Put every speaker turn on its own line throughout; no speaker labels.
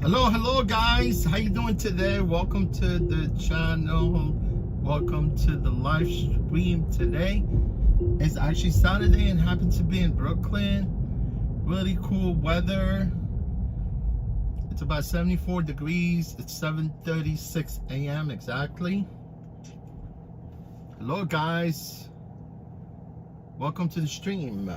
Hello guys, how you doing today? Welcome to the channel. Welcome to the live stream today. It's actually Saturday and happen to be in Brooklyn. Really cool weather. It's about 74 degrees. It's 7:36 a.m. exactly. Hello guys. Welcome to the stream.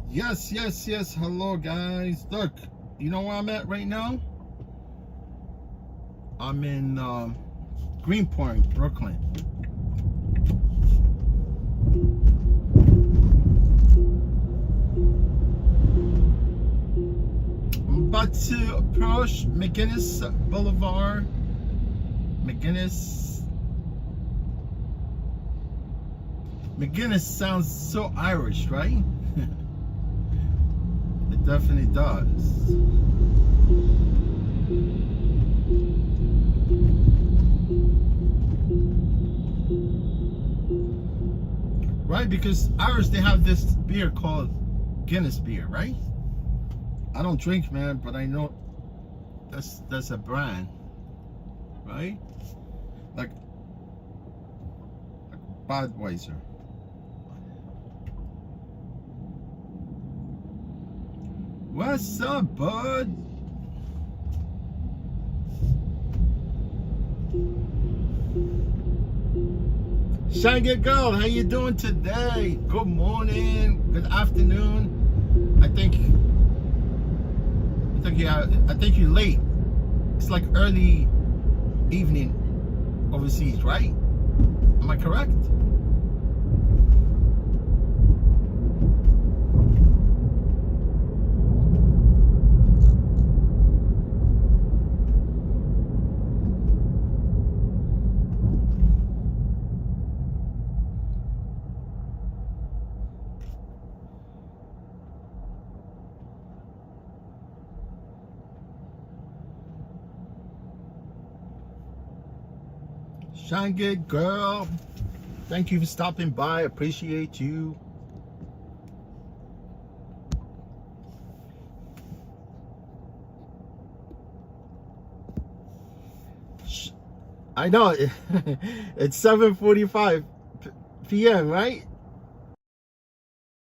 Yes. Hello guys. Look, you know where I'm at right now? I'm in Greenpoint, Brooklyn. I'm about to approach McGinnis Boulevard. McGinnis sounds so Irish, right? It definitely does. Right, because Irish, they have this beer called Guinness beer, right? I don't drink, man, but I know that's a brand, right? Like Budweiser. What's up, bud? Shiny girl, how you doing today? Good morning, good afternoon. I think you're late. It's like early evening overseas, right? Am I correct? Shine good, girl. Thank you for stopping by. Appreciate you. I know. It's 7:45 p.m., right?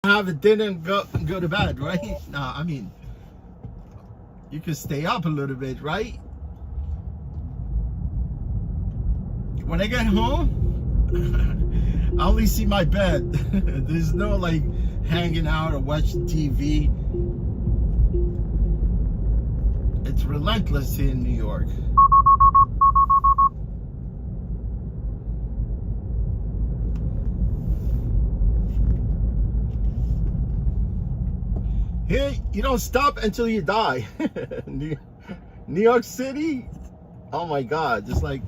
Have a dinner and go to bed, right? Nah, I mean, you can stay up a little bit, right? When I get home, I only see my bed. There's no like hanging out or watching TV. It's relentless here in New York. Here, you don't stop until you die. New York City, oh my God, just like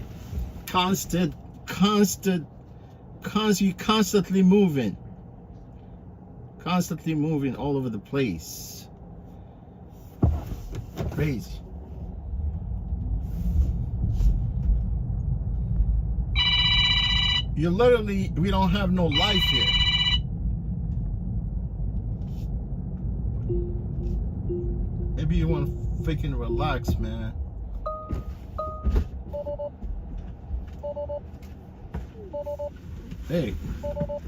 constantly moving all over the place. Crazy. You literally, we don't have no life here. Maybe you want to freaking relax, man. Hey,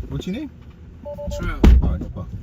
what's your name?
True.
All right, no problem.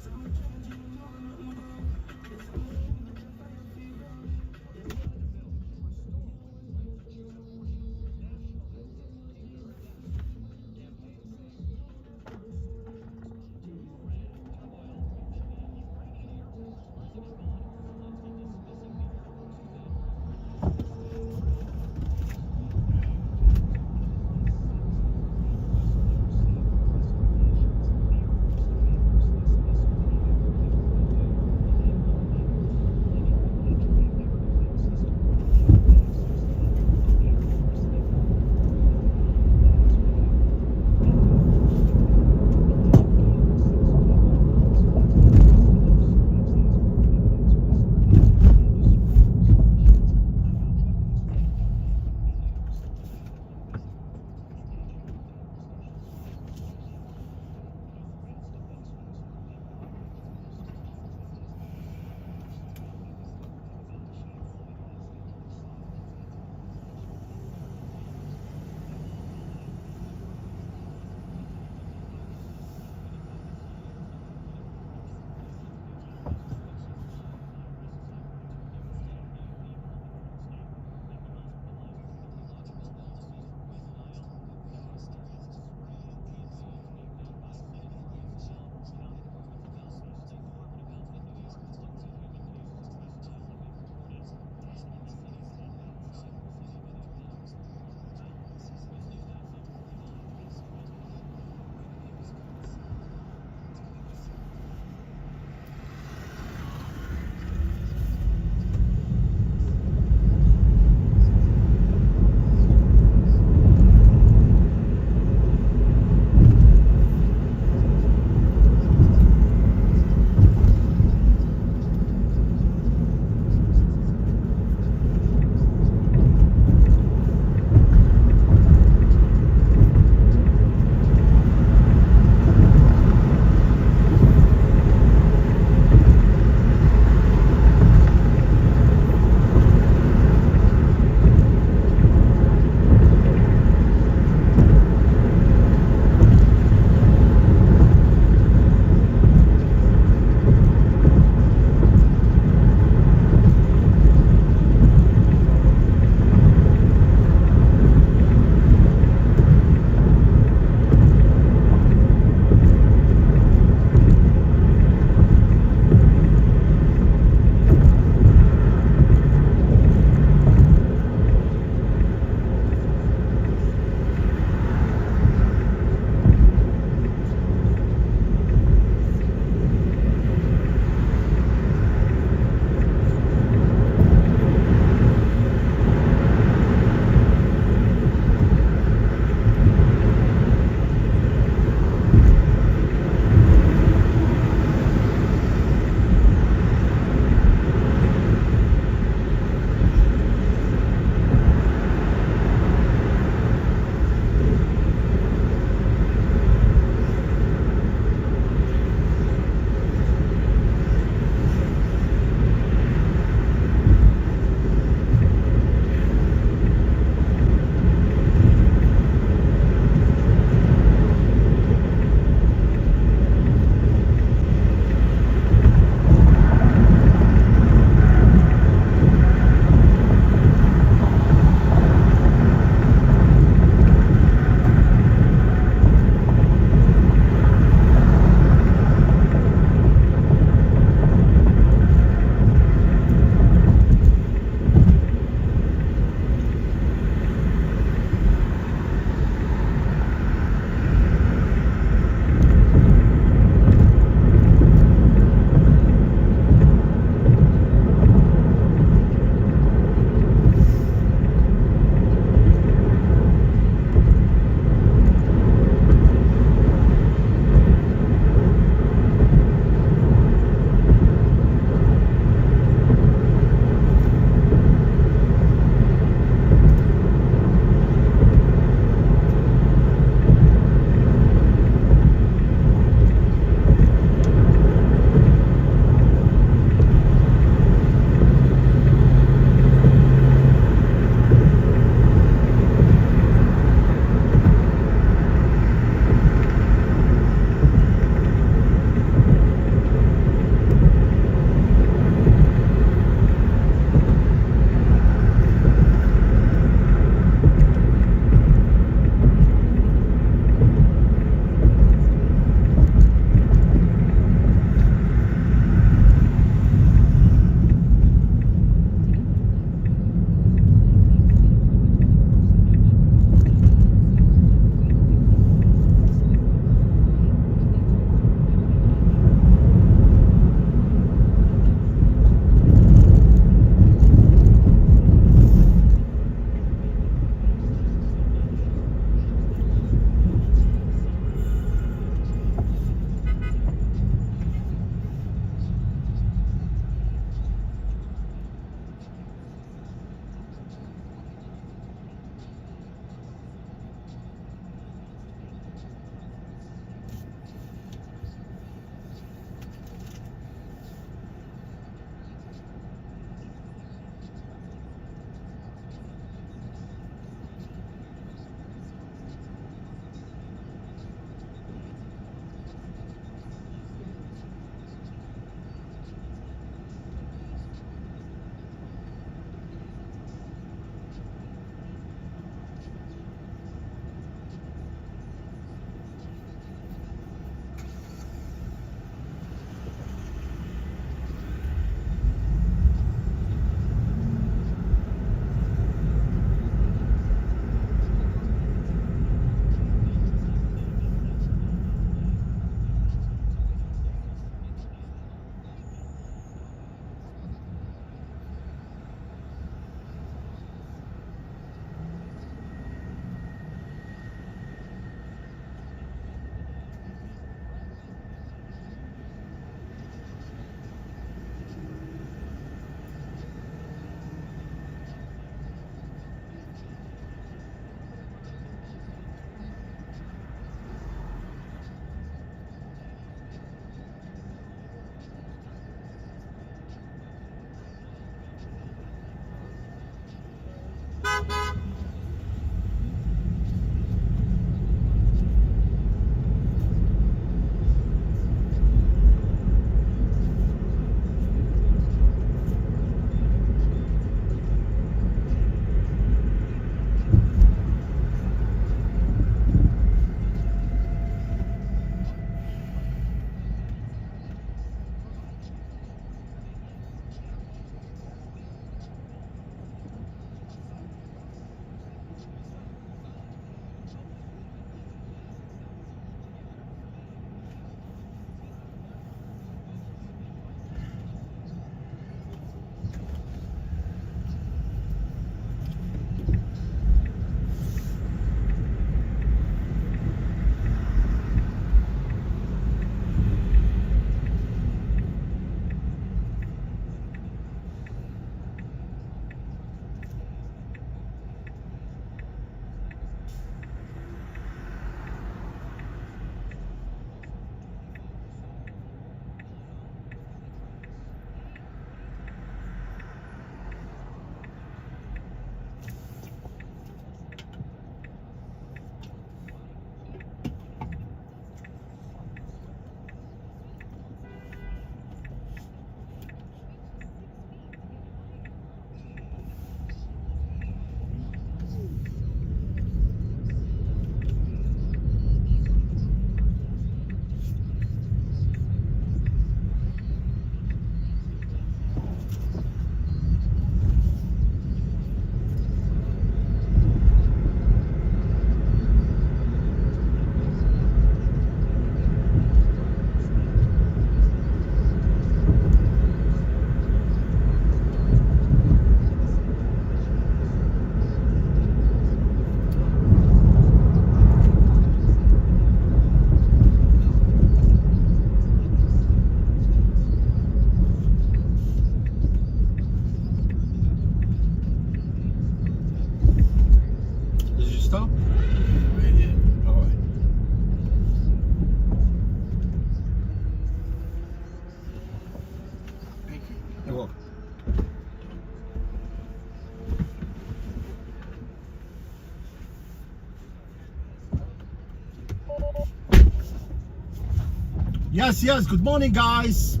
Yes. Good morning, guys.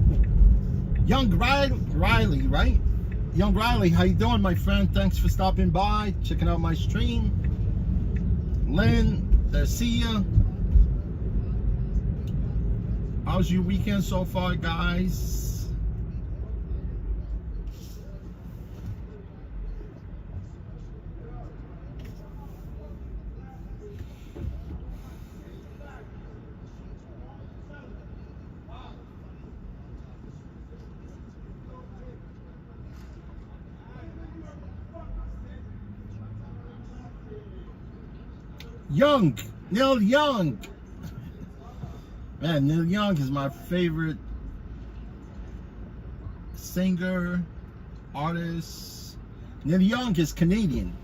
Young Riley, right? Young Riley, how you doing, my friend? Thanks for stopping by, checking out my stream. Lynn, see ya. How's your weekend so far, guys? Neil Young. Man, Neil Young is my favorite singer, artist. Neil Young is Canadian.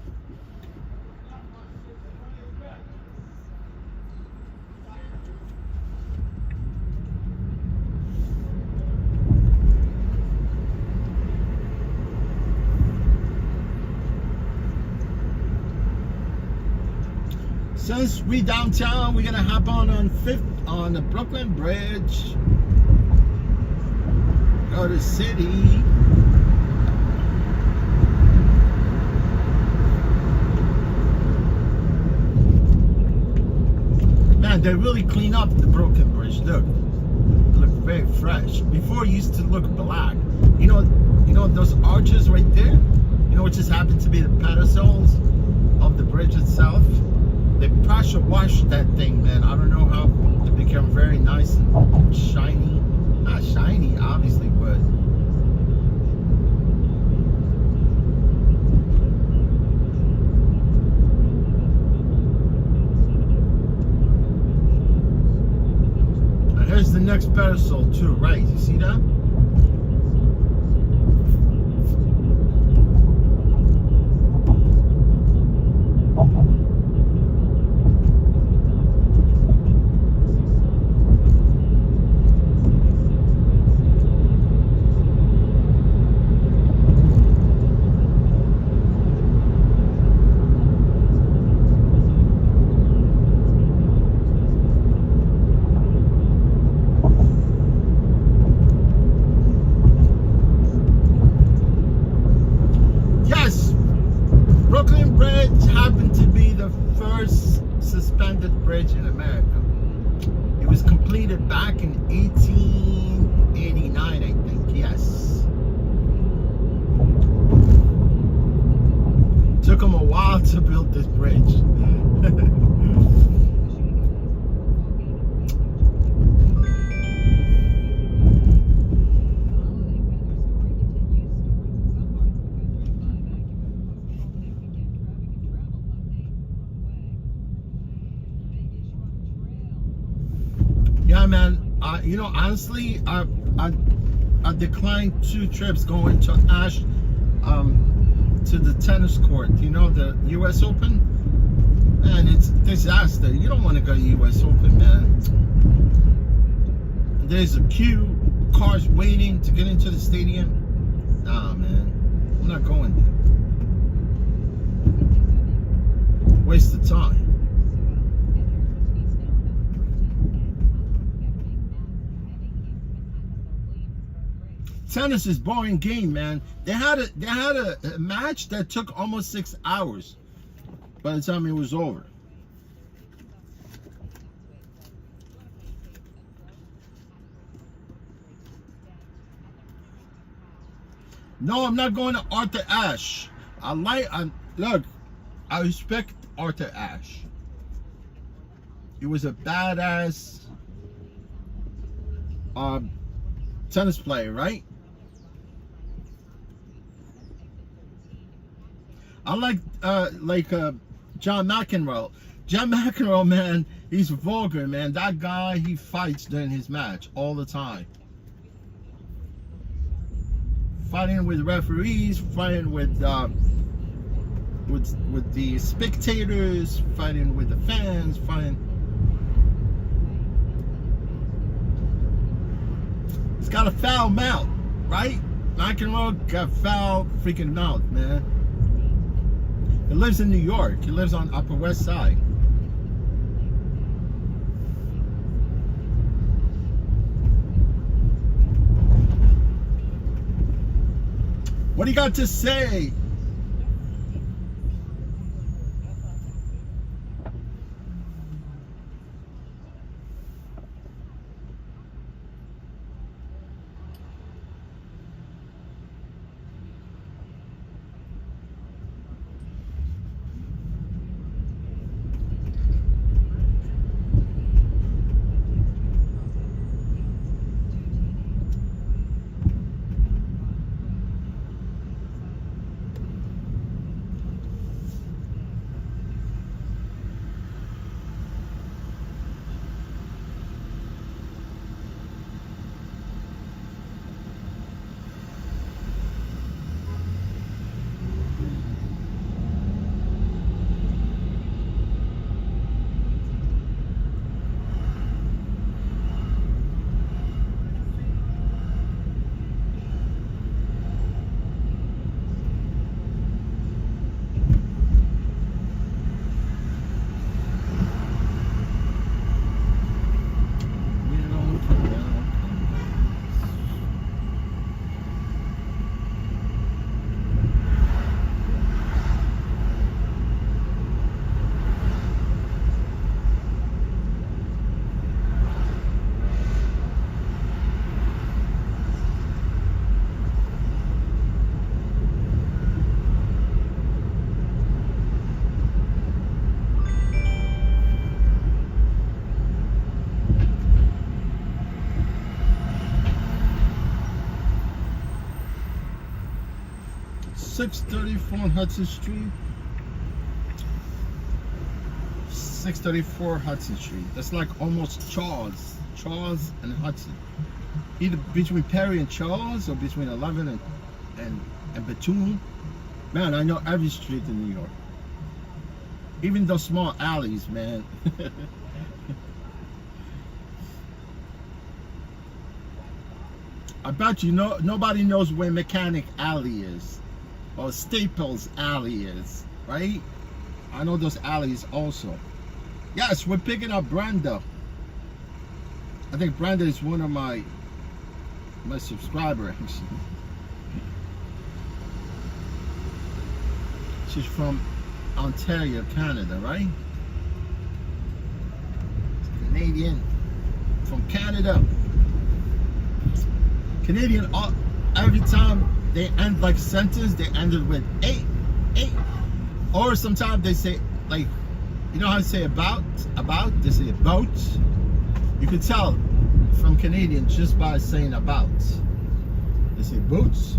Since we downtown, we're gonna hop on 5th on the Brooklyn Bridge. Go to the city. Man, they really clean up the Brooklyn Bridge. Look, it looks very fresh. Before it used to look black. You know those arches right there? You know what just happened to be the pedestals of the bridge itself? They pressure washed that thing, man. I don't know how it became very nice and shiny. Not shiny, obviously, but here's the next pedestal too, right? You see that? Suspended bridge in America. It was completed back in 1889, I think. Yes. Took them a while to build this bridge. Yeah, man. Honestly, I declined 2 trips going to Ash, to the tennis court. You know, the U.S. Open. Man, it's a disaster. You don't want to go to U.S. Open, man. There's a queue, cars waiting to get into the stadium. Nah, man, I'm not going there. Waste of time. Tennis is boring game, man. They had a match that took almost 6 hours by the time it was over. No, I'm not going to Arthur Ashe. Look, I respect Arthur Ashe. He was a badass tennis player, right? I like John McEnroe. John McEnroe, man, he's vulgar, man. That guy, he fights during his match all the time. Fighting with referees, fighting with the spectators, fighting with the fans, fighting. He's got a foul mouth, right? McEnroe got foul freaking mouth, man. He lives in New York. He lives on Upper West Side. What do you got to say? .634 Hudson Street. 634 Hudson Street. That's like almost Charles and Hudson. Either between Perry and Charles or between 11 and Bethune. Man, I know every street in New York. Even those small alleys, man. I bet you nobody knows where Mechanic Alley is. Or Staples Alley is, right? I know those alleys also. Yes, we're picking up Brenda. I think Brenda is one of my subscribers. She's from Ontario, Canada, right? Canadian from Canada. Canadian, every time they end like sentence, they end it with eight. Or sometimes they say, like, you know how to say about? They say about. You can tell from Canadians just by saying about. They say boots.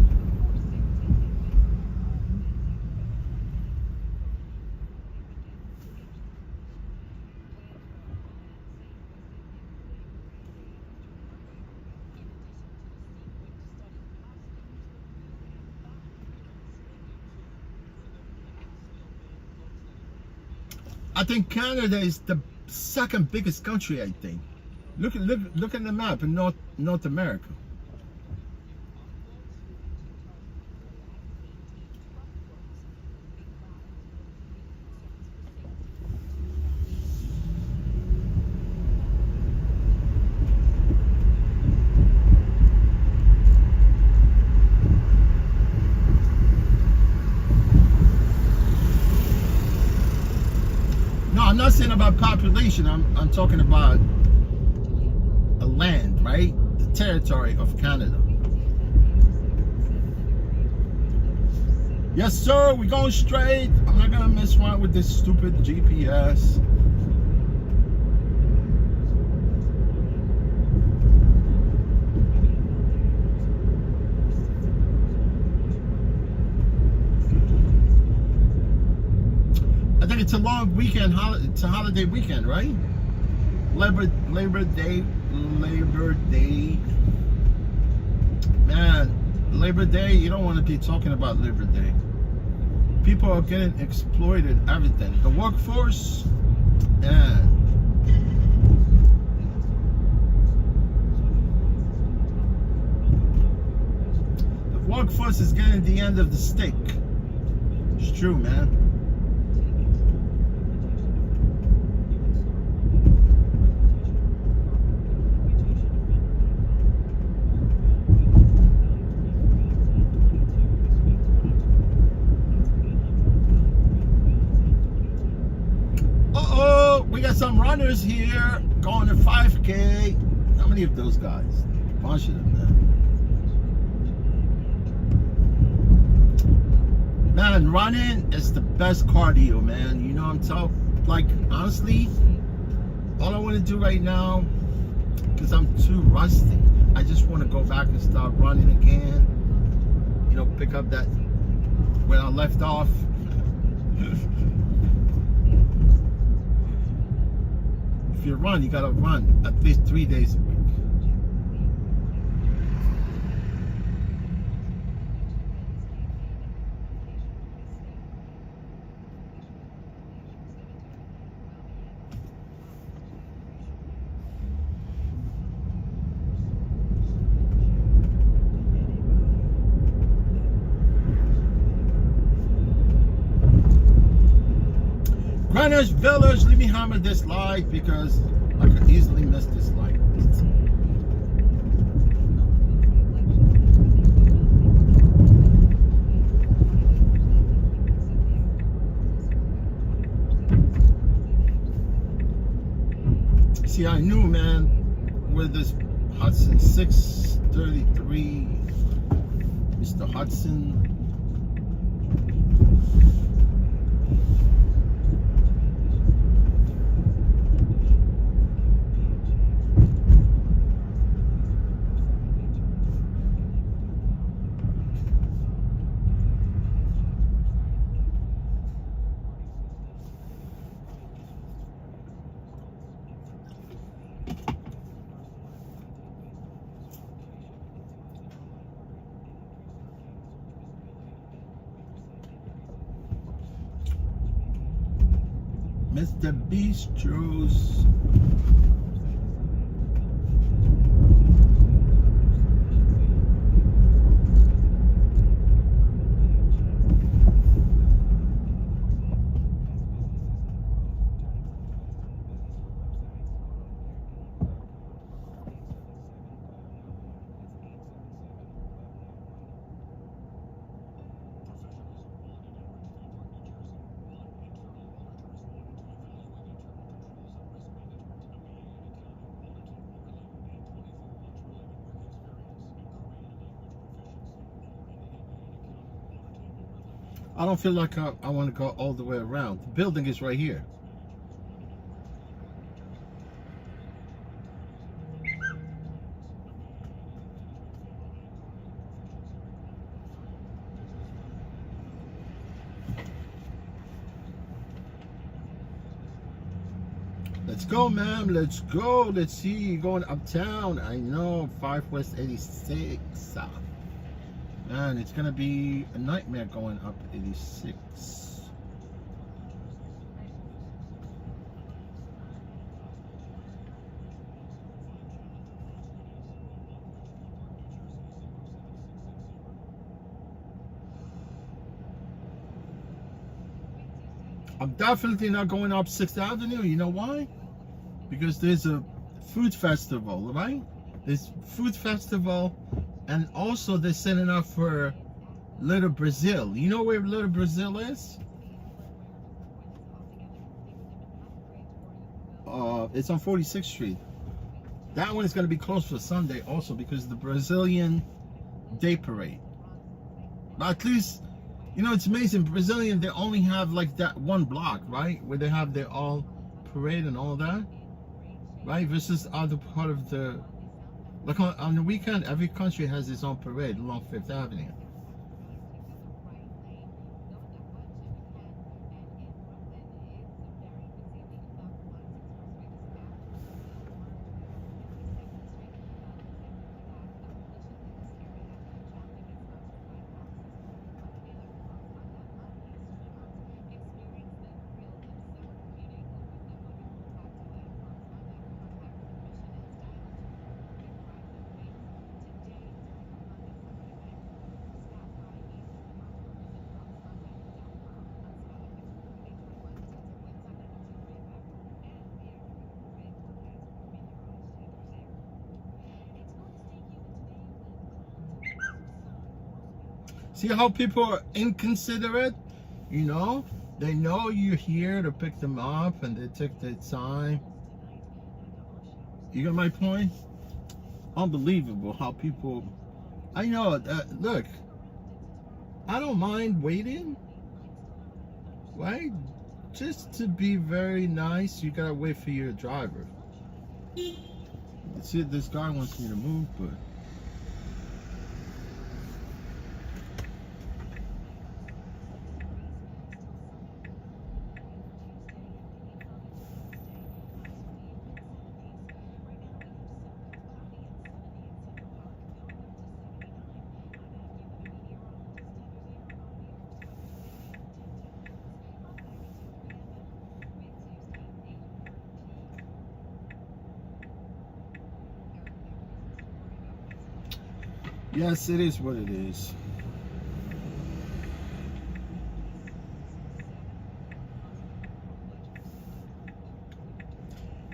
I think Canada is the second biggest country, I think. Look at the map in North America. I'm not saying about population, I'm talking about the land, right? The territory of Canada. Yes, sir, we're going straight. I'm not gonna mess around with this stupid GPS. I think it's a long weekend, it's a holiday weekend, right? Labor Day. Man, Labor Day, you don't want to be talking about Labor Day. People are getting exploited, everything. The workforce, yeah. The workforce is getting the end of the stick. It's true, man. runners here going to 5K. How many of those guys? A bunch of them, man. Man, running is the best cardio, man. You know what I'm talking? Like, honestly, all I want to do right now, because I'm too rusty, I just want to go back and start running again. You know, pick up that where I left off. If you run, you gotta run at least 3 days a week. Greenwich Village, let me hammer this light because I could easily miss this light. See, I knew, man, with this Hudson 633, Mr. Hudson. Mr. Bistros. I don't feel like I want to go all the way around. The building is right here. Let's go, ma'am. Let's go. Let's see. Going uptown. I know. 5 West 86. Man, it's gonna be a nightmare going up 86. I'm definitely not going up 6th Avenue. You know why? Because there's a food festival, right? There's food festival. And also they're setting up for Little Brazil. You know where Little Brazil is? It's on 46th Street. That one is going to be closed for Sunday also because the Brazilian Day Parade. But at least, you know, it's amazing. Brazilian, they only have like that one block, right? Where they have their all parade and all that. Right? Versus other part of the... Like on the weekend, every country has its own parade along 5th Avenue. See how people are inconsiderate? You know, they know you're here to pick them up and they take their time. You got my point? Unbelievable how people. I know. Look, I don't mind waiting. Right? Just to be very nice, you gotta wait for your driver. See, this guy wants me to move, but. Yes, it is what it is.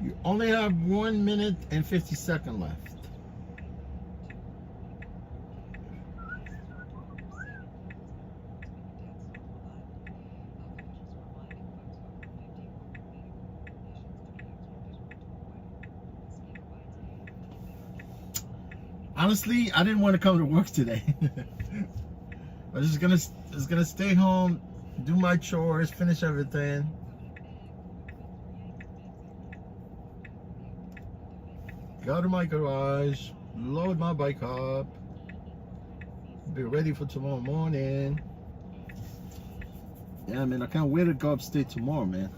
You only have 1 minute and 50 seconds left. Honestly, I didn't want to come to work today. I was just gonna stay home, do my chores, finish everything. Go to my garage, load my bike up, be ready for tomorrow morning. Yeah, man, I can't wait to go upstate tomorrow, man.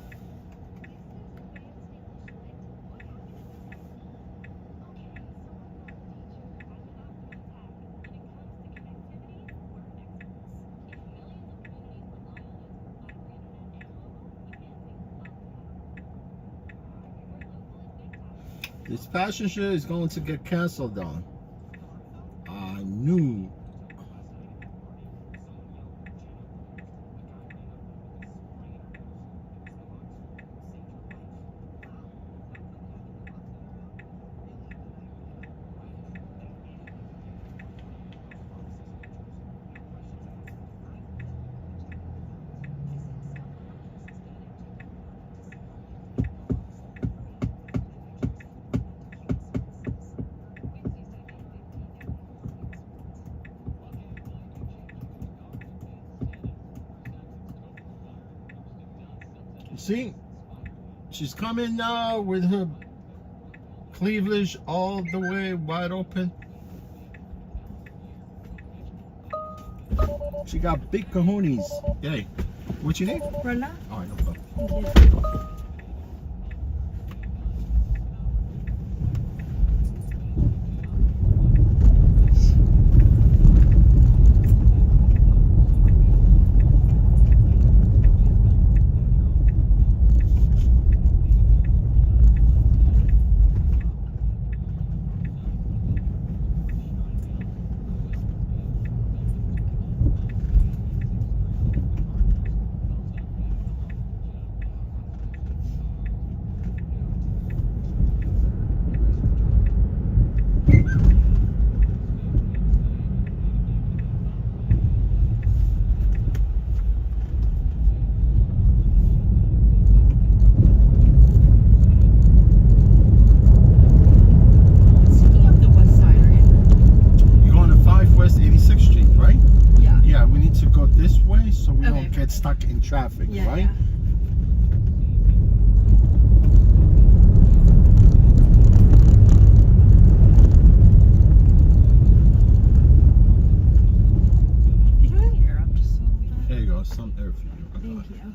This passenger is going to get canceled on. I knew. See, she's coming now with her cleavage all the way wide open. She got big cojones. Hey, what you need?
Brenda?
All right, no problem.
Thank you.
Get stuck in traffic,
Yeah,
right?
yeah. You turn the air up just a little bit?
There you go, some air for you.
Thank you.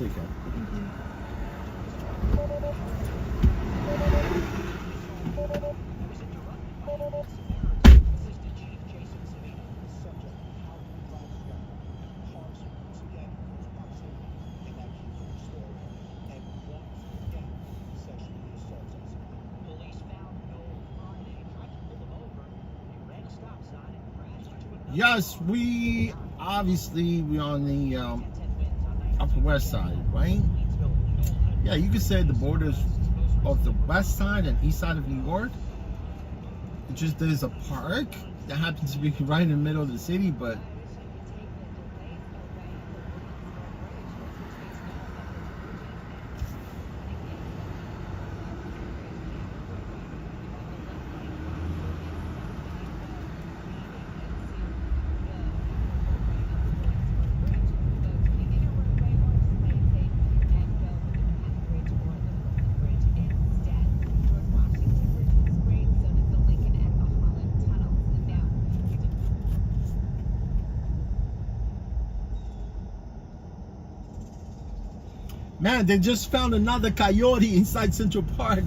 Take care. Yes, we obviously we're on the Upper West Side, right? Yeah, you could say the borders of the West Side and East Side of New York. It just there's a park that happens to be right in the middle of the city, but man, they just found another coyote inside Central Park.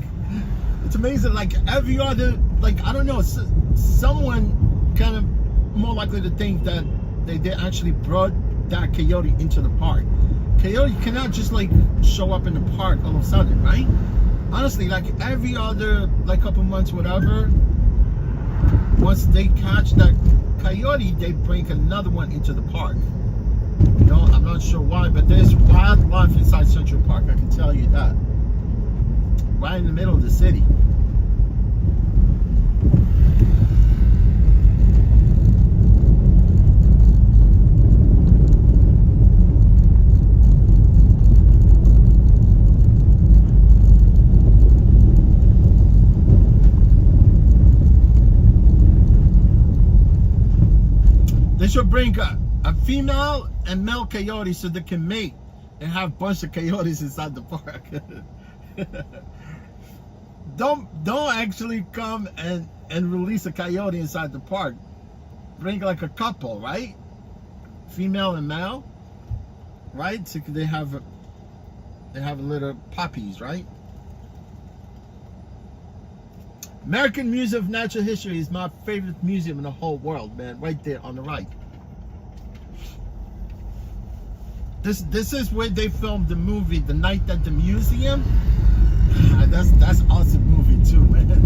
It's amazing. Like every other, like I don't know, someone kind of more likely to think that they actually brought that coyote into the park. Coyote cannot just like show up in the park all of a sudden, right? Honestly, like every other like couple months, whatever. Once they catch that coyote, they bring another one into the park. You know, I'm not sure why, but there's wildlife inside Central Park, I can tell you that. Right in the middle of the city. They should bring a female and male coyote so they can mate and have a bunch of coyotes inside the park. don't actually come and release a coyote inside the park. Bring like a couple, right? Female and male, right? So they have little puppies, right? American Museum of Natural History is my favorite museum in the whole world, man. Right there on the right. This is where they filmed the movie The Night at the Museum. That's awesome movie too, man.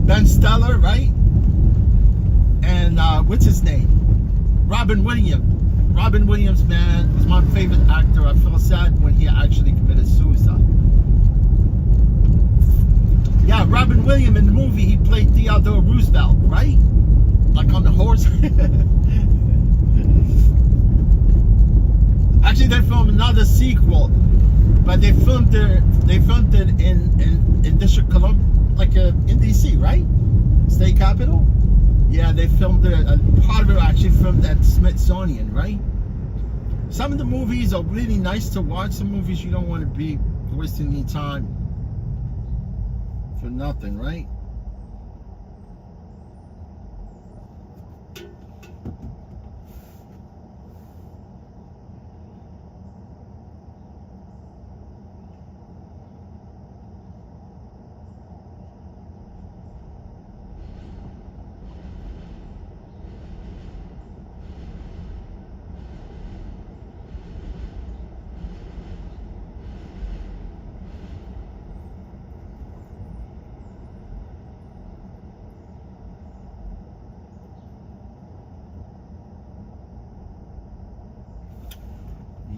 Ben Stiller, right? And what's his name? Robin Williams. Robin Williams, man, was my favorite actor. I feel sad when he actually committed suicide. Yeah, Robin Williams in the movie, he played Theodore Roosevelt, right? Like on the horse. Actually, they filmed another sequel, but they filmed it in District Columbia, like in DC, right? State Capitol. Yeah, they filmed it. Part of it actually filmed at Smithsonian, right? Some of the movies are really nice to watch. Some movies you don't want to be wasting any time for nothing, right?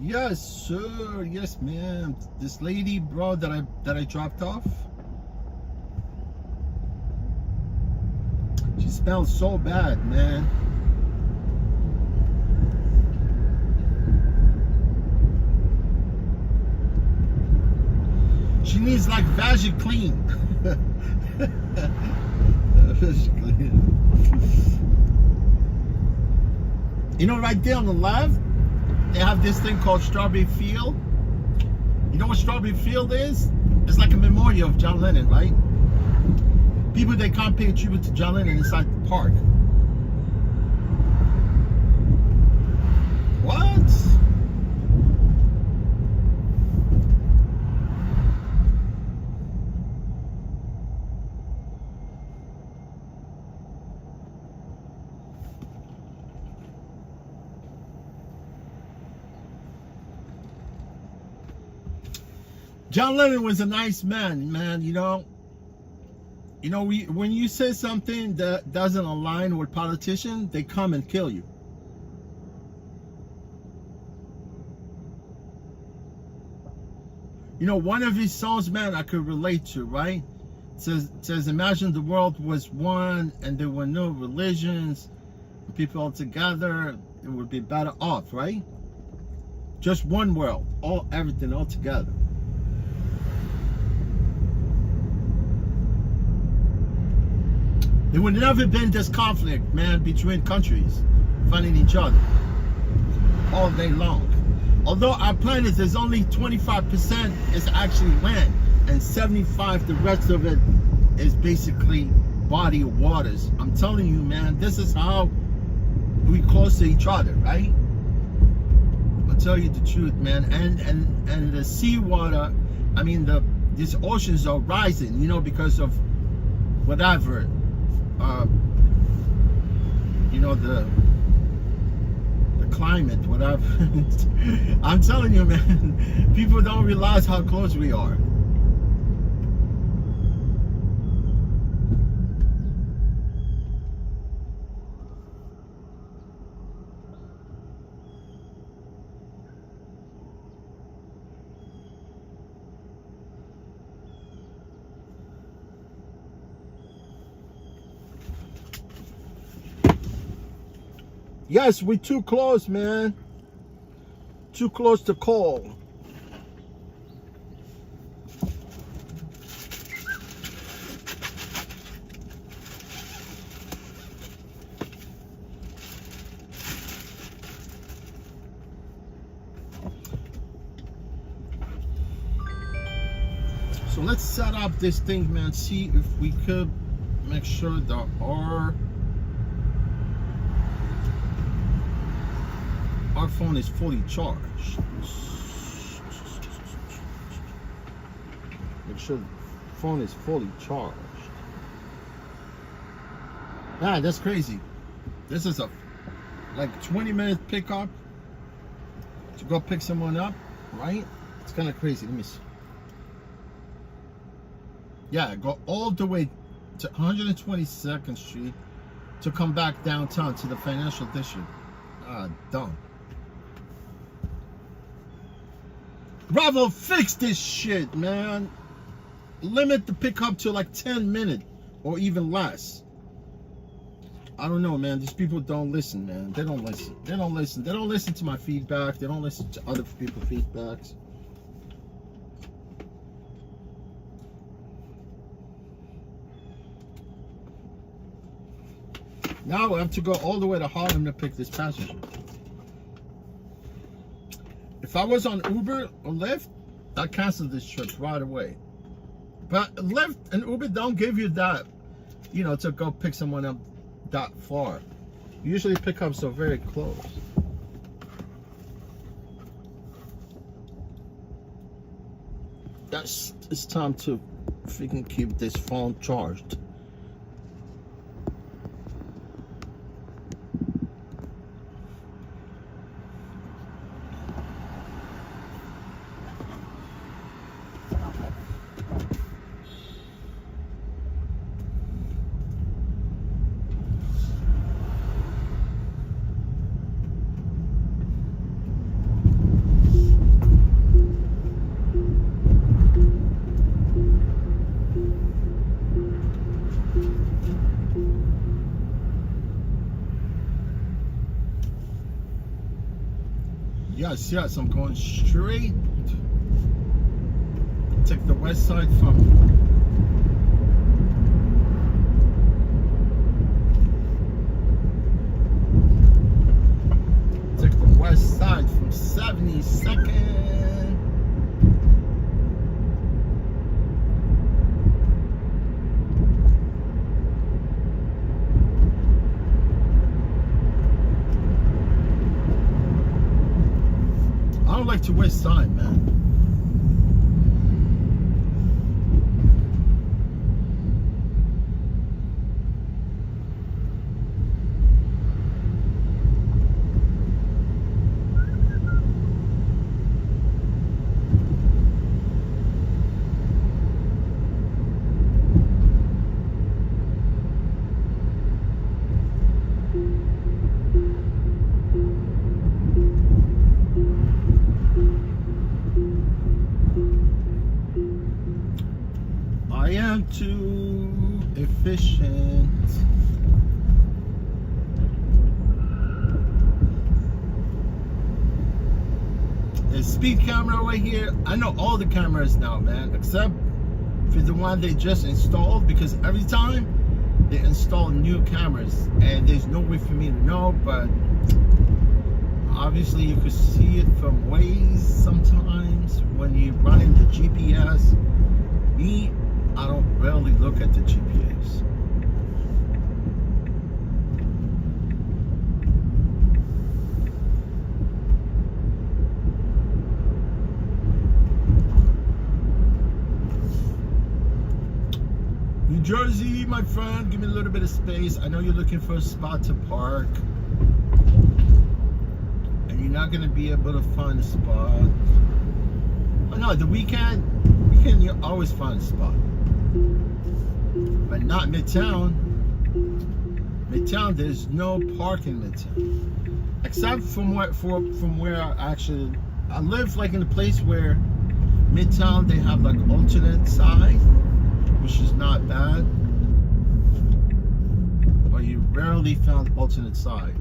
Yes, sir. Yes, ma'am. This lady, bro, that I dropped off. She smells so bad, man. She needs like Vagiclean. Vagiclean. You know, right there on the left, they have this thing called Strawberry Field. You know what Strawberry Field is? It's like a memorial of John Lennon, right? People, they can't pay a tribute to John Lennon inside the park. What? John Lennon was a nice man, man. When you say something that doesn't align with politicians, they come and kill you. One of his songs, man, I could relate to, right? It says, imagine the world was one and there were no religions, people all together, it would be better off, right? Just one world, everything all together. There would never been this conflict, man, between countries fighting each other all day long. Although our planet is only 25% is actually land, and 75%, the rest of it is basically body of waters. I'm telling you, man, this is how we close to each other, right? I'll tell you the truth, man. And the seawater, I mean, these oceans are rising, because of whatever, the climate, whatever. I'm telling you, man, people don't realize how close we are. Yes, we're too close, man. Too close to call. So let's set up this thing, man. See if we could make sure that our phone is fully charged. Make sure the phone is fully charged. Ah, that's crazy. This is a 20-minute pickup to go pick someone up, right? It's kind of crazy. Let me see. Yeah, go all the way to 122nd Street to come back downtown to the financial district. Ah, dumb. Bravo, fix this shit, man. Limit the pickup to 10 minutes or even less. I don't know, man. These people don't listen, man. They don't listen. They don't listen. They don't listen to my feedback. They don't listen to other people's feedbacks. Now I have to go all the way to Harlem to pick this passenger. If I was on Uber or Lyft, I'd cancel this trip right away. But Lyft and Uber don't give you that, to go pick someone up that far. Usually pickups are very close. It's time to freaking keep this phone charged. Yes, I'm going straight. Take the west side from west side from 72nd. I don't like to waste time, man. too efficient. The speed camera right here. I know all the cameras now, man, except for the one they just installed, because every time they install new cameras and there's no way for me to know, but obviously you could see it from Waze sometimes when you're running the GPS. Me, I don't rarely look at the GPS. New Jersey, my friend, give me a little bit of space. I know you're looking for a spot to park, and you're not gonna be able to find a spot. Oh no, the weekend you always find a spot, but not Midtown. Midtown, there's no parking Midtown, except from where I live, like in a place where Midtown they have like alternate side, which is not bad, but you rarely found alternate side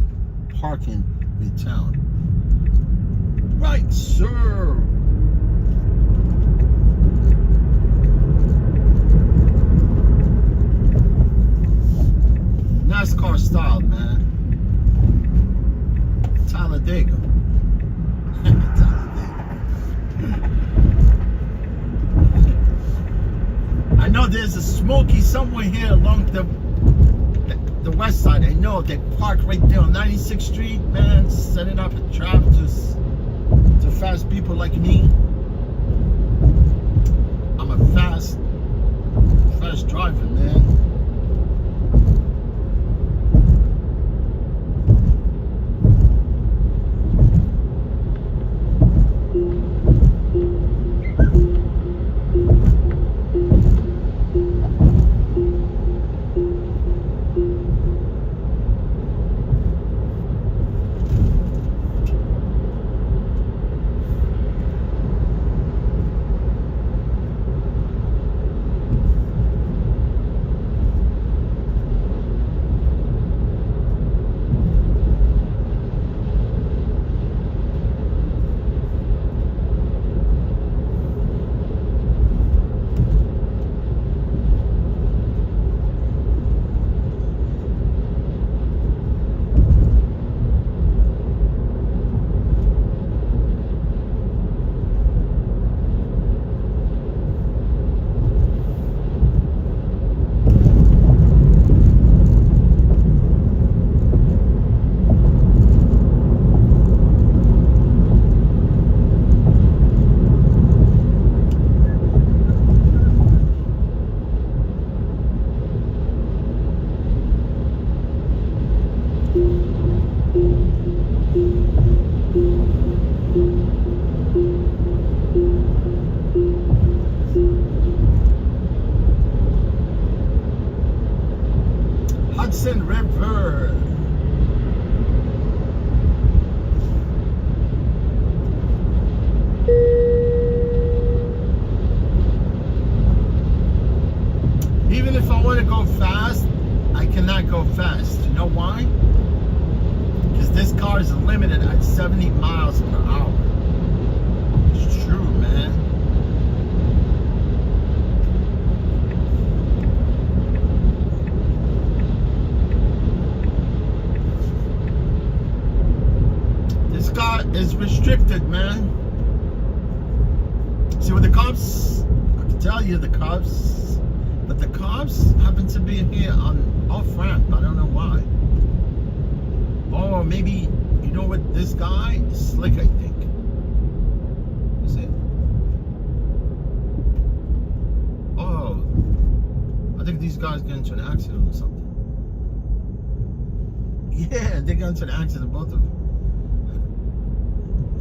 parking Midtown. Right, sir. NASCAR style, man. Talladega. I know there's a Smoky somewhere here along the west side. I know they park right there on 96th Street, man, setting up a trap to fast people like me. I'm a fast driver, man. Hudson River. Even if I want to go fast, I cannot go fast. You know why? Because this car is limited at 70 miles per hour. It's true, man. This car is restricted, man. See, with the cops, I can tell you the cops, but the cops happen to be here on off-ramp. I don't know why. Or maybe, you know what, this guy is slick, I think. Is it? Oh, I think these guys got into an accident or something. Yeah, they got into an accident, both of them.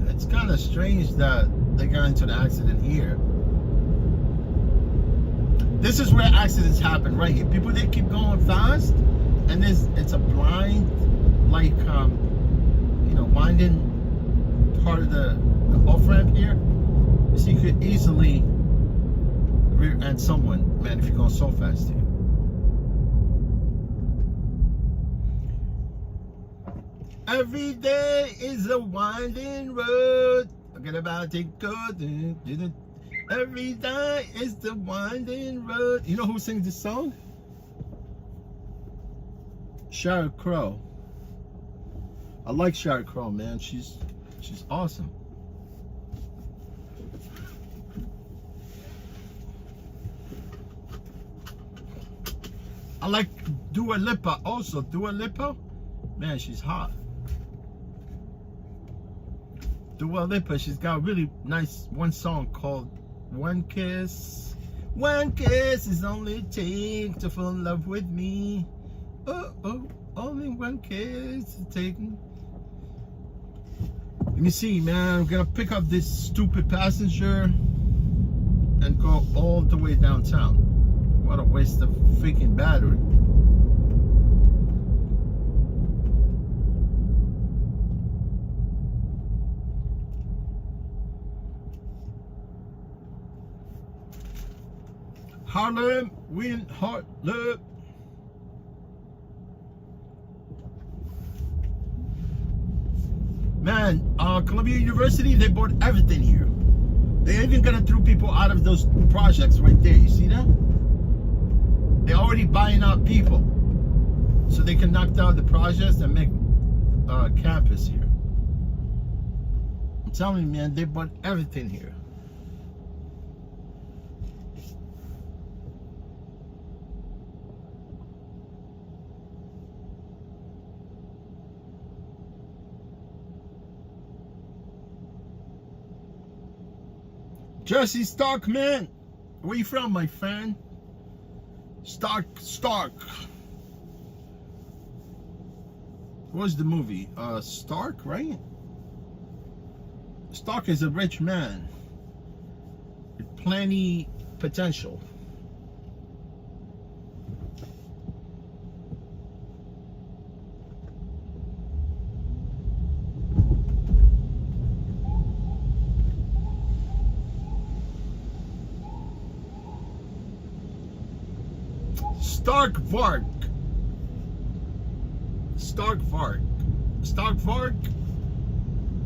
It's kind of strange that they got into an accident here. This is where accidents happen, right here. People, they keep going fast, and it's a blind, like, you know, winding part of the off-ramp here. So you could easily rear end someone, man, if you're going so fast here. Every day is a winding road. Forget about it, go. Every day is the winding road. You know who sings this song? Sheryl Crow. I like Sheryl Crow, man. She's awesome. I like Dua Lipa also. Dua Lipa, man, she's hot. Dua Lipa, she's got a really nice one song called One Kiss. One kiss is only take to fall in love with me. Oh, oh, only one kiss to take. Let me see, man. I'm gonna pick up this stupid passenger and go all the way downtown. What a waste of freaking battery. Harlem, we in Harlem. Man, Columbia University, they bought everything here. They're even gonna throw people out of those projects right there. You see that? They're already buying out people so they can knock down the projects and make campus here. I'm telling you, man, they bought everything here. Jesse Stark, man. Where you from, my friend? Stark. What's the movie? Stark, right? Stark is a rich man with plenty potential. Stark Vark.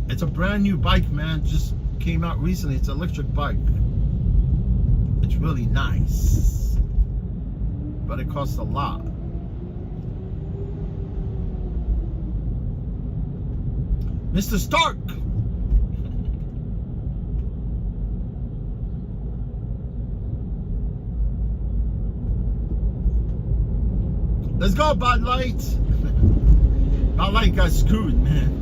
It's a brand new bike, man. Just came out recently. It's an electric bike. It's really nice, but it costs a lot. Mr. Stark. Let's go, Bud Light. Bud Light got screwed, man.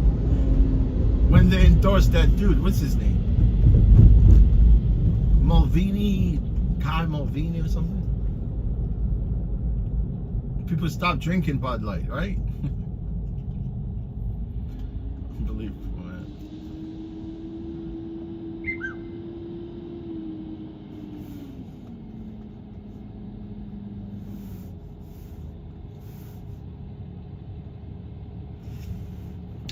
When they endorsed that dude, what's his name? Mulvaney, Kai Mulvaney or something? People stopped drinking Bud Light, right? Unbelievable, man.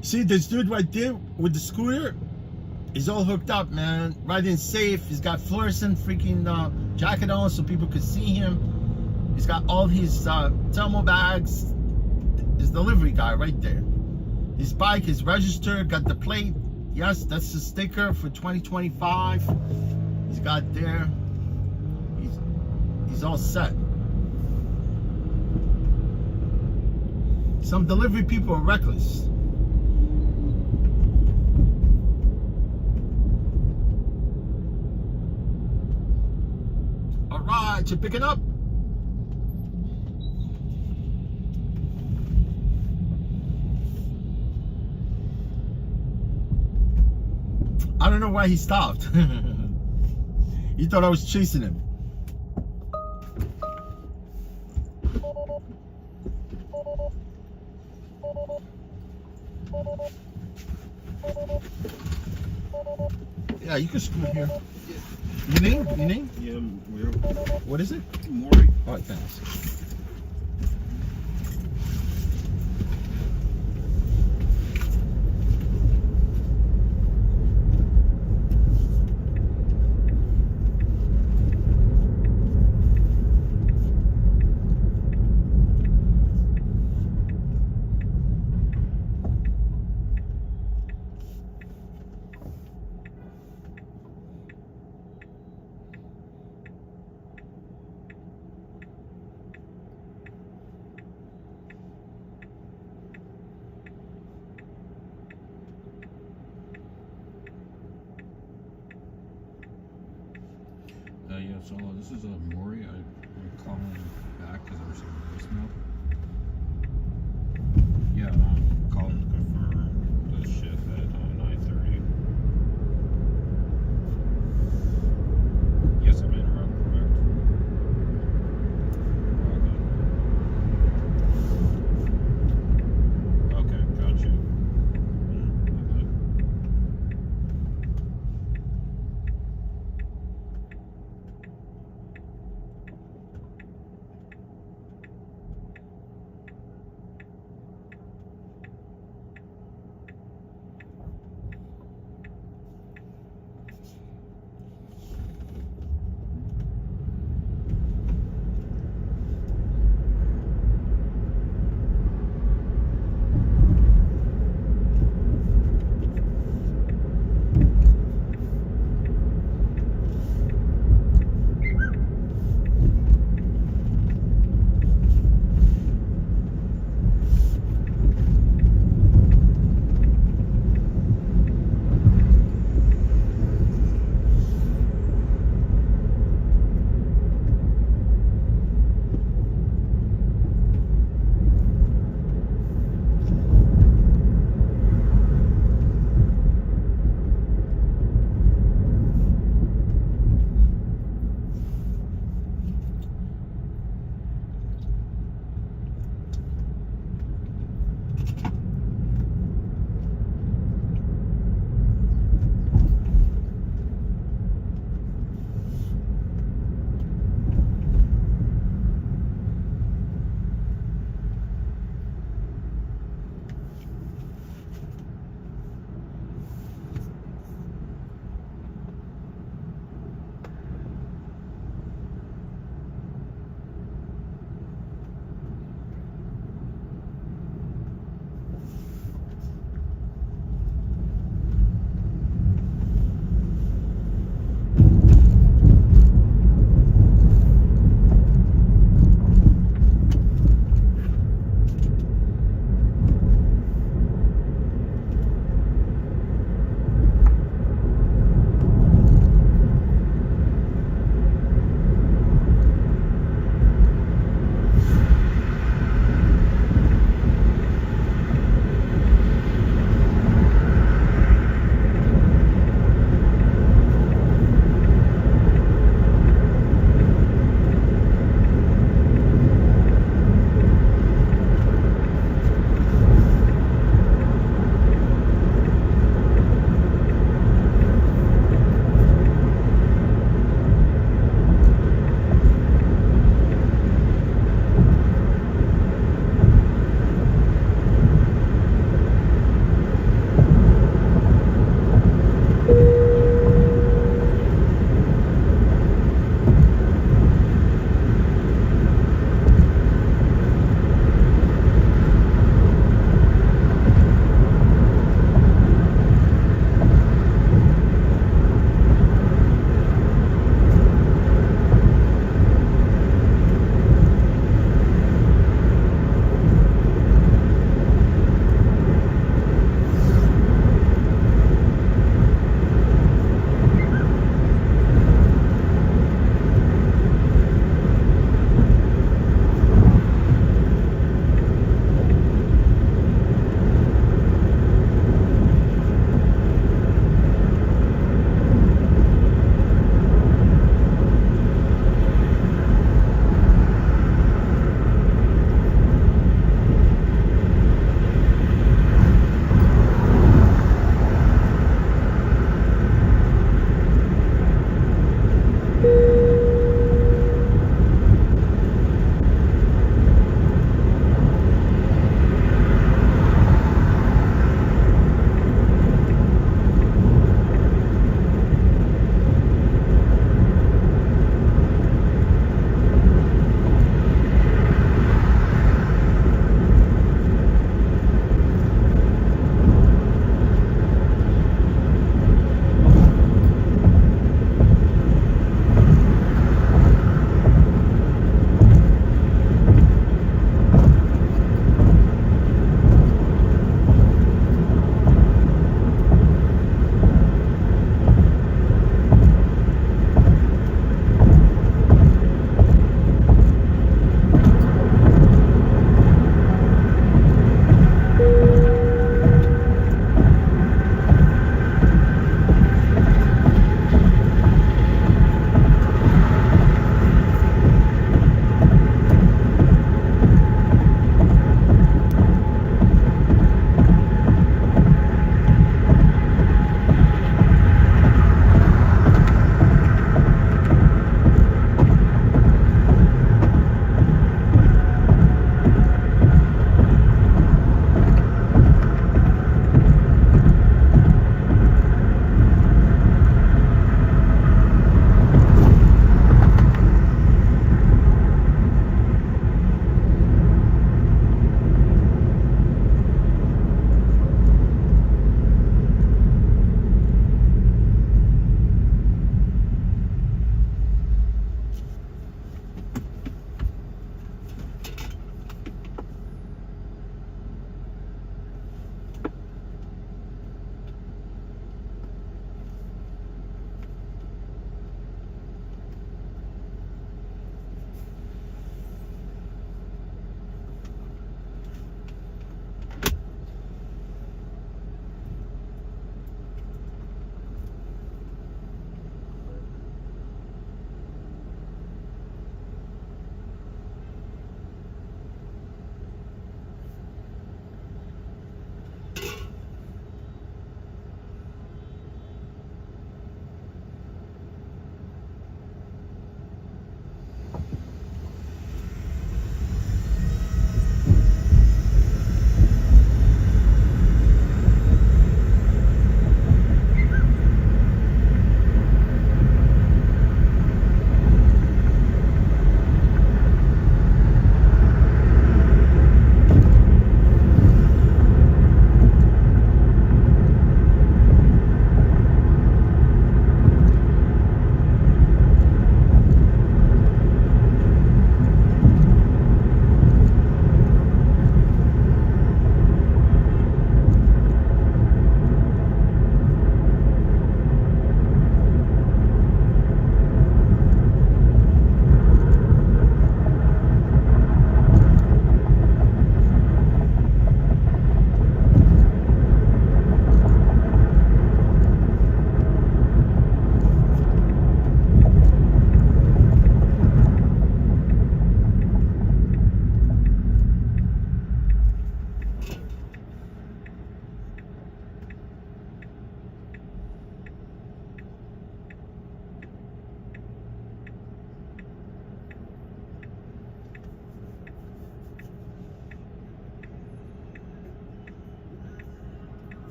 See this dude right there with the scooter? He's all hooked up, man. Riding safe. He's got fluorescent freaking jacket on so people could see him. He's got all his thermal bags. His delivery guy right there. His bike is registered, got the plate. Yes, that's the sticker for 2025. He's got there. He's all set. Some delivery people are reckless. Alright, you're picking up? I don't know why he stopped. He thought I was chasing him. Yeah, you can scoot here. Your name? Your name?
Yeah,
what is it?
Maury.
Alright, thanks.
Yeah, so this is Maury. I'm calling back because I received a voicemail. Yeah, I'm calling to confirm the shift at 9:30. Yes, I'm in Harlem, correct? Okay, got you. Okay.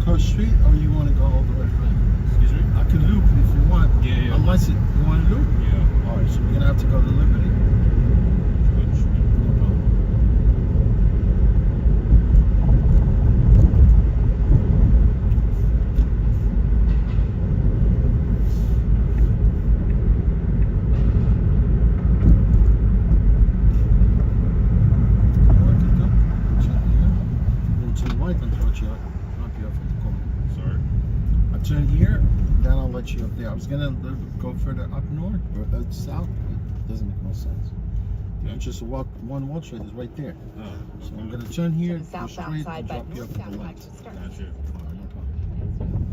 cross street, or you want to go all the way around?
Excuse me?
I can loop if you want.
Yeah, yeah.
Unless you want to loop?
Yeah.
Alright, so we're gonna have to go to Liberty.
Good shit.
No problem. What to do? Turn here. Then turn right and throw you up. Drop you off at the corner.
Sorry.
I turn here, then I'll let you up there. I was gonna go further up north or south, but it doesn't make no sense.
Yeah.
Just walk one wall straight is right there.
Oh,
So
okay.
I'm gonna turn here,
To the
go
southbound
straight,
side,
and
but
drop you up at the
northbound
left.
to start.
Gotcha.
Alright, no problem.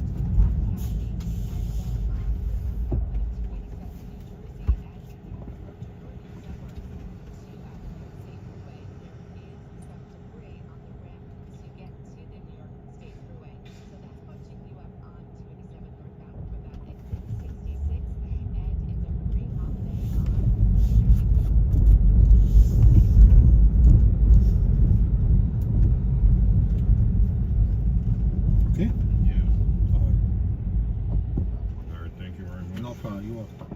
Okay?
Yeah.
Alright,
Alright, thank you very much.
no problem. You're welcome.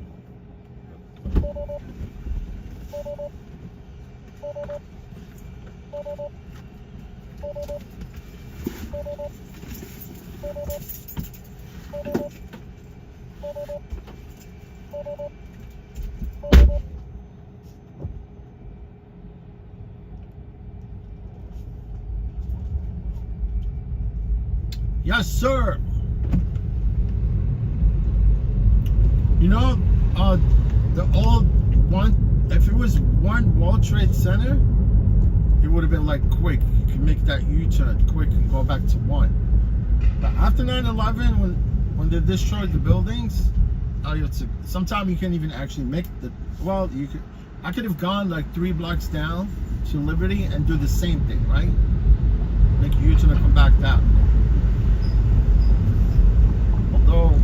Yes, sir. You know, the old one, if it was one World Trade Center, it would have been like quick. You can make that U-turn quick and go back to one. But after 9/11, when they destroyed the buildings, sometimes you can't even actually make the. Well, you could. I could have gone like 3 blocks down to Liberty and do the same thing, right? Make a U-turn and come back down. Although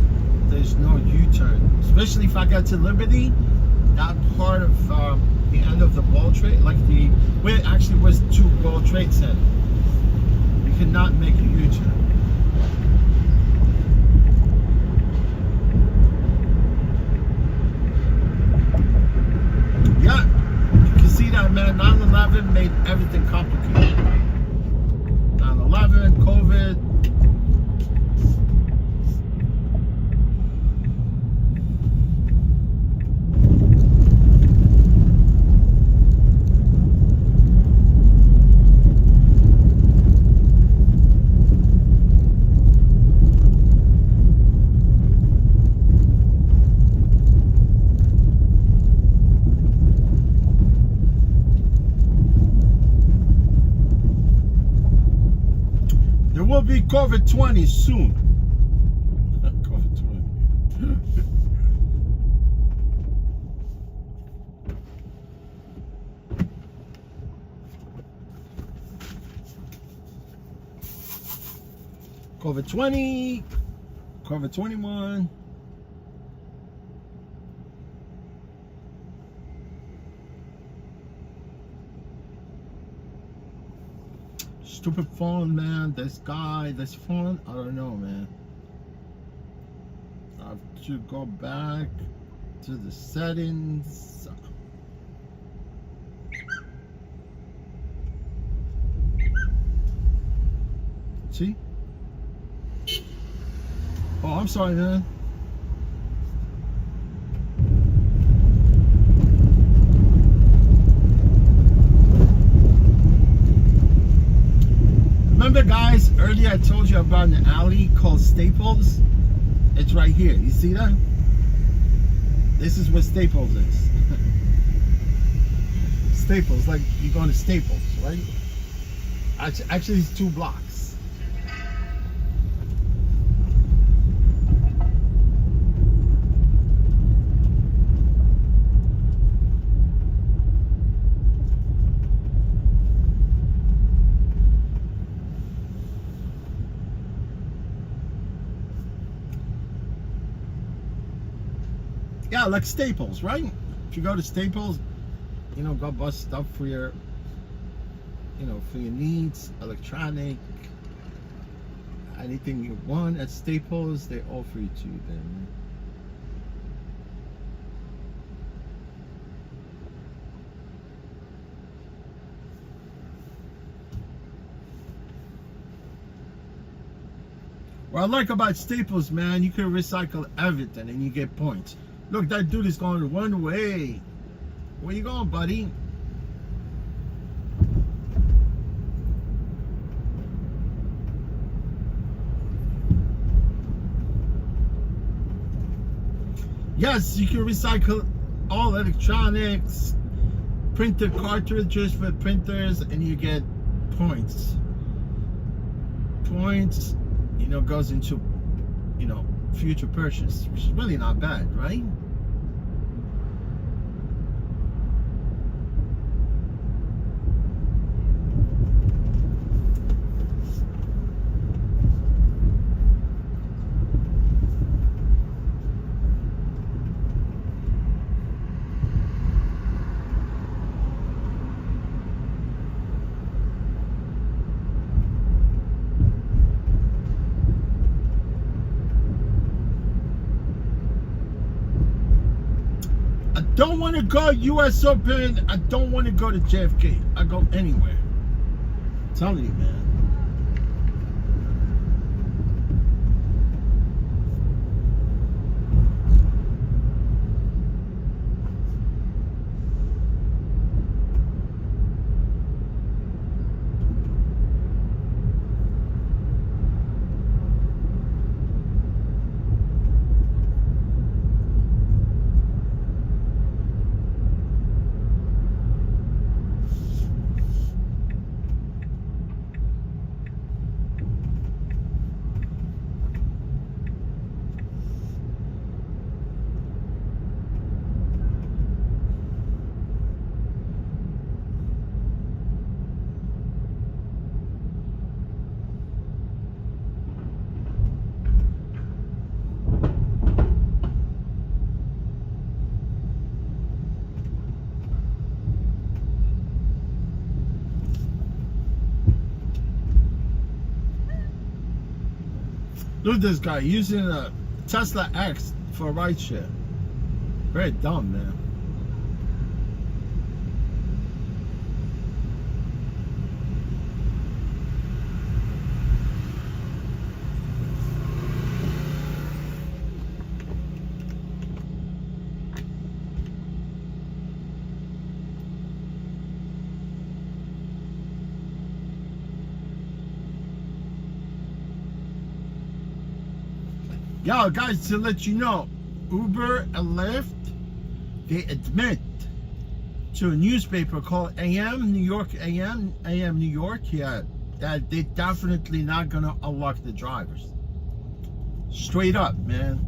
there's no U-turn, especially if I got to Liberty, that part of the end of the World Trade, like where it actually was 2 World Trade Center, you cannot make a U-turn. Yeah, you can see that, man. 9/11 made everything complicated. 9/11, COVID. There will be COVID-20 soon. COVID-20. COVID-20, COVID-21. Stupid phone, man. This guy, this phone, I don't know, man. I have to go back to the settings. See? Oh, I'm sorry, man. Remember, guys, earlier I told you about an alley called Staples? It's right here. You see that? This is where Staples is. Staples, like you're going to Staples, right? Actually, it's 2 blocks. Yeah, like Staples, right? If you go to Staples, you know, go bust stuff for your, you know, for your needs, electronic, Anything you want at Staples, they offer you to them. What I like about Staples, man, you can recycle everything and you get points. Look, that dude is going one way. Where you going, buddy? Yes, you can recycle all electronics, printer cartridges for printers, and you get points. Points, you know, goes into, you know, future purchase, which is really not bad, right? I don't want to go US Open. I don't want to go to JFK. I go anywhere. I'm telling you, man. Look at this guy using a Tesla X for rideshare. Very dumb, man. Yo, guys, to let you know, Uber and Lyft, they admit to a newspaper called AM New York, AM New York, yeah, that they're definitely not gonna unlock the drivers. Straight up, man.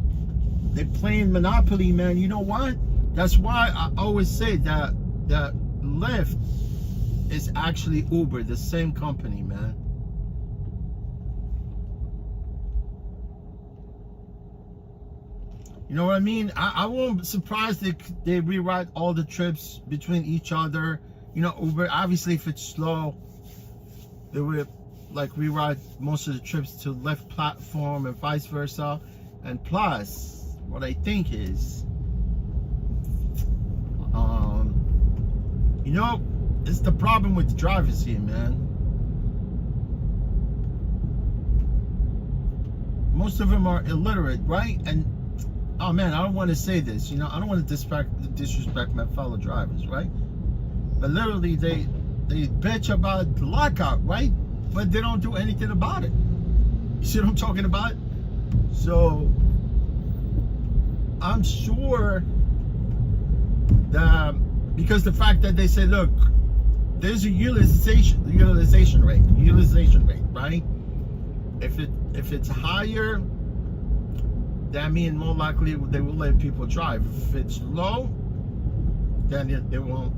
They're playing Monopoly, man. You know what? That's why I always say that Lyft is actually Uber, the same company, man. You know what I mean? I won't be surprised if they rewrite all the trips between each other. You know, Uber, obviously if it's slow, they will like rewrite most of the trips to Lyft platform and vice versa. And plus, what I think is, you know, it's the problem with the drivers here, man. Most of them are illiterate, right? And oh man, I don't want to say this, you know, I don't want to disrespect my fellow drivers, right? But literally they bitch about the lockout, right? But they don't do anything about it. You see what I'm talking about? So I'm sure that because the fact that they say, look, there's a utilization rate, right? If it's higher, that means more likely they will let people drive. If it's low, then they won't,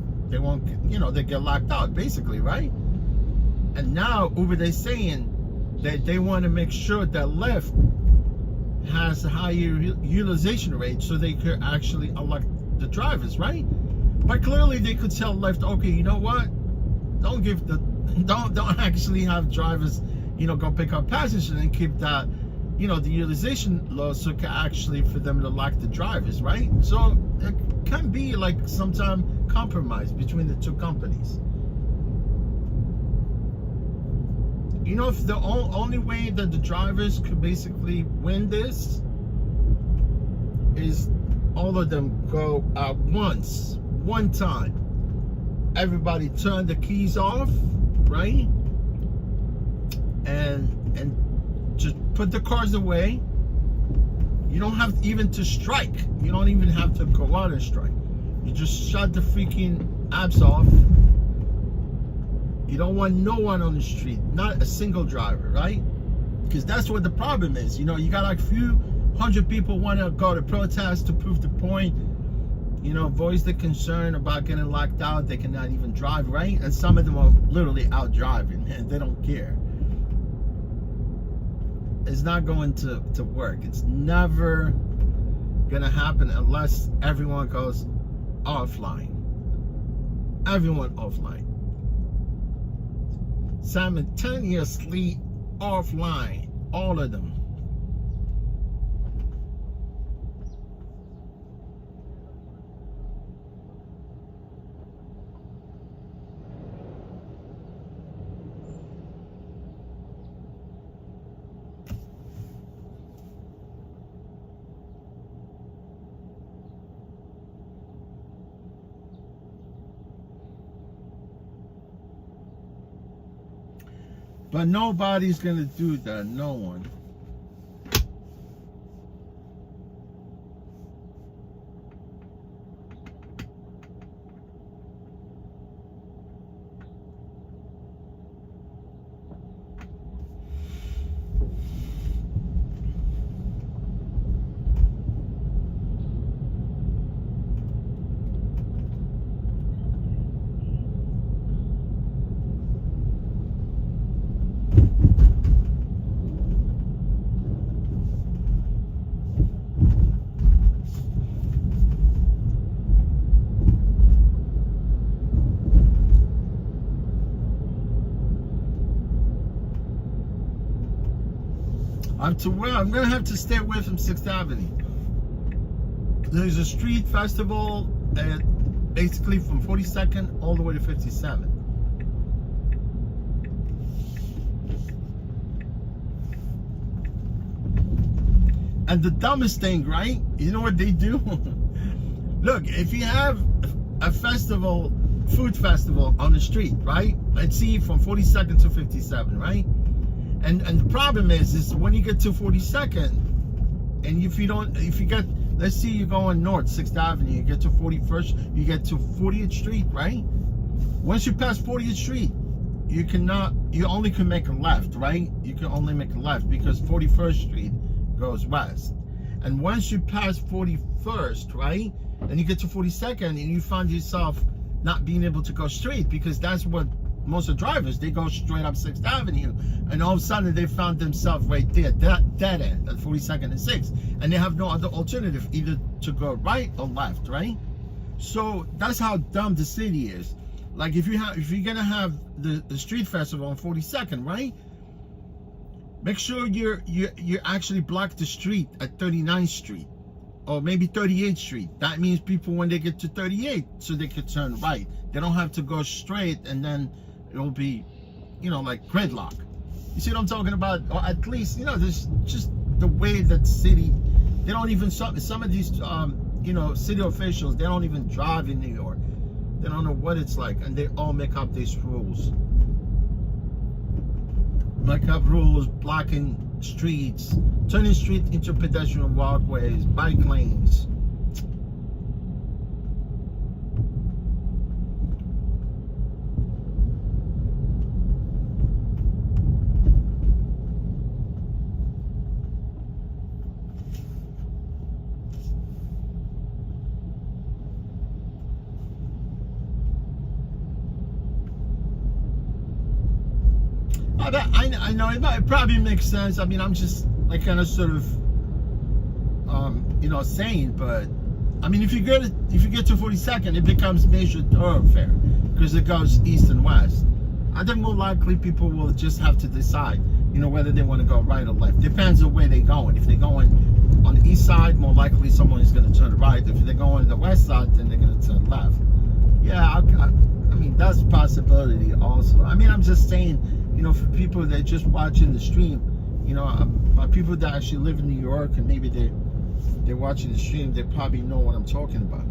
you know, they get locked out, basically, right? And now Uber, they're saying that they want to make sure that Lyft has a higher utilization rate so they could actually elect the drivers, right? But clearly they could tell Lyft, okay, you know what? Don't actually have drivers go pick up passengers and keep that, the utilization low, so it can actually for them to lock the drivers, right? So it can be like sometime compromise between the two companies. If the only way that the drivers could basically win this is all of them go at once, one time. Everybody turn the keys off, right? And just put the cars away. You don't have even to strike. You don't even have to go out and strike. You just shut the freaking apps off. You don't want no one on the street, not a single driver, right? Because that's what the problem is. You got like few hundred people want to go to protest to prove the point, voice the concern about getting locked out. They cannot even drive, right? And some of them are literally out driving and they don't care. It's not going to work. It's never gonna happen unless everyone goes offline. Everyone offline. Simultaneously offline, all of them. But nobody's gonna do that, no one. I'm gonna have to stay away from 6th Avenue. There's a street festival basically from 42nd all the way to 57th. And the dumbest thing, right? You know what they do? Look, if you have a festival, food festival on the street, right? Let's see, from 42nd to 57, right? And the problem is when you get to 42nd, and if you get, let's see, you're going north, 6th Avenue, you get to 41st, you get to 40th Street, right? Once you pass 40th Street, you only can make a left, right? You can only make a left because 41st Street goes west. And once you pass 41st, right, and you get to 42nd, and you find yourself not being able to go straight, because that's what most of the drivers, they go straight up 6th Avenue, and all of a sudden they found themselves right there, dead end at 42nd and 6th, and they have no other alternative, either to go right or left, right? So that's how dumb the city is. Like if you're gonna have the street festival on 42nd, right? Make sure you actually block the street at 39th Street or maybe 38th Street. That means people, when they get to 38th, so they can turn right. They don't have to go straight, and then it'll be, like gridlock. You see what I'm talking about? Or at least, there's just the way that city, they don't even, some of these, city officials, they don't even drive in New York. They don't know what it's like, and they all make up these rules. Make up rules, blocking streets, turning streets into pedestrian walkways, bike lanes. I know it probably makes sense. I mean, I'm just like kind of sort of saying, but I mean, if you get to 42nd, it becomes major thoroughfare because it goes east and west. I think more likely people will just have to decide you know, whether they want to go right or left. Depends on where they're going. If they're going on the east side, more likely someone is going to turn right. If they're going to the west side, then they're going to turn left. Yeah, I mean, that's a possibility also. I mean, I'm just saying, you know, for people that are just watching the stream, you know, my people that actually live in New York and maybe they're watching the stream, they probably know what I'm talking about.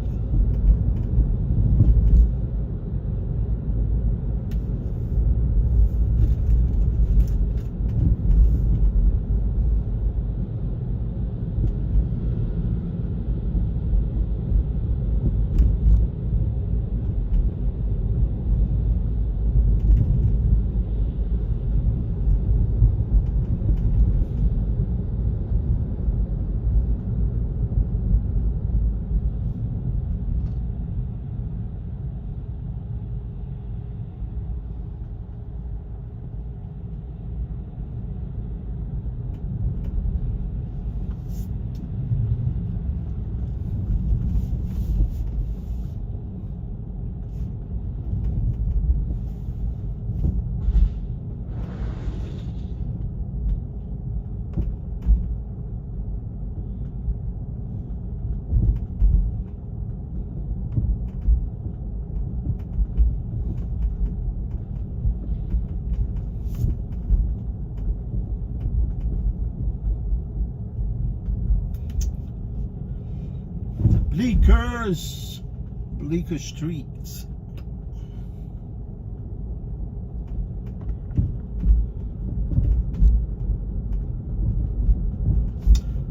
Bleecker streets.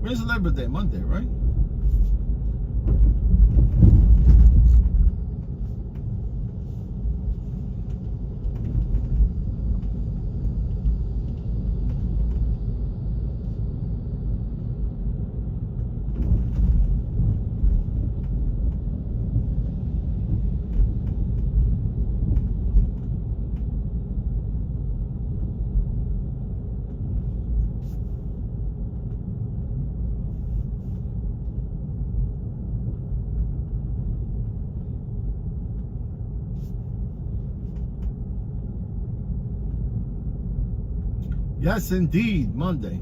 Where's Labor Day? Monday, right? Yes, indeed, Monday.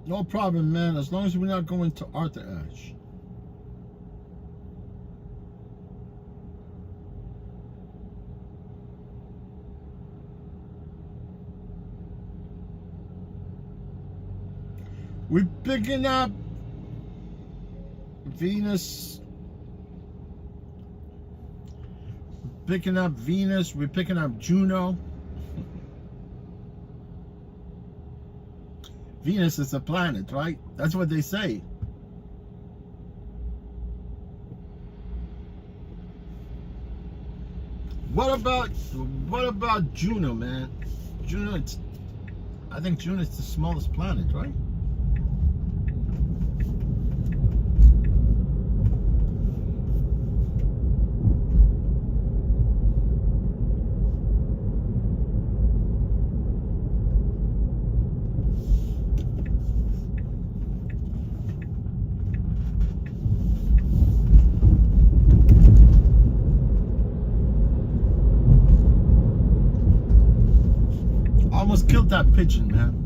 No problem, man. As long as we're not going to Arthur Ashe. We're picking up Venus. Picking up Venus. We're picking up Juno. Venus is a planet, right? That's what they say. What about Juno, man? Juno, I think Juno is the smallest planet, right? Almost killed that pigeon, man.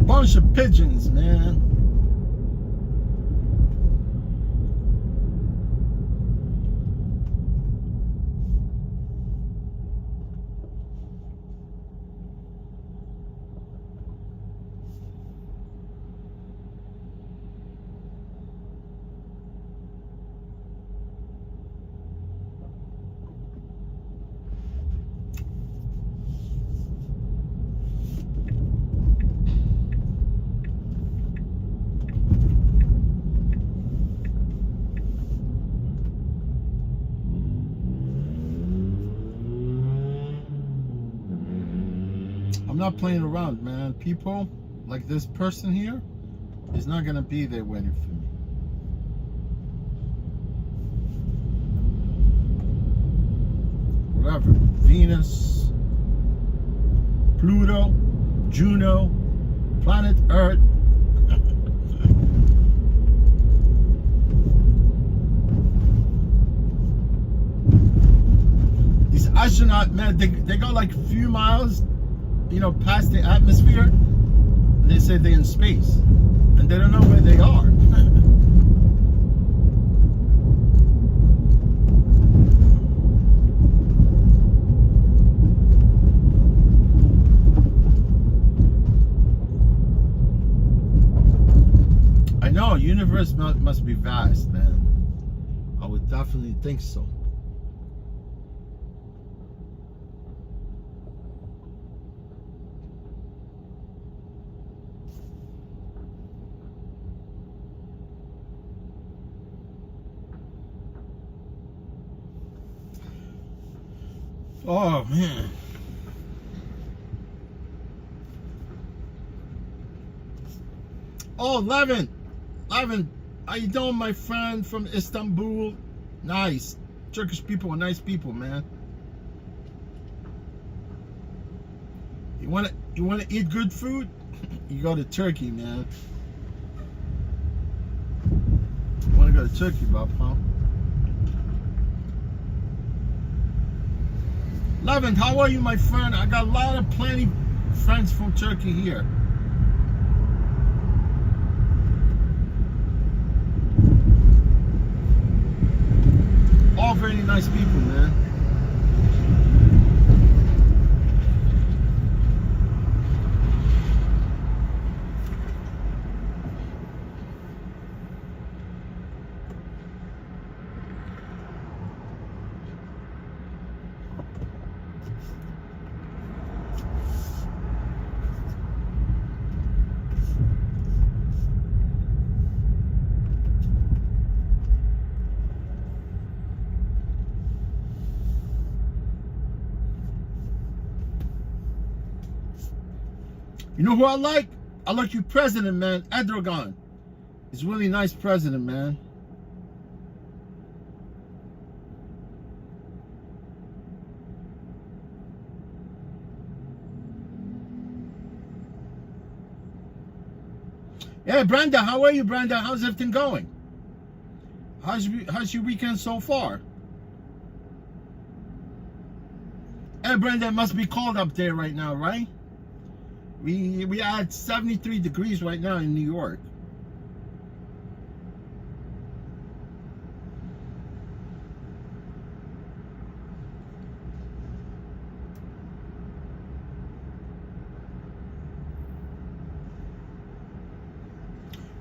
Bunch of pigeons, man. I'm not playing around, man. People like this person here is not gonna be there waiting for me. Whatever. Venus, Pluto, Juno, planet Earth. These astronauts, man, they go like a few miles, you know, past the atmosphere, and they say they're in space, and they don't know where they are. I know, universe must be vast, man. I would definitely think so. Oh, man. Oh, Levin, how you doing, my friend from Istanbul? Nice. Turkish people are nice people, man. You wanna eat good food? You go to Turkey, man. You wanna go to Turkey, Bob, huh? Levin, how are you, my friend? I got plenty friends from Turkey here. All very nice people, man. You know who I like? I like your president, man, Erdogan. He's a really nice president, man. Hey, Brenda, how are you, Brenda? How's everything going? How's your weekend so far? Hey, Brenda, it must be cold up there right now, right? We are at 73 degrees right now in New York.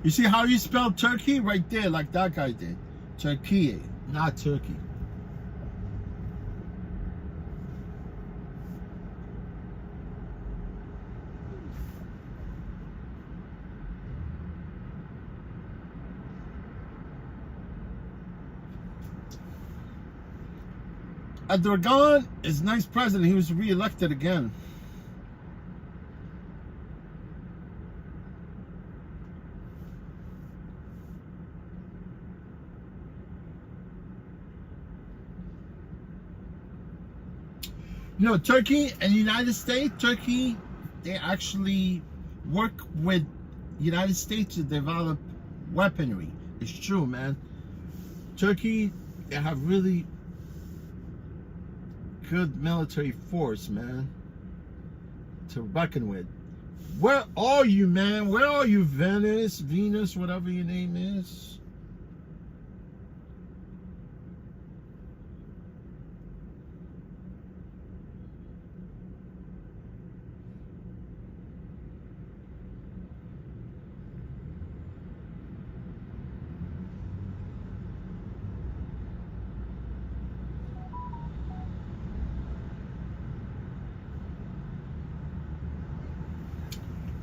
You see how you spell turkey? Right there, like that guy did. Turkey, not turkey. Erdogan is nice president. He was re-elected again. You know, Turkey and the United States, Turkey, they actually work with United States to develop weaponry. It's true, man. Turkey, they have really good military force, man, to reckon with. Where are you, man? Where are you, Venus, whatever your name is?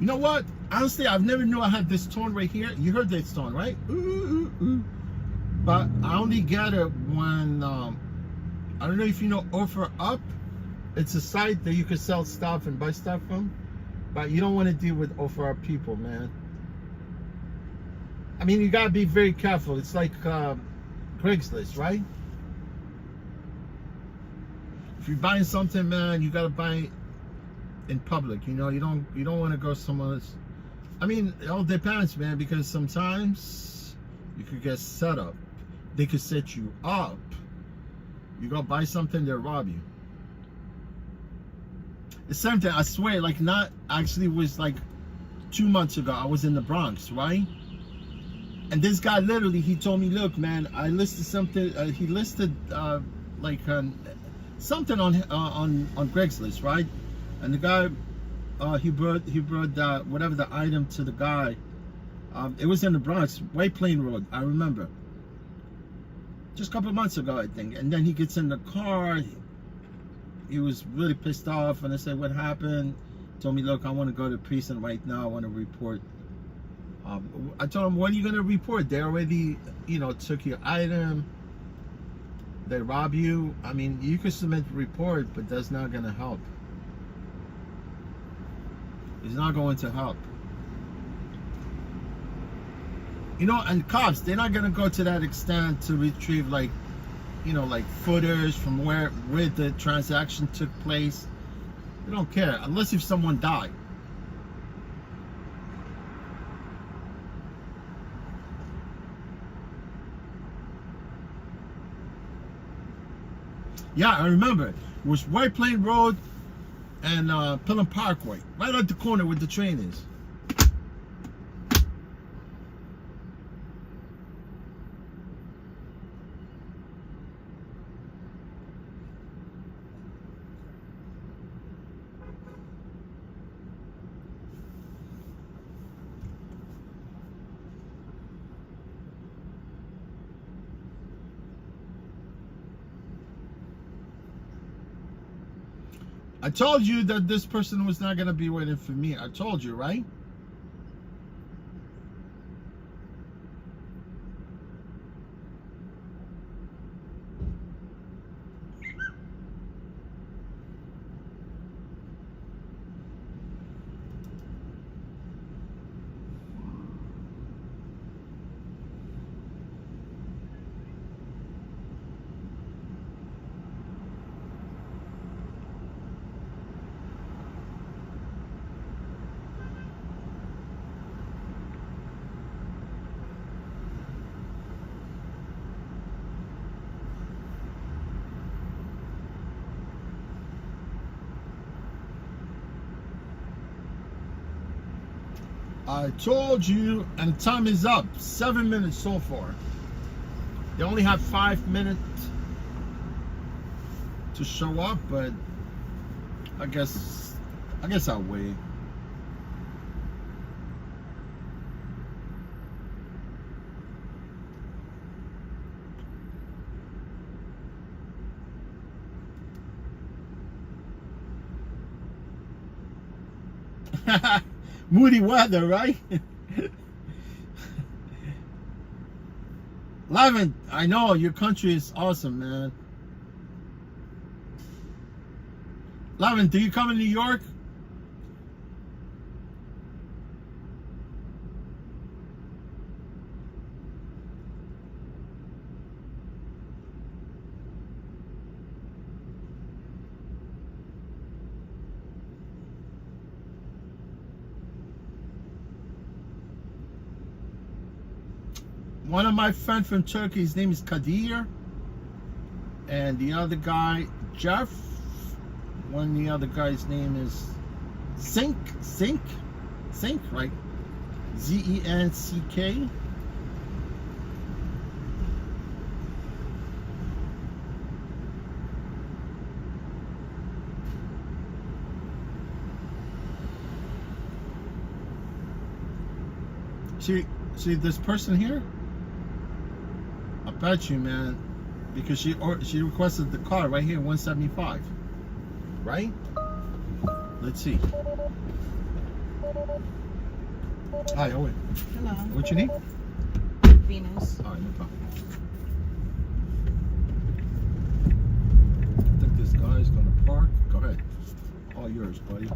You know what? Honestly, I've never knew I had this tone right here. You heard this tone, right? Ooh, ooh, ooh. But I only get it when, I don't know if you know Offer Up. It's a site that you can sell stuff and buy stuff from. But you don't want to deal with Offer Up people, man. I mean, you got to be very careful. It's like Craigslist, right? If you're buying something, man, you got to buy in public. You know, you don't want to go somewhere else. I mean, it all depends, man, because sometimes you could get set up. They could set you up. You go buy something, they'll rob you. The same thing, I swear, like, not actually, was like 2 months ago. I was in the Bronx, right? And this guy literally, he told me, look, man, I listed something. He listed something on Craigslist, right? And the guy, he brought whatever the item to the guy. It was in the Bronx, White Plain Road, I remember. Just a couple of months ago, I think. And then he gets in the car. He was really pissed off. And I said, what happened? Told me, look, I want to go to precinct right now. I want to report. I told him, what are you going to report? They already, you know, took your item. They rob you. I mean, you can submit a report, but that's not going to help. It's not going to help. You know, and cops, they're not going to go to that extent to retrieve, like, you know, like footage from where the transaction took place. They don't care, unless if someone died. Yeah, I remember. It was White Plain Road and Pelham Parkway, right at the corner where the train is. I told you that this person was not going to be waiting for me. I told you, right? I told you, and time is up. 7 minutes so far. They only have 5 minutes to show up, but I guess I'll wait. Moody weather, right? Lavin, I know your country is awesome, man. Lavin, do you come in New York? One of my friends from Turkey, his name is Kadir, and the other guy, Jeff. The other guy's name is Zink, right? Zenck. See this person here? I bet you, man, because she requested the car right here, 175, right? Let's see. Hi, Owen.
Hello.
What's your name?
Venus.
All right, no problem. I think this guy's gonna park. Go ahead. All yours, buddy.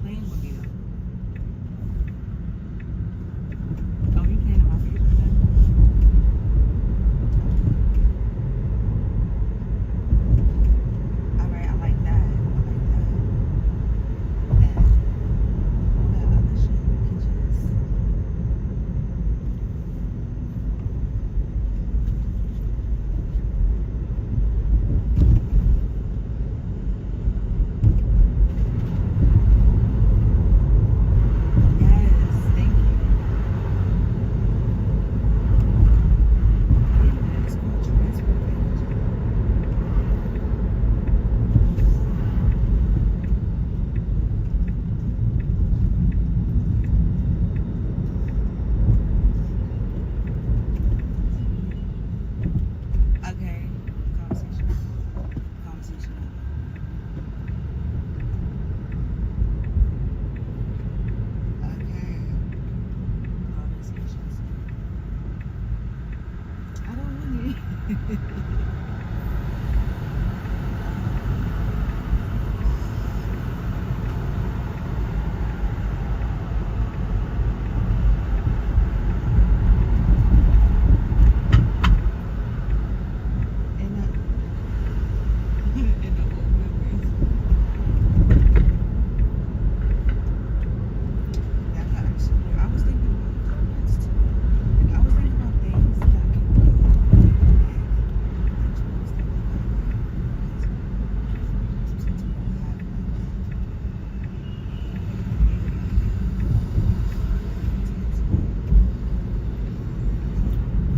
playing with me though. Oh, you playing in my face with that? Alright, I like that. And all that other shit, you can just. Yes, thank you. Wait a minute, it's called transfer page. Okay, conversation. Conversation. Okay. Conversations. I don't want it. In the old memories. That actually, I was thinking about donuts too. Like, I was thinking about things that I can do.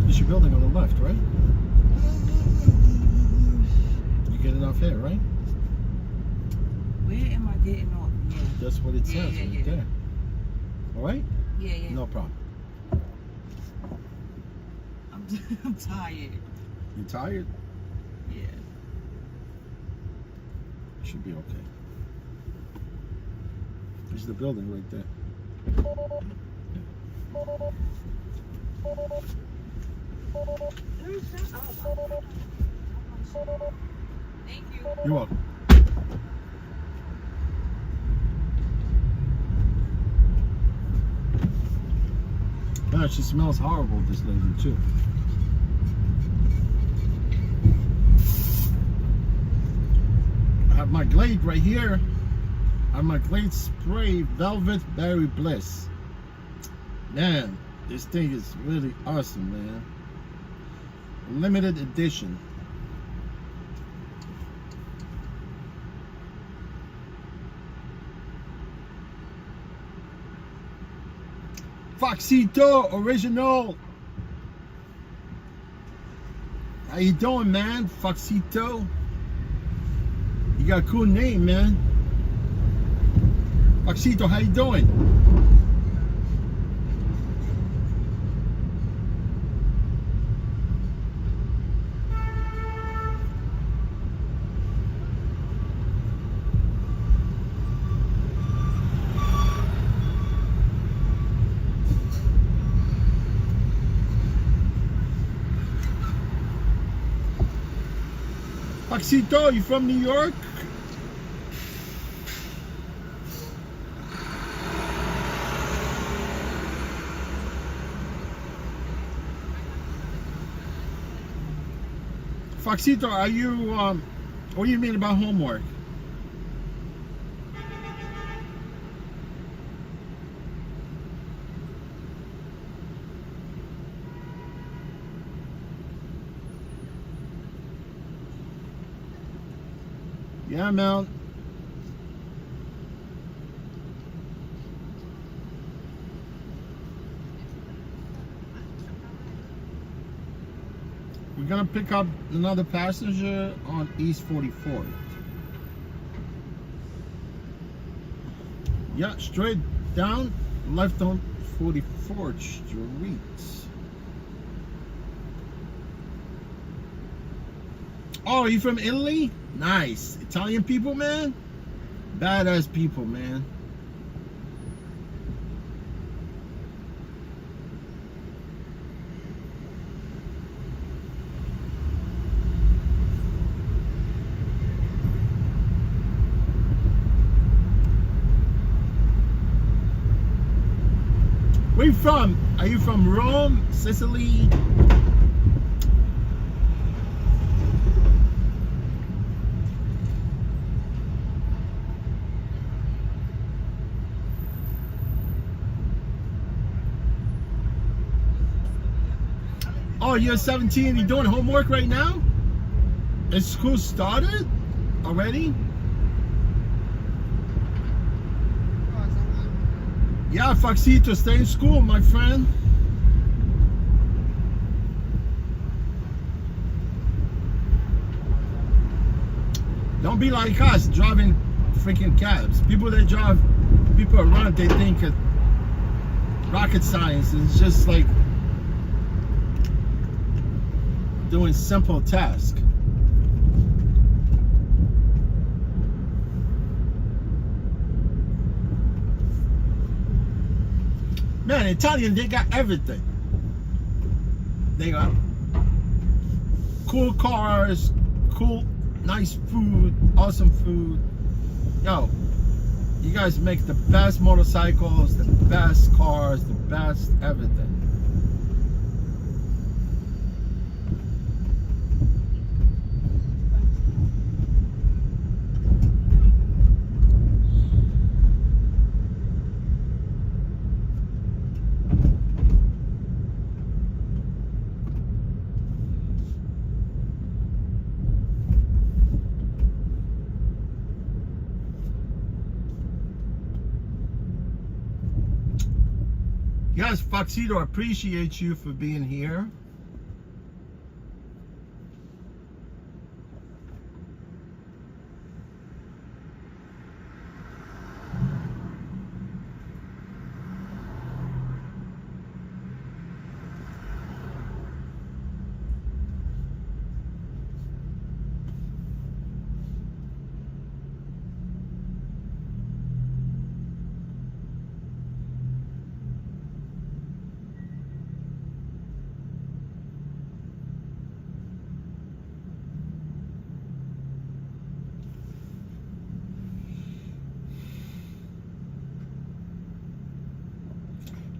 It's your building on the left, right? You getting off here, right?
Where am I getting off? Yeah.
That's what it
Yeah,
says
yeah,
right
yeah.
there. All right?
Yeah, yeah.
No problem.
I'm tired.
You tired?
Yeah.
Should be okay. There's the building right there.
Thank you.
You're welcome. Man, she smells horrible, this lady, too. I have my Glade right here. I have my Glade Spray Velvet Berry Bliss. Man, this thing is really awesome, man. Limited edition. Foxito original. How you doing, man? Foxito. You got a cool name, man. Foxito, how you doing? Foxito, you from New York? Foxito, are you, what do you mean about homework? Yeah, man. We're gonna pick up another passenger on East 44th. Yeah, straight down, left on 44th Street. Oh, you from Italy? Nice. Italian people, man? Badass people, man. you from? Are you from Rome, Sicily? Oh, you're 17. You're doing homework right now? Is school started already? Yeah, Foxito, stay in school, my friend. Don't be like us, driving freaking cabs. People that drive people around, they think it rocket science. It's just like doing simple tasks. Man, Italian, they got everything. They got cool cars, cool, nice food, awesome food. Yo, you guys make the best motorcycles, the best cars, the best everything. Yes, Foxito, appreciate you for being here.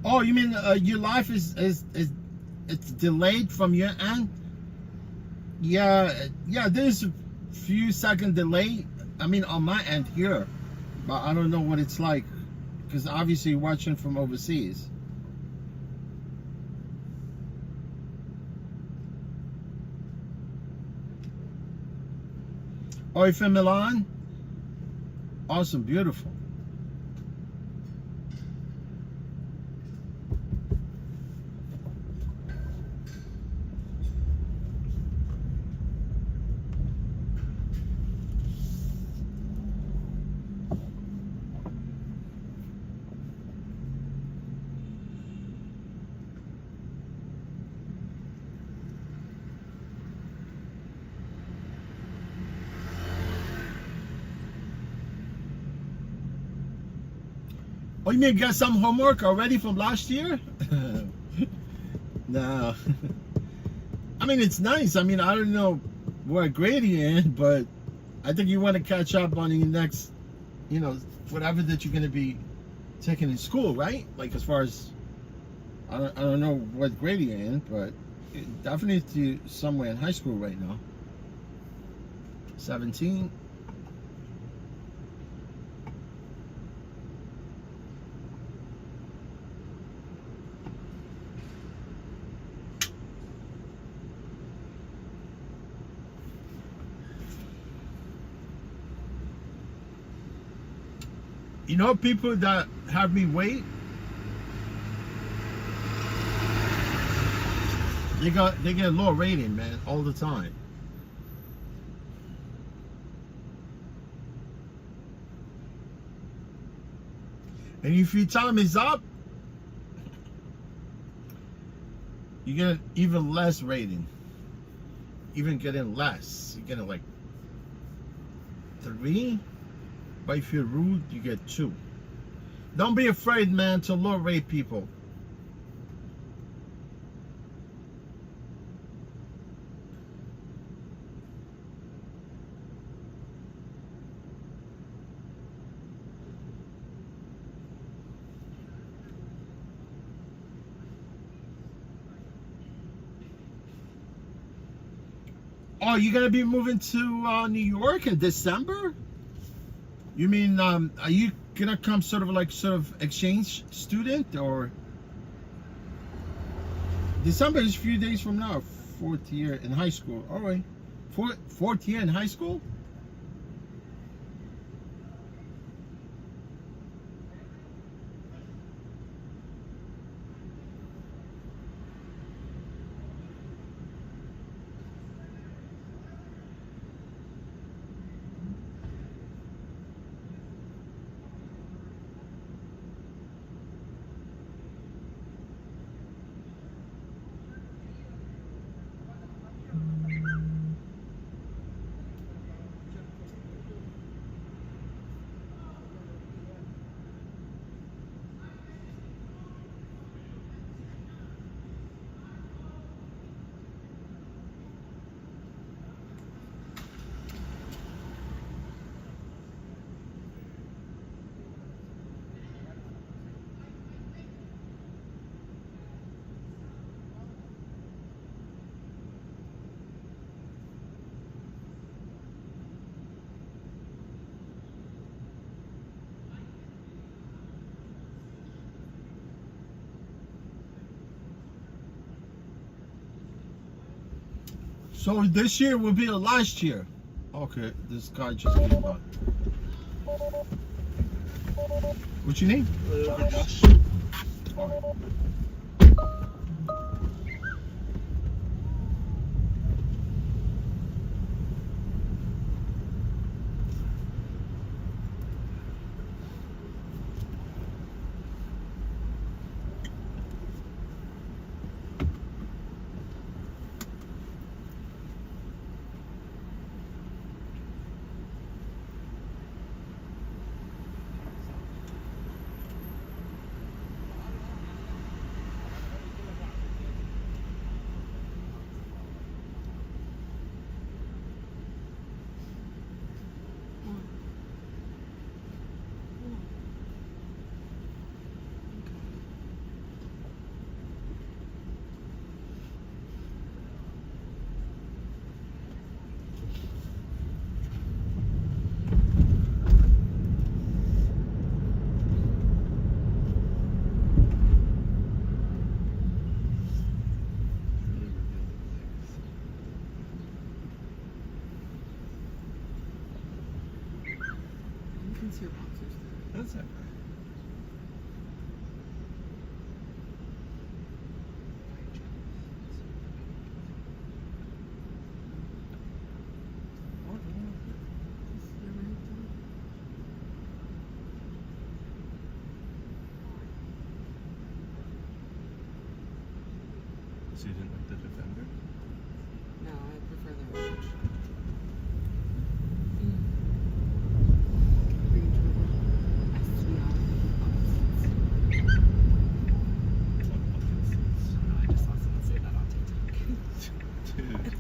Oh, you mean your life is it's delayed from your end? Yeah, there's a few second delay. I mean, on my end here, but I don't know what it's like because obviously you're watching from overseas. Oh, you're from Milan? Awesome, beautiful. Oh, you mean get some homework already from last year? No. I mean, it's nice. I mean, I don't know what grade you're in, but I think you want to catch up on your next, you know, whatever that you're going to be taking in school, right? Like as far as, I don't know what grade you're in, but definitely somewhere in high school right now. 17. You know, people that have me wait, they get a low rating, man, all the time. And if your time is up, you get even less rating. Even getting less. You get like 3. But if you're rude, you get 2. Don't be afraid, man, to low rate people. Oh, you're gonna be moving to New York in December? You mean, are you gonna come sort of exchange student, or? December is a few days from now. Fourth year in high school. All right. Fourth year in high school? So this year will be the last year. Okay, this guy just came by. What's your name?
Josh. Your boxers.
That's it.
So you didn't like the Defender?
No, I prefer the orange. I just saw someone say that on TikTok.
Dude.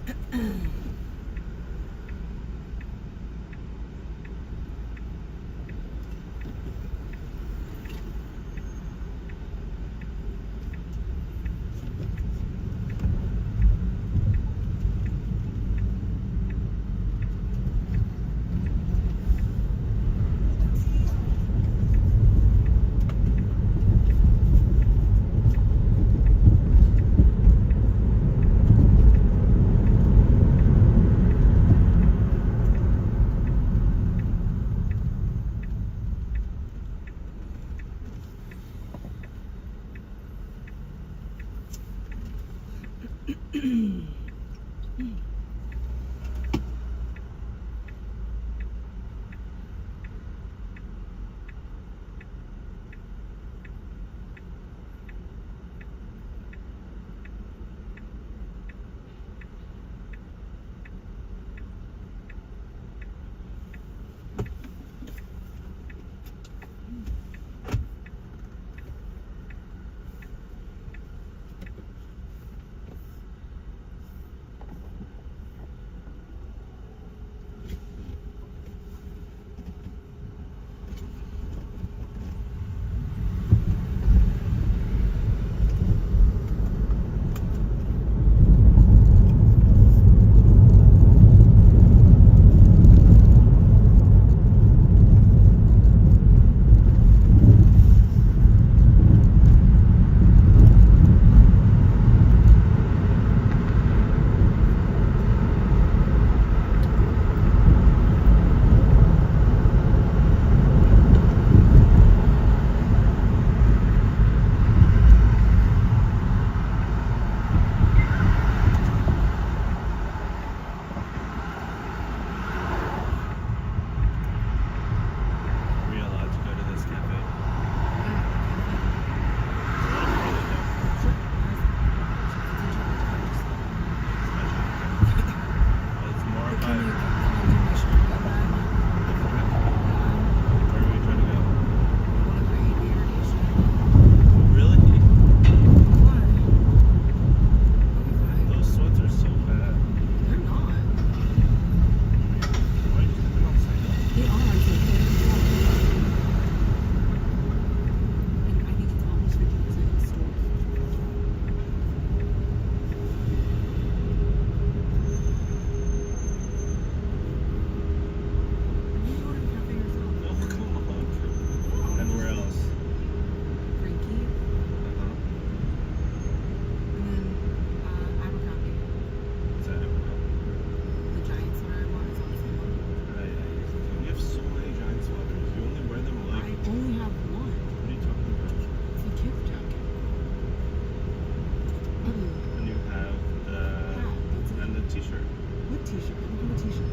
t-shirt.
What t-shirt? I don't have a t-shirt.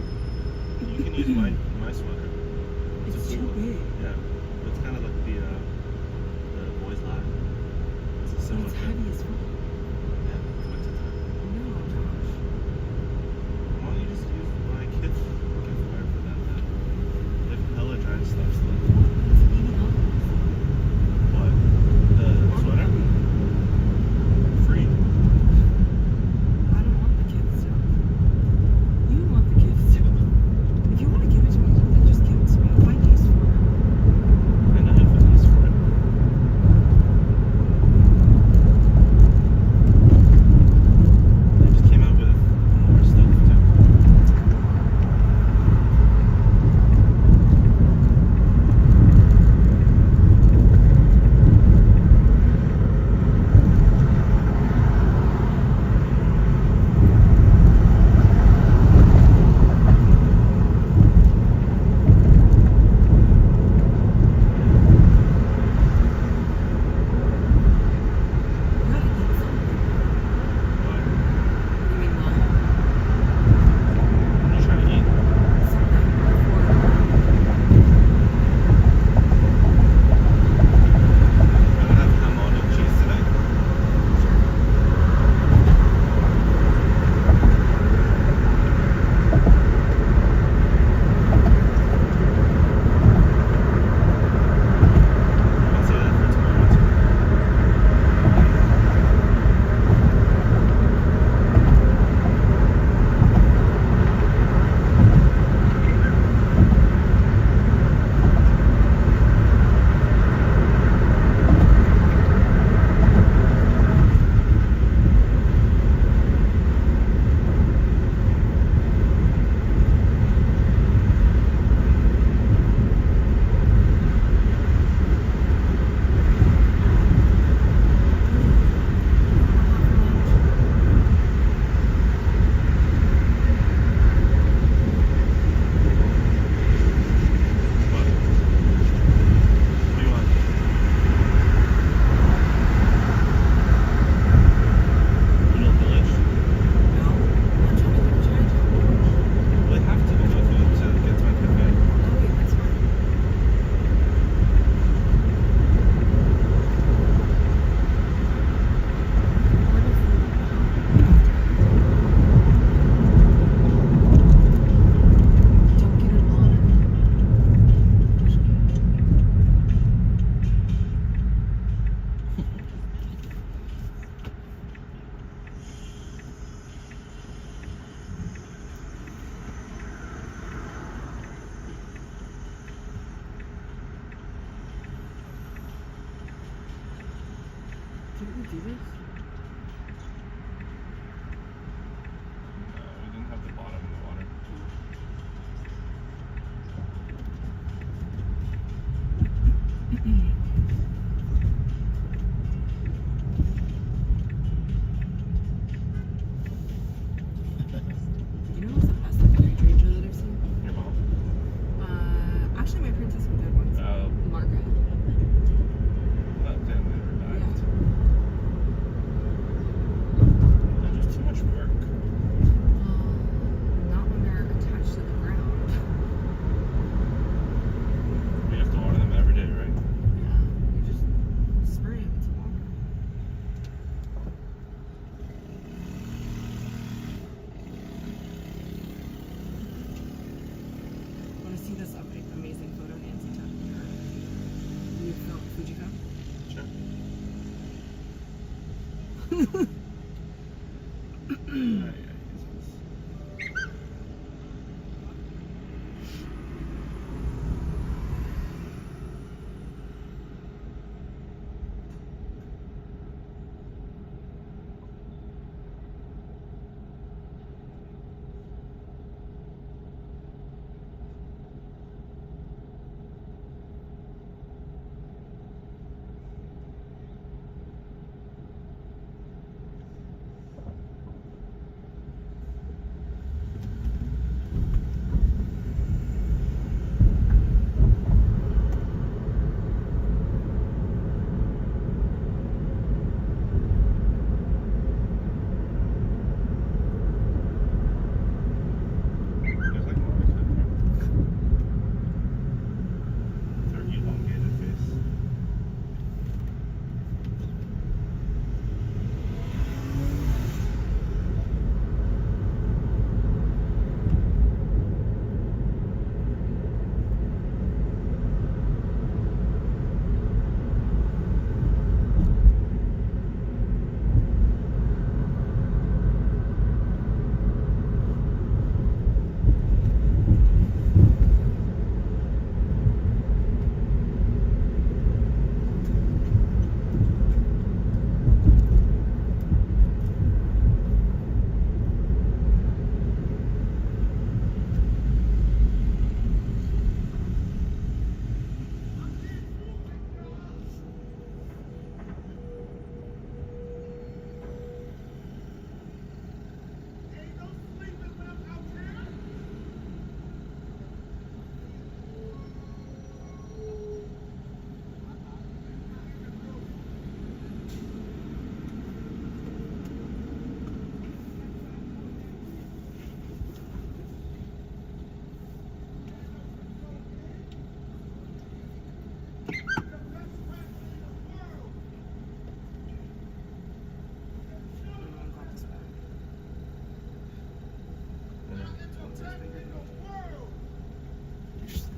You can use my sweater.
It's
a
too
blue one.
big.
Yeah. It's kind of like the boys' line. It's a
But
similar
it's
fit.
heavy as fuck.
Yeah. What's it time?
No, Josh.
Why don't you just use my kids' gift wear for that then? They have hella dry stuff still.
It's $80.
What? The sweater? Free.
I don't want the kids' stuff. You want the kids' stuff. If you want to give it to me, then just give it to me. I'll find use for it.
And I have a use for it.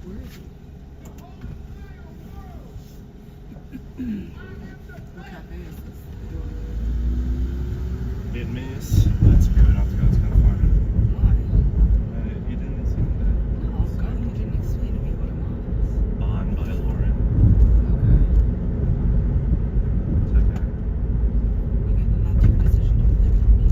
Where is he? What cafe is this?
Vietnamese. That's good. We don't have to go. It's kind of far.
Why?
You didn't explain that.
No, I'll go. You didn't explain to me what it was.
Bond by Lauren.
Okay.
It's okay.
Okay, then that's your decision. Don't blame it on me.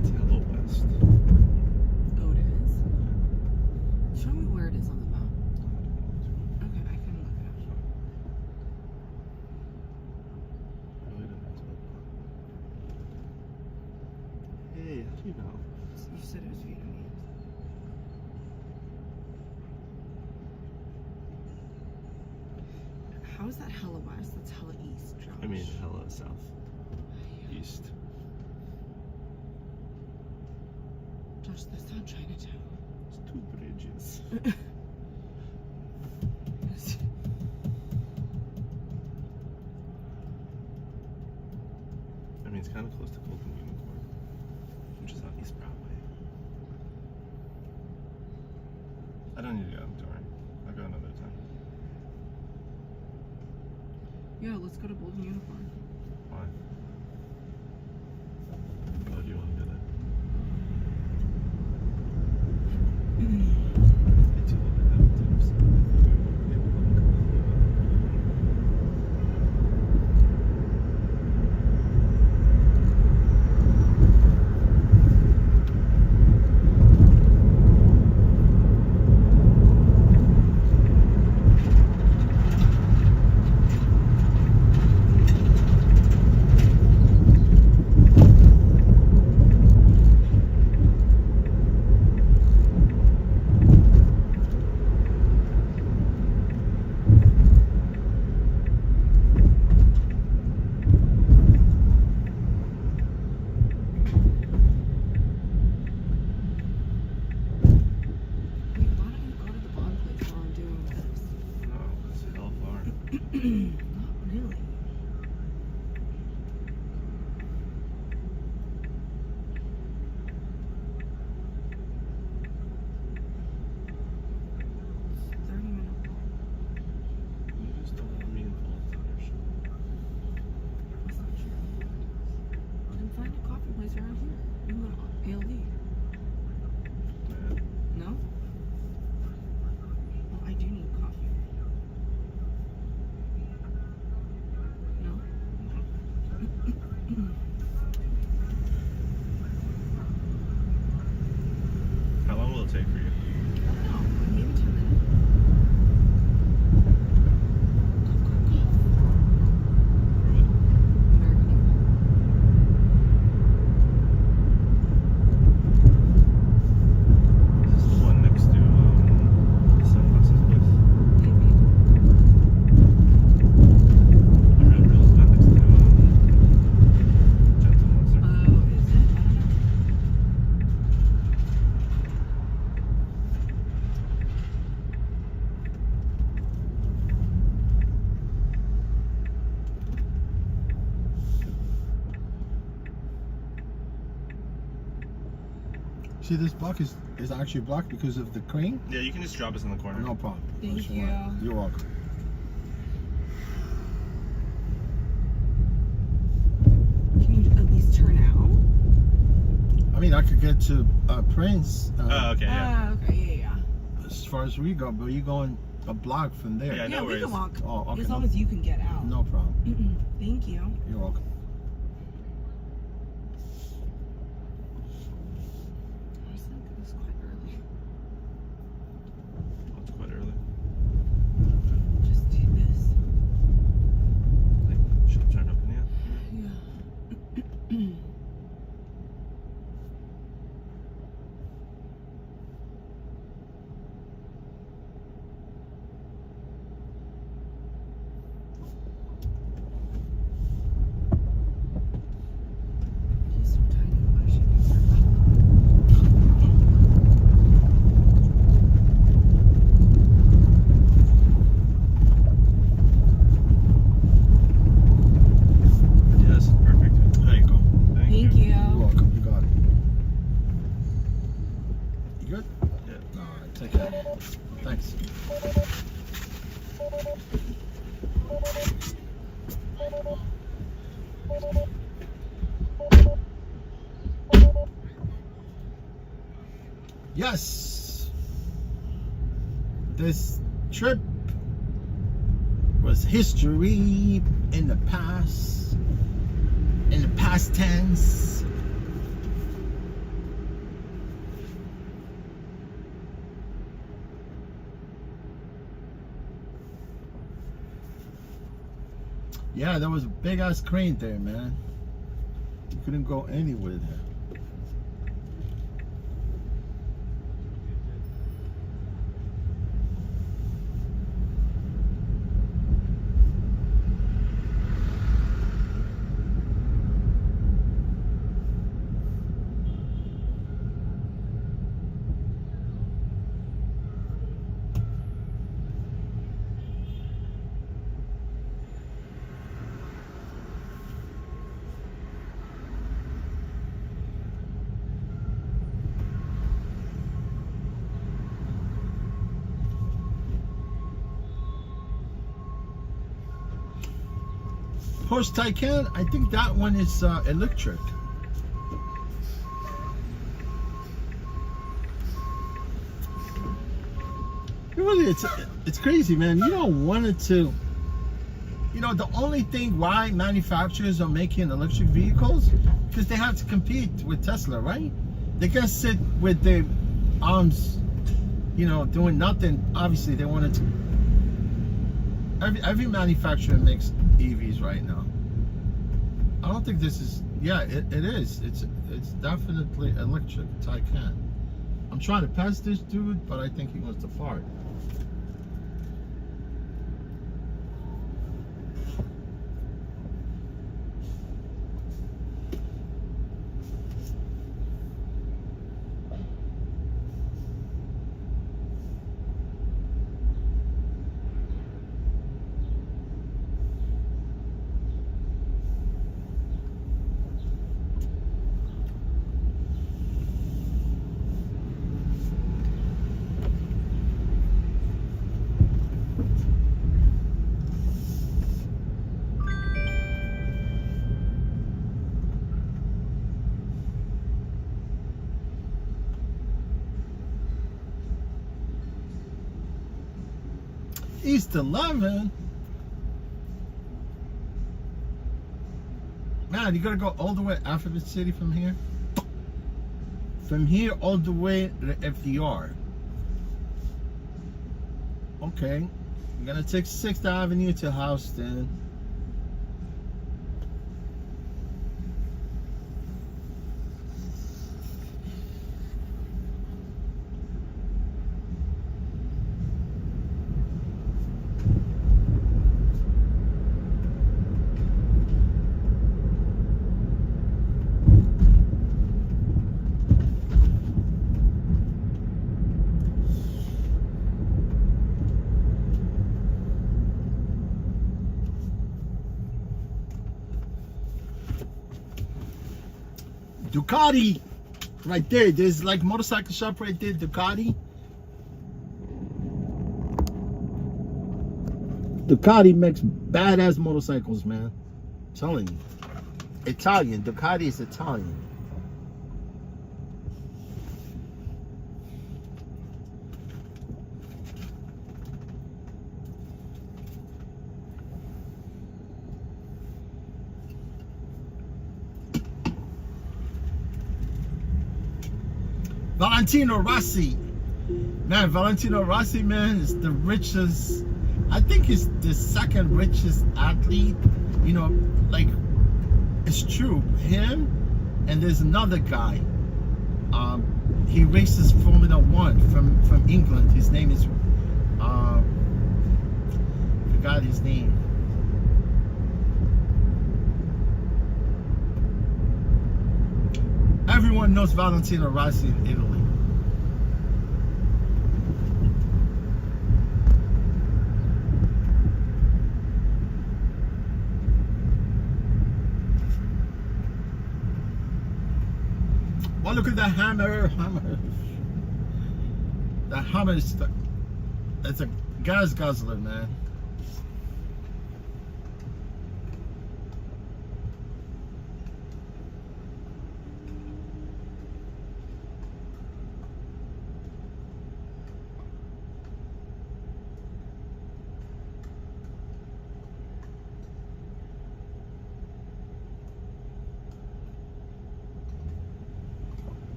It's Hello West.
Oh, it is? Show me where it is on the map. Okay, I can look it up.
I really didn't have to look. Hey, how do you know?
You said it was Vietnamese. How is that hella west? That's hella east, Josh.
I mean, hella south. East.
Josh, that's not Chinatown.
It's 2 bridges. I mean, it's kind of close to Golden Unicorn, which is on East Broadway. I don't need to go, don't worry. I'll go another time.
Yeah, let's go to Golden Unicorn.
Why? Oh, do you want to go there? It's a little bit out of tips.
Wait, why don't you go to the bond place while I'm doing this?
No, it's hell far.
Not really. It's a 30-minute walk.
You just don't want me involved in your show.
That's not true. Then find a coffee place around here. You can go to ALD.
Man.
No? Well, I do need coffee. No?
How long will it take for you?
No, maybe 10 minutes.
For what?
American Eagle.
Is this the one next to Sunglasses Place?
Maybe.
The Red Rail's not next to Gentleman's.
Oh, is it? I don't know.
See, this block is actually blocked because of the crane.
Yeah, you can just drop us in the corner.
No problem.
Thank
That's
you.
fine. You're welcome.
Can you at least turn out?
I mean, I could get to Prince
Oh, okay, yeah.
Okay, yeah.
as far as we go, but you're going a block from there.
Yeah,
Yeah,
no
we
worries.
can walk.
Oh, okay.
As long as you can get out.
No problem.
Thank you.
You're welcome.
I was thinking it was quite early.
Oh, it's quite early.
Just do this.
Like, shop's aren't open yet.
Yeah.
Thanks. Yes, this trip was history in the past tense. Yeah, there was a big ass crane there, man. You couldn't go anywhere there. Porsche Taycan, I think that one is electric. Really, it's crazy, man. You don't want it to. You know, the only thing why manufacturers are making electric vehicles because they have to compete with Tesla, right? They can't sit with their arms, you know, doing nothing. Obviously, they wanted to. Every manufacturer makes EVs right now. I don't think this is. Yeah, it is. It's definitely electric Taycan. I'm trying to pass this dude, but I think he wants to fart. East 11. Man, you gotta go all the way to Alphabet City from here. From here all the way to FDR. Okay. You're gonna take 6th Avenue to Houston. Ducati, right there. There's like motorcycle shop right there. Ducati. Ducati makes badass motorcycles, man. I'm telling you. Italian. Ducati is Italian. Valentino Rossi. Man, Valentino Rossi, man, is the richest. I think he's the second richest athlete. You know, like, it's true. Him, and there's another guy. He races Formula One from England. His name is, forgot his name. Everyone knows Valentino Rossi in Italy. Oh, look at that hammer. That Hummer is, it's a gas guzzler, man.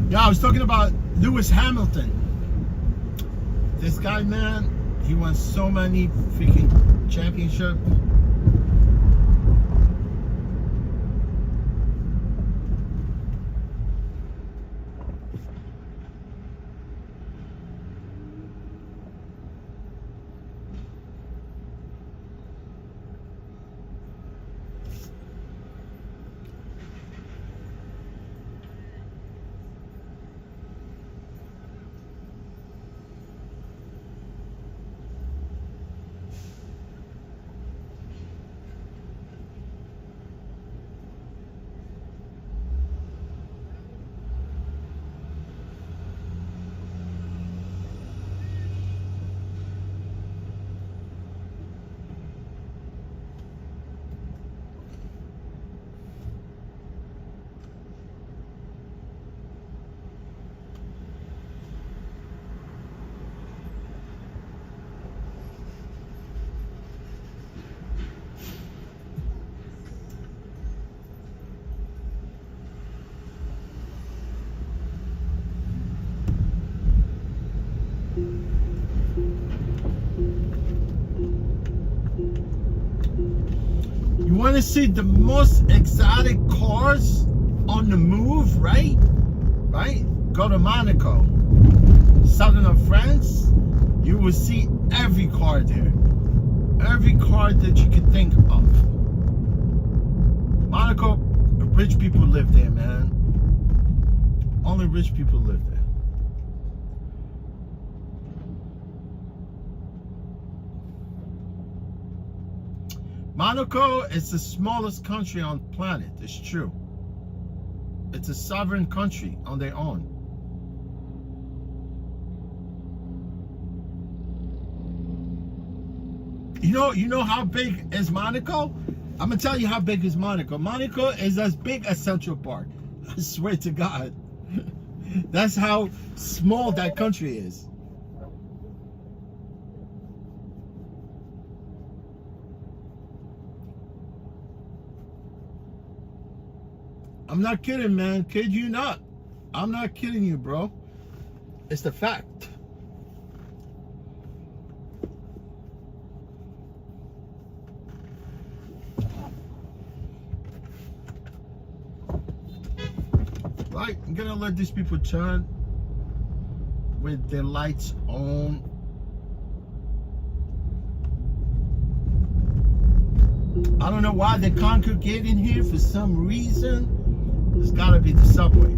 Yeah, I was talking about Lewis Hamilton. This guy, man, he won so many freaking championships. You want to see the most exotic cars on the move, right? Right? Go to Monaco, southern of France. You will see every car there. Every car that you could think of. Monaco, rich people live there, man. Only rich people live there. Monaco is the smallest country on the planet. It's true. It's a sovereign country on their own. You know how big is Monaco? I'm gonna tell you how big is Monaco. Monaco is as big as Central Park. I swear to God. That's how small that country is. I'm not kidding, man. Kid you not. I'm not kidding you, bro. It's the fact. Right, I'm gonna let these people turn with their lights on. I don't know why they congregate in here for some reason. It's gotta be the subway.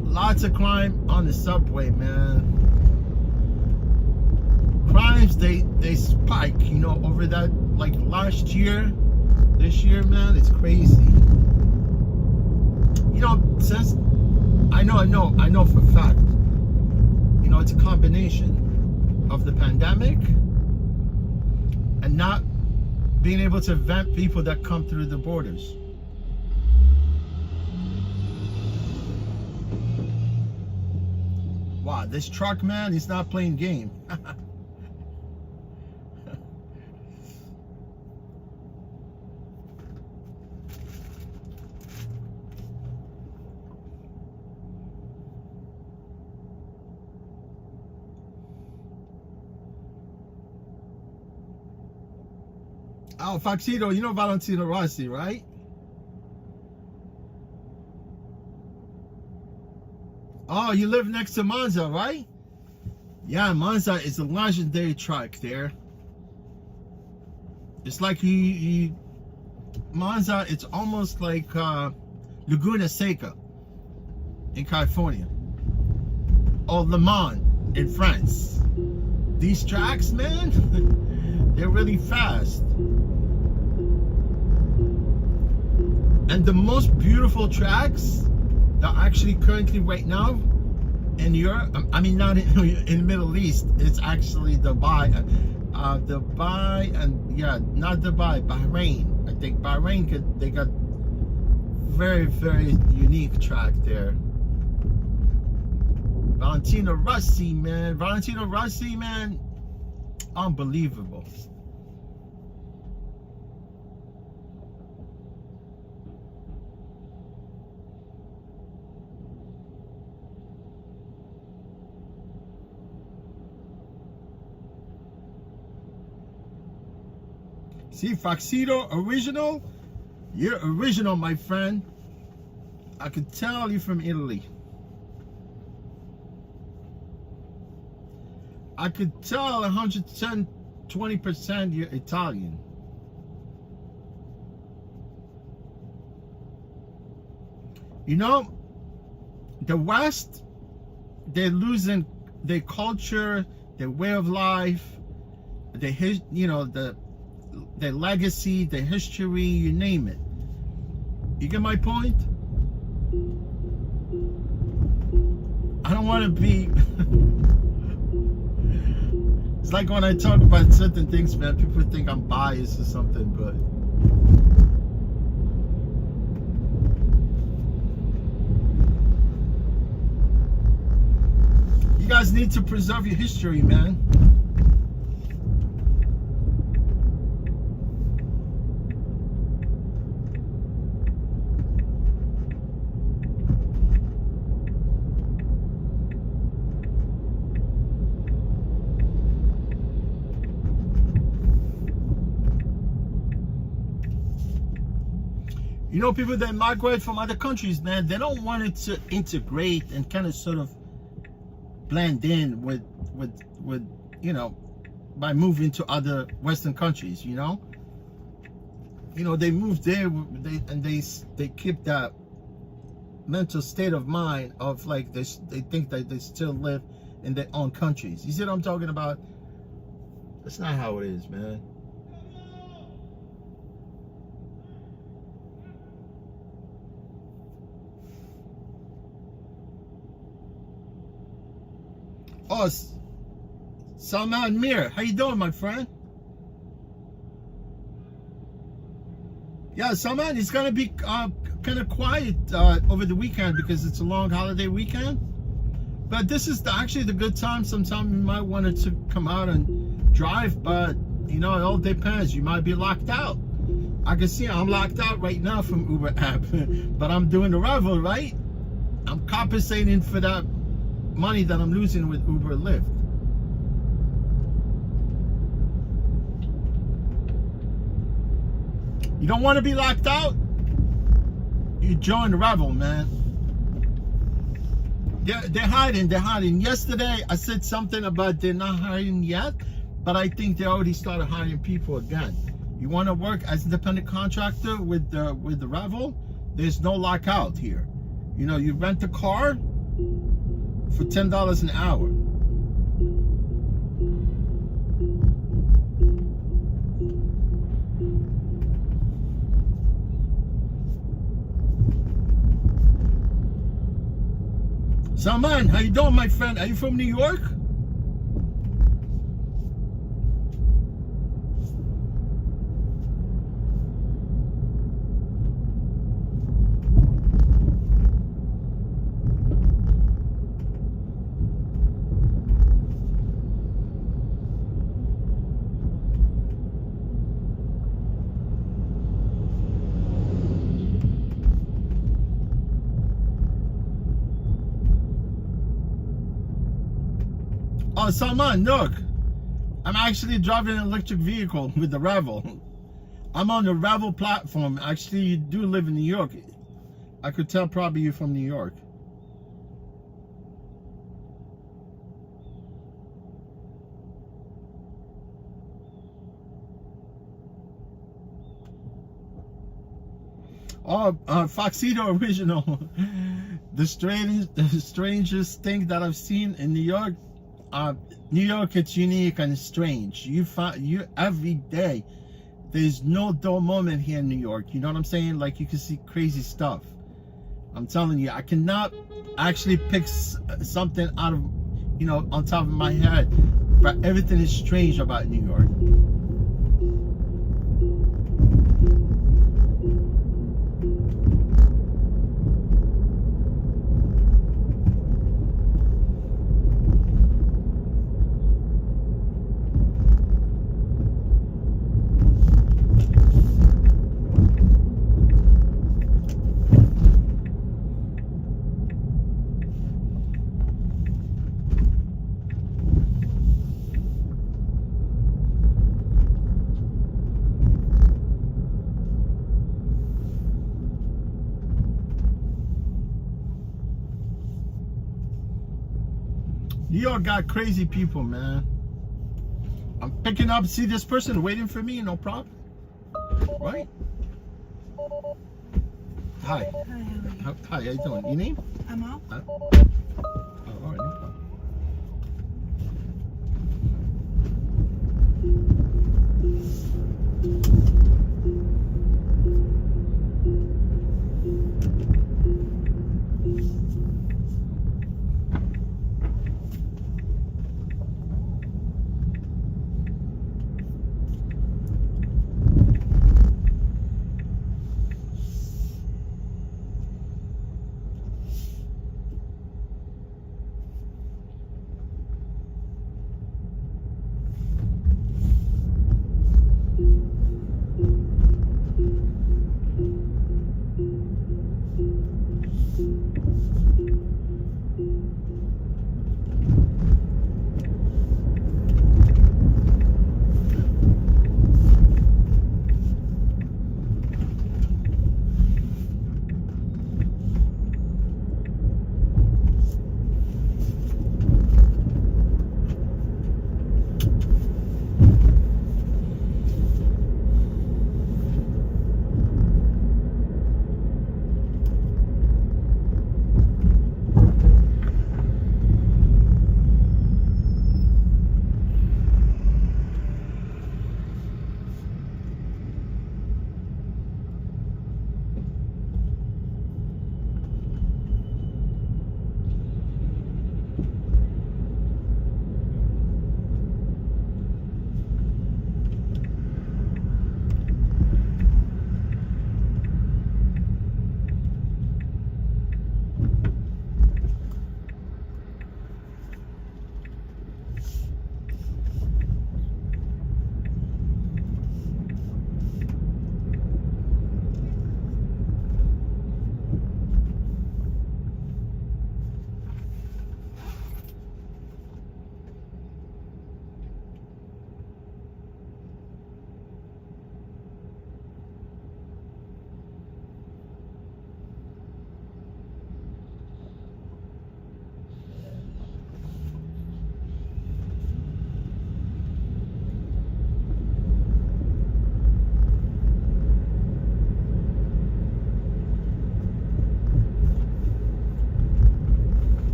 Lots of crime on the subway, man. Crimes, they spike, you know, over that, like last year, this year, man, it's crazy. You know, since I know for a fact, you know, it's a combination of the pandemic and not being able to vet people that come through the borders. Wow, this truck, man, he's not playing game. Oh, Foxito, you know Valentino Rossi, right? Oh, you live next to Monza, right? Yeah, Monza is a legendary truck there. It's like Monza, it's almost like Laguna Seca. in California, or Le Mans in France. These tracks, man, they're really fast. And the most beautiful tracks that are actually currently right now in Europe, I mean not in the Middle East, it's actually Dubai. Dubai and not Dubai, Bahrain. I think Bahrain they got very, very unique track there. Valentino Rossi, man, unbelievable. See, Foxito original? You're original, my friend. I could tell you're from Italy. I could tell 110, 20% you're Italian. You know, the West, they're losing their culture, their way of life, their legacy, their history, you name it. You get my point? I don't want to be... It's like when I talk about certain things, man, people think I'm biased or something, but... You guys need to preserve your history, man. You know, people that migrate from other countries, man, they don't want it to integrate and kind of sort of blend in with you know, by moving to other Western countries, you know. You know, they move there, they keep that mental state of mind of like they think that they still live in their own countries. You see what I'm talking about? That's not how it is, man. Oh, Salman Mir, how you doing, my friend? Yeah, Salman, it's gonna be kind of quiet over the weekend because it's a long holiday weekend. But this is actually the good time. Sometimes you might want to come out and drive, but you know, it all depends. You might be locked out. I can see I'm locked out right now from Uber app, but I'm doing the Revel, right? I'm compensating for that money that I'm losing with Uber and Lyft. You don't want to be locked out? You join the Revel, man. They're hiding. Yesterday I said something about they're not hiring yet, but I think they already started hiring people again. You want to work as an independent contractor with the Revel? There's no lockout here. You know, you rent a car for $10 an hour. Salman, how you doing, my friend? Are you from New York? Oh, Salman, look. I'm actually driving an electric vehicle with the Revel. I'm on the Revel platform. Actually, you do live in New York. I could tell probably you're from New York. Oh, Foxito original. The strangest thing that I've seen in New York, New York, it's unique and strange. You every day. There's no dull moment here in New York. You know what I'm saying? Like, you can see crazy stuff. I'm telling you, I cannot actually pick something out of, you know, on top of my head. But everything is strange about New York. New York got crazy people, man. I'm picking up, see this person waiting for me, no problem. Right? Hi.
Hi, how are you?
Hi, how you doing? Your name?
I'm out.
Oh, all right, no problem.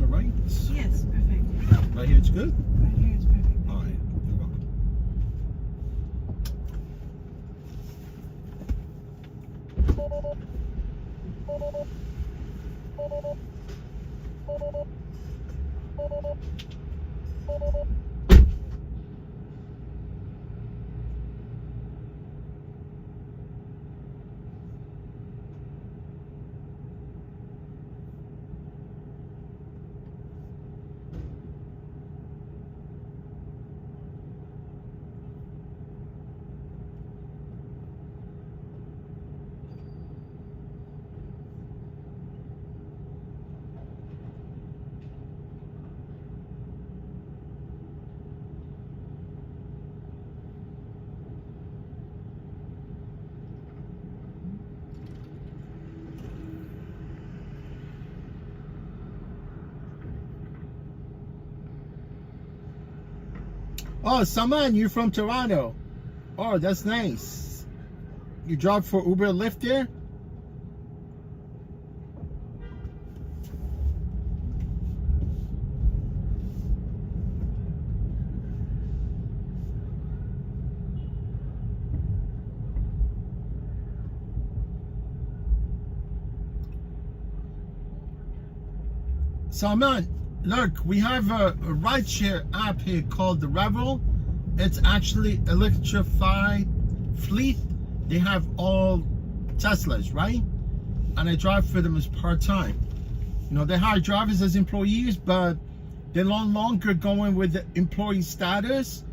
on the right?
Yes, perfect.
Right here it's good?
Right here is perfect.
Alright, you're welcome. Oh, Saman, you're from Toronto. Oh, that's nice. You drive for Uber Lyft there? Salman, look, we have a rideshare app here called the Revel. It's actually electrified fleet. They have all Teslas, right? And I drive for them as part-time. You know, they hire drivers as employees, but they're no longer going with the employee status.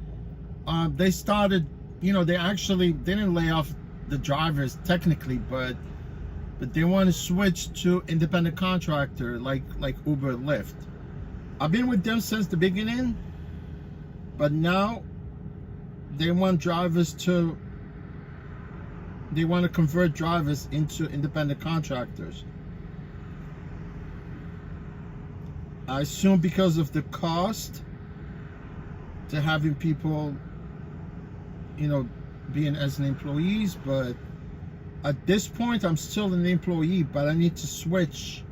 They started, you know, they didn't lay off the drivers technically, but they want to switch to independent contractor like Uber, Lyft. I've been with them since the beginning, but now they want to convert drivers into independent contractors. I assume because of the cost to having people, you know, being as an employees, but at this point I'm still an employee, but I need to switch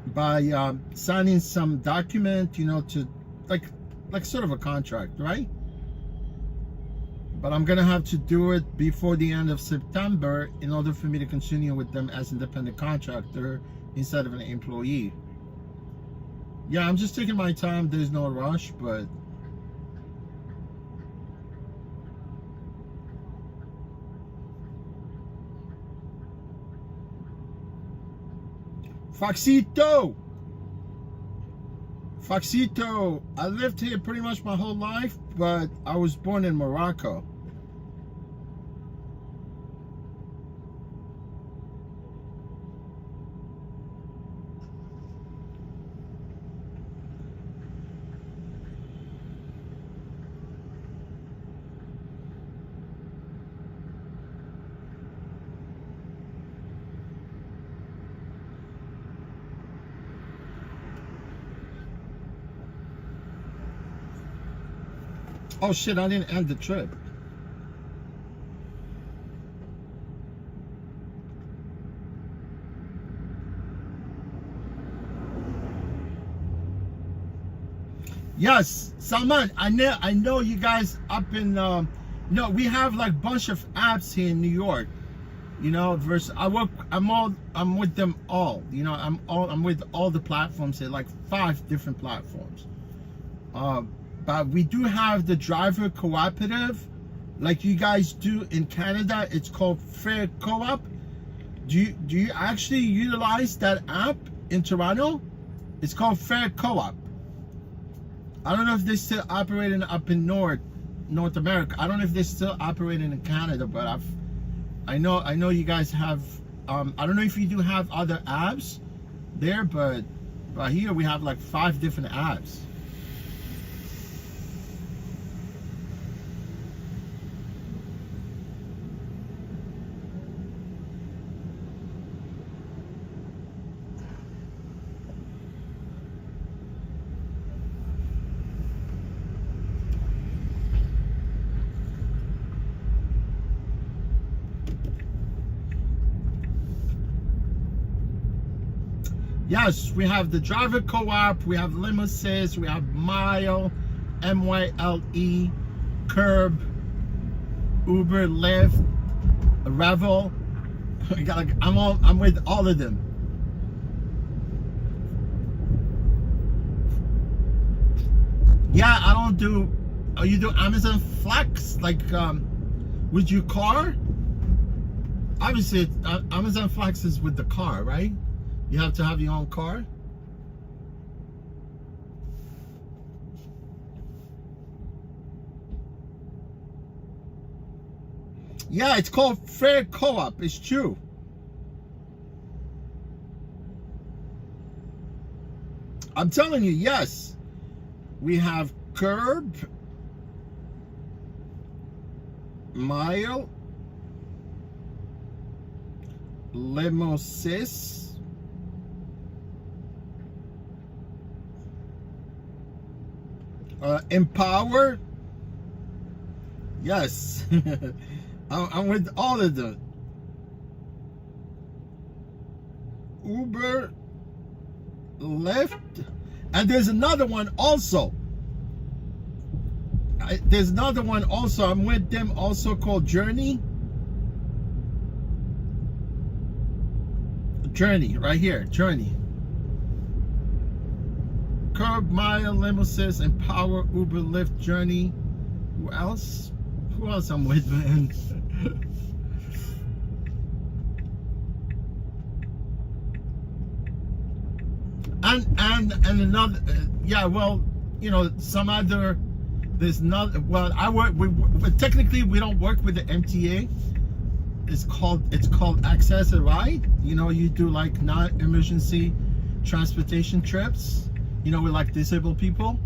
by signing some document, you know, to like sort of a contract, right? But I'm gonna have to do it before the end of September in order for me to continue with them as independent contractor instead of an employee. Yeah, I'm just taking my time. There's no rush, but Foxito, I lived here pretty much my whole life, but I was born in Morocco. Oh shit, I didn't end the trip. Yes, Salman, I know you guys up in no, we have like bunch of apps here in New York. You know, I'm with them all. You know, I'm with all the platforms here, like 5 different platforms. But we do have the driver cooperative, like you guys do in Canada. It's called Fair Co-op. Do you actually utilize that app in Toronto? It's called Fair Co-op. I don't know if they're still operating up in North America. I don't know if they're still operating in Canada, but I know you guys have. I don't know if you do have other apps there, but here we have like 5 different apps. Yes, we have the driver co-op, we have Limo Assist, we have Mile, MYLE, Curb, Uber, Lyft, Revel. I'm with all of them. Yeah, I don't do. Oh, you do Amazon Flex, like with your car? Obviously, Amazon Flex is with the car, right? You have to have your own car. Yeah, it's called Fair Co-op. It's true. I'm telling you, yes. We have Curb, Mile, Limo Assist, Empower. Yes. I'm with all of them. Uber, Lyft, and there's another one also. There's another one also. I'm with them also called Journey. Journey, right here, Journey. Curb, Mile, Limo Assist, Empower, Uber, Lyft, Journey. Who else? Who else I'm with, man? and another, yeah, well, you know, some other, there's not, well, I work, technically we don't work with the MTA. It's called Access a Ride. You know, you do like non-emergency transportation trips, you know, with like disabled people.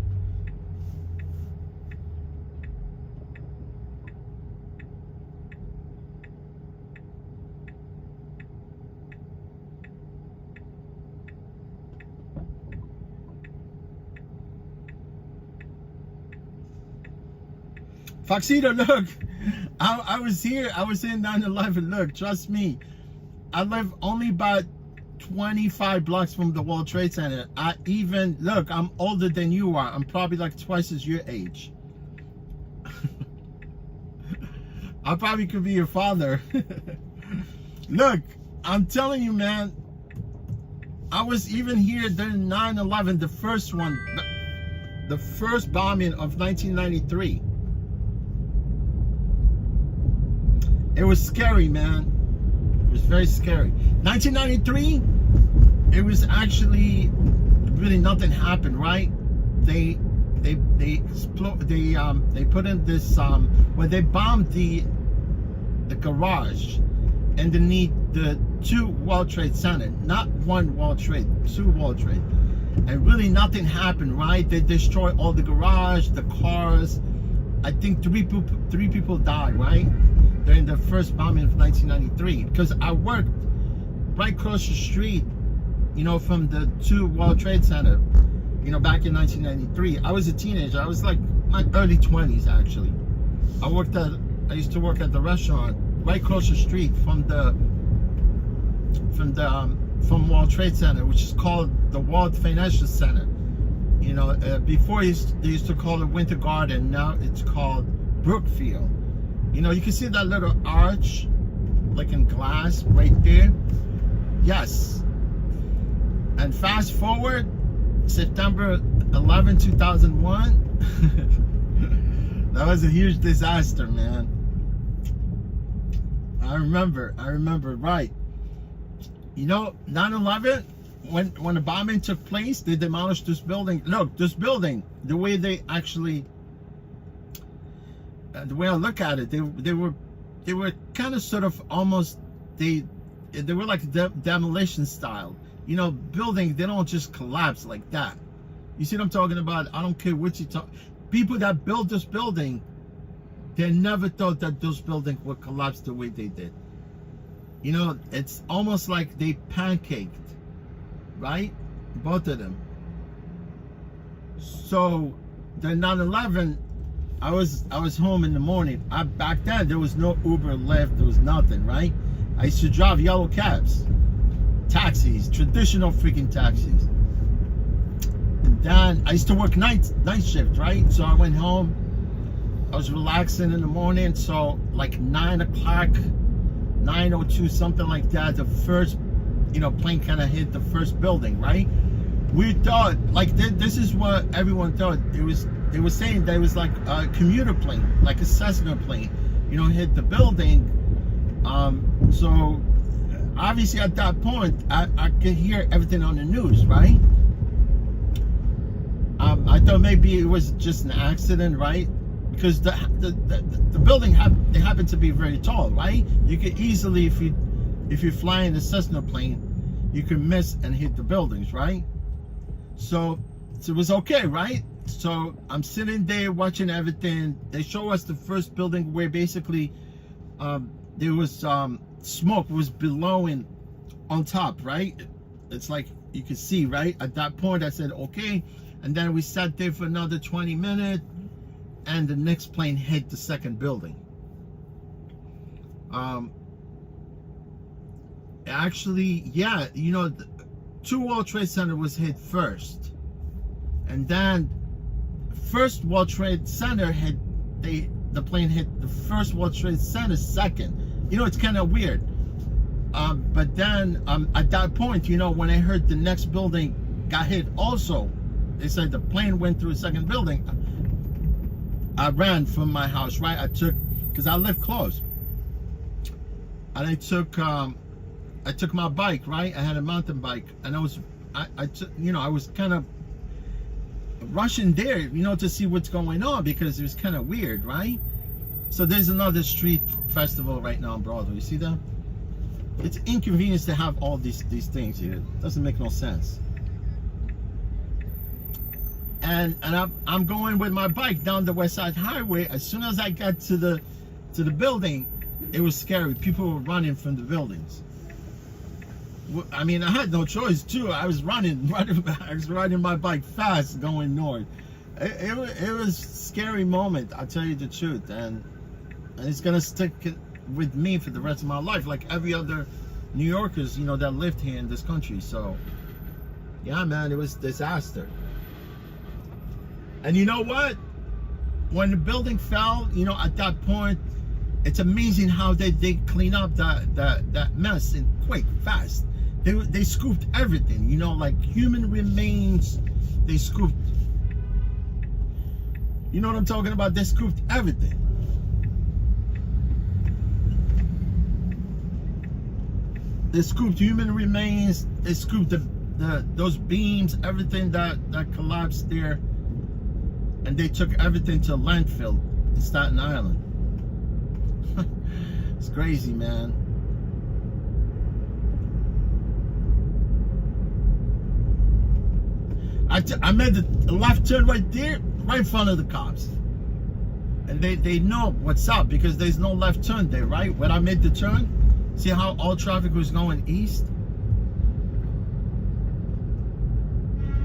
Foxito, look, I was here. I was in 9/11. Look, trust me, I live only about 25 blocks from the World Trade Center. Look, I'm older than you are. I'm probably like twice as your age. I probably could be your father. Look, I'm telling you, man, I was even here during 9/11, the first one, the first bombing of 1993. It was scary, man. It was very scary. 1993, it was actually really nothing happened, right? They put in this when they bombed the garage underneath the 2 World Trade Center, not 1 World Trade, 2 World Trade, and really nothing happened, right? They destroyed all the garage, the cars. I think three people died, right? During the first bombing of 1993, because I worked right across the street, you know, from the 2 World Trade Center, you know, back in 1993. I was a teenager. I was like my early 20s, actually. I used to work at the restaurant right across the street from World Trade Center, which is called the World Financial Center. You know, before they used to call it Winter Garden. Now it's called Brookfield. You know, you can see that little arch, like in glass, right there. Yes. And fast forward, September 11, 2001. That was a huge disaster, man. I remember, right. You know, 9/11, when the bombing took place, they demolished this building. Look, this building, the way they actually, the way I look at it, they were kind of sort of almost, they were like demolition style. You know, building, they don't just collapse like that. You see what I'm talking about? I don't care what you talk. People that built this building, they never thought that those buildings would collapse the way they did. You know, it's almost like they pancaked, right? Both of them. So the 9/11, I was home in the morning. Back then there was no Uber, Lyft, there was nothing, right? I used to drive yellow cabs. taxis, traditional freaking taxis. And then I used to work night shift, right? So I went home. I was relaxing in the morning. So like 9 o'clock, 9:02, something like that. The first, plane kind of hit the first building, right? We thought like this is what everyone thought. They were saying that it was like a commuter plane, like a Cessna plane, hit the building. So obviously at that point, I could hear everything on the news, right? I thought maybe it was just an accident, right? Because the building happened to be very tall, right? You could easily, if you're flying a Cessna plane, you could miss and hit the buildings, right? So it was okay, right? So I'm sitting there watching everything. They show us the first building where basically there was smoke was billowing on top, right? It's like you could see, right? At that point I said okay, and then we sat there for another 20 minutes, and the next plane hit the second building. Actually, yeah, 2 World Trade Center was hit first, and then first World Trade Center hit, the plane hit the first World Trade Center second. It's kind of weird. But then at that point, when I heard the next building got hit also, they said the plane went through a second building. I ran from my house, right? Because I live close, and I took my bike, right? I had a mountain bike, and I was kind of rushing there, to see what's going on, because it was kind of weird, right? So there's another street festival right now on Broadway. You see that? It's inconvenience to have all these things here. It doesn't make no sense. And I'm going with my bike down the West Side Highway. As soon as I got to the building, it was scary. People were running from the buildings. I mean, I had no choice too. I was running. I was riding my bike fast, going north. It was a scary moment. I'll tell you the truth, and it's gonna stick with me for the rest of my life, like every other New Yorkers, that lived here in this country. So, yeah, man, it was a disaster. And you know what? When the building fell, at that point, it's amazing how they clean up that mess in quick, fast. They scooped everything, like human remains. They scooped. You know what I'm talking about? They scooped everything. They scooped human remains. They scooped those beams, everything that collapsed there, and they took everything to a landfill in Staten Island. It's crazy, man. I made the left turn right there, right in front of the cops, and they know what's up because there's no left turn there, right? When I made the turn, see how all traffic was going east?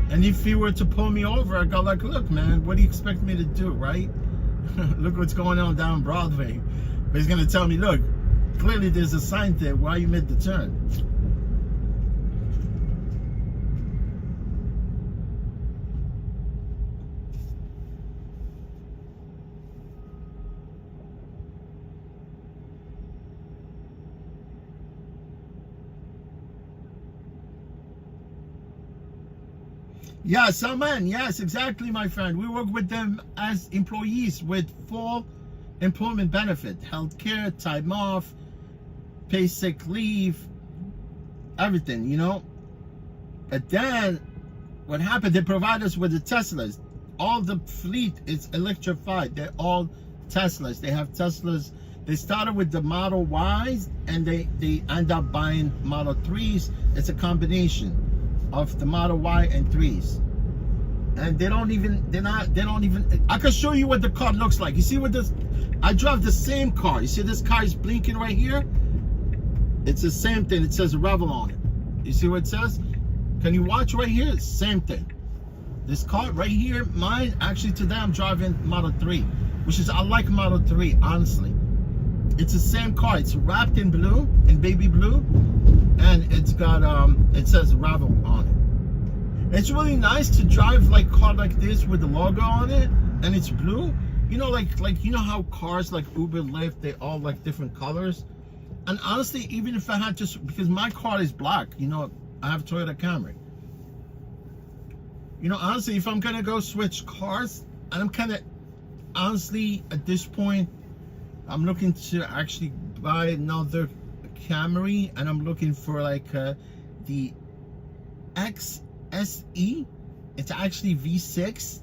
And if he were to pull me over, I go like, look, man, what do you expect me to do, right? Look what's going on down Broadway. But he's gonna tell me, look, clearly there's a sign there why you made the turn. Yes, amen. Yes, exactly, my friend. We work with them as employees with full employment benefit, health care, time off, pay sick leave, everything, But then what happened, they provide us with the Teslas. All the fleet is electrified. They're all Teslas. They have Teslas. They started with the Model Ys, and they end up buying Model 3s. It's a combination of the Model Y and 3s. And they don't even, I can show you what the car looks like. You see what this, I drive the same car. You see this car is blinking right here? It's the same thing. It says Revel on it. You see what it says? Can you watch right here? Same thing. This car right here, mine, actually today I'm driving Model 3, which is, I like Model 3, honestly. It's the same car. It's wrapped in blue, in baby blue. and it's got it says Ravel on it. It's really nice to drive like car like this with the logo on it, and it's blue. You know, like you know how cars like Uber, Lyft, they all like different colors. And honestly, even if I had just, because my car is black, you know, I have a Toyota Camry. You know, honestly, if I'm gonna go switch cars, and I'm kind of, honestly, at this point, I'm looking to actually buy another Camry, and I'm looking for like the XSE. It's actually V6,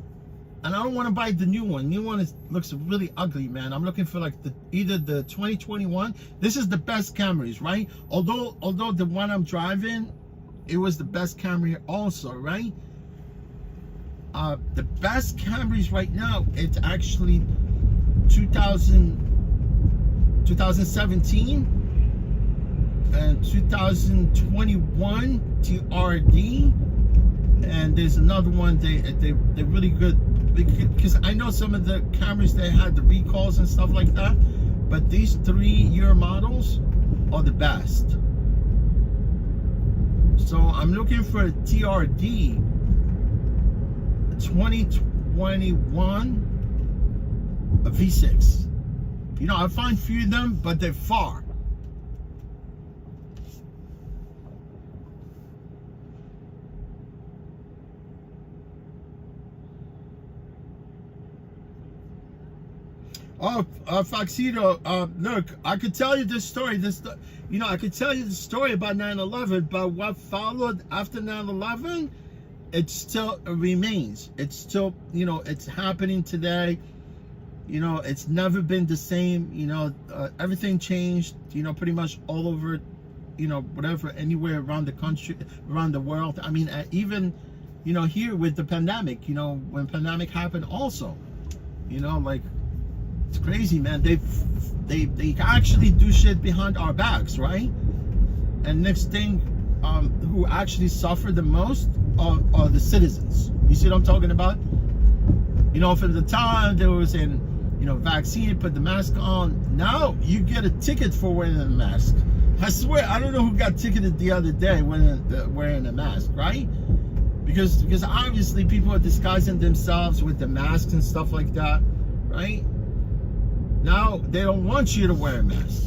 and I don't want to buy the new one. New one looks really ugly, man. I'm looking for like either the 2021. This is the best Camrys, right? Although the one I'm driving, it was the best Camry also, right? The best Camrys right now, it's actually 2017 and 2021 TRD, and there's another one they're really good, because I know some of the Camrys, they had the recalls and stuff like that, but these 3-year models are the best. So I'm looking for a TRD 2021, a V6. You know, I find few of them, but they're far. Oh, Foxito, look, I could tell you this story. You know, I could tell you the story about 9/11, but what followed after 9/11, it still remains. It's still, you know, it's happening today. You know, it's never been the same. You know, everything changed, you know, pretty much all over, you know, whatever, anywhere around the country, around the world. I mean, even, you know, here with the pandemic, you know, when pandemic happened also, you know, like, it's crazy, man. They actually do shit behind our backs, right? And next thing, who actually suffer the most are the citizens. You see what I'm talking about? You know, for the time there was you know, vaccine, put the mask on. Now you get a ticket for wearing a mask. I swear, I don't know who got ticketed the other day wearing a mask, right? Because obviously people are disguising themselves with the masks and stuff like that, right? Now they don't want you to wear a mask.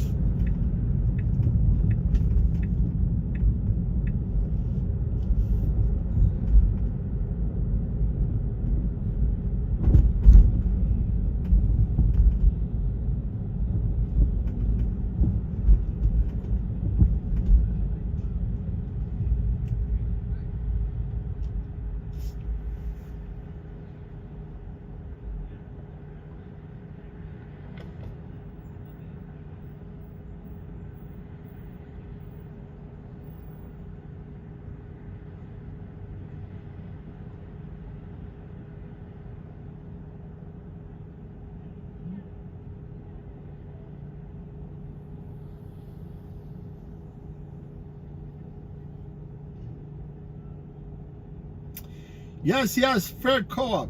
Yes, fair co-op.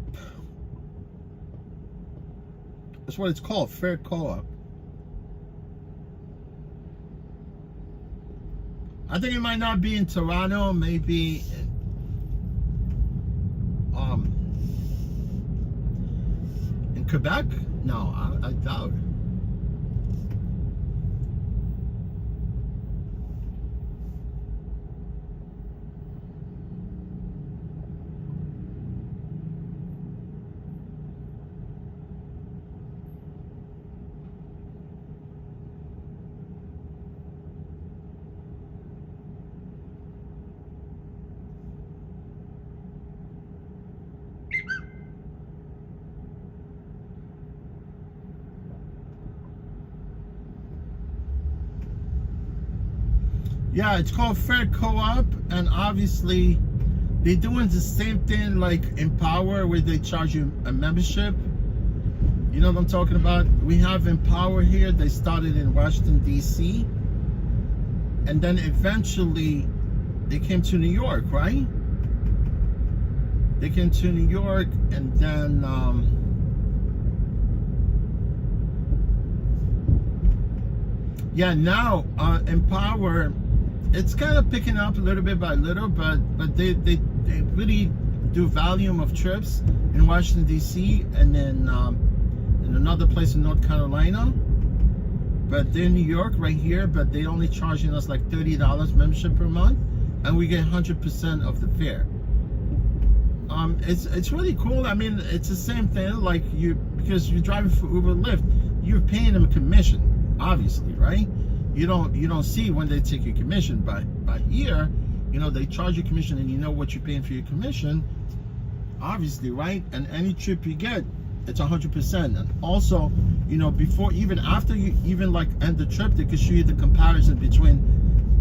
That's what it's called, fair co-op. I think it might not be in Toronto, maybe in Quebec? No, I doubt it. Yeah, it's called Fair Co-op, and obviously they're doing the same thing like Empower, where they charge you a membership. You know what I'm talking about? We have Empower here. They started in Washington, D.C. And then eventually they came to New York, right? They came to New York, and then yeah, now Empower it's kind of picking up a little bit by little, but they really do volume of trips in Washington D.C. and then in another place in North Carolina. But they're in New York right here, but they only charging us like $30 membership per month, and we get 100% of the fare. It's really cool. I mean, it's the same thing like because you're driving for Uber Lyft, you're paying them a commission, obviously, right? You don't see when they take your commission, but here, you know, they charge you commission and you know what you're paying for your commission, obviously, right? And any trip you get, it's 100%. And also, you know, before, even after you even like end the trip, they can show you the comparison between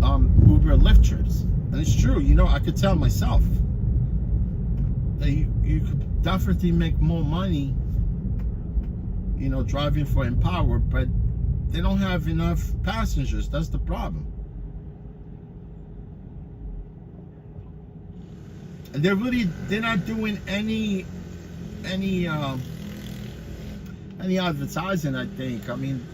Uber and Lyft trips. And it's true, you know, I could tell myself that you could definitely make more money, you know, driving for Empower, but they don't have enough passengers. That's the problem. And they're not doing any advertising, I think. I mean,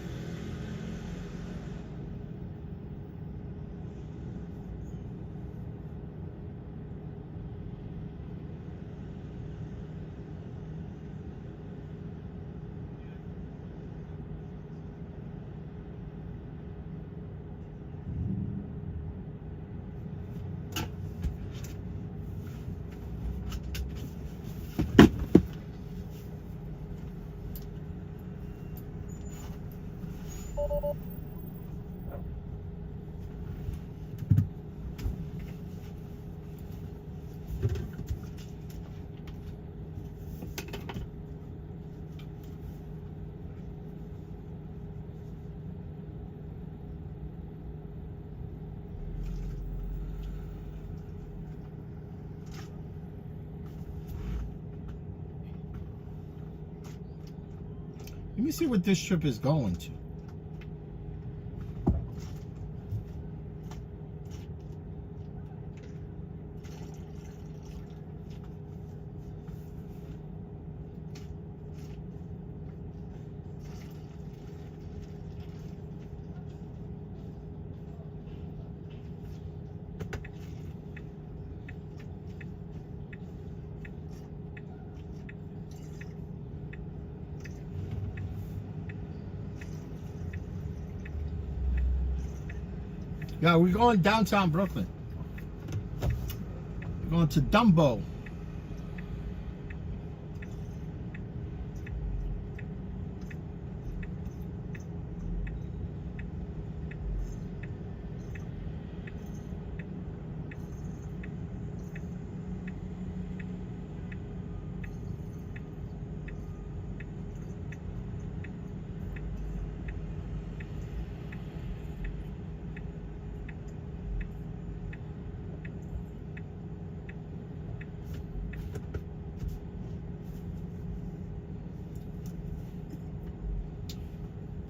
let me see what this trip is going to. Yeah, we're going downtown Brooklyn. We're going to Dumbo.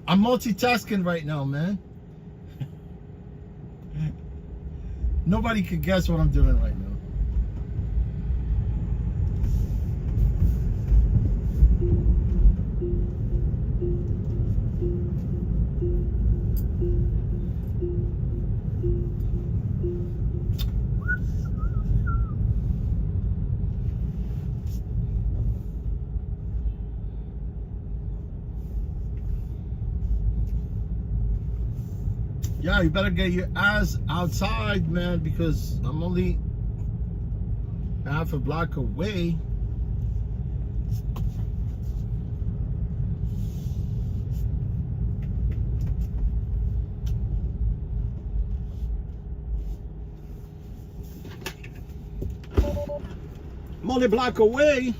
I'm multitasking right now, man. Nobody could guess what I'm doing right now. Yeah, you better get your ass outside, man, because I'm only half a block away. I'm only a block away.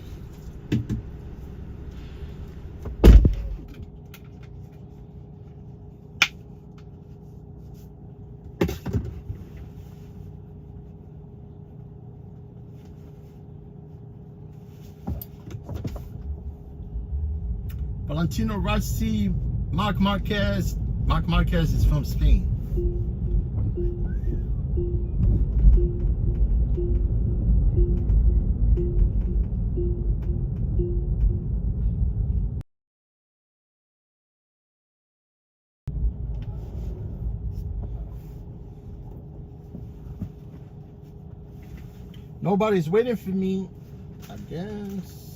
Valentino Rossi, Marc Marquez. Marc Marquez is from Spain. Nobody's waiting for me, I guess.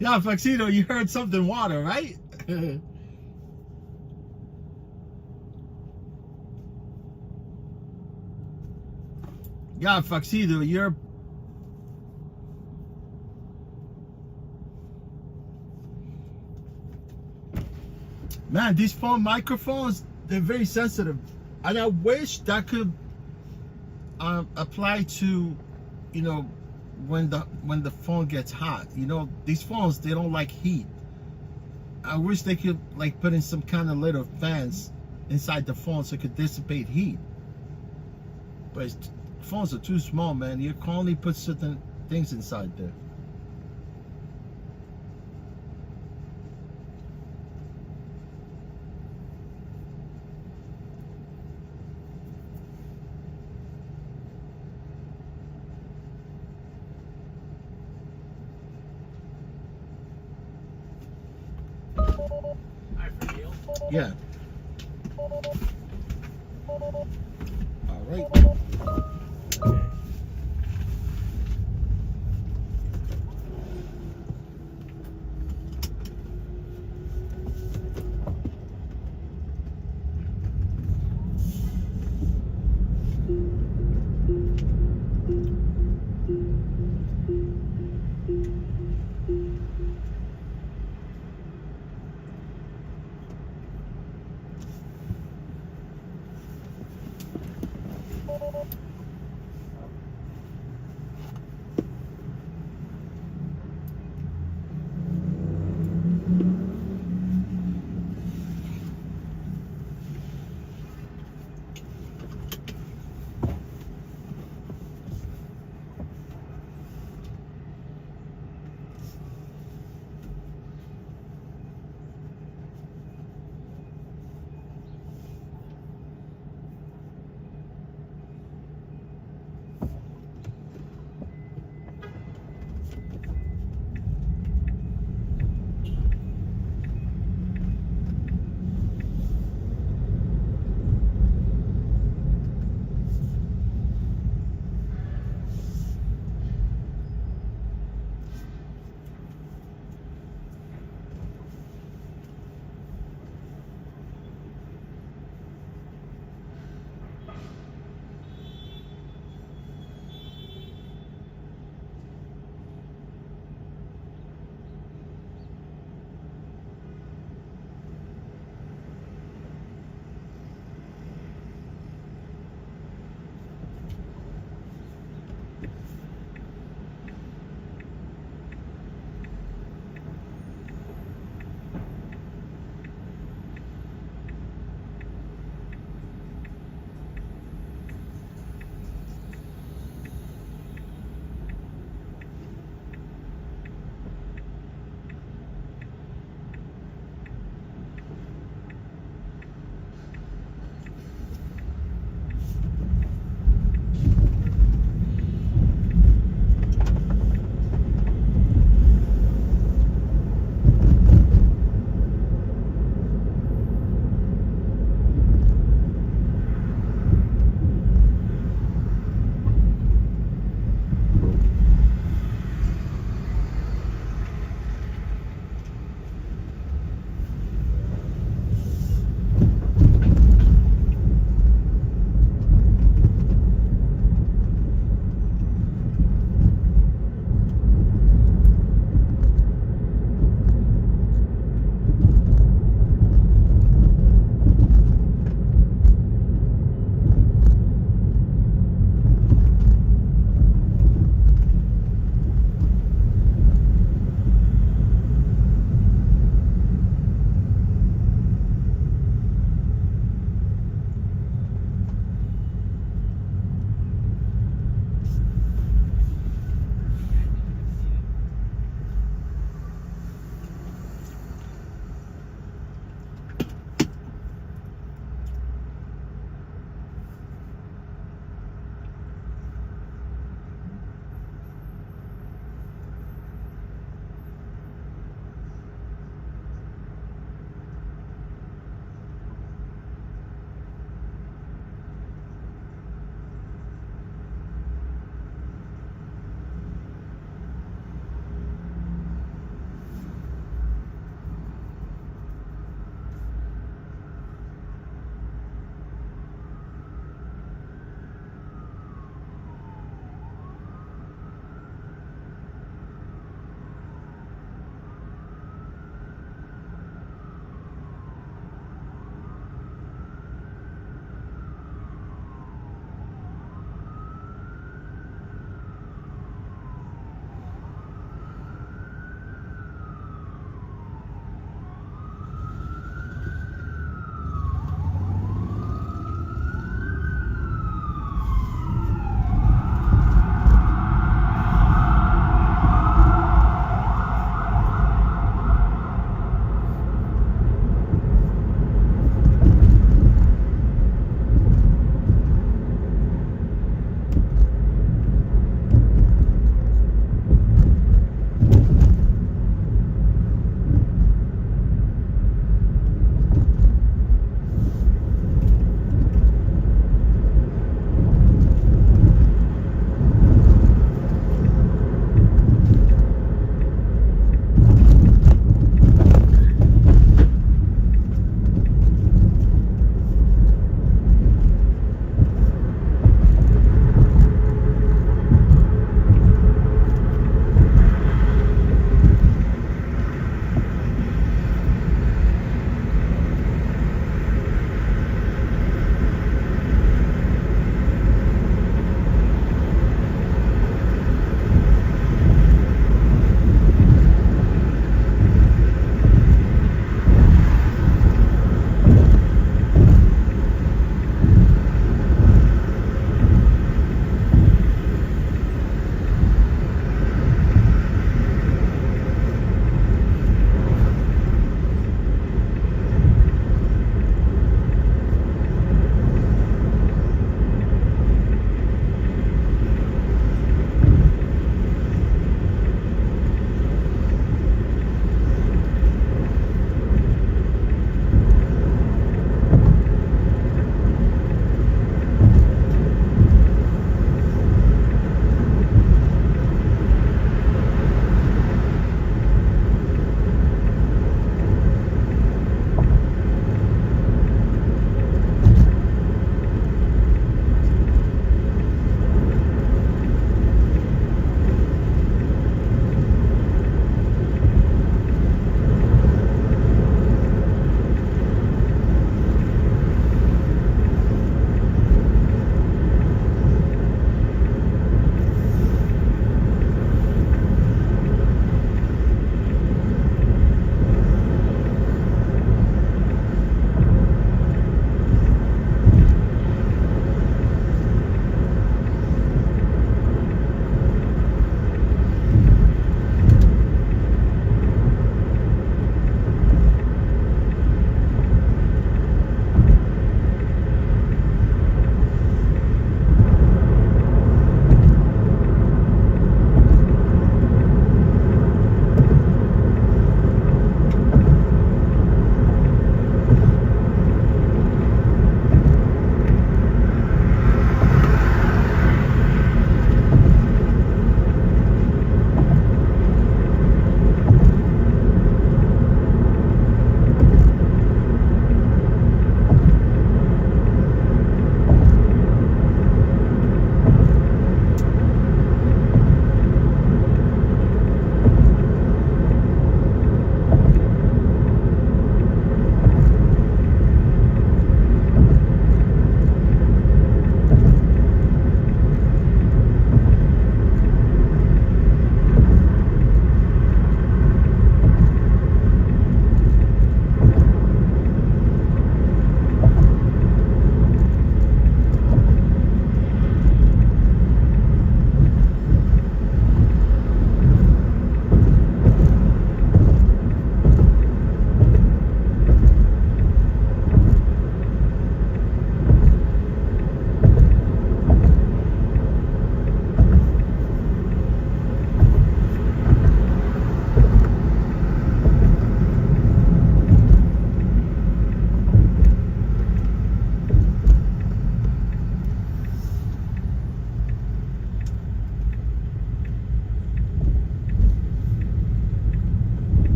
Yeah, Foxito, you heard something water, right? Yeah, Foxito, you're... Man, these phone microphones, they're very sensitive. And I wish that could apply to, you know, when the phone gets hot. You know, these phones, they don't like heat. I wish they could like put in some kind of little fans inside the phone so it could dissipate heat. But phones are too small, man. You can only put certain things inside there. Yeah. All right.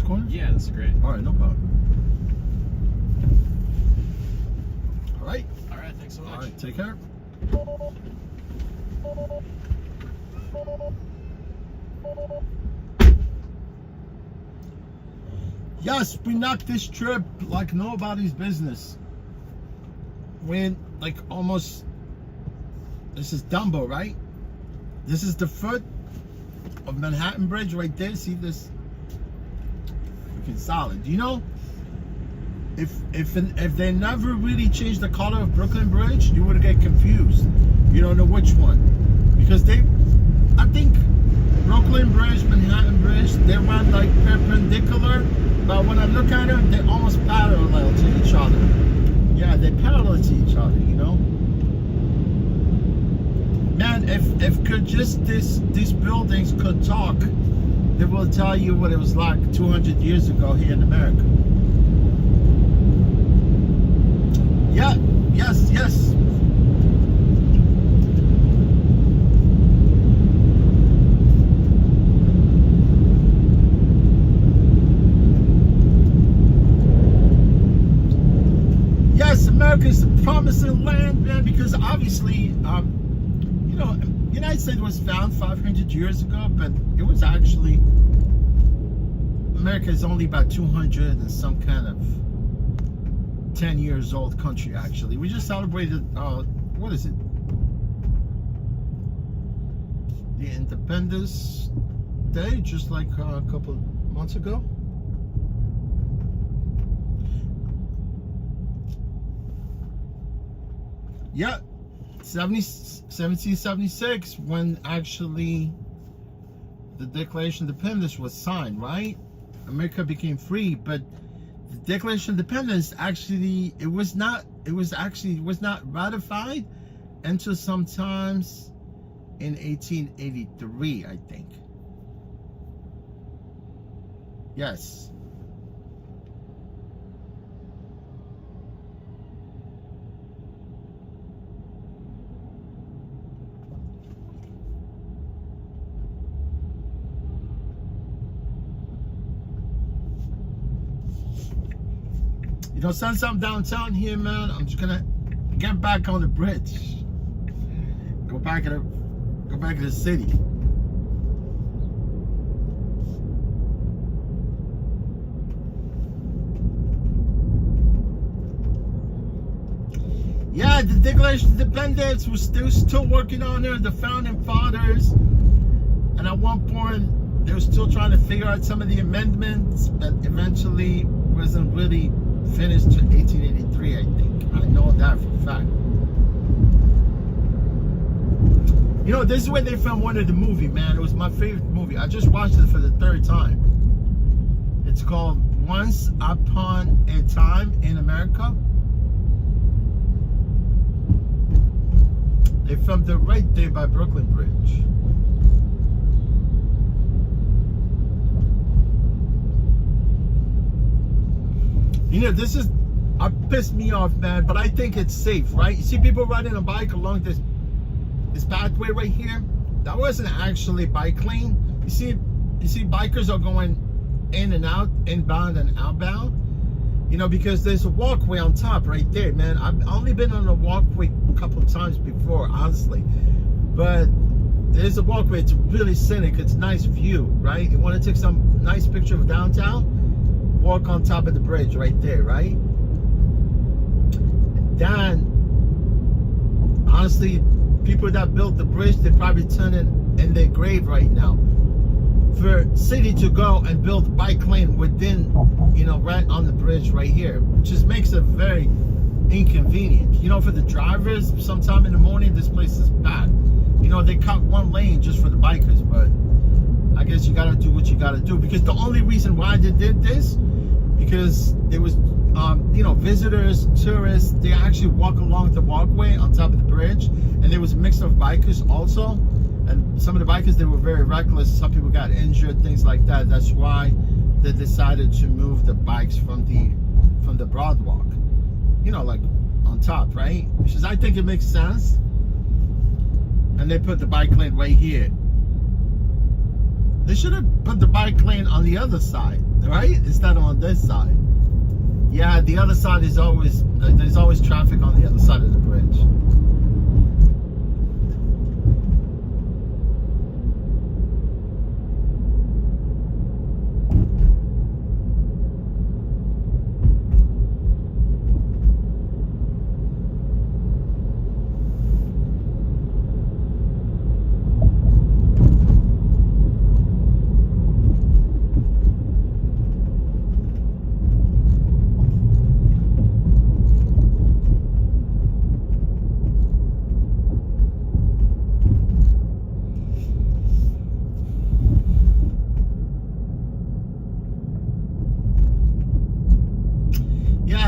corner?
Yeah, that's great.
All right, no problem. All right.
All right, thanks so much.
All right, take care. Yes, we knocked this trip like nobody's business. When like almost, this is Dumbo, right? This is the foot of Manhattan Bridge right there. See this? Freaking solid. You know, if they never really changed the color of Brooklyn Bridge, you would get confused. You don't know which one, because I think Brooklyn Bridge, Manhattan Bridge, they run like perpendicular, but when I look at them, they're almost parallel to each other. Yeah, they're parallel to each other, you know? Man, if could just these buildings could talk, they will tell you what it was like 200 years ago here in America. Yeah, yes. Yes, America is the promising land, man, because obviously, you know, the United States was found 500 years ago, but it was actually, America is only about 200 and some kind of 10 years old country, actually. We just celebrated, what is it? The Independence Day, just like a couple months ago. Yeah, 1776, when actually the Declaration of Independence was signed, right? America became free, but the Declaration of Independence actually, it was not ratified until sometimes in 1883, I think. Yes. You know, since I'm downtown here, man, I'm just gonna get back on the bridge. Go back to the city. Yeah, the Declaration of Independence was still working on it, the founding fathers. And at one point, they were still trying to figure out some of the amendments, but eventually wasn't really finished in 1883, I think. I know that for a fact. You know, this is where they filmed one of the movie, man. It was my favorite movie. I just watched it for the third time. It's called Once Upon a Time in America. They filmed it right there by Brooklyn Bridge. You know, this is, pissed me off, man, but I think it's safe, right? You see people riding a bike along this pathway right here? That wasn't actually bike lane. You see bikers are going in and out, inbound and outbound. You know, because there's a walkway on top right there, man. I've only been on a walkway a couple of times before, honestly. But there's a walkway, it's really scenic, it's nice view, right? You want to take some nice picture of downtown? Walk on top of the bridge right there, right? Then, honestly, people that built the bridge, they probably turn it in their grave right now. For city to go and build bike lane within, you know, right on the bridge right here, which just makes it very inconvenient. You know, for the drivers, sometime in the morning, this place is bad. You know, they cut one lane just for the bikers, but I guess you gotta do what you gotta do, because the only reason why they did this, because there was, you know, visitors, tourists, they actually walk along the walkway on top of the bridge, and there was a mix of bikers also, and some of the bikers, they were very reckless. Some people got injured, things like that. That's why they decided to move the bikes from the boardwalk, you know, like on top, right? Which is, I think it makes sense. And they put the bike lane right here. They should have put the bike lane on the other side. right? It's not on this side. Yeah, the other side is always, there's always traffic on the other side of the bridge.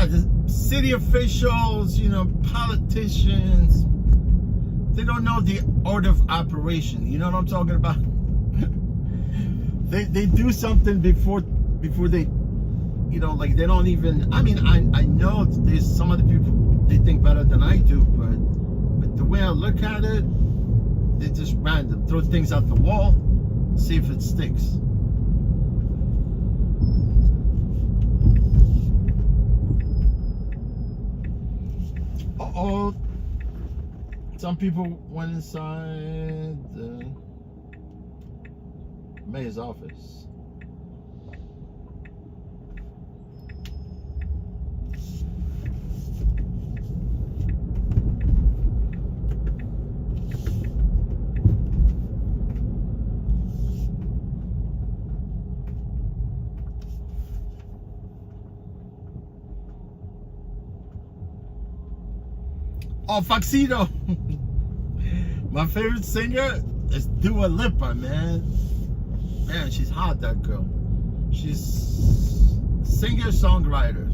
The city officials, you know, politicians, they don't know the order of operation. You know what I'm talking about? they do something before they, you know, like they don't even, I mean, I know there's some other people, they think better than I do, but the way I look at it, they're just random. Throw things out the wall, see if it sticks. Uh-oh. Some people went inside the mayor's office. Oh, Foxito. My favorite singer is Dua Lipa, man. Man, she's hot, that girl. She's singer-songwriter.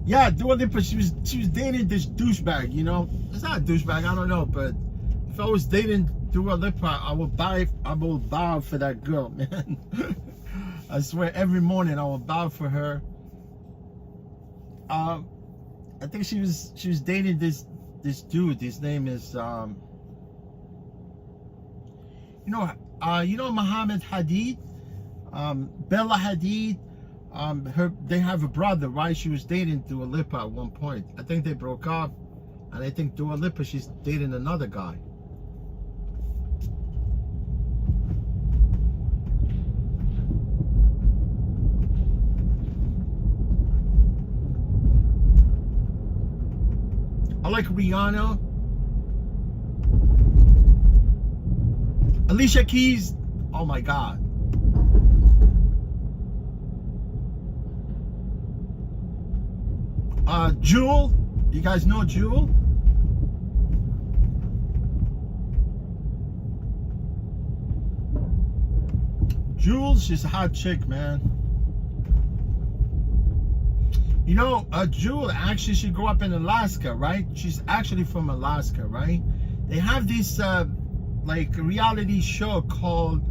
Yeah, Dua Lipa, she was dating this douchebag, you know. It's not a douchebag, I don't know, but if I was dating Dua Lipa, I will bow for that girl, man. I swear, every morning I will bow for her. I think she was dating this dude. His name is you know Muhammad Hadid, Bella Hadid. They have a brother, right? She was dating Dua Lipa at one point. I think they broke up, and I think Dua Lipa, she's dating another guy. I like Rihanna. Alicia Keys. Oh my God. Jewel. You guys know Jewel? Jewel, she's a hot chick, man. You know, Jewel, actually, she grew up in Alaska, right? She's actually from Alaska, right? They have this, like, reality show called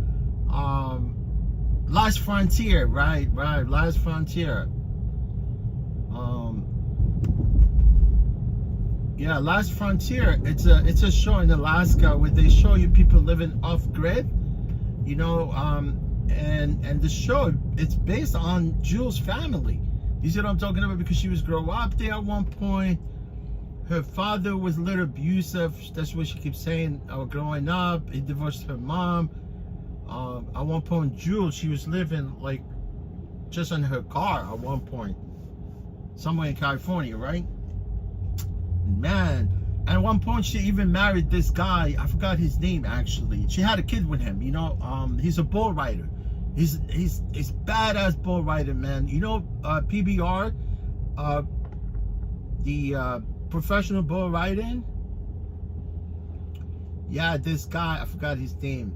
Last Frontier, right? Last Frontier. Yeah, Last Frontier. It's a show in Alaska where they show you people living off grid, you know, and the show, it's based on Jewel's family. You see what I'm talking about? Because she was growing up there at one point. Her father was a little abusive. That's what she keeps saying. Growing up, he divorced her mom. At one point, Jewel, she was living like just in her car at one point, somewhere in California, right? Man, and at one point she even married this guy. I forgot his name actually. She had a kid with him. You know, he's a bull rider. He's badass bull rider, man. You know, PBR, the professional bull riding. Yeah, this guy, I forgot his name.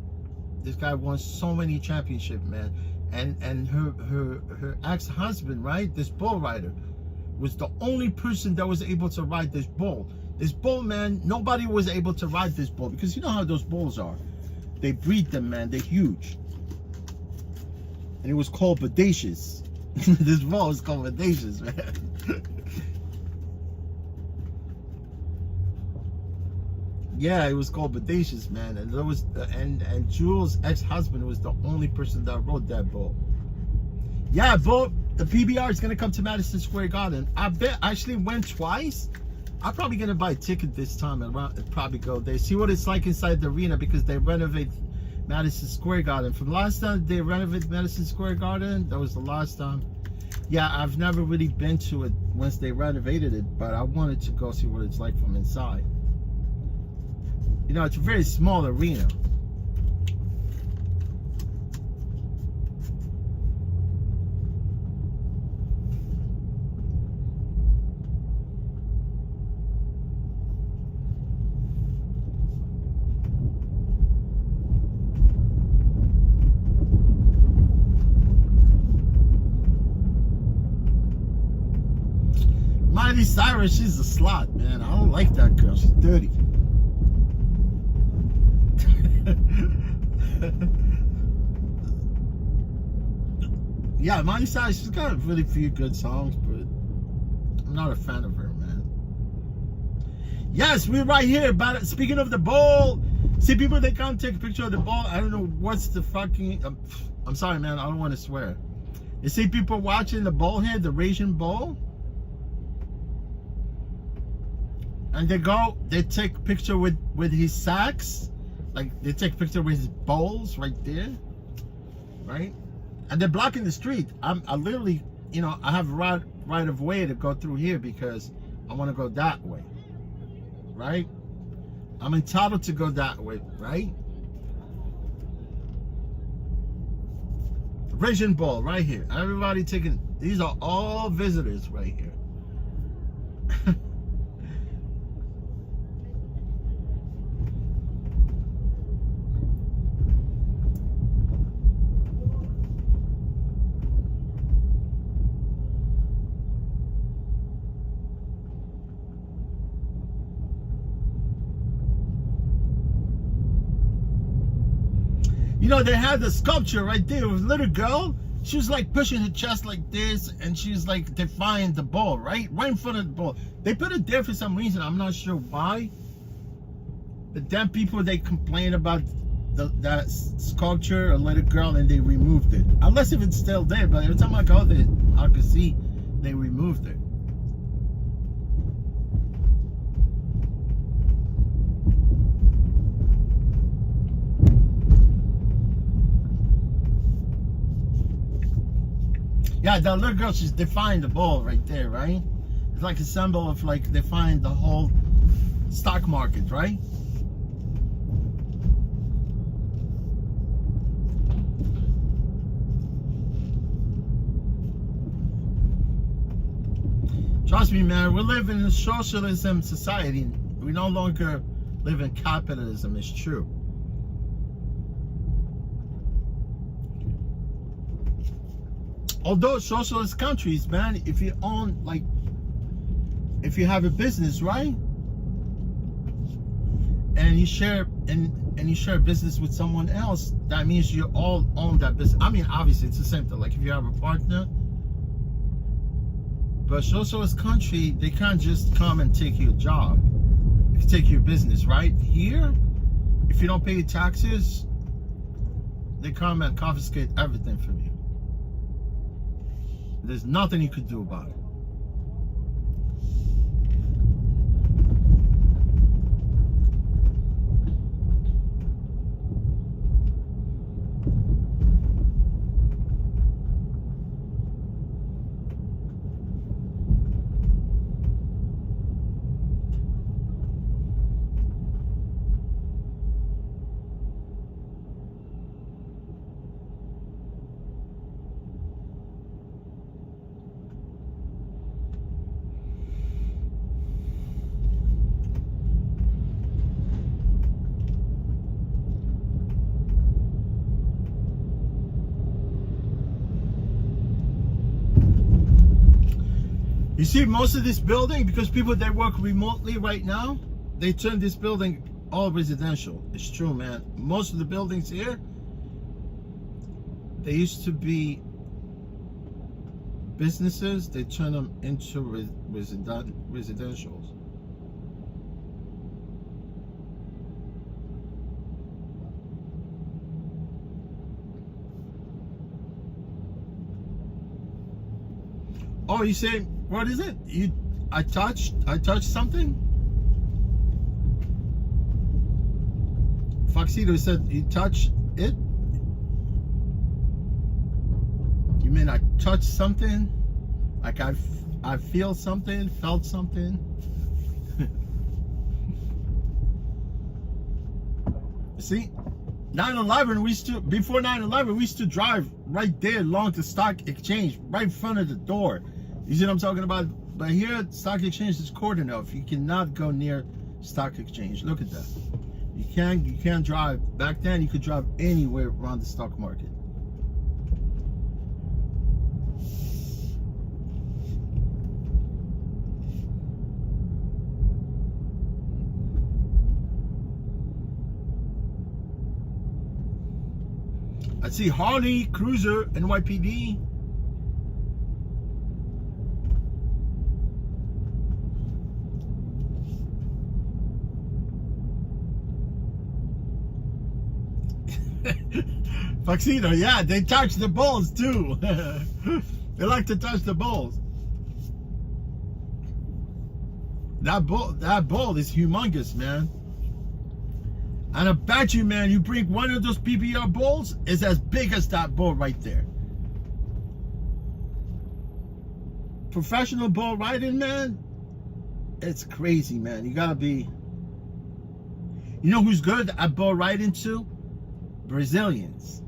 This guy won so many championships, man. And her ex-husband, right? This bull rider was the only person that was able to ride this bull. This bull, man, nobody was able to ride this bull because you know how those bulls are. They breed them, man. They're huge. And it was called Bodacious. This bull is called Bodacious, man. Yeah, it was called Bodacious, man. And there was and Jules' ex-husband was the only person that wrote that book. Yeah, book. The PBR is gonna come to Madison Square Garden. I bet I actually went twice. I'm probably gonna buy a ticket this time and probably go there. See what it's like inside the arena because they renovate Madison Square Garden. From last time they renovated Madison Square Garden, that was the last time. Yeah, I've never really been to it once they renovated it, but I wanted to go see what it's like from inside. You know, it's a very small arena. Miley Cyrus, she's a slut, man. I don't like that girl. She's dirty. Yeah, Miley Cyrus, she's got a really few good songs, but I'm not a fan of her, man. Yes, we're right here. But speaking of the bowl, see people, they can't take a picture of the bowl. I don't know what's the fucking. I'm sorry, man. I don't want to swear. You see people watching the bowl here, the Rasian bowl. And they take a picture with his sacks. Like, they take a picture with his bowls right there. Right? And they're blocking the street. I literally, you know, I have right of way to go through here because I want to go that way. Right? I'm entitled to go that way, right? Rasian bowl right here. Everybody taking, these are all visitors right here. You know, they had the sculpture right there with a little girl. She was like pushing her chest like this, and she was like defying the ball, right in front of the ball. They put it there for some reason. I'm not sure why. But then people, they complain about that sculpture, a little girl, and they removed it. Unless if it's still there, but every time I go there, I can see they removed it. Yeah, that little girl, she's defying the ball right there, right? It's like a symbol of like defying the whole stock market, right? Trust me, man, we live in a socialism society. We no longer live in capitalism, it's true. Although socialist countries, man, if you own, like, if you have a business, right, and you share and you share business with someone else, that means you all own that business. I mean, obviously, it's the same thing. Like if you have a partner, but socialist country, they can't just come and take your job, take your business, right? Here, if you don't pay your taxes, they come and confiscate everything from you. There's nothing you could do about it. You see, most of this building, because people, they work remotely right now, they turn this building all residential. It's true, man. Most of the buildings here, they used to be businesses. They turn them into residentials. Oh, you say, what is it? I touched something? Foxito said, you touched it? You mean I touched something? Like I feel something, felt something? See, 9/11, before 9/11, we used to drive right there along the stock exchange, right in front of the door. You see what I'm talking about? But here, stock exchange is cordoned off. You cannot go near stock exchange. Look at that. You can't drive. Back then, you could drive anywhere around the stock market. I see Harley, Cruiser, NYPD. Foxito, yeah, they touch the balls too. They like to touch the balls. That ball is humongous, man. And I bet you, man, you bring one of those PBR balls, it's as big as that ball right there. Professional ball riding, man, it's crazy, man. You gotta be. You know who's good at ball riding too? Brazilians.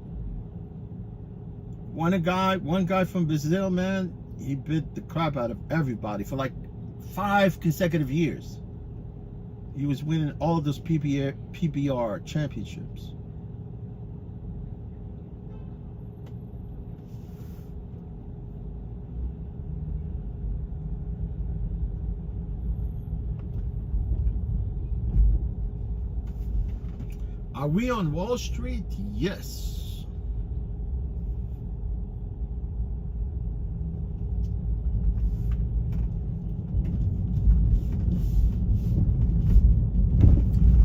One guy from Brazil, man, he bit the crap out of everybody for like 5 consecutive years. He was winning all those PBR championships. Are we on Wall Street? Yes.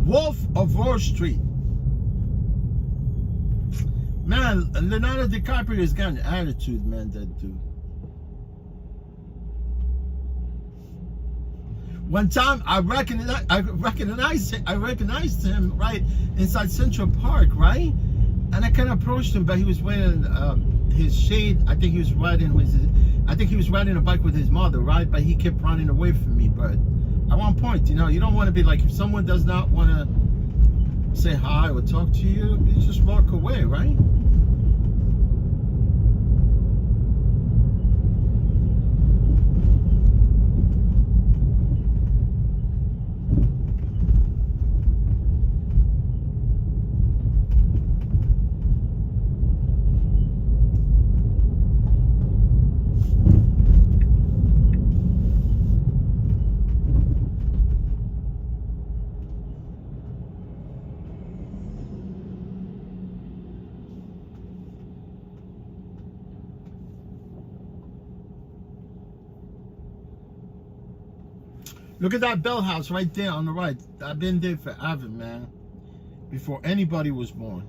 Wolf of Wall Street. Man, Leonardo DiCaprio has got an attitude, man, that dude. One time I recognized him right inside Central Park, right? And I kind of approached him, but he was wearing his shade. I think he was riding a bike with his mother, right? But he kept running away from me. But at one point, you know, you don't want to be like, if someone does not want to say hi or talk to you, you just walk away, right? Look at that bell house right there on the right. I've been there forever, man. Before anybody was born.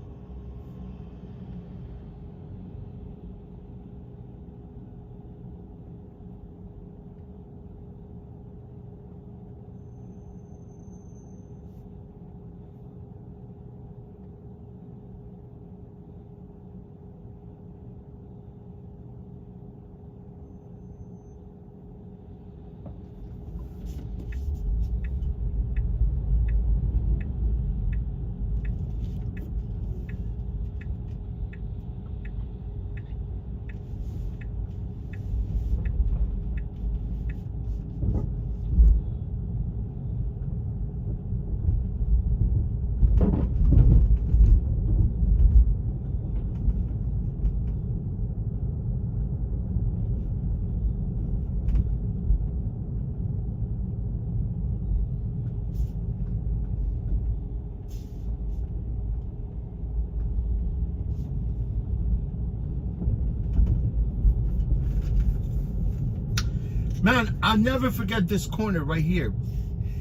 Man, I'll never forget this corner right here.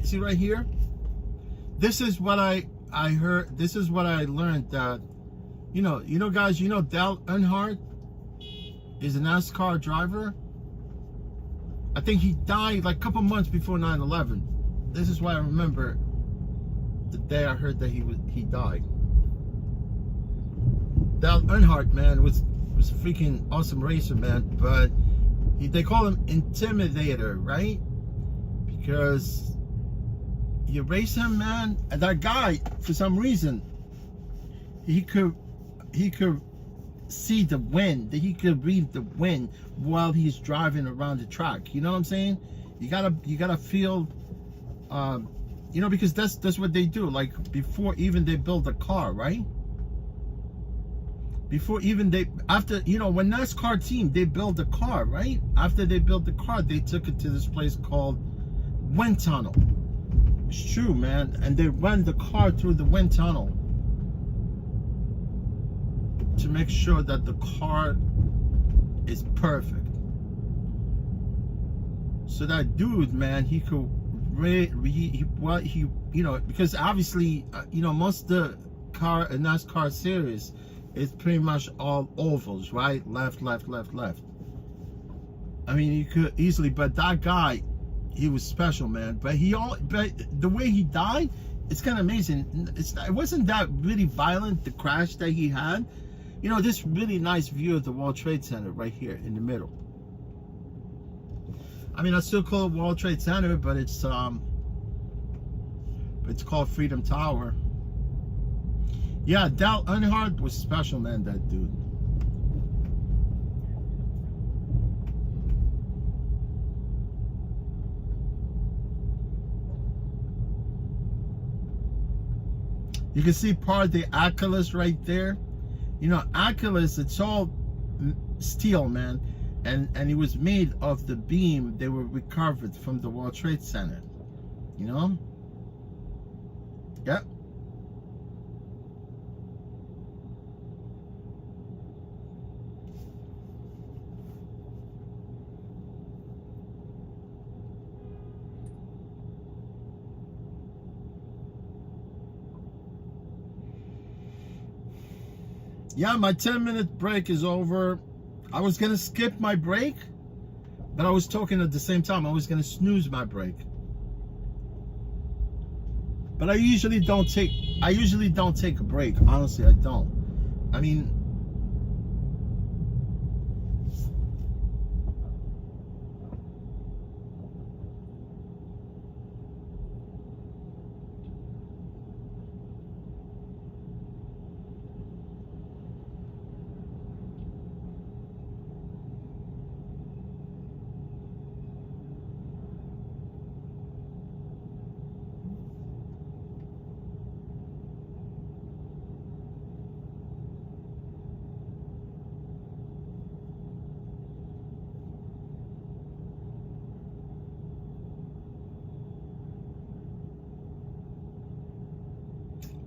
See right here? This is what I heard. This is what I learned, that, you know, guys, you know Dale Earnhardt is a NASCAR driver. I think he died like a couple months before 9/11. This is why I remember the day I heard that he died. Dale Earnhardt, man, was a freaking awesome racer, man. But they call him Intimidator, right? Because you race him, man, and that guy, for some reason, he could see the wind. He could read the wind while he's driving around the track. You know what I'm saying? You gotta feel, you know, because that's what they do. Like before even they build a car, right? Before even after, you know, when NASCAR team, they build a car, right? After they built the car, they took it to this place called wind tunnel. It's true, man. And they run the car through the wind tunnel to make sure that the car is perfect. So that dude, man, he could you know, because obviously, you know, most of the NASCAR series is pretty much all ovals, right? Left, left, left, left. I mean, you could easily, but that guy, he was special, man. But the way he died, it's kind of amazing. It wasn't that really violent, the crash that he had. You know, this really nice view of the World Trade Center right here in the middle. I mean, I still call it World Trade Center, but it's called Freedom Tower. Yeah, Dale Earnhardt was special, man, that dude. You can see part of the Acculus right there. You know, Acculus, it's all steel, man. And it was made of the beam they were recovered from the World Trade Center. You know? Yep. Yeah, my 10-minute break is over. I was gonna skip my break, but I was talking at the same time. I was gonna snooze my break. But I usually don't take a break. Honestly, I don't. I mean,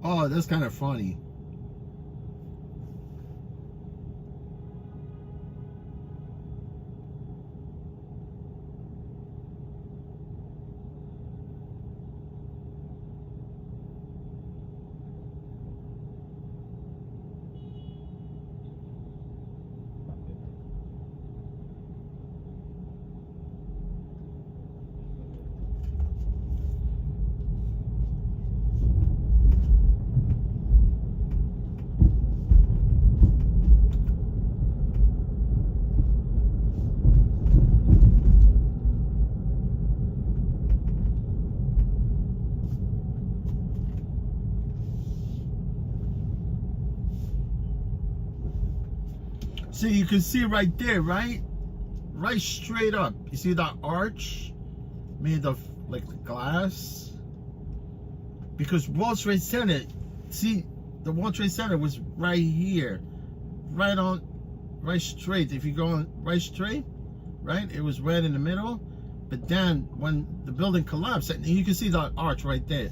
oh, that's kind of funny. See, you can see right there, right straight up. You see that arch made of like glass? Because World Trade Center, see, the World Trade Center was right here, right straight. If you go on right straight, right, it was right in the middle. But then when the building collapsed, and you can see that arch right there,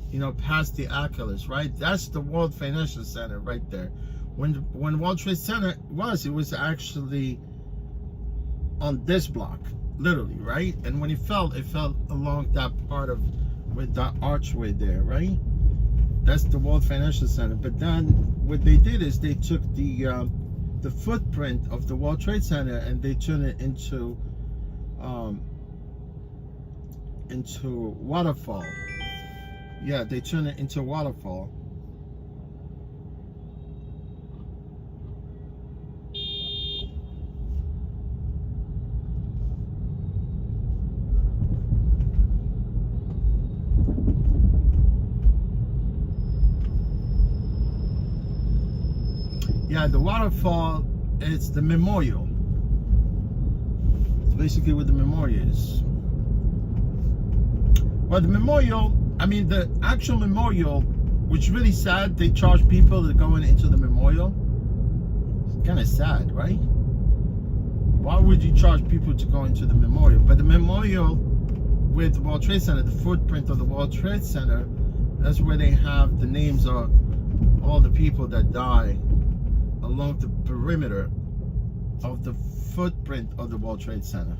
you know, past the Acculus, right? That's the World Financial Center right there. When World Trade Center it was actually on this block, literally, right? And when it fell along that part of with that archway there, right? That's the World Financial Center. But then what they did is they took the footprint of the World Trade Center and they turned it into waterfall. Yeah, they turn it into waterfall. Yeah, the waterfall, it's the memorial. It's basically what the memorial is. Well, the memorial, I mean, the actual memorial, which is really sad, they charge people that going into the memorial. It's kind of sad, right? Why would you charge people to go into the memorial? But the memorial with the World Trade Center, the footprint of the World Trade Center, that's where they have the names of all the people that died along the perimeter of the footprint of the World Trade Center.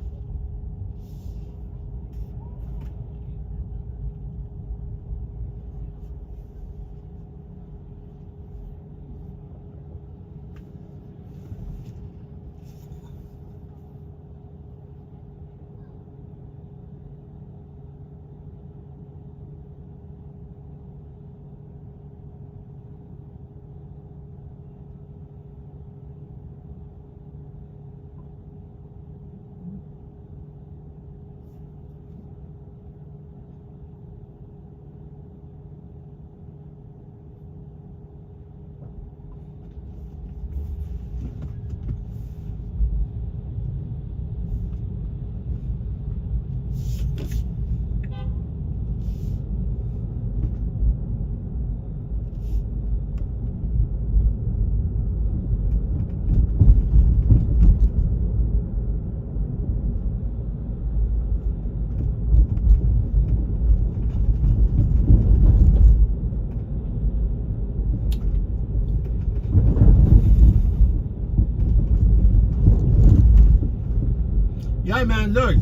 Yeah, man, look.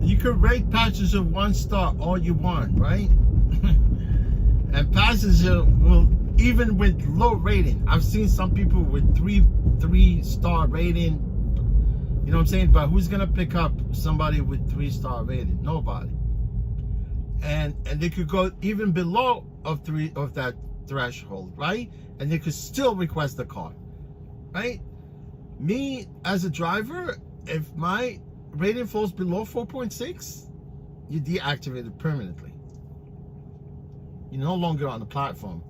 You can rate passenger 1 star all you want, right? And passenger will, even with low rating, I've seen some people with three-star rating. You know what I'm saying? But who's gonna pick up somebody with 3-star rating? Nobody. And they could go even below of that threshold, right? And they could still request a car, right? Me as a driver, if my rating falls below 4.6, you deactivate it permanently. You're no longer on the platform.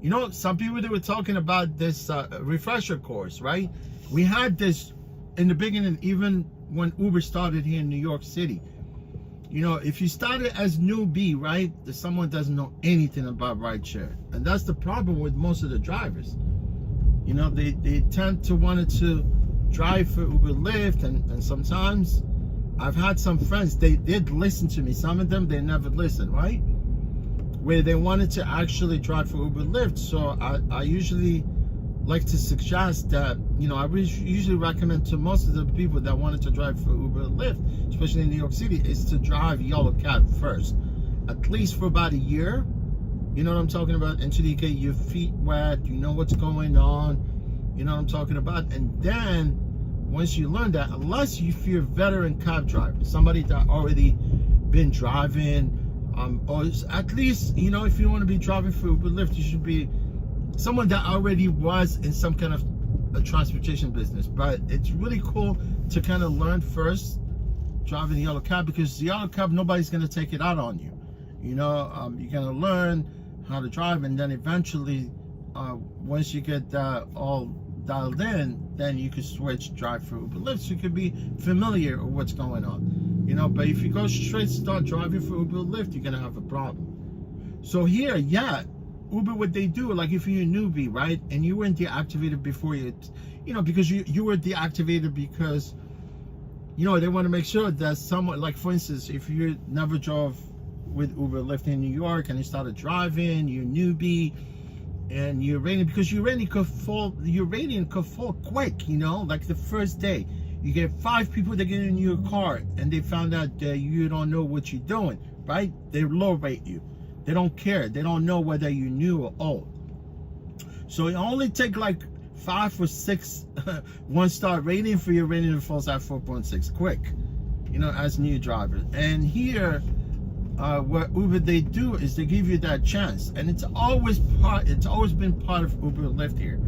You know, some people, they were talking about this refresher course, right? We had this in the beginning, even when Uber started here in New York City. You know, if you started as newbie, right, someone doesn't know anything about rideshare. And that's the problem with most of the drivers. You know, they tend to want to drive for Uber, Lyft, and sometimes I've had some friends, they did listen to me. Some of them, they never listened, right? Where they wanted to actually drive for Uber, Lyft. So I usually like to suggest that, you know, I usually recommend to most of the people that wanted to drive for Uber, Lyft, especially in New York City, is to drive yellow cab first, at least for about a year. You know what I'm talking about? Until you get your feet wet, you know what's going on, you know what I'm talking about. And then once you learn that, unless if you're a veteran cab driver, somebody that already been driving, or at least, you know, if you want to be driving for Uber, Lyft, you should be someone that already was in some kind of a transportation business. But it's really cool to kind of learn first driving the yellow cab, because the yellow cab, nobody's going to take it out on you. You know, you're going to learn how to drive, and then eventually once you get that all dialed in, then you could switch drive for Uber Lyft, so you could be familiar with what's going on, you know. But if you go straight start driving for Uber Lyft, you're gonna have a problem. So here, yeah, Uber, what they do, like if you're a newbie, right, and you weren't deactivated before you know, because you were deactivated because, you know, they want to make sure that someone, like for instance, if you never drove with Uber Lyft in New York and you started driving, you're a newbie, and your rating, because your rating could fall quick, you know, like the first day. You get 5 people that get in your car and they found out that you don't know what you're doing, right? They low rate you. They don't care. They don't know whether you're new or old. So it only take like 5 or 6 1-star rating for your rating falls at 4.6 quick, you know, as new driver. And here what Uber they do is they give you that chance, and it's always been part of Uber and Lyft here,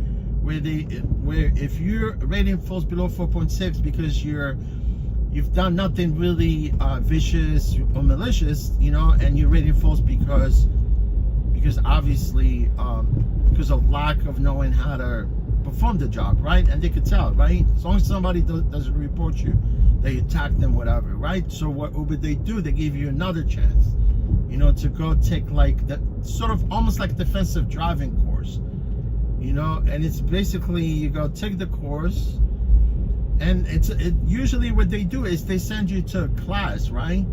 where if your rating falls below 4.6 because you've done nothing really vicious or malicious, you know, and your rating falls because obviously because of lack of knowing how to perform the job, right? And they could tell, right? As long as somebody doesn't report you, they attack them, whatever, right? So what Uber they do, they give you another chance, you know, to go take like the sort of almost like defensive driving course, you know. And it's basically you go take the course, and usually what they do is they send you to a class, right?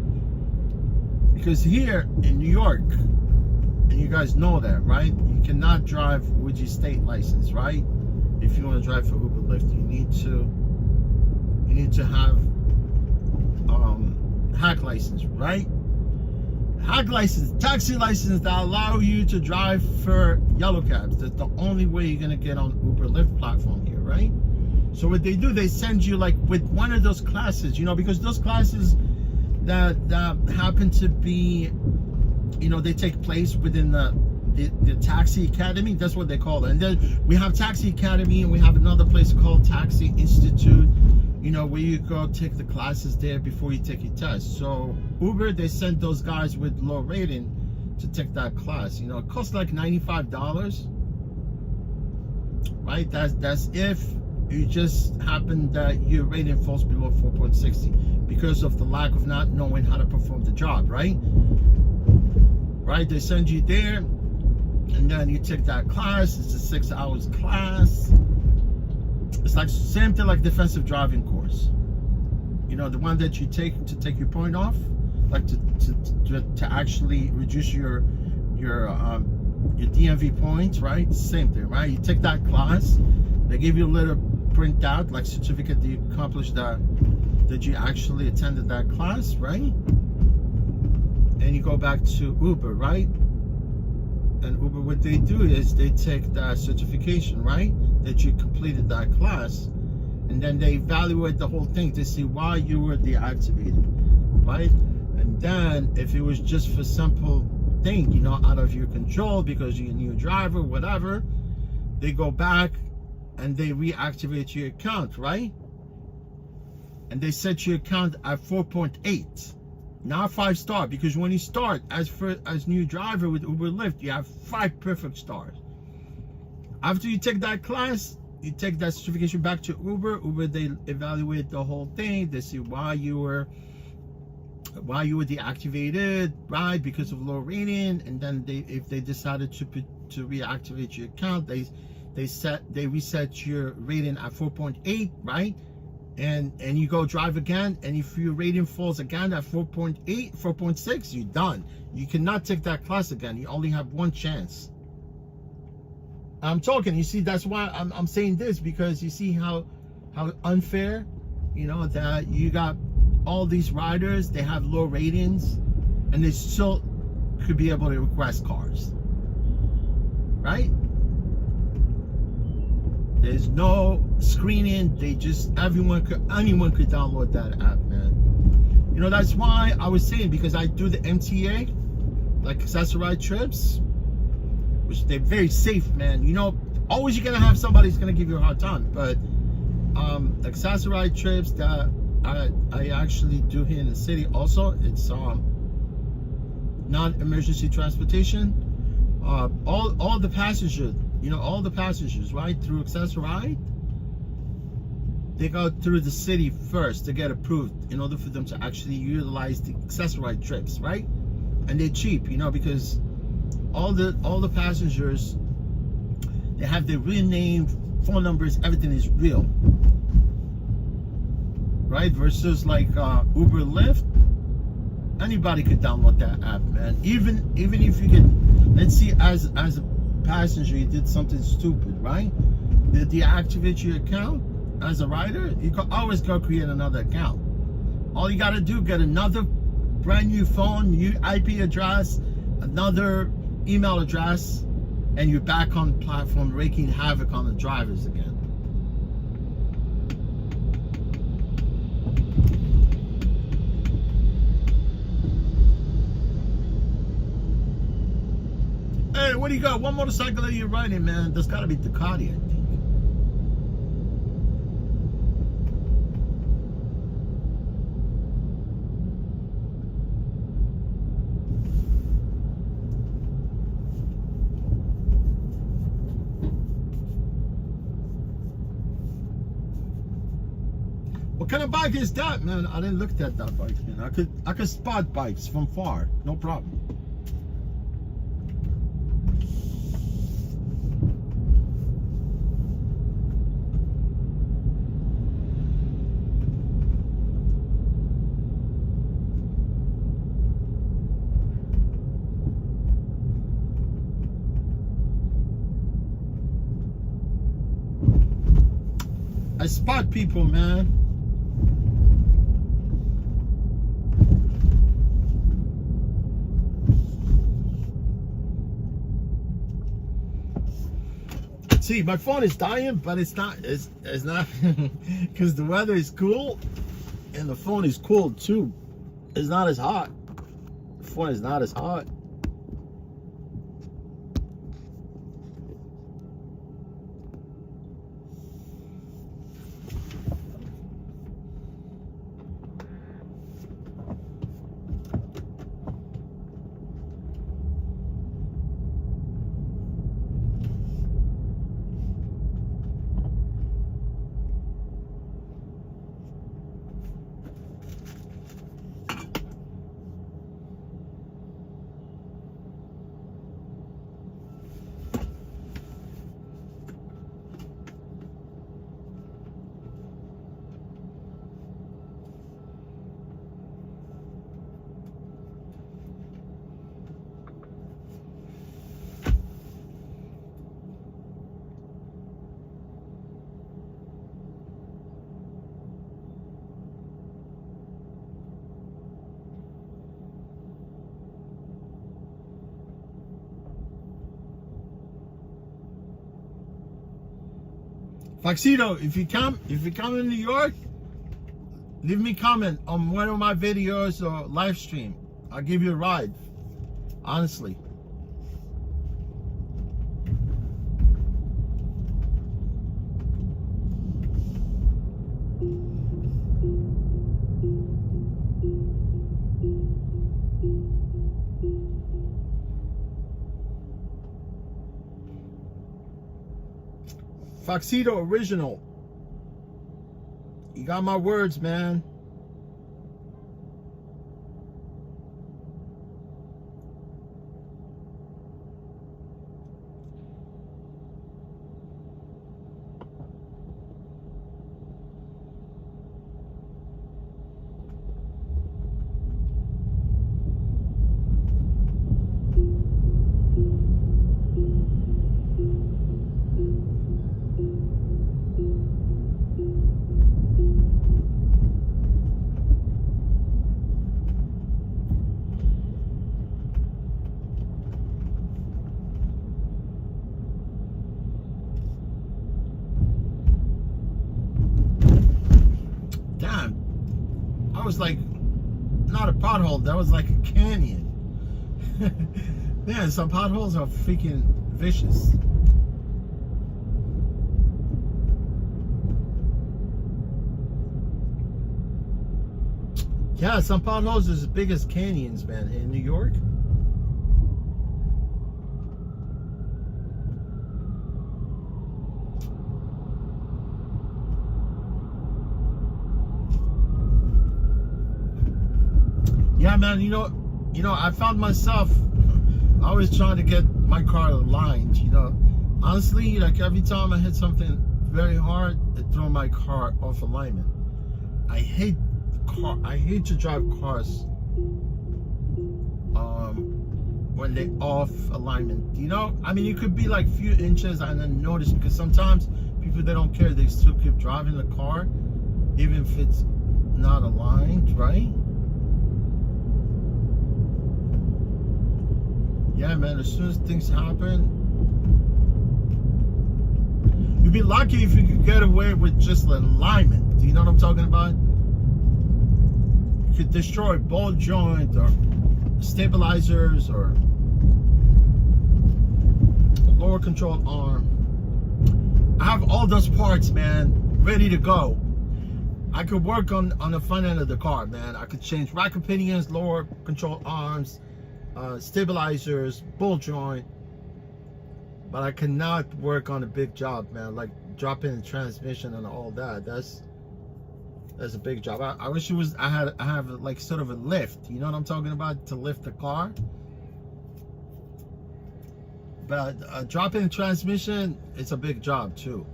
Because here in New York, and you guys know that, right? You cannot drive with your state license, right? If you want to drive for Uber Lyft, you need to have hack license, right? Hack license, taxi license that allow you to drive for yellow cabs. That's the only way you're gonna get on Uber Lyft platform here, right? So what they do, they send you like with one of those classes, you know, because those classes that happen to be, you know, they take place within the taxi academy. That's what they call it. And then we have taxi academy, and we have another place called Taxi Institute, you know, where you go take the classes there before you take your test. So Uber, they send those guys with low rating to take that class. You know, it costs like $95, right? That's if you just happen that your rating falls below 4.60 because of the lack of not knowing how to perform the job, right? Right, they send you there, and then you take that class. It's a 6 hours class. It's like same thing like defensive driving course, you know, the one that you take to take your point off, like to actually reduce your DMV points, right? Same thing, right? You take that class, they give you a little printout like certificate that you accomplished that you actually attended that class, right? And you go back to Uber, right? And Uber, what they do is they take that certification, right, that you completed that class, and then they evaluate the whole thing to see why you were deactivated, right? And then if it was just for simple thing, you know, out of your control because you're a new driver, whatever, they go back and they reactivate your account, right? And they set your account at 4.8. Not 5-star, because when you start as new driver with Uber Lyft, you have 5 perfect stars. After you take that class, you take that certification back to Uber. Uber, they evaluate the whole thing. They see why you were deactivated, right, because of low rating. And then if they decided to reactivate your account, they reset your rating at 4.8, right? And you go drive again, and if your rating falls again at 4.8, 4.6, you're done. You cannot take that class again. You only have one chance. I'm talking, you see, that's why I'm saying this, because you see how unfair, you know, that you got all these riders, they have low ratings, and they still could be able to request cars, right? There's no screening. Anyone could download that app, man. You know, that's why I was saying, because I do the MTA, like accessorized trips, which they're very safe, man. You know, always you're gonna have somebody who's gonna give you a hard time, but accessorized trips that I actually do here in the city also, it's non-emergency transportation. All the passengers, you know, all the passengers, right, through Accessoride, they go through the city first to get approved in order for them to actually utilize the Accessoride trips, right? And they're cheap, you know, because all the passengers, they have their real name, phone numbers, everything is real, right? Versus like Uber, Lyft, anybody could download that app, man. Even if you get, let's see, as a passenger, you did something stupid, right? They deactivate your account as a rider, you can always go create another account. All you gotta do, get another brand new phone, new IP address, another email address, and you're back on the platform wreaking havoc on the drivers again. Hey, what do you got? What motorcycle are you riding, man? There's gotta be Ducati, I think. What kind of bike is that, man? I didn't look at that bike, man. I could spot bikes from far, no problem. I spot people, man. See, my phone is dying, but it's not. It's not because the weather is cool, and the phone is cool too. It's not as hot. The phone is not as hot. Foxito, if you come in New York, leave me a comment on one of my videos or live stream. I'll give you a ride. Honestly. Foxito original. You got my words, man. That was like not a pothole, that was like a canyon. Man, some potholes are freaking vicious. Yeah, some potholes are as big as canyons, man, in New York. Yeah, man, you know, I found myself always trying to get my car aligned, you know. Honestly, like every time I hit something very hard, it throws my car off alignment. I hate to drive cars when they off alignment, you know. I mean, you could be like few inches and then notice, because sometimes people, they don't care, they still keep driving the car even if it's not aligned, right? Yeah, man, as soon as things happen, You'd be lucky if you could get away with just alignment. Do you know what I'm talking about? You could destroy ball joint or stabilizers or lower control arm. I have all those parts, man, ready to go. I could work on the front end of the car, man. I could change rack pinions, lower control arms, stabilizers, ball joint. But I cannot work on a big job, man, like dropping the transmission and all that. That's a big job. I wish it was. I have like sort of a lift. You know what I'm talking about, to lift the car. But dropping the transmission, it's a big job too.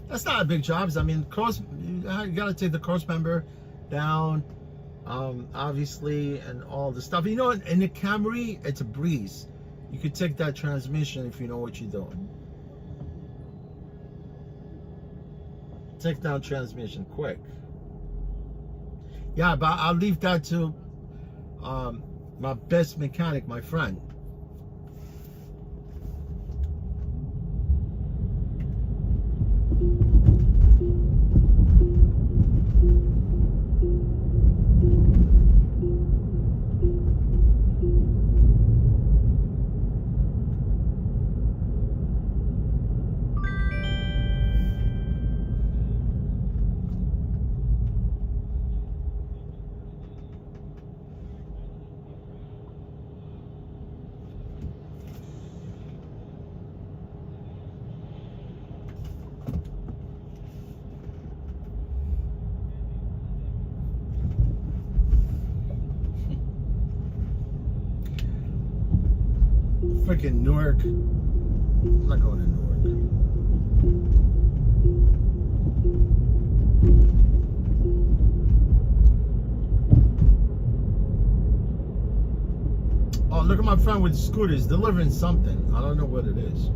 That's not a big job. I mean, you gotta take the cross member down, obviously, and all the stuff. You know, in the Camry, it's a breeze. You could take that transmission if you know what you're doing. Take down transmission quick. Yeah, but I'll leave that to my best mechanic, my friend. Freaking Newark. I'm not going to Newark. Oh, look at my friend with the scooters delivering something. I don't know what it is.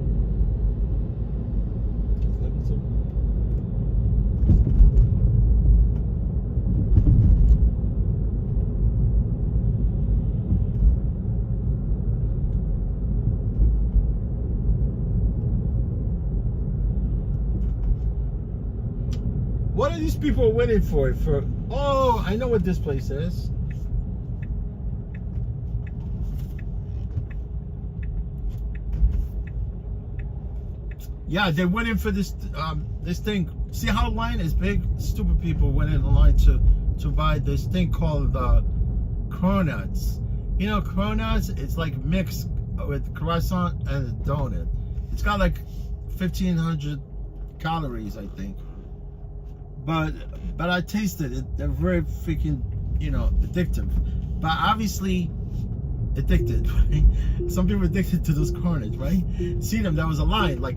What are these people waiting for? Oh, I know what this place is. Yeah, they went in for this this thing. See how the line is big? Stupid people went in the line to buy this thing called cronuts. You know, cronuts, it's like mixed with croissant and a donut. It's got like 1,500 calories, I think. But I tasted it. They're very freaking, you know, addictive. But obviously addicted, right? Some people are addicted to those corners, right? See them, there was a line, like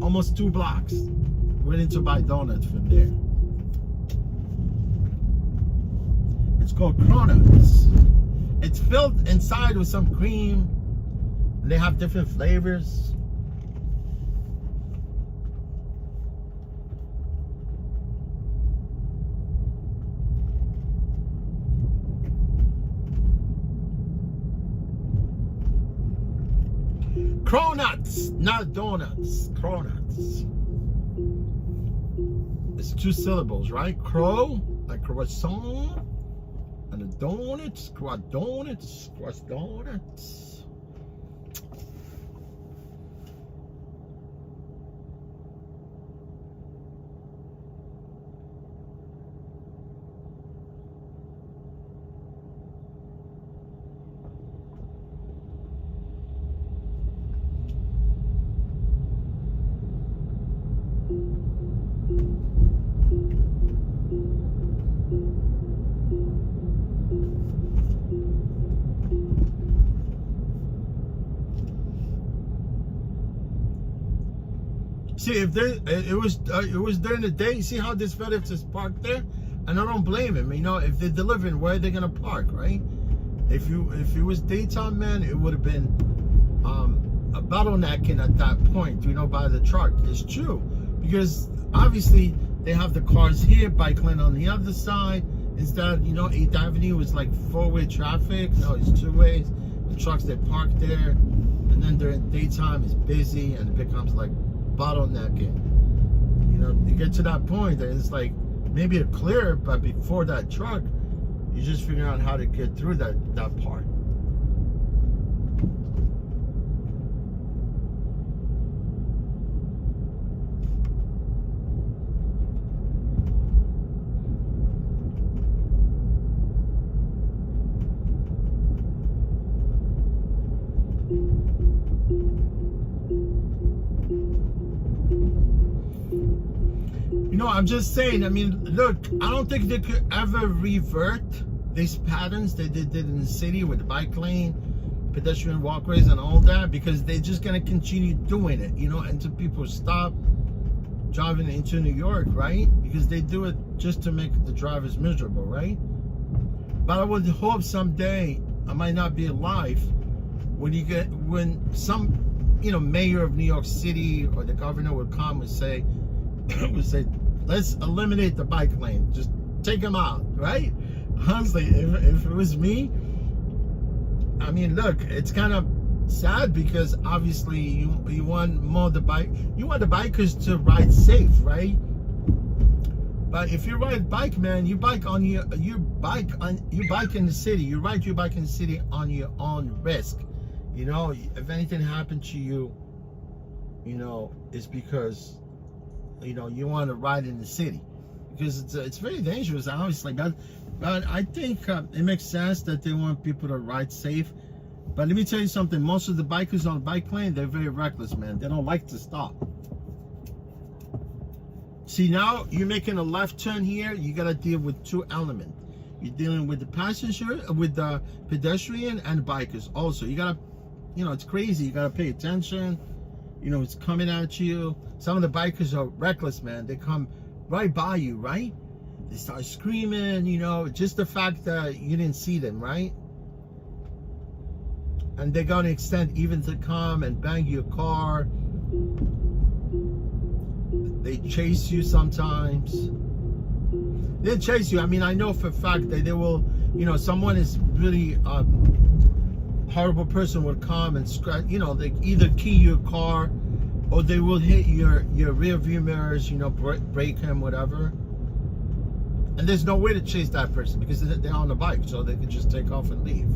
almost 2 blocks. Went in to buy donuts from there. It's called cronuts. It's filled inside with some cream. And they have different flavors. Cronuts, not donuts. Cronuts. It's 2 syllables, right? Crow, like croissant, and a donut, croissants. See, if it was during the day. See how this FedEx is parked there, and I don't blame him. You know, if they're delivering, where are they gonna park, right? If it was daytime, man, it would have been a bottlenecking at that point. You know, by the truck. It's true, because obviously they have the cars here, bike lane on the other side. Instead, you know, 8th Avenue is like 4-way traffic. No, it's 2 ways. The trucks, they park there, and then during daytime it's busy, and it becomes like bottlenecking. you get to that point and it's like maybe a clear, but before that truck, you just figure out how to get through that part. I'm just saying, I mean, look, I don't think they could ever revert these patterns that they did in the city with the bike lane, pedestrian walkways and all that, because they're just going to continue doing it, until people stop driving into New York, right? Because they do it just to make the drivers miserable, right? But I would hope someday I might not be alive when some, mayor of New York City or the governor would come and say, let's eliminate the bike lane. Just take them out, right? Honestly, if it was me, I mean, look, it's kind of sad because obviously you want the bikers to ride safe, right? But if you ride bike, man, you bike in the city. You ride your bike in the city on your own risk. If anything happened to you, it's because you want to ride in the city, because it's very dangerous, obviously. But I think it makes sense that they want people to ride safe. But let me tell you something, most of the bikers on the bike lane, they're very reckless, man. They don't like to stop. See, now you're making a left turn here, you got to deal with two elements. You're dealing with the passenger, with the pedestrian and bikers also. You got to, it's crazy. You got to pay attention. It's coming at you. Some of the bikers are reckless, man. They come right by you, right? They start screaming, just the fact that you didn't see them, right? And they're going to extend even to come and bang your car. They chase you sometimes. They chase you. I mean, I know for a fact that they will, someone is really horrible person will come and scratch, they either key your car or they will hit your rear view mirrors, break him, whatever. And there's no way to chase that person because they're on the bike, so they can just take off and leave.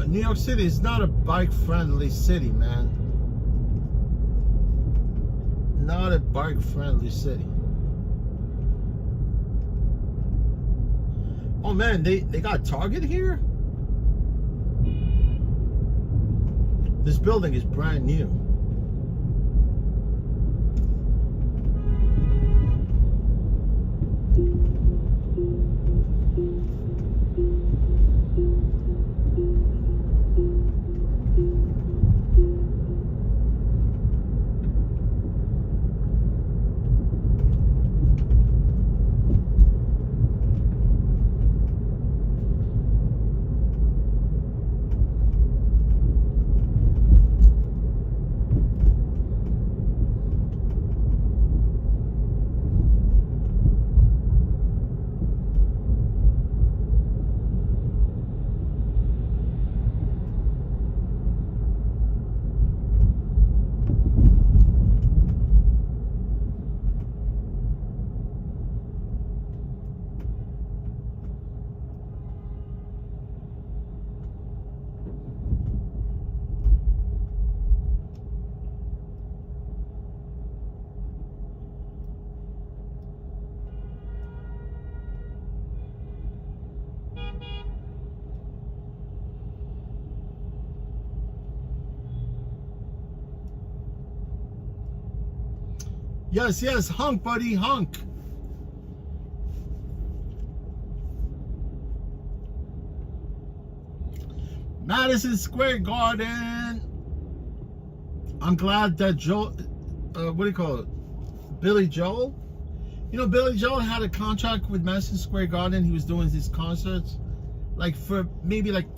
New York City is not a bike-friendly city, man. Not a bike-friendly city. Oh man, they got Target here? This building is brand new. Yes, hunk, buddy, hunk. Madison Square Garden. I'm glad that Billy Joel? Billy Joel had a contract with Madison Square Garden. He was doing his concerts like for maybe like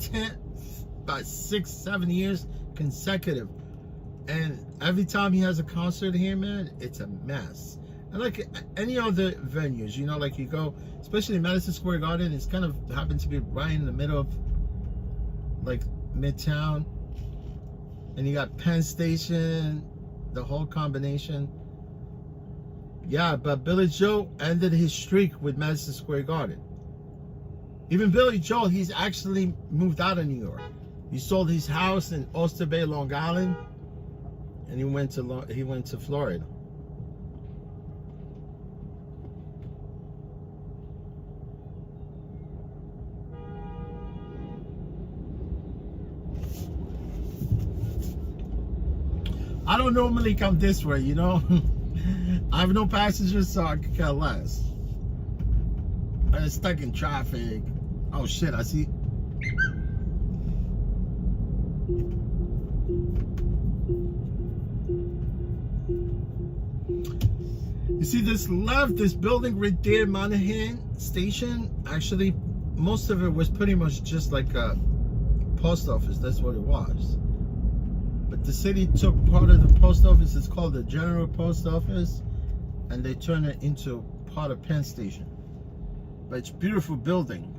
about 6-7 years consecutive. And every time he has a concert here, man, it's a mess. And like any other venues, you know, like you go, especially Madison Square Garden, it's kind of happens to be right in the middle of like Midtown. And you got Penn Station, the whole combination. Yeah, but Billy Joel ended his streak with Madison Square Garden. Even Billy Joel, he's actually moved out of New York. He sold his house in Oyster Bay, Long Island, and he went to Florida. I don't normally come this way, you know. I have no passengers, so I could care less. I'm stuck in traffic. Oh shit, I see. You see this left, this building right there, Monahan Station, actually, most of it was pretty much just like a post office. That's what it was. But the city took part of the post office, it's called the General Post Office, and they turned it into part of Penn Station. But it's a beautiful building.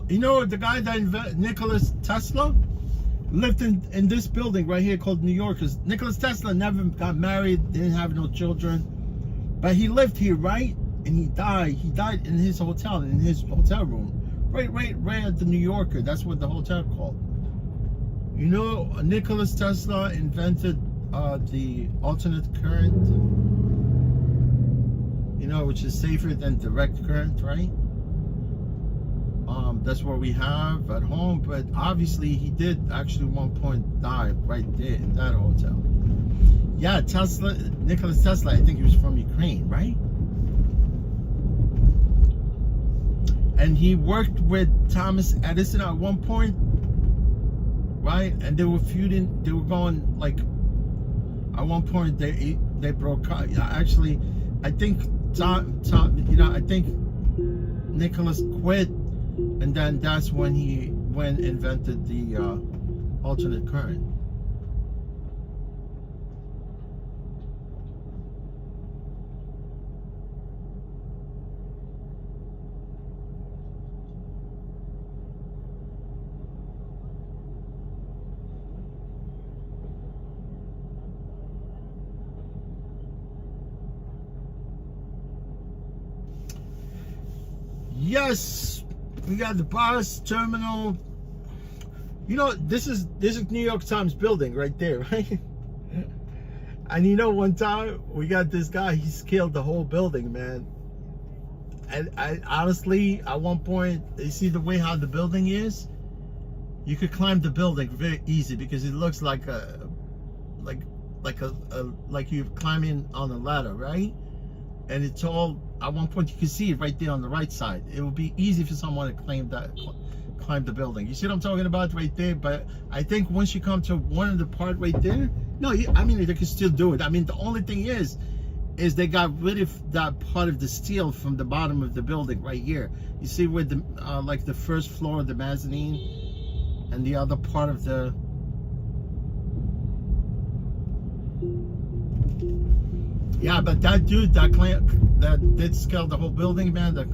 You know the guy that invented Nikola Tesla lived in this building right here called New York. Because Nikola Tesla never got married, didn't have no children, but he lived here, right? And he died. He died in his hotel, in his hotel room, right at the New Yorker. That's what the hotel called. You know, Nikola Tesla invented the alternate current. You know, which is safer than direct current, right? That's what we have at home, but obviously he did actually one point die right there in that hotel. Yeah, Nikola Tesla, I think he was from Ukraine, right? And he worked with Thomas Edison at one point, right? And they were feuding, they were going like, at one point they broke up. Actually, I think I think Nicholas quit. And then that's when he invented the alternate current. Yes. We got the bus terminal. You know, this is New York Times building right there, right? And you know, one time we got this guy, he scaled the whole building, man. And I honestly, at one point, you see the way how the building is, you could climb the building very easy because it looks like like you're climbing on a ladder, right? And it's all, at one point you can see it right there on the right side. It would be easy for someone to climb the building. You see what I'm talking about right there? But I think once you come to one of the part right there, no, I mean, they can still do it. I mean, the only thing is they got rid of that part of the steel from the bottom of the building right here. You see where the like the first floor of the mezzanine and the other part of the yeah, but that dude that did scale the whole building, man, that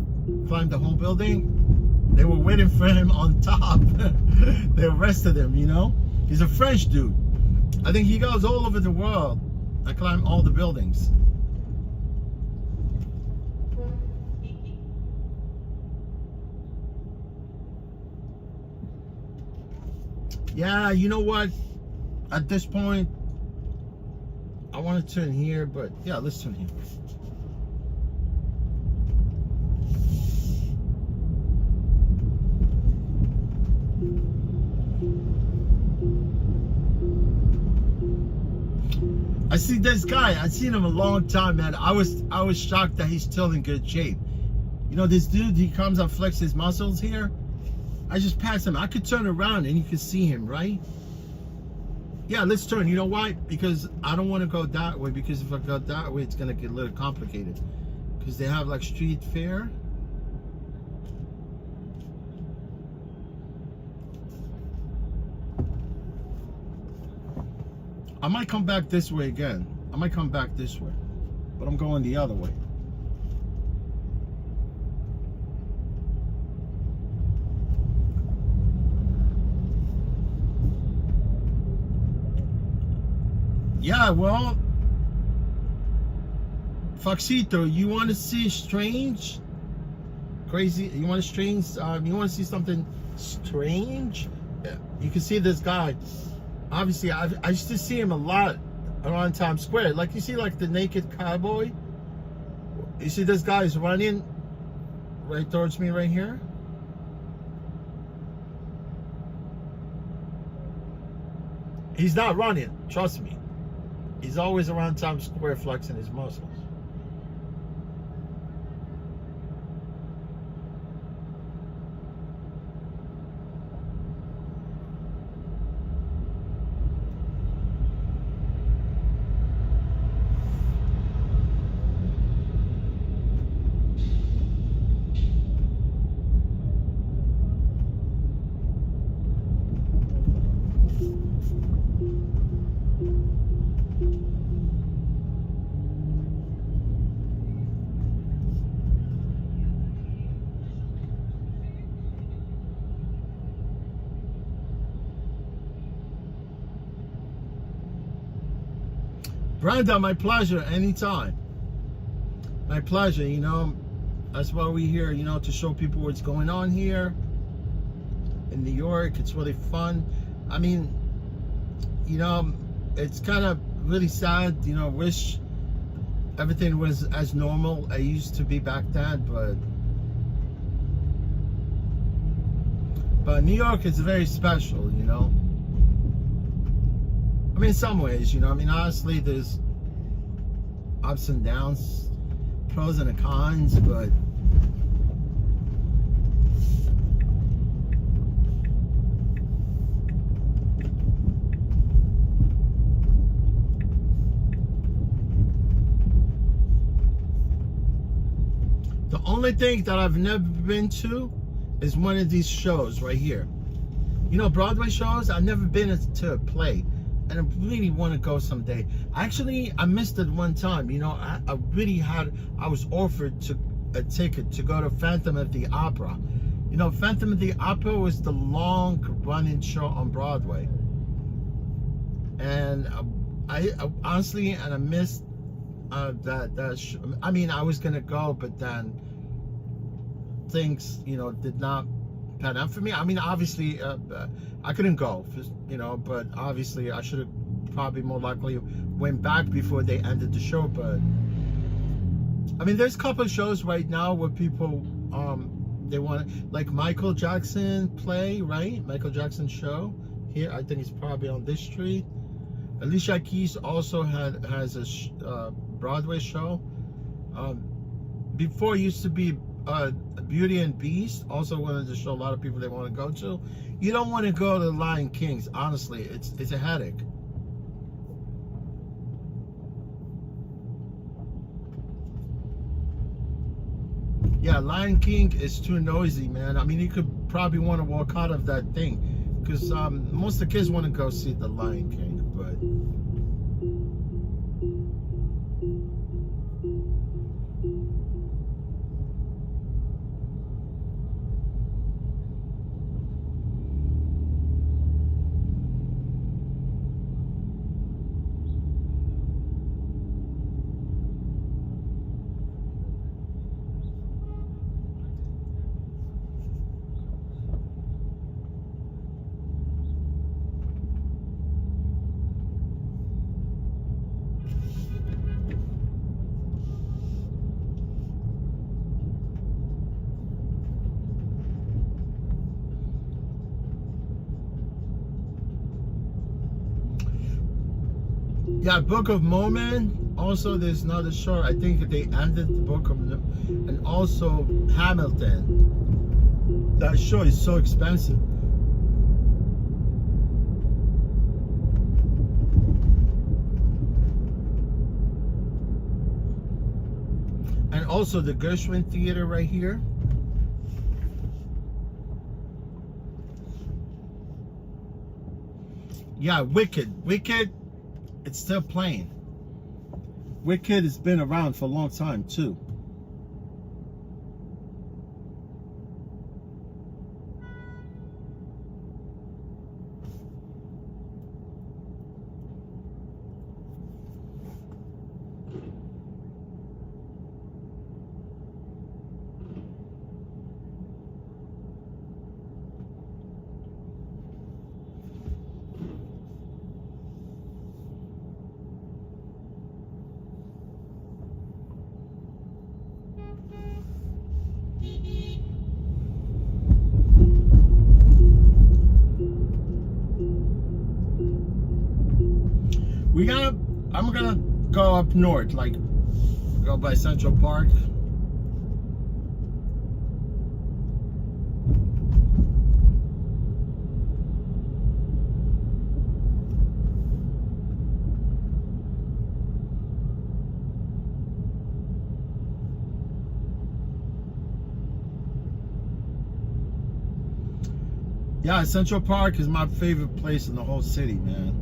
climbed the whole building, They were waiting for him on top. They arrested him, you know? He's a French dude. I think he goes all over the world. I climb all the buildings. Yeah, you know what? At this point, I want to turn here, but yeah, let's turn here. I see this guy. I've seen him a long time, man. I was shocked that he's still in good shape. You know, this dude, he comes and flexes his muscles here. I just passed him. I could turn around and you could see him, right? Yeah, let's turn. You know why? Because I don't want to go that way, because if I go that way, it's going to get a little complicated. Because they have like street fair. I might come back this way again. I might come back this way. But I'm going the other way. Yeah, well, Foxito, you want to see strange, crazy? You want to strange? You want to see something strange? Yeah, you can see this guy. Obviously, I used to see him a lot around Times Square. Like you see, like the naked cowboy. You see this guy is running right towards me right here. He's not running, trust me. He's always around Times Square flexing his muscles. Brenda, my pleasure, anytime. My pleasure, you know. That's why we're here, you know, to show people what's going on here in New York. It's really fun. I mean, you know, it's kind of really sad, you know, wish everything was as normal it used to be back then, but New York is very special, you know. I mean, in some ways, you know, I mean, honestly, there's ups and downs, pros and cons, but the only thing that I've never been to is one of these shows right here. You know, Broadway shows, I've never been to a play. And I really want to go someday. Actually, I missed it one time. You know, I was offered a ticket to go to Phantom of the Opera. You know, Phantom of the Opera was the long running show on Broadway. And I honestly, and I missed that show. I mean, I was going to go, but then things, you know, did not pan out for me. I mean, obviously, I couldn't go, you know, but obviously I should have probably more likely went back before they ended the show. But I mean, there's a couple of shows right now where people they want, like Michael Jackson play, right? Michael Jackson show here. I think it's probably on this street. Alicia Keys also has a Broadway show. Before it used to be Beauty and Beast, also one of the show a lot of people they want to go to. You don't want to go to Lion King's, honestly. It's a headache. Yeah, Lion King is too noisy, man. I mean, you could probably want to walk out of that thing, because most of the kids want to go see the Lion King, but Yeah, Book of Mormon. Also, there's another show. I think they ended the Book of, and also Hamilton. That show is so expensive. And also the Gershwin Theater right here. Yeah, Wicked. It's still playing. Wicked has been around for a long time too. I'm gonna go up north, like go by Central Park. Yeah, Central Park is my favorite place in the whole city, man.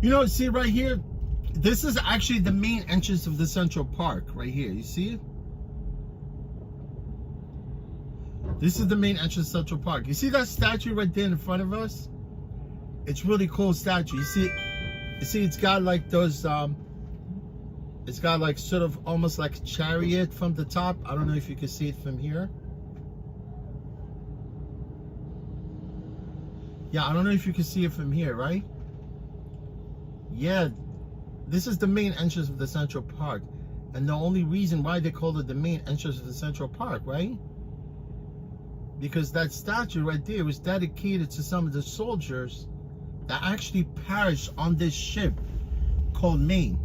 You know, see right here, this is actually the main entrance of the Central Park right here. You see it? This is the main entrance of Central Park. You see that statue right there in front of us? It's really cool statue. You see, it's got like those, it's got like sort of almost like a chariot from the top. I don't know if you can see it from here. Yeah, I don't know if you can see it from here, right? Yeah, this is the main entrance of the Central Park. And the only reason why they call it the main entrance of the Central Park, right? Because that statue right there was dedicated to some of the soldiers that actually perished on this ship called Maine.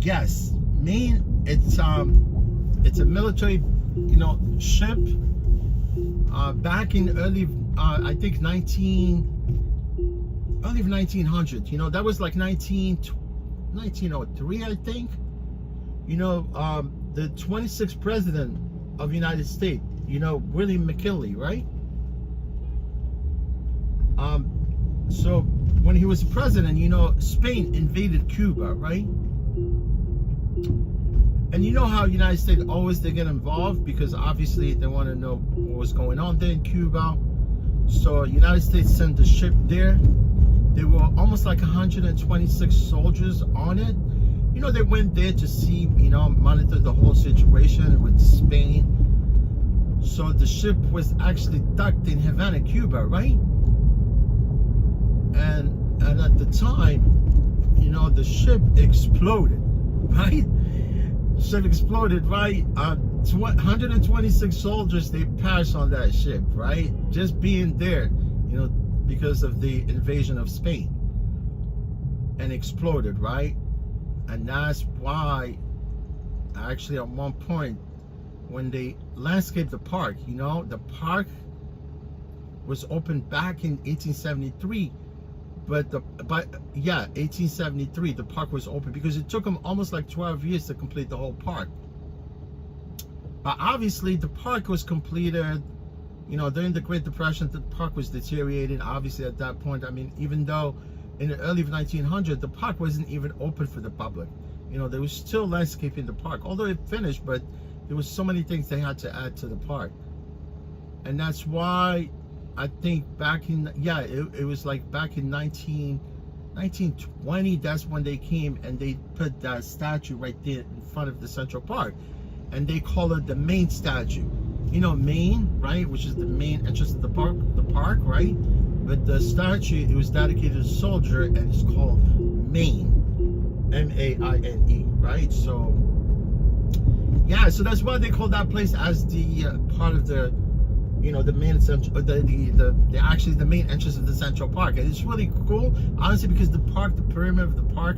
Yes, Maine, it's a military, you know, ship. Back in early, I think early 1900, you know, that was like 1903, I think. You know, the 26th president of the United States, you know, William McKinley, right? So when he was president, you know, Spain invaded Cuba, right? And you know how United States always they get involved because obviously they want to know what was going on there in Cuba. So United States sent the ship there. There were almost like 126 soldiers on it. You know, they went there to see, you know, monitor the whole situation with Spain. So the ship was actually docked in Havana, Cuba, right? And at the time, you know, the ship exploded, right? Ship exploded, right? 126 soldiers, they perished on that ship, right? Just being there, you know, because of the invasion of Spain and exploded, right? And that's why actually at one point when they landscaped the park, you know, the park was opened back in 1873, but 1873 the park was open, because it took them almost like 12 years to complete the whole park. But obviously the park was completed, you know, during the Great Depression. The park was deteriorating, obviously, at that point. I mean, even though in the early 1900s, the park wasn't even open for the public. You know, there was still landscaping the park, although it finished, but there was so many things they had to add to the park. And that's why I think back in, it was like back in 1920, that's when they came and they put that statue right there in front of the Central Park. And they call it the main statue. You know, Main, right? Which is the main entrance of the park, right? But the statue, it was dedicated to a soldier, and it's called Maine, M-A-I-N-E, right? So, yeah, so that's why they call that place as the part of the, you know, the main central, actually the main entrance of the Central Park. And it's really cool, honestly, because the park, the perimeter of the park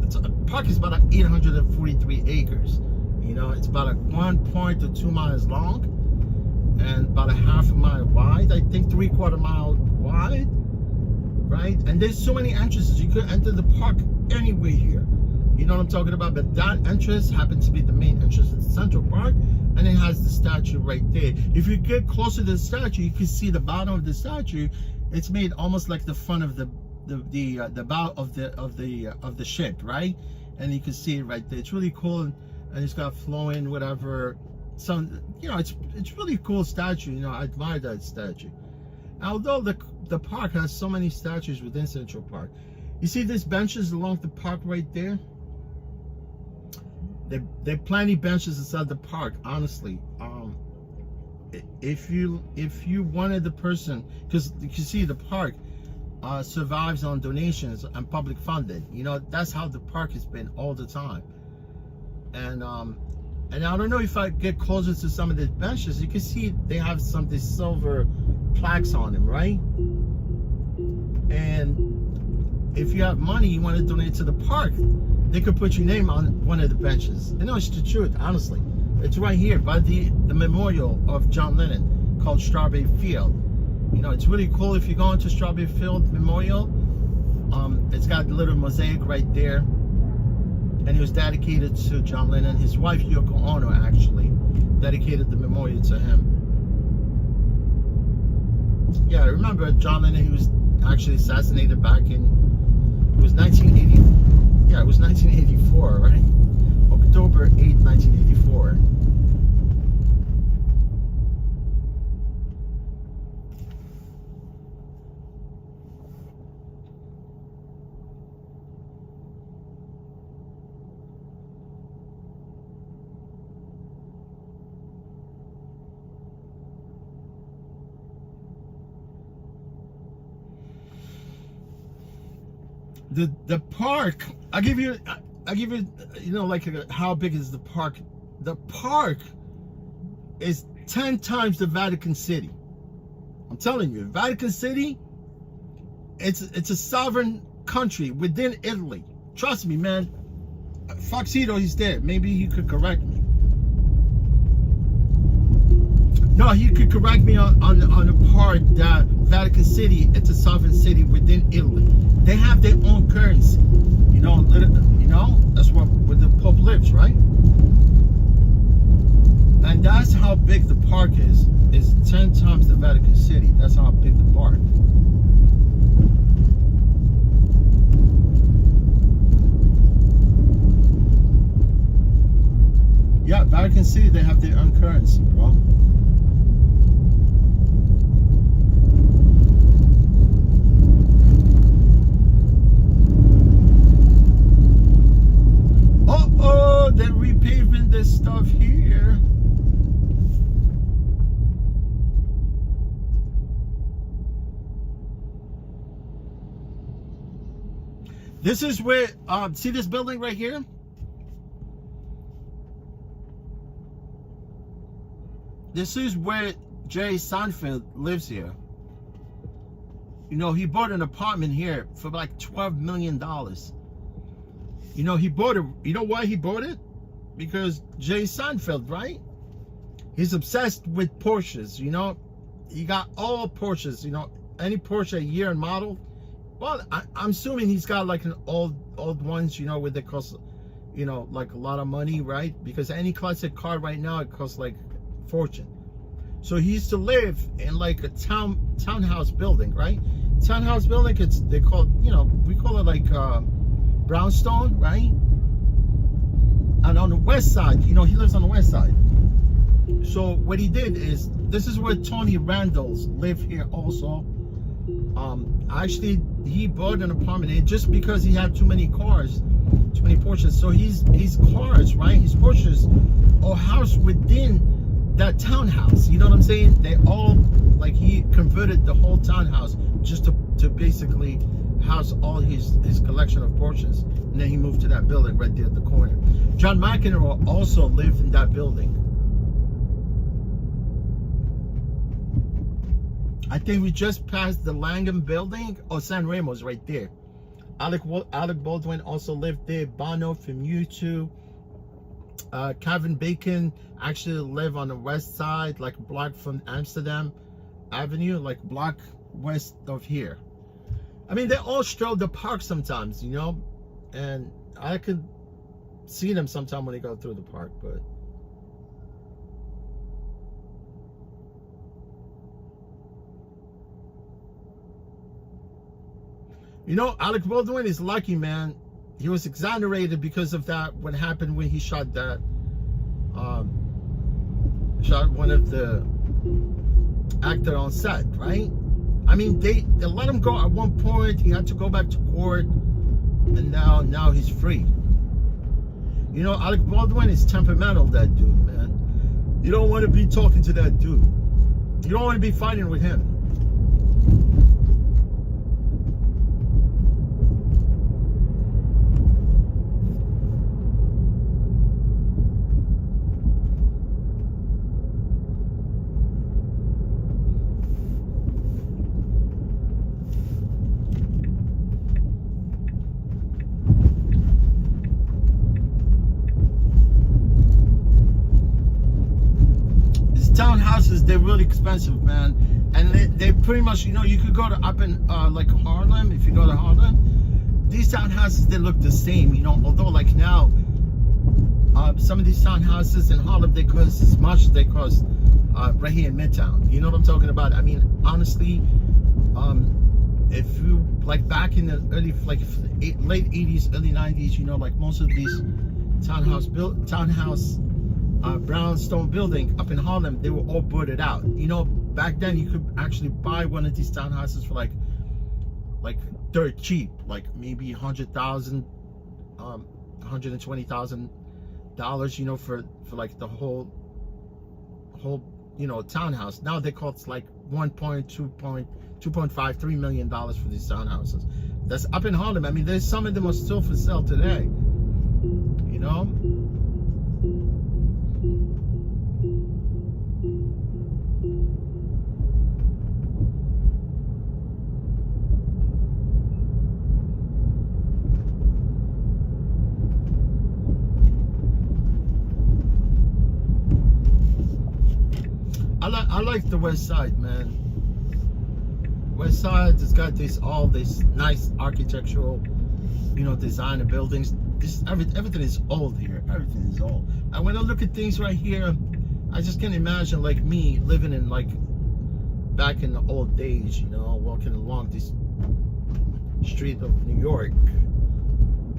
the park is about 843 acres. You know, it's about 1.2 miles long and about a half a mile wide. I think 3/4 mile wide, right? And there's so many entrances. You could enter the park anywhere here. You know what I'm talking about? But that entrance happens to be the main entrance of the Central Park, and it has the statue right there. If you get closer to the statue, you can see the bottom of the statue. It's made almost like the front of the bow of the ship, right? And you can see it right there. It's really cool, and it's got flowing whatever. So, you know, it's really cool statue. You know, I admire that statue. Although the park has so many statues within Central Park. You see these benches along the park right there? There are plenty benches inside the park, honestly. If you wanted the person, because you can see the park survives on donations and public funding. You know, that's how the park has been all the time. And I don't know, if I get closer to some of the benches, you can see they have some of these silver plaques on them, right? And if you have money, you want to donate to the park, they could put your name on one of the benches. You know, it's the truth, honestly. It's right here by the memorial of John Lennon called Strawberry Field. You know, it's really cool. If you go into Strawberry Field Memorial, it's got a little mosaic right there. And it was dedicated to John Lennon. His wife, Yoko Ono, actually dedicated the memorial to him. Yeah, I remember John Lennon, he was actually assassinated back in, it was 1980. Yeah, it was 1984, right? October 8th, 1984. The park, I give you, you know, like, how big is the park? The park is 10 times the Vatican City. I'm telling you, Vatican City, it's a sovereign country within Italy. Trust me, man. Foxito, he's there. Maybe he could correct me. No, he could correct me on the part that Vatican City, it's a sovereign city within Italy. They have their own currency. You know, that's what where the Pope lives, right? And that's how big the park is. It's 10 times the Vatican City. That's how big the park. Yeah, Vatican City, they have their own currency, bro. Uh-oh, they're repaving this stuff here. This is where, see this building right here? This is where Jerry Seinfeld lives here. You know, he bought an apartment here for like $12 million. You know, he bought it. You know why he bought it? Because Jay Seinfeld, right? He's obsessed with Porsches, you know. He got all Porsches, you know, any Porsche year and model. Well, I'm assuming he's got like an old ones, you know, where they cost, you know, like a lot of money, right? Because any classic car right now, it costs like a fortune. So he used to live in like a townhouse building, right? Townhouse building, they call, you know, we call it like brownstone, right? And on the west side, you know, he lives on the west side. So what he did is, this is where Tony Randall's live here also. Actually, he bought an apartment and just because he had too many cars, too many Porsches. So his cars, right, his Porsches are housed within that townhouse. You know what I'm saying? They all, like, he converted the whole townhouse just to basically house all his collection of Porsches. And then he moved to that building right there at the corner. John McEnroe also lived in that building. I think we just passed the Langham building. Oh, San Remo's right there. Alec Baldwin also lived there. Bono from U2. Kevin Bacon actually lived on the west side, like a block from Amsterdam Avenue, like a block west of here. I mean, they all stroll the park sometimes, you know, and I could see them sometime when they go through the park, but you know, Alec Baldwin is lucky, man. He was exonerated because of that. What happened when he shot that, shot one of the actor on set, right? I mean, they let him go at one point. He had to go back to court, and now he's free. You know, Alec Baldwin is temperamental, that dude, man. You don't want to be talking to that dude. You don't want to be fighting with him. Townhouses, they're really expensive, man, and they pretty much, you know, you could go to up in like Harlem. If you go to Harlem, these townhouses, they look the same, you know, although like now some of these townhouses in Harlem, they cost as much as they cost right here in Midtown. You know what I'm talking about? I mean, honestly, if you like back in the early, like late 80s, early 90s, you know, like most of these townhouse brownstone building up in Harlem, they were all boarded out. You know, back then you could actually buy one of these townhouses for like dirt cheap, like maybe $100,000, $120,000, you know, for like the whole you know townhouse. Now they cost like $2.5, $3 million for these townhouses. That's up in Harlem. I mean, there's some of them are still for sale today. You know. I like the west side, man. West side has got all this nice architectural, you know, design of buildings. Everything is old here. Everything is old. And when I look at things right here, I just can't imagine like me living in like back in the old days, you know, walking along this street of New York.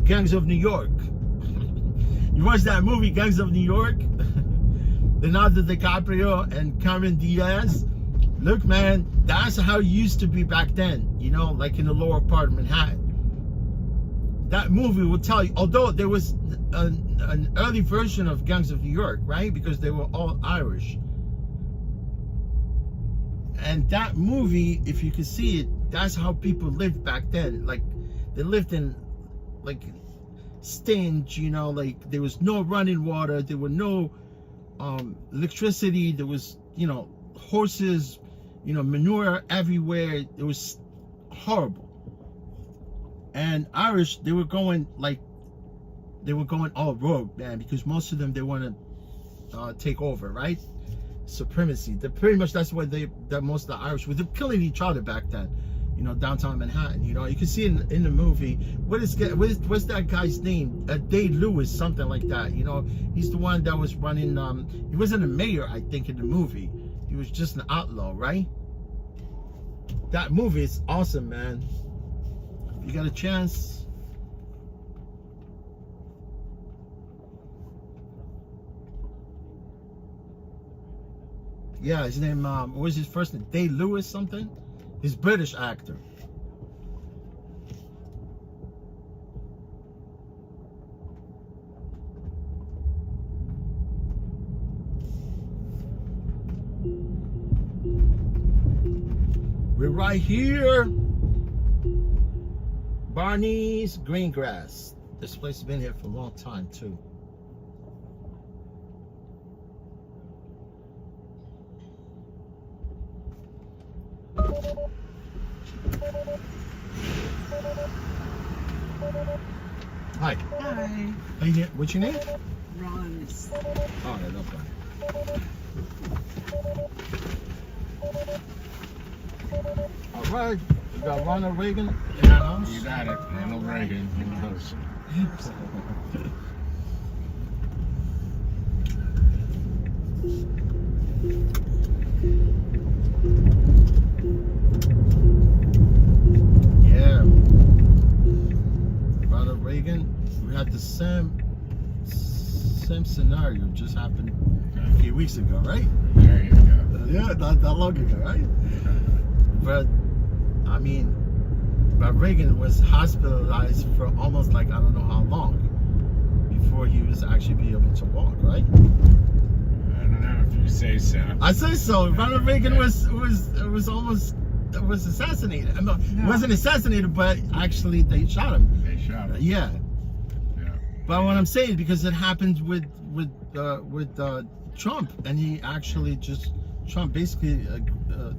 Gangs of New York. You watch that movie, Gangs of New York? Leonardo DiCaprio and Cameron Diaz. Look, man, that's how it used to be back then, you know, like in the lower part of Manhattan. That movie will tell you, although there was an early version of Gangs of New York, right? Because they were all Irish. And that movie, if you could see it, that's how people lived back then. Like, they lived in, like, stench, you know, like, there was no running water, there were no electricity, there was, you know, horses, you know, manure everywhere. There was horrible. And Irish, they were going all rogue, man, because most of them, they want to take over, right? Supremacy. Pretty much that's what that most of the Irish were killing each other back then. You know, downtown Manhattan. You know, you can see in the movie. What's that guy's name? Dave Lewis, something like that. You know, he's the one that was running. He wasn't a mayor, I think, in the movie. He was just an outlaw, right? That movie is awesome, man. If you got a chance. Yeah, his name, what was his first name? Dave Lewis something? He's a British actor. We're right here. Barney's Green Grass. This place has been here for a long time too. Hi.
Hi.
Hey, what's your name?
Ron's.
Oh, no problem. All right. We got Ronald Reagan in the house.
You got it. Ronald Reagan in the house.
Yeah. Ronald Reagan. We had the same scenario just happened a few weeks ago, right?
There you go.
Yeah, not that long ago, right? But I mean, Reagan was hospitalized for almost like I don't know how long before he was actually be able to walk, right?
I don't know if you say so.
I say so. Ronald Reagan was assassinated. No, he wasn't assassinated, but actually they shot him.
They shot him.
Yeah.
Yeah.
But what I'm saying, because it happened with Trump, and he actually Trump basically,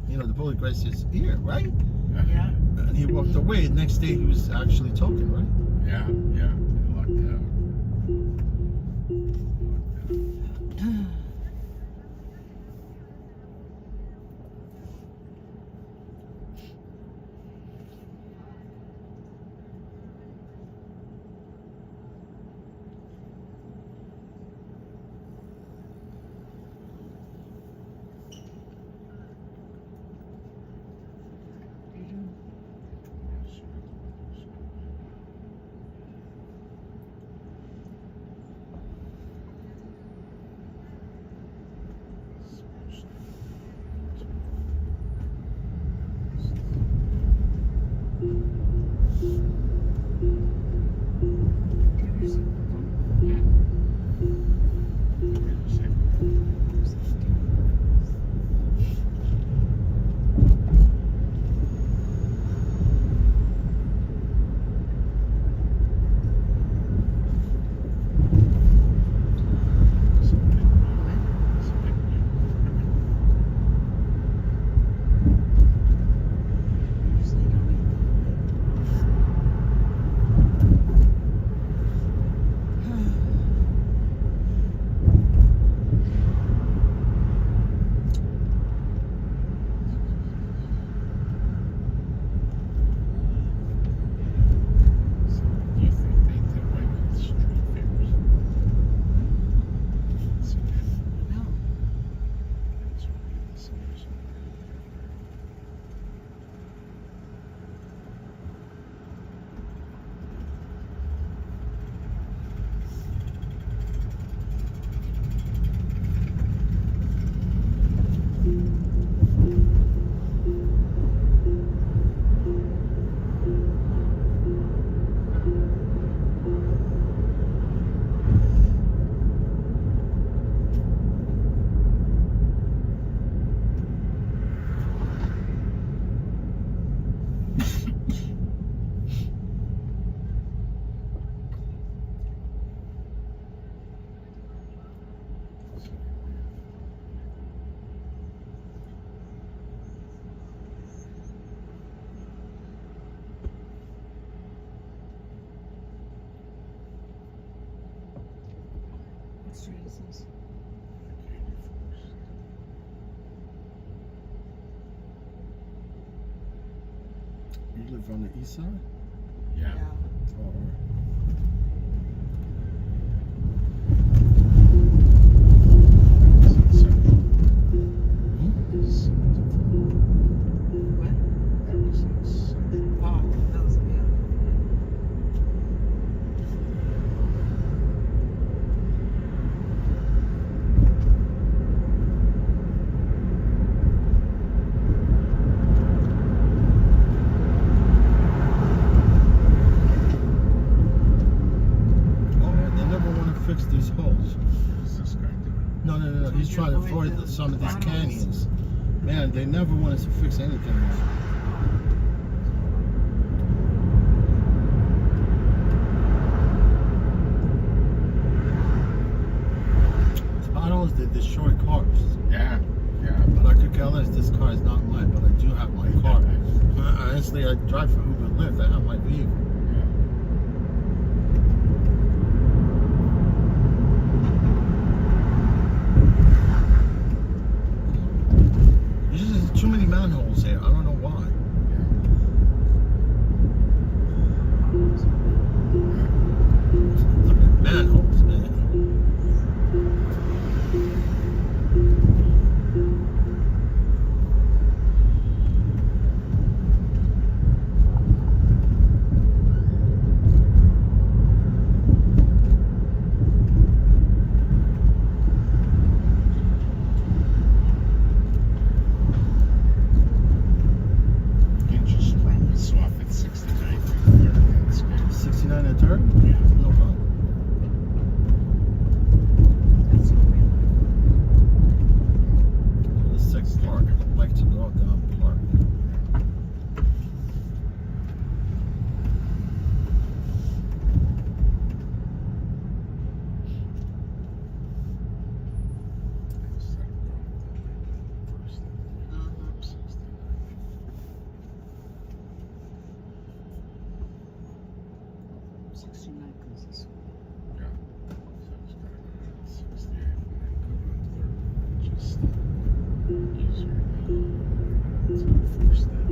you know, the bullet grazed his ear, right?
Yeah.
And he walked away. The next day, he was actually talking, right?
Yeah. Yeah. They lucked out.
street is this?
You live on the east side?
Yeah.
Oh, all right.
What? Oh, that was, yeah.
Oh, they never want to fix these holes.
What's this guy doing?
No. He's trying to avoid some of these canyons. Man, they never want us to fix anything. Bottles, they destroy cars.
Yeah.
But I could care less. This car is not mine, but I do have my car. Honestly, I drive for Uber Lyft. I have my vehicle. There's just too many manholes here. I don't know why. Look at manholes, man.
You can just drop this off at 69 feet there. That's good.
69 and a third?
Yeah.
No problem.
That's so weird.
This is park. I'd like to go out down park.
Instead of going first,
Uh-huh.
69.
69 goes this way.
Yeah. So it's gotta go down 68 and then go on third. Just easier than to force that.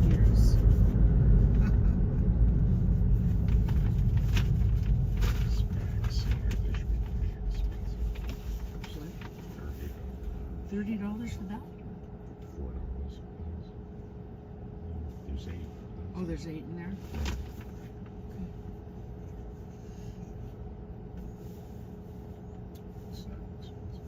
Years.
Specs here, they should be pretty expensive.
What?
$30.
$30 for that?
$4. There's 8.
Oh, there's 8 in there?
It's not expensive.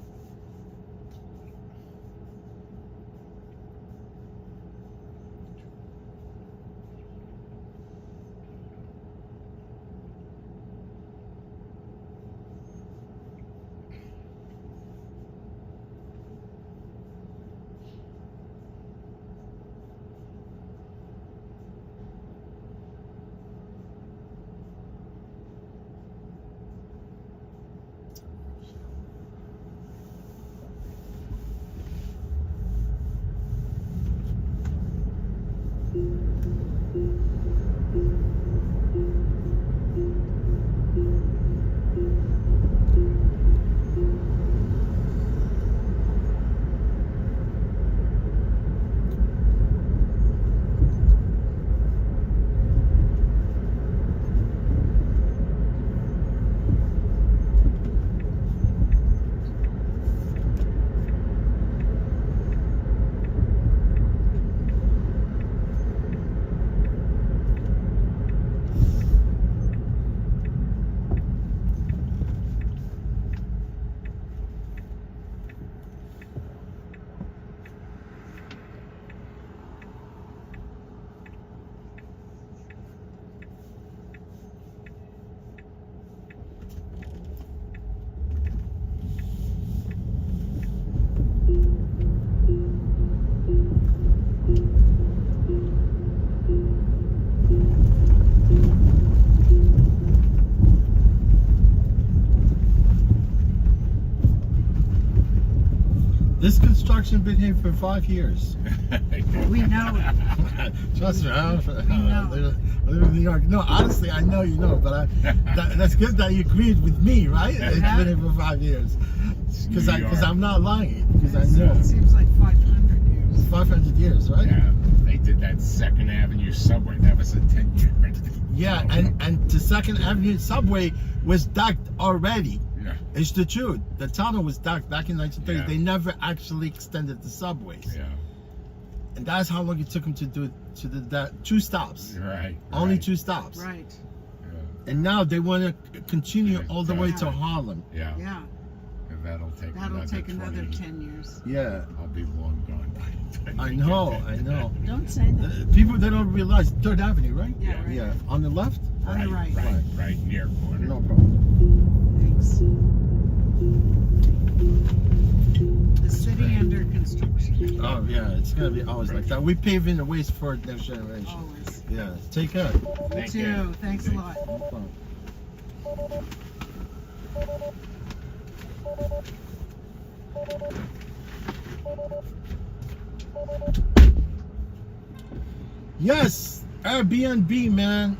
this construction been here for 5 years.
We know it.
Trust me, I
know.
live in New York. No, honestly, I know you know, but that's good that you agreed with me, right? It's been here for 5 years. Because I'm not lying. Because I know.
It seems like 500 years.
It's 500 years, right?
Yeah, they did that 2nd Avenue subway. That was a 10-year.
Yeah, and the 2nd Avenue subway was docked already.
Yeah.
It's the truth. The tunnel was docked back in 1930.
Yeah.
They never actually extended the subways.
Yeah.
And that's how long it took them to do that 2 stops.
Right.
Only
right.
2 stops.
Right.
Yeah.
And now they want to continue all the way to
Yeah.
Harlem.
Yeah.
Yeah.
And that'll take
Another
20.
10 years.
Yeah.
I'll be long gone.
I know.
Don't say that.
People, they don't realize 3rd Avenue, right?
Yeah, right.
Yeah. On the left?
On the right.
Right near corner.
No problem.
Thanks. The city under construction.
Oh, yeah. It's going to be always like that. We paving the ways for next generation.
Always.
Yeah. Take care.
You
Thank
too.
you.
Thanks a lot.
No problem. Yes, Airbnb, man.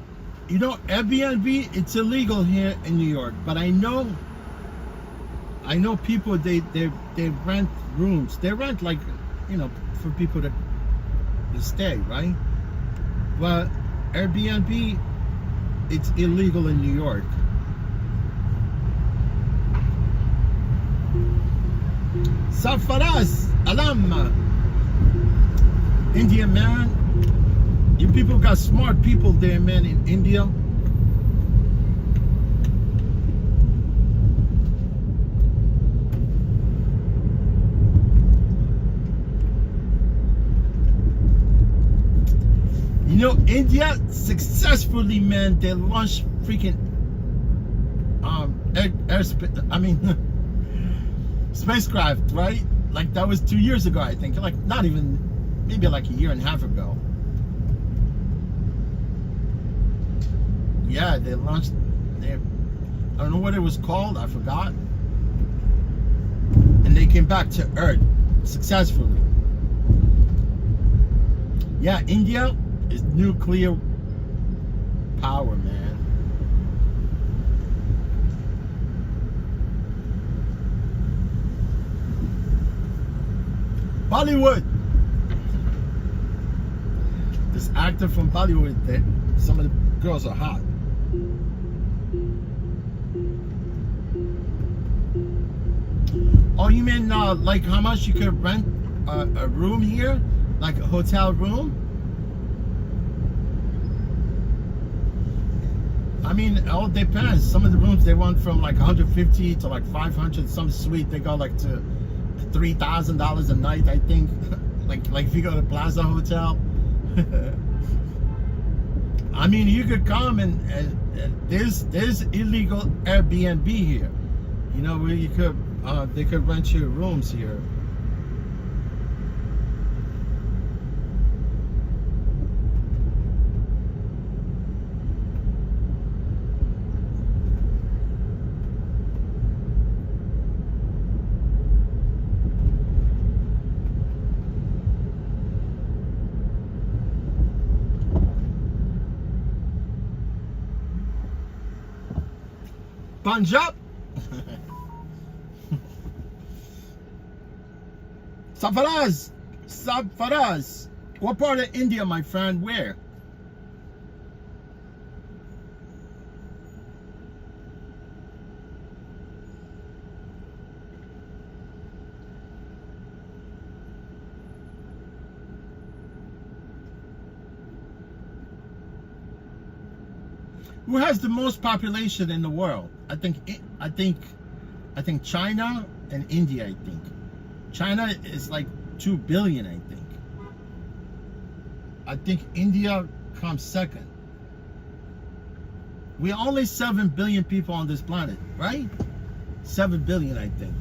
You know, Airbnb, it's illegal here in New York, but I know people, they rent rooms. They rent, like, you know, for people to stay, right? But Airbnb, it's illegal in New York. Safaraz, Alam, India, man. You people got smart people there, man, in India. You know, India successfully, man, they launched freaking spacecraft, right? Like that was 2 years ago, I think. Like not even, maybe like a year and a half ago. Yeah, they launched. I don't know what it was called. I forgot. And they came back to Earth successfully. Yeah, India is nuclear power, man. Bollywood. This actor from Bollywood, some of the girls are hot. Oh, you mean like how much you could rent a room here? Like a hotel room? I mean, it all depends. Some of the rooms they want from like 150 to like 500. Some suite they go like to $3,000 a night, I think. like if you go to Plaza Hotel. I mean, you could come and there's illegal Airbnb here. You know, where you could they could rent you rooms here. Punjab. Safaraz. What part of India, my friend? Where? Who has the most population in the world? I think China and India, I think. China is like 2 billion, I think. I think India comes second. We're only 7 billion people on this planet, right? 7 billion, I think.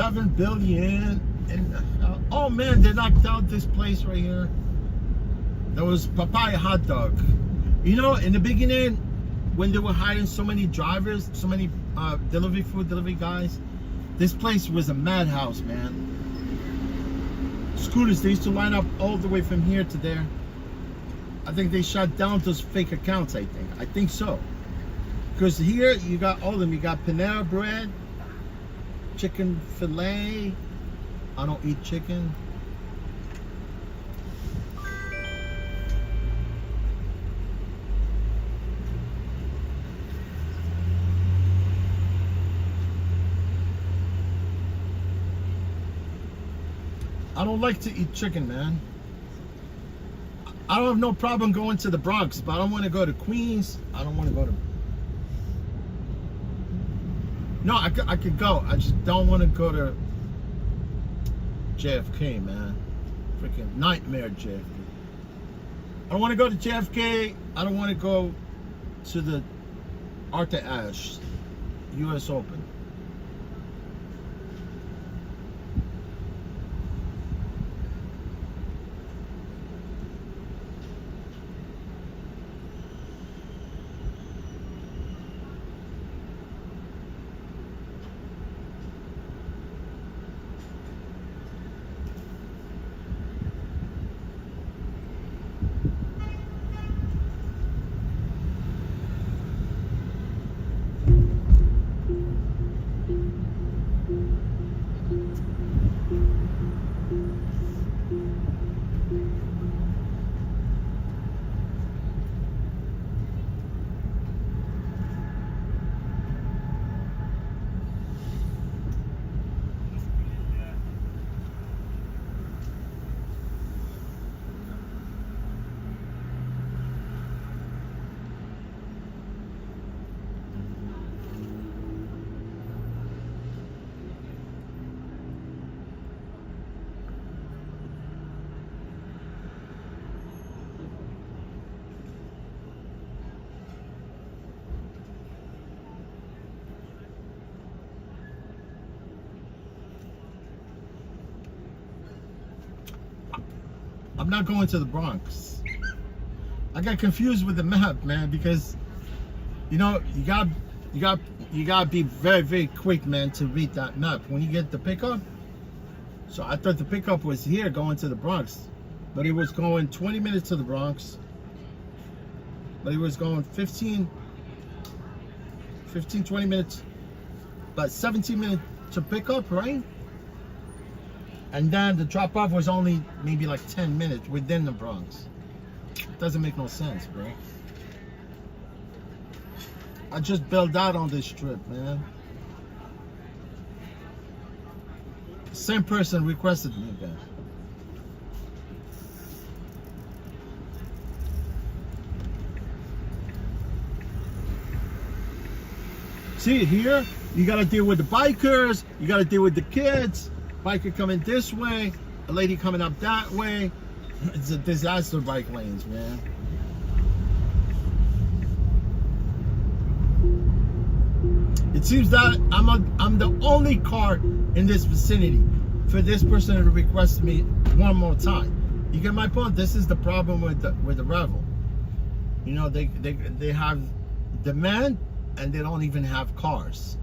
$7 billion. And oh man, they knocked out this place right here. There was Papaya hot dog. You know, in the beginning, when they were hiring so many drivers, so many food delivery guys, this place was a madhouse, man. Scooters, they used to line up all the way from here to there. I think they shut down those fake accounts, I think so. Because here, you got all of them. You got Panera Bread, chicken filet. I don't eat chicken. I don't like to eat chicken, man. I don't have no problem going to the Bronx, but I don't want to go to Queens. I don't want to go to... No, I could go. I just don't want to go to JFK, man. Freaking nightmare, JFK. I don't want to go to JFK. I don't want to go to the Arthur Ashe US Open. I'm not going to the Bronx. I got confused with the map, man, because you know you gotta be very, very quick, man, to read that map when you get the pickup. So I thought the pickup was here going to the Bronx, but it was going 20 minutes to the Bronx. But it was going 15, 20 minutes, but 17 minutes to pick up, right? And then the drop off was only maybe like 10 minutes within the Bronx. It doesn't make no sense, bro. I just bailed out on this trip, man. Same person requested me again. See, here, you gotta deal with the bikers, you gotta deal with the kids. Biker coming this way, a lady coming up that way. It's a disaster, bike lanes, man. It seems that I'm the only car in this vicinity for this person to request me one more time. You get my point? This is the problem with the Revel. You know, they have demand and they don't even have cars.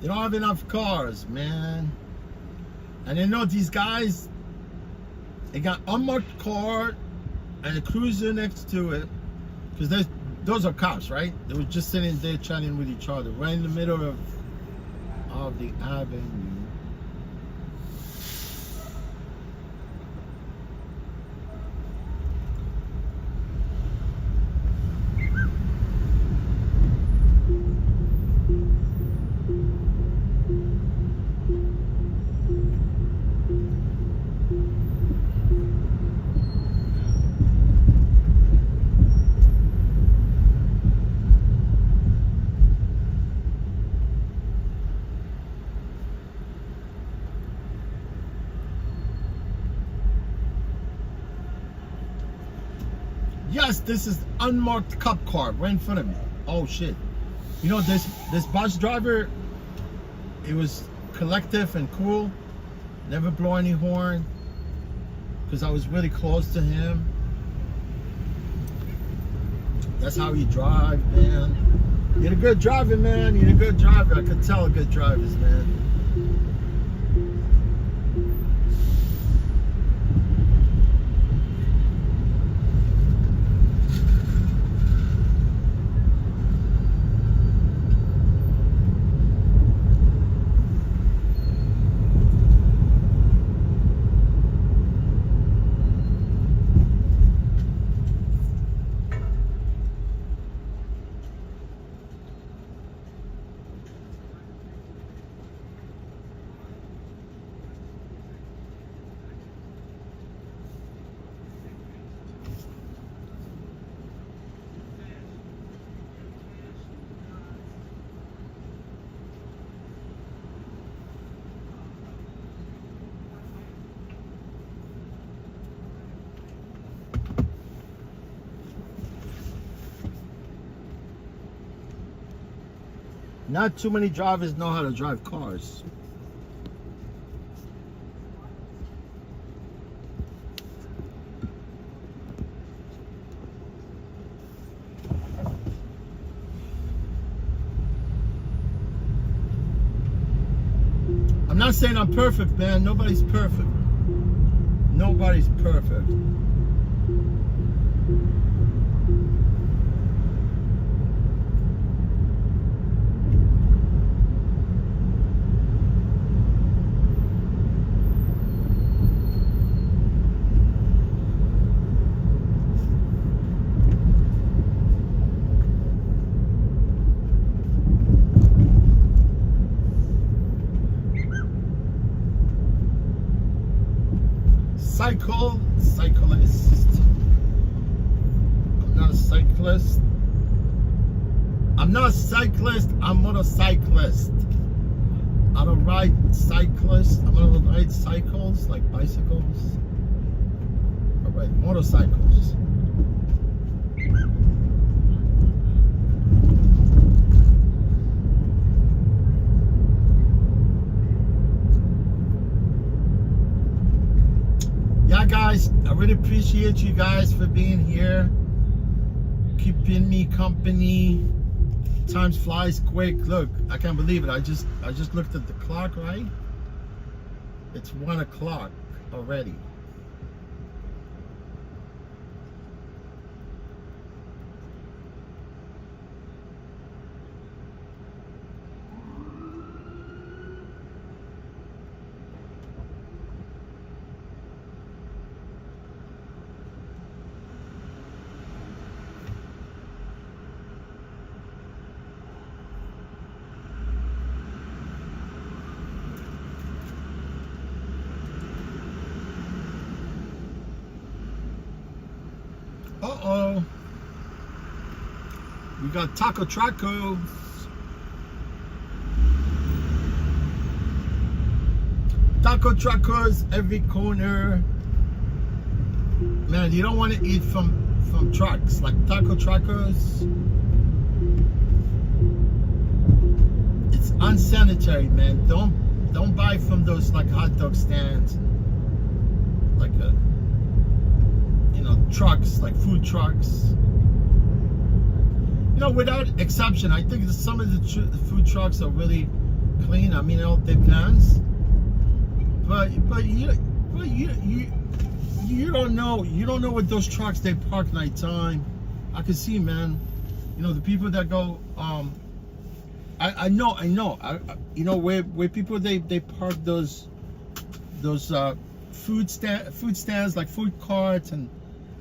They don't have enough cars, man. And you know these guys, they got unmarked car and a cruiser next to it. Because those are cops, right? They were just sitting there chatting with each other right in the middle of the avenue. Yes, this is unmarked cop car right in front of me. Oh shit. You know, this bus driver, it was collective and cool. Never blow any horn. Because I was really close to him. That's how you drive, man. You're a good driver, man. You're a good driver. I could tell good drivers, man. Not too many drivers know how to drive cars. I'm not saying I'm perfect, man. Nobody's perfect. Nobody's perfect. Cyclist. I'm not a cyclist. I'm not a cyclist. I'm motorcyclist. I don't ride cyclists. I'm gonna ride cycles like bicycles. I ride motorcycles. Guys, I really appreciate you guys for being here, keeping me company. Time flies quick. Look, I can't believe it. I just looked at the clock, right? It's 1 o'clock already. Uh-oh. We got taco truckers. Taco truckers every corner. Man, you don't want to eat from trucks. Like taco truckers. It's unsanitary, man. Don't buy from those like hot dog stands. Like trucks, like food trucks. Without exception, I think that some of the food trucks are really clean. I mean, it all depends. But you don't know. You don't know what those trucks they park nighttime. I can see, man. The people that go. I know. Where people they park those food stands like food carts and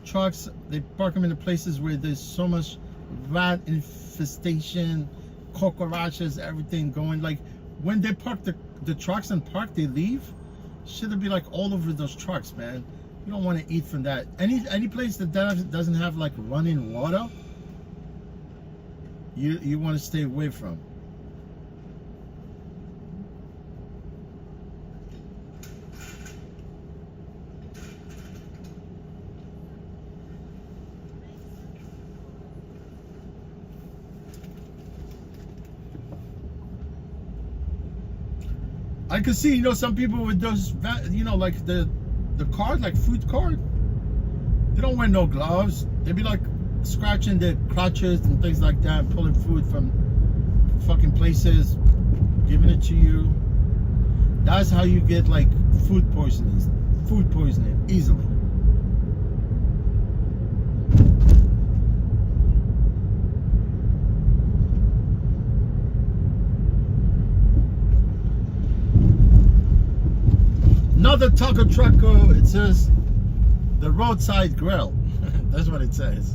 trucks. They park them in the places where there's so much rat infestation, cockroaches, everything going. Like when they park the trucks and they leave. Should be like all over those trucks, man. You don't want to eat from that. Any place that doesn't have like running water, you want to stay away from. I could see, some people with those, like the card, like food card. They don't wear no gloves. They be like scratching their crotches and things like that, and pulling food from fucking places, giving it to you. That's how you get like food poisoning easily. Another taco trucker, it says the roadside grill. That's what it says.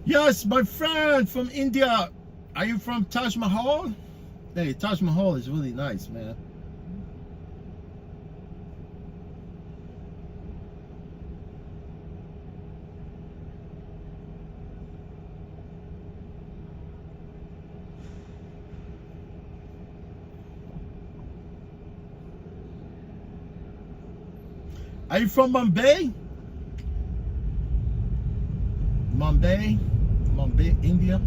Yes, my friend from India. Are you from Taj Mahal? Hey, Taj Mahal is really nice, man. Are you from Mumbai? Mumbai, India.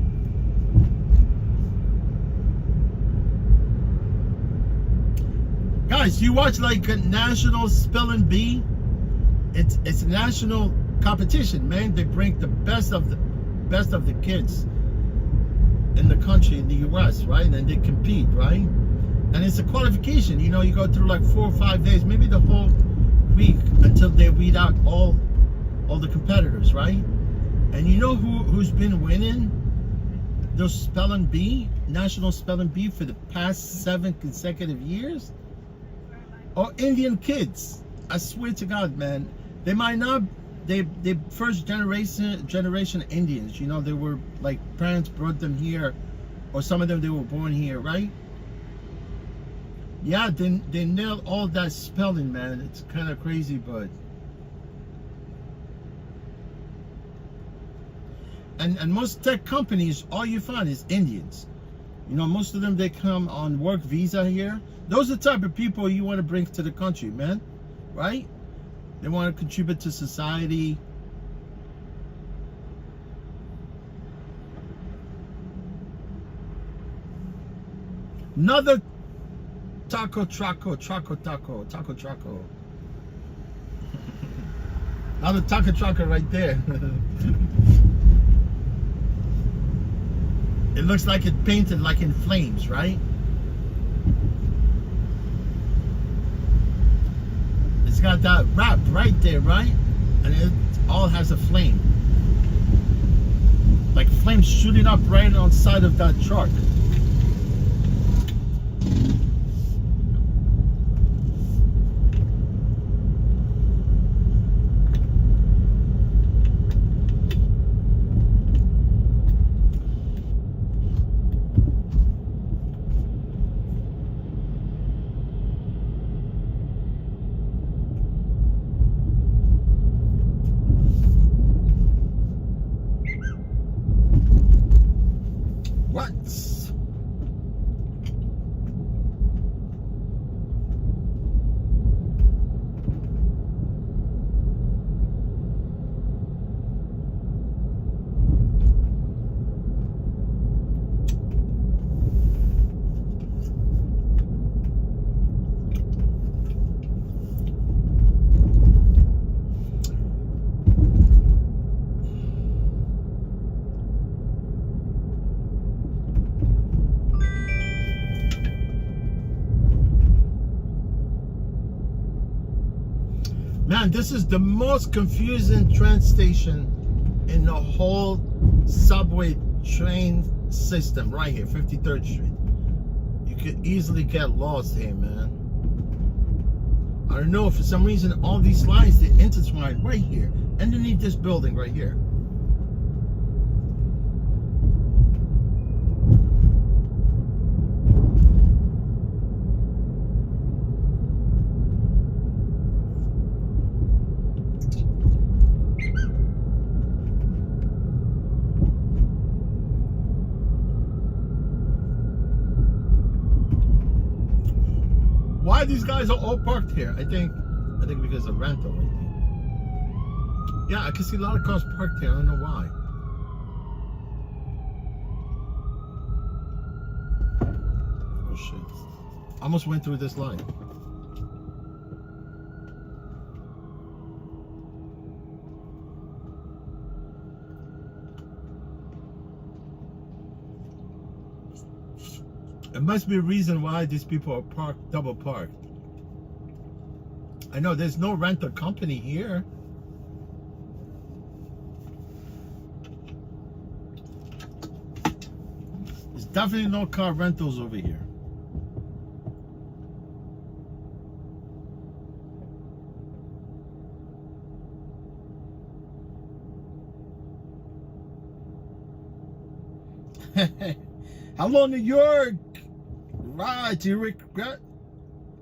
Guys, you watch like a national spelling bee. It's a national competition, man. They bring the best of the kids in the country, in the US, right? And they compete, right? And it's a qualification. You go through like 4 or 5 days, maybe the whole week, until they weed out all the competitors, right? And you know who's been winning those spelling bee, national spelling bee, for the past 7 consecutive years? Or Indian kids. I swear to God, man. They might not, they first generation Indians, they were like, parents brought them here, or some of them, they were born here, right? Yeah, they nailed all that spelling, man. It's kind of crazy, but and most tech companies, all you find is Indians. Most of them, they come on work visa here. Those are the type of people you want to bring to the country, man, right? They want to contribute to society. Another taco. Another taco trucker right there. It looks like it painted like in flames, right? It's got that wrap right there, right? And it all has a flame. Like flames shooting up right on the side of that truck. Man, this is the most confusing train station in the whole subway train system right here, 53rd Street. You could easily get lost here, man. I don't know, for some reason all these lines, they intertwine right here, underneath this building right here. why these guys are all parked here. I think because of rental. I think. Yeah, I can see a lot of cars parked here. I don't know why. Oh shit! Almost went through this line. It must be a reason why these people are parked, double parked. I know there's no rental company here. There's definitely no car rentals over here. Hello, New York. Right, do you regret?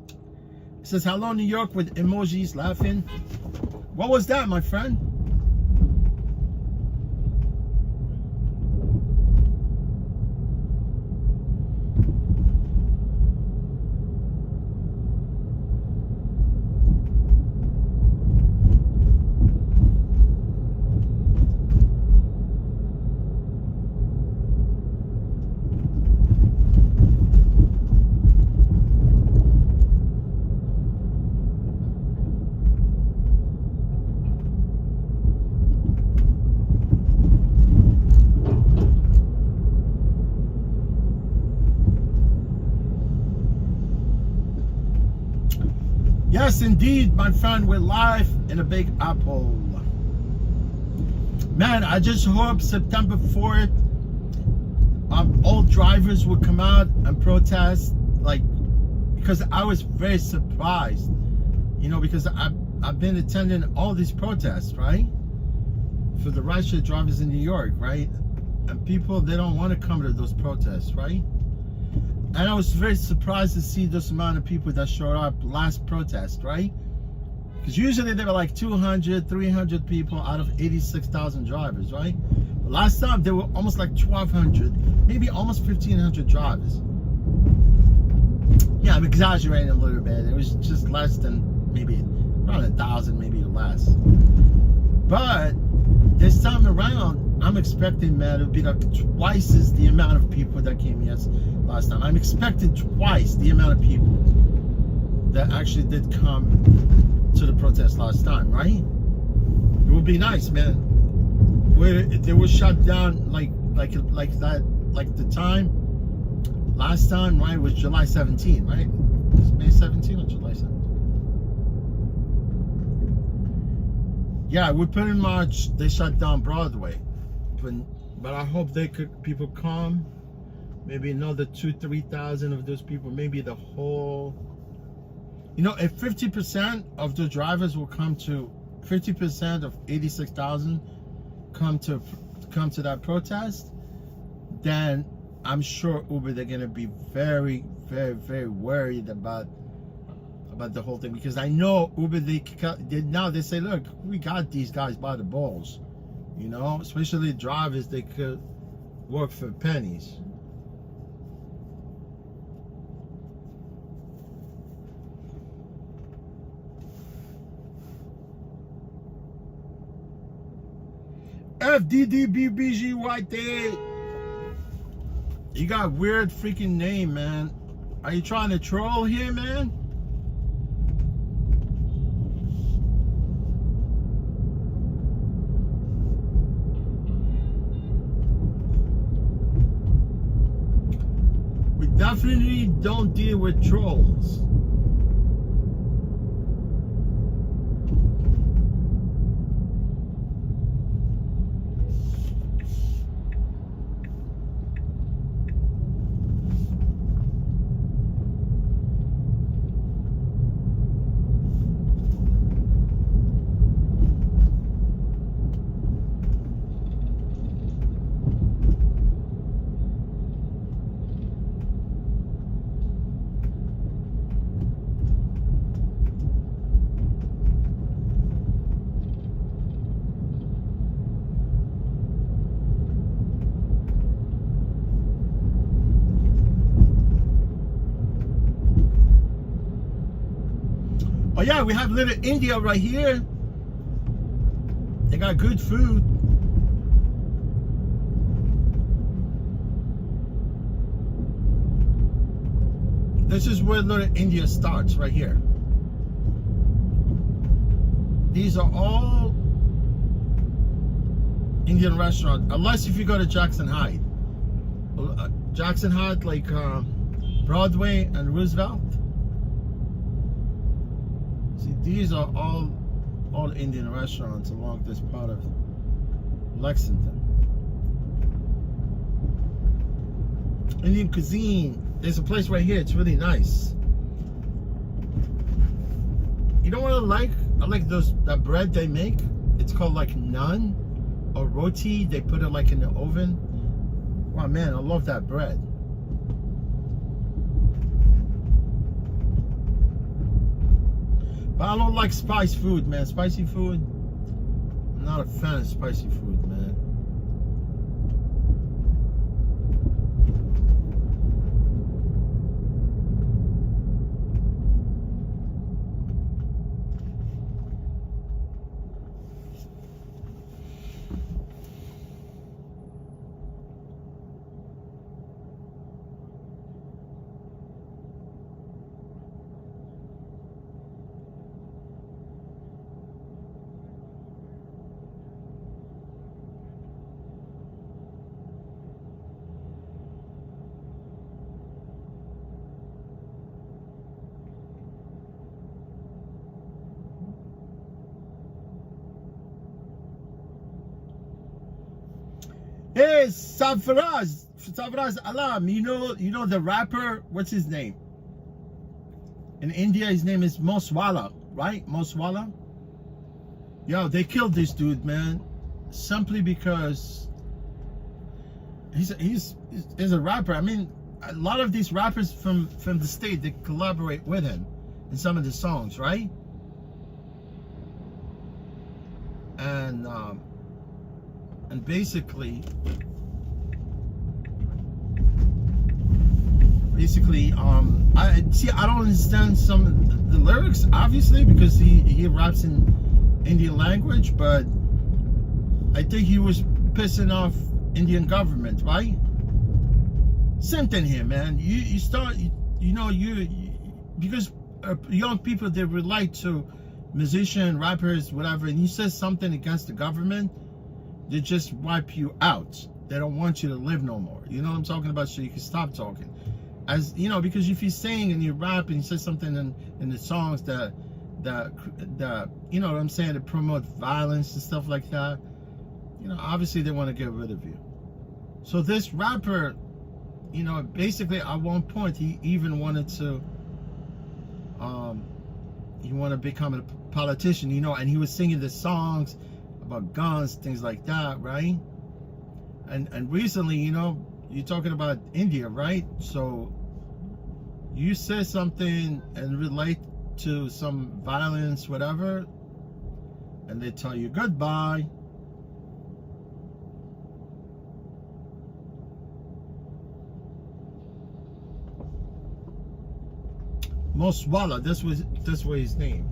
It says hello, New York, with emojis laughing. What was that, my friend? Yes, indeed, my friend, we're live in a Big Apple. Man, I just hope September 4th, all drivers will come out and protest, like, because I was very surprised, you know, because I've been attending all these protests, right, for the rideshare drivers in New York, right, and people, they don't want to come to those protests, right? And I was very surprised to see this amount of people that showed up last protest, right? Because usually there were like 200, 300 people out of 86,000 drivers, right? But last time there were almost like 1,200, maybe almost 1,500 drivers. Yeah, I'm exaggerating a little bit. It was just less than maybe around 1,000, maybe less. But this time around, I'm expecting, man, it'll be like twice as the amount of people that came last time. I'm expecting twice the amount of people that actually did come to the protest last time, right? It would be nice, man. Where they were shut down like the time last time, right? Was July 17, right? Was it May 17 or July 17? Yeah, we pretty much, they shut down Broadway. But I hope people come, maybe another 2,000-3,000 of those people, maybe the whole, you know, if 50% of the drivers will come to, 50% of 86,000 come to that protest, then I'm sure Uber, they're gonna be very, very, very worried about the whole thing, because I know Uber, they say, look, we got these guys by the balls. You know, especially drivers, they could work for pennies. FDDBBGYT. You got weird freaking name, man. Are you trying to troll here, man? Definitely don't deal with trolls. Oh yeah, we have Little India right here. They got good food. This is where Little India starts, right here. These are all Indian restaurants, unless if you go to Jackson Heights. Jackson Heights, like Broadway and Roosevelt. See, these are all Indian restaurants along this part of Lexington. Indian cuisine. There's a place right here. It's really nice. You know what I like? I like that bread they make. It's called like naan or roti. They put it like in the oven. Wow, man, I love that bread. But I don't like spicy food, man. Spicy food. I'm not a fan of spicy food, man. Hey, Sarfaraz Alam, you know the rapper, what's his name? In India, his name is Moswala, right? Moswala? Yo, they killed this dude, man. Simply because he's a rapper. I mean, a lot of these rappers from the state, they collaborate with him in some of the songs, right? And basically, I don't understand some of the lyrics, obviously, because he raps in Indian language, but I think he was pissing off Indian government, right? Same thing here, man. You start, because young people, they relate to musicians, rappers, whatever, and you say something against the government, they just wipe you out. They don't want you to live no more. You know what I'm talking about? So you can stop talking. As you know, because if you sing and you rap and you say something in the songs that you know what I'm saying, to promote violence and stuff like that, you know, obviously they want to get rid of you. So this rapper, you know, basically at one point he even wanted to become a politician, you know, and he was singing the songs about guns, things like that, right? And recently, you know, you're talking about India, right? So you say something and relate to some violence, whatever, and they tell you goodbye. Moswala, this was his name.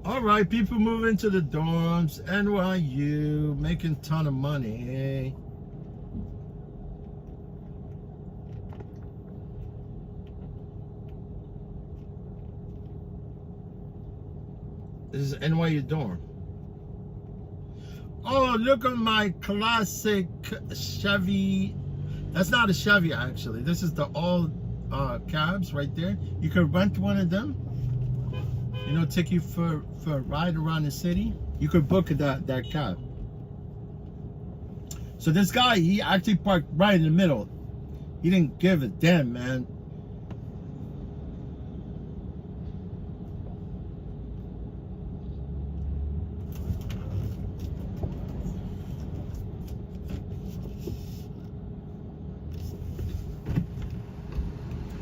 All right, people moving to the dorms. NYU, making a ton of money. This is NYU dorm. Oh, look at my classic Chevy. That's not a Chevy, actually. This is the old cabs right there. You could rent one of them. You know, take you for a ride around the city. You could book that cab. So this guy, he actually parked right in the middle. He didn't give a damn, man.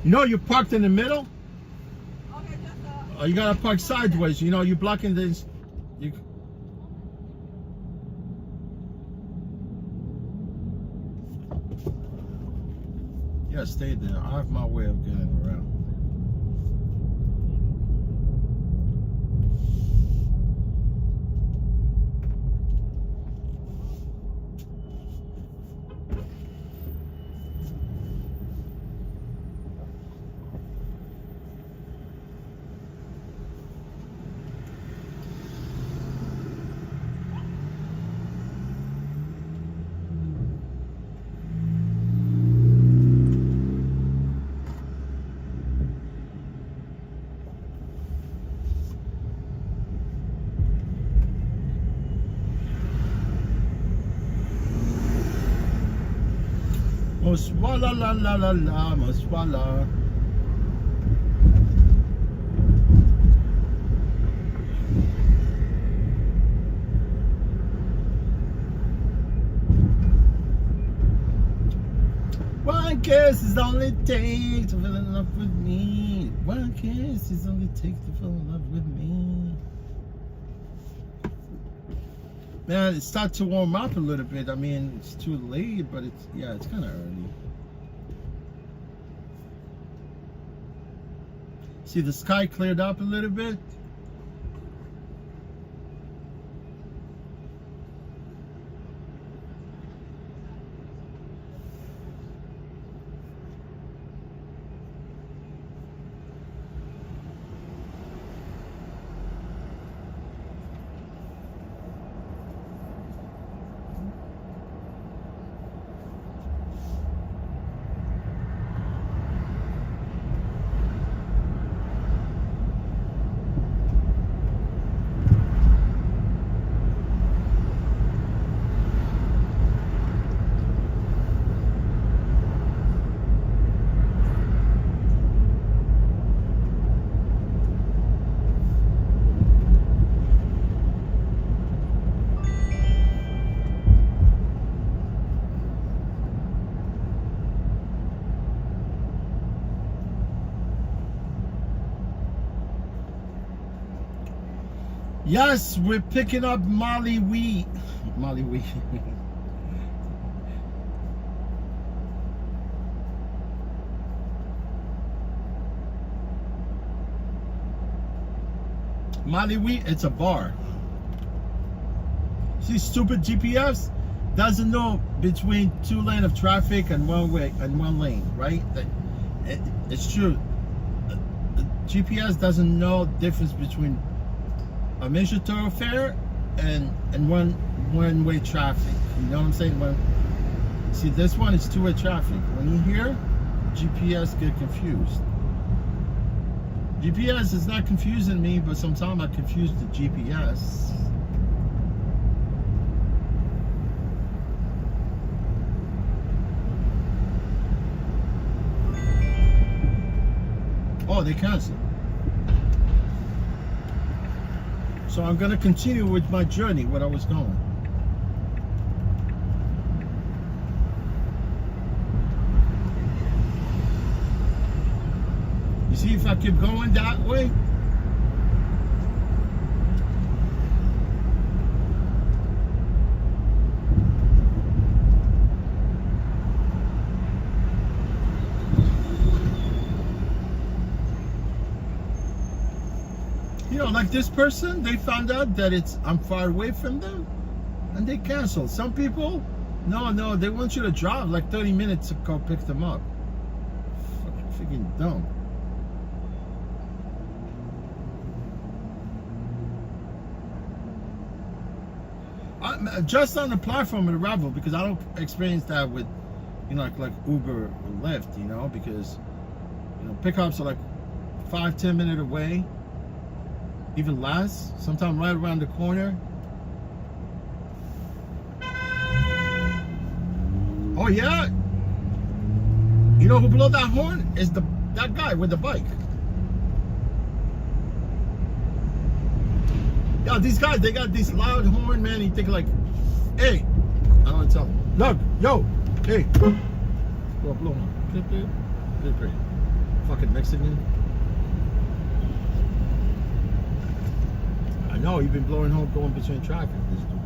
You know, you parked in the middle. You gotta park sideways. You know, you're blocking this. gotta stay there. I have my way of getting around. Swalla la la la la, swalla. One kiss is all it takes to fall in love with me. One kiss is all it takes to fall in love with me. Man, it starts to warm up a little bit. I mean, it's too late, but it's kind of early. See, the sky cleared up a little bit. Yes, we're picking up Molly Wheat. Molly Wheat. Molly Wheat, it's a bar. See, stupid GPS doesn't know between 2 lanes of traffic and one lane, right? It's true. GPS doesn't know the difference between a major thoroughfare and one-way traffic. You know what I'm saying? See, this one is 2-way traffic. When you hear, GPS get confused. GPS is not confusing me, but sometimes I confuse the GPS. Oh, they canceled. So I'm gonna continue with my journey where I was going. You see, if I keep going that way, you know, like this person, they found out that I'm far away from them and they canceled. Some people, no, they want you to drive like 30 minutes to go pick them up. Fucking freaking dumb. I'm just on the platform of the Revel because I don't experience that with, you know, like Uber or Lyft, you know, because, you know, pickups are like 5-10 minutes away. Even less, sometimes right around the corner. Oh yeah, you know who blew that horn? Is that guy with the bike. Yeah, these guys, they got this loud horn, man. You think like, hey, I don't want to tell them. Look, yo, hey, blow on. Fucking Mexican. No, you've been blowing home going between traffic. This dude.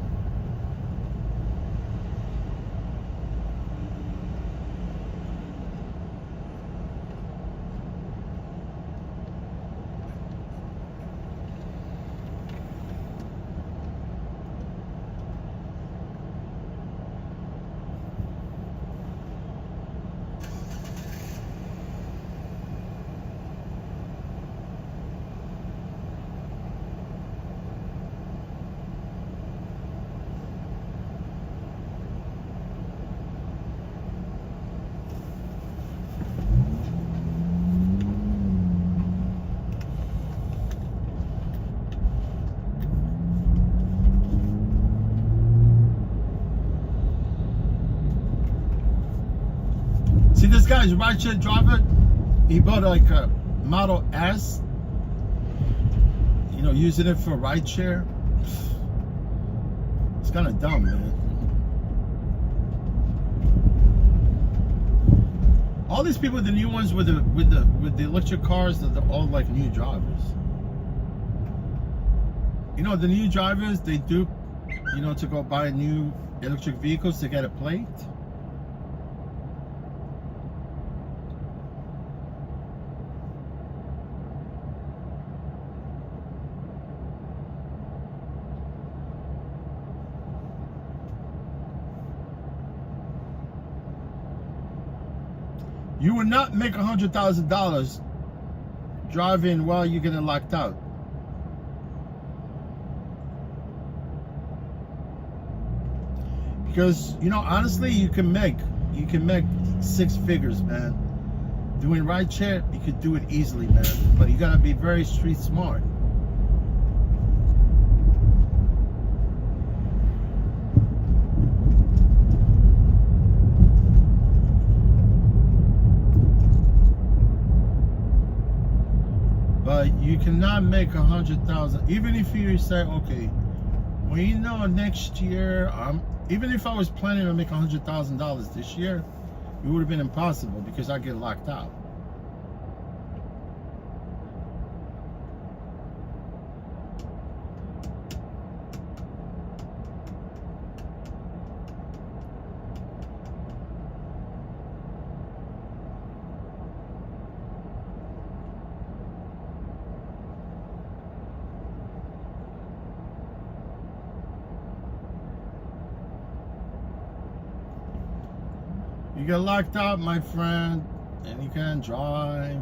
guy's a rideshare driver. He bought like a Model S. You know, using it for rideshare. It's kind of dumb, man. All these people, the new ones with the electric cars, they're all like new drivers. You know, the new drivers, they do, you know, to go buy new electric vehicles to get a plate. You will not make $100,000 driving while you're getting locked out. Because, you know, honestly, you can make 6 figures, man. Doing rideshare, you could do it easily, man. But you gotta be very street smart. But you cannot make 100,000, even if you say, okay, well, you know, next year, even if I was planning to make $100,000 this year, it would have been impossible because I get locked out. You get locked out, my friend, and you can't drive.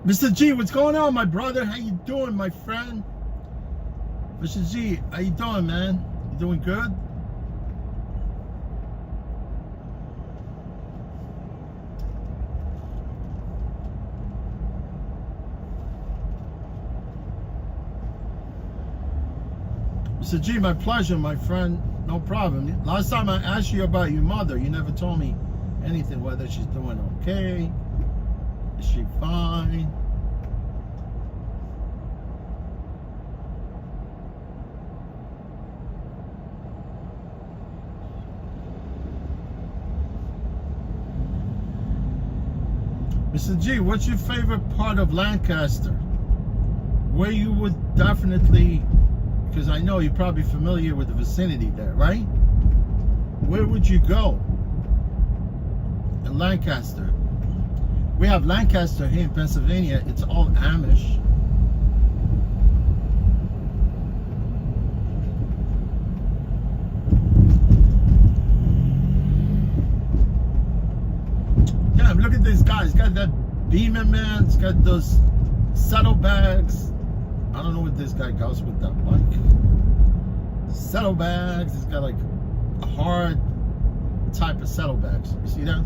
Mr. G, what's going on, my brother? How you doing, my friend? Mr. G, how you doing, man? You doing good? Mr. G, my pleasure, my friend. No problem. Last time I asked you about your mother, you never told me anything, whether she's doing okay. Is she fine? Mr. G, what's your favorite part of Lancaster? Where you would definitely, because I know you're probably familiar with the vicinity there, right? Where would you go in Lancaster? We have Lancaster here in Pennsylvania. It's all Amish. Damn, look at this guy. He's got that Beamer, man. He's got those saddlebags. I don't know what this guy goes with that bike. Saddlebags. He's got like a hard type of saddlebags. You see that?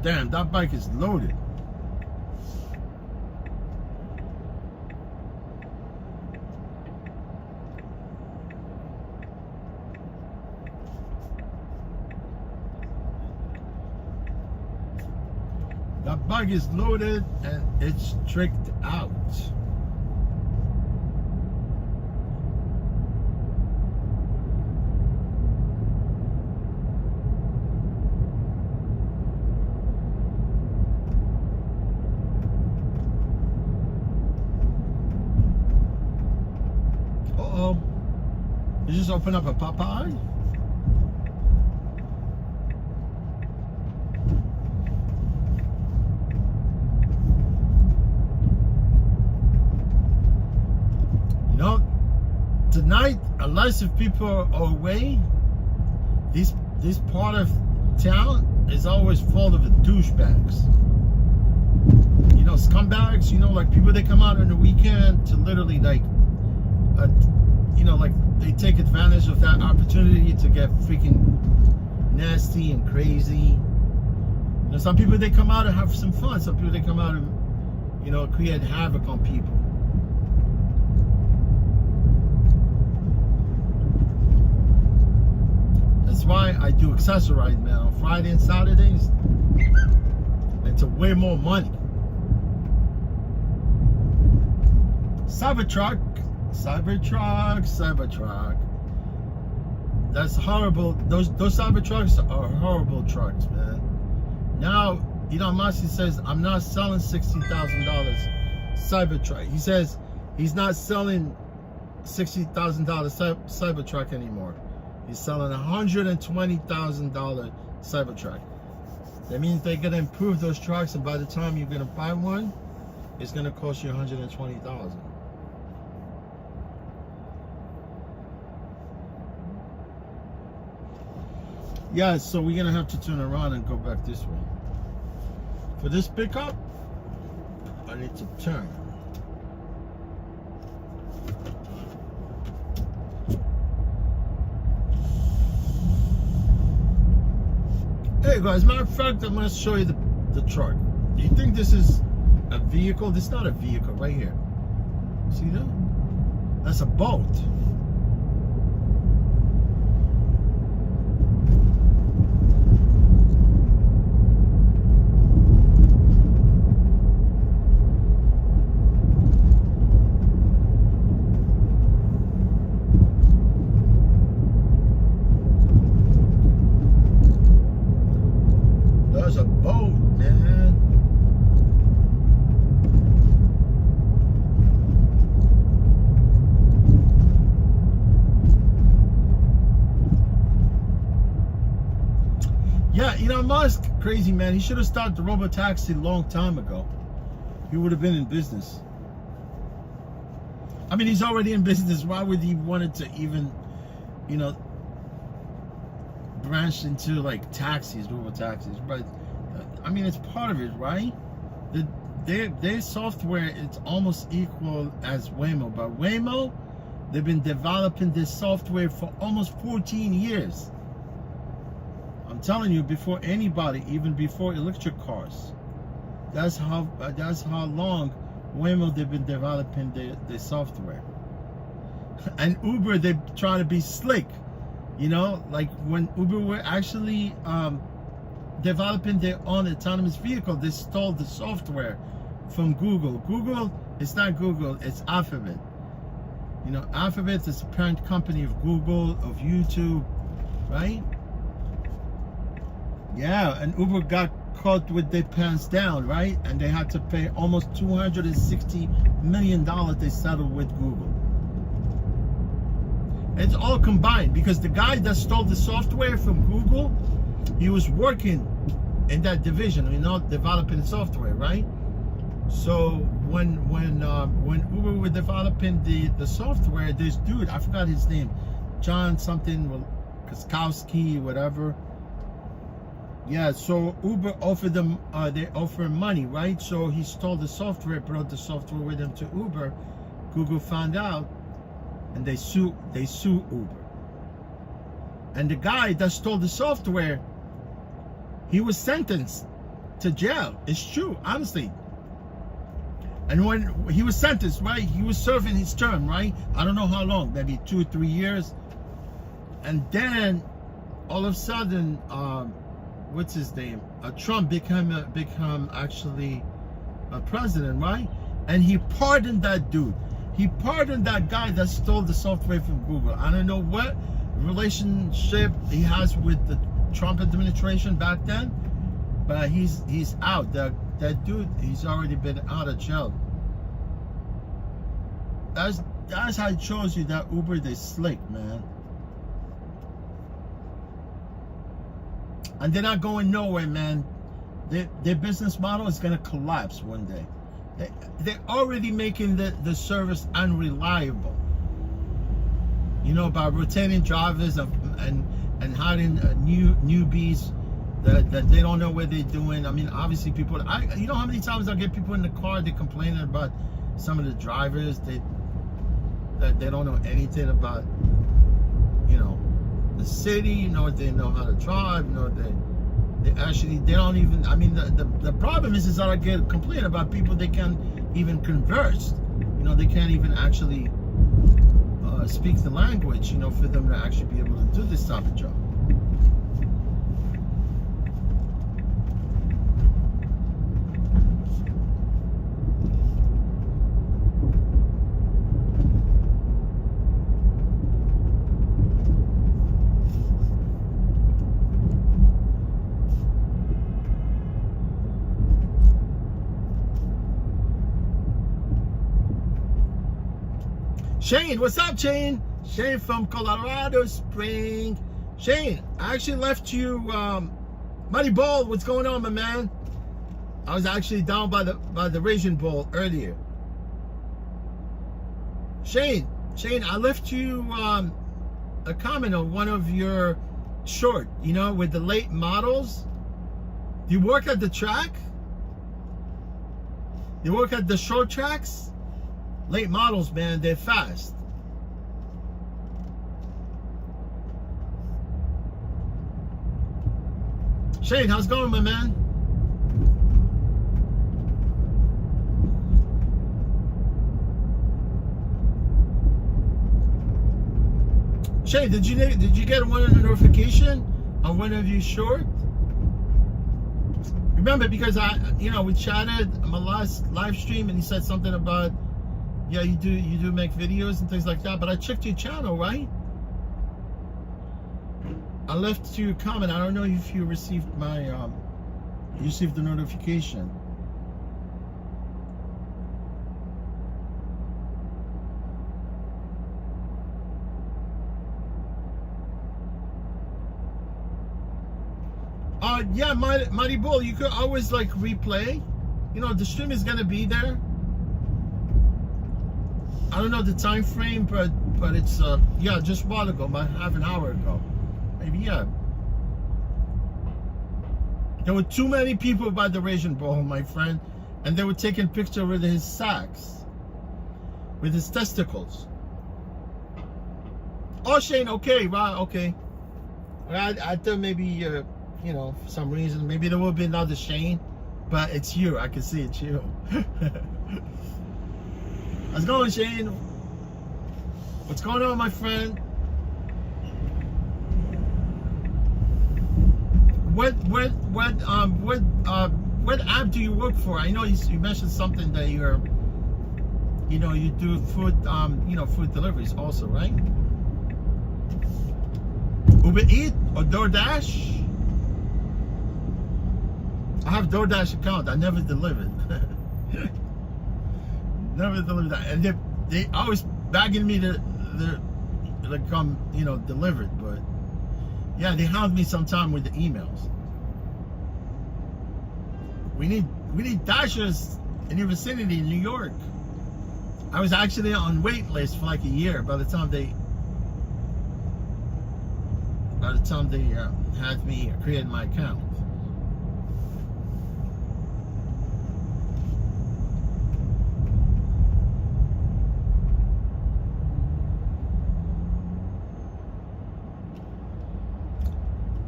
Damn, that bike is loaded. That bike is loaded and it's tricked out. Uh-oh. You just open up a Popeye? You know, tonight, unless if people are away, this part of town is always full of the douchebags. You know, scumbags, you know, like people that come out on the weekend to literally like, you know, like they take advantage of that opportunity to get freaking nasty and crazy. You know, some people, they come out and have some fun. Some people, they come out and, you know, create havoc on people. That's why I do accessorize, man, on Friday and Saturdays. And to way more money. Cybertruck. That's horrible. Those Cybertrucks are horrible trucks, man. Now, Elon Musk says, I'm not selling $60,000 Cybertruck. He says he's not selling $60,000 Cybertruck anymore. He's selling $120,000 Cybertruck. That means they're gonna improve those trucks, and by the time you're gonna buy one, it's gonna cost you $120,000. Yeah, so we're gonna have to turn around and go back this way. For this pickup, I need to turn. Hey guys, matter of fact, I'm gonna show you the truck. Do you think this is a vehicle? This is not a vehicle right here. See that? That's a boat. There's a boat, man. Yeah, Elon Musk, crazy man. He should have started the robo-taxi a long time ago. He would have been in business. I mean, he's already in business. Why would he want it to even, you know, branched into like taxis, Uber taxis, but I mean it's part of it, right? Their software is almost equal as Waymo, but Waymo, they've been developing this software for almost 14 years. I'm telling you, before anybody, even before electric cars. That's how long Waymo they've been developing the software. And Uber, they try to be slick, you know, like when Uber were actually developing their own autonomous vehicle, they stole the software from Google. Google, it's not Google, it's Alphabet. You know, Alphabet is the parent company of Google, of YouTube, right? Yeah, and Uber got caught with their pants down, right? And they had to pay almost $260 million they settled with Google. It's all combined because the guy that stole the software from Google, he was working in that division, you know, developing software, right? So when Uber were developing the software, this dude, I forgot his name, John something, Koskowski, whatever. Yeah, so Uber offered them, they offer money, right? So he stole the software, brought the software with him to Uber. Google found out, and they sue Uber. And the guy that stole the software, he was sentenced to jail. It's true, honestly. And when he was sentenced, right, he was serving his term, right? I don't know how long, maybe 2 or 3 years. And then all of a sudden, what's his name? Trump become actually a president, right? And he pardoned that dude. He pardoned that guy that stole the software from Google. I don't know what relationship he has with the Trump administration back then, but he's out. That dude, he's already been out of jail. That's how it shows you that Uber, they slick, man. And they're not going nowhere, man. Their business model is gonna collapse one day. They're already making the service unreliable. You know, by rotating drivers and hiring newbies that they don't know what they're doing. I mean, obviously people, you know how many times I get people in the car, they're complaining about some of the drivers that they don't know anything about, you know, the city, you know, they know how to drive, you know, they don't even, I mean, the problem is that I get a complaint about people, they can't even converse, you know, they can't even actually speak the language, you know, for them to actually be able to do this type of job. Shane, what's up, Shane? Shane from Colorado Springs. Shane, I actually left you Muddy Bowl. What's going on, my man? I was actually down by the Raging Bowl earlier. Shane, I left you a comment on one of your short, you know, with the late models. Do you work at the track? You work at the short tracks? Late models, man, they're fast. Shane, how's it going, my man? Shane, did you get one notification on one of you short? Remember, because we chatted on my last live stream, and you said something about, yeah, you do make videos and things like that, but I checked your channel, right? I left you a comment. I don't know if you received my received the notification. Yeah, Mighty Bull, you could always like replay. You know, the stream is gonna be there. I don't know the time frame, but it's yeah, just a while ago, about half an hour ago, maybe. Yeah, There were too many people by the Raging Bull, my friend, and they were taking picture with his sacks, with his testicles. Oh, Shane, okay, wow, okay. I thought maybe, you know, for some reason, maybe there will be another Shane, but it's you. I can see it's you. How's it going, Shane? What's going on, my friend? What app do you work for? I know you mentioned something that you're, you know, you do food, you know, food deliveries also, right? Uber Eats or DoorDash? I have DoorDash account. I never delivered. Never delivered that, and they always begging me to come, you know, deliver it, but yeah, they hound me sometime with the emails. We need dashers in your vicinity in New York. I was actually on wait list for like a year by the time they had me create my account.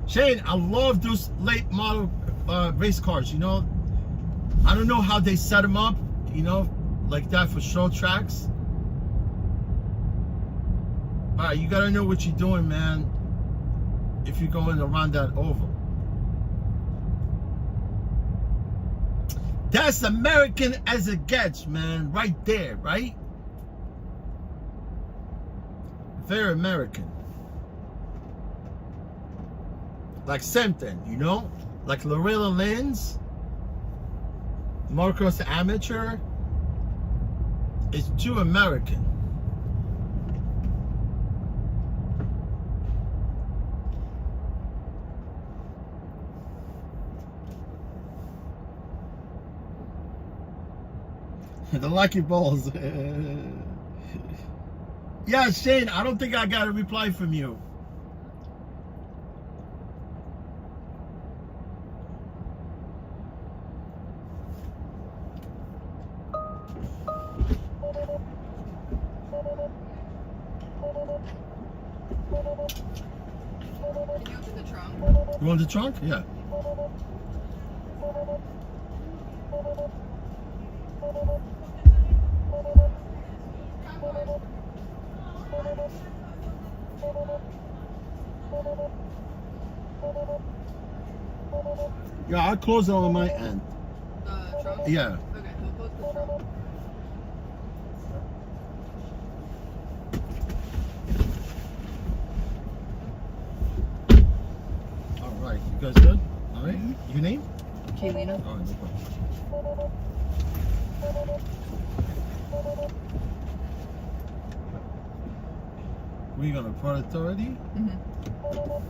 Shane, I love those late model race cars, you know. I don't know how they set them up, you know, like that for show tracks. But you gotta know what you're doing, man, if you're going around that oval. That's American as it gets, man, right there, right? Very American. Like something, you know? Like Loretta Lynn's, Marcos the Amateur. It's too American. The lucky balls. Yeah, Shane, I don't think I got a reply from you.
Can you open the trunk?
You want the trunk? Yeah. Yeah, I'll close it on my end.
The trunk?
Yeah.
Okay, we'll close the trunk.
All right, you guys good? All right. Your name?
Kaylina.
All right, no problem. We're gonna Port Authority.
Mm-hmm.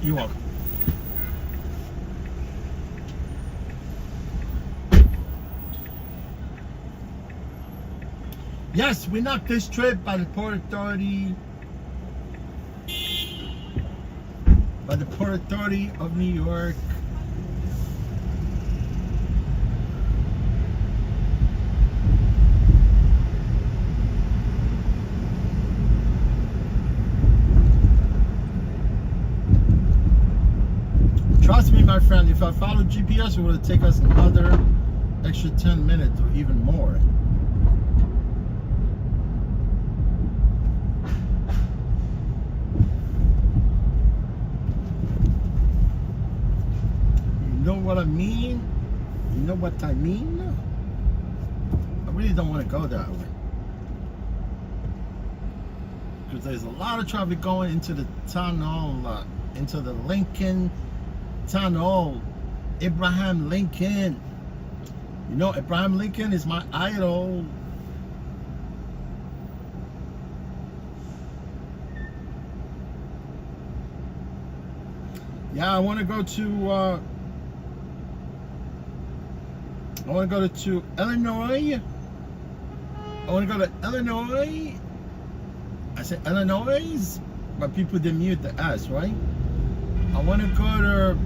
You're welcome. Yes, we knocked this trip by the Port Authority. By the Port Authority of New York. Trust me, my friend, if I followed GPS, it would take us another extra 10 minutes or even more. You know what I mean? You know what I mean? I really don't want to go that way. Because there's a lot of traffic going into the tunnel, into the Lincoln Tunnel. Abraham Lincoln. You know, Abraham Lincoln is my idol. Yeah, I want to go to Illinois. I want to go to Illinois. I said Illinois, but people didn't mute the S, right? I want to go to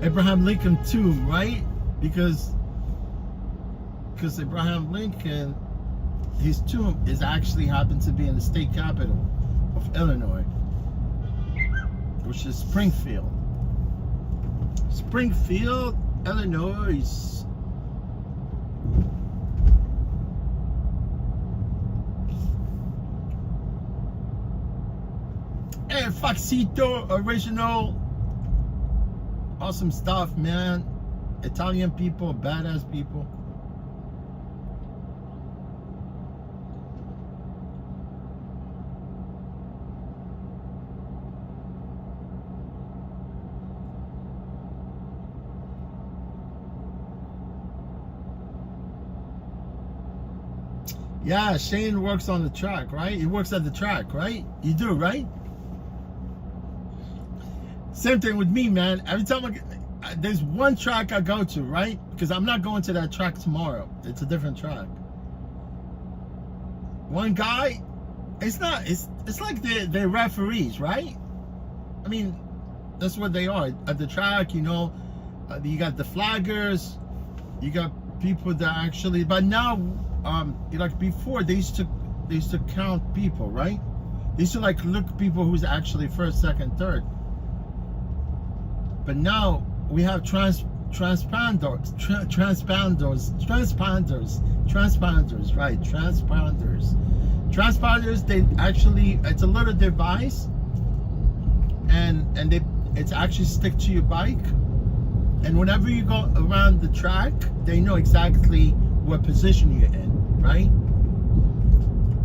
Abraham Lincoln tomb, right? Because Abraham Lincoln, his tomb is actually happened to be in the state capital of Illinois, which is Springfield, Illinois. Hey, Foxito original. Awesome stuff, man. Italian people, badass people. Yeah, Shane works on the track, right? He works at the track, right? You do, right? Same thing with me, man. Every time there's one track I go to, right? Because I'm not going to that track tomorrow. It's a different track. One guy, it's like they're referees, right? I mean, that's what they are at the track. You know, you got the flaggers, you got people that actually. But now, like before, they used to count people, right? They used to like look people who's actually first, second, third. But now we have transponders, right? Transponders, they actually, it's a little device, and it's actually stick to your bike, and whenever you go around the track, they know exactly what position you're in, right?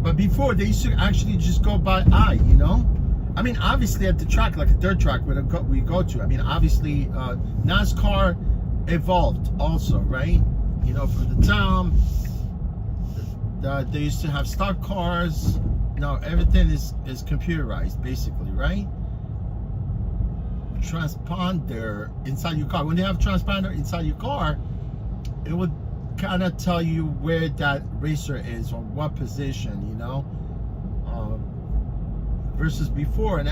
But before, they used to actually just go by eye, you know? I mean, obviously at the track, like a dirt track we go to, I mean, obviously NASCAR evolved also, right? You know, for the time, they used to have stock cars. Now everything is computerized, basically, right? Transponder inside your car. When they have transponder inside your car, it would kind of tell you where that racer is or what position, you know? Versus before, and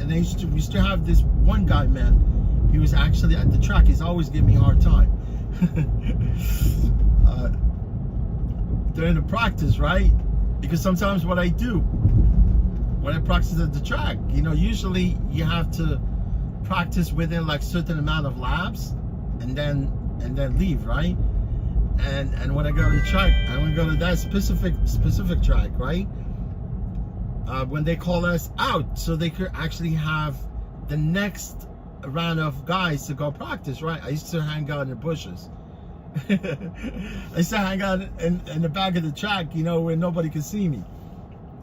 they used to have this one guy, man. He was actually at the track. He's always giving me a hard time during the practice, right? Because sometimes what I do when I practice at the track, you know, usually you have to practice within like certain amount of laps, and then leave, right? And when I go to the track, I want to go to that specific track, right? When they call us out, so they could actually have the next round of guys to go practice, right? I used to hang out in the bushes. I used to hang out in the back of the track, you know, where nobody could see me.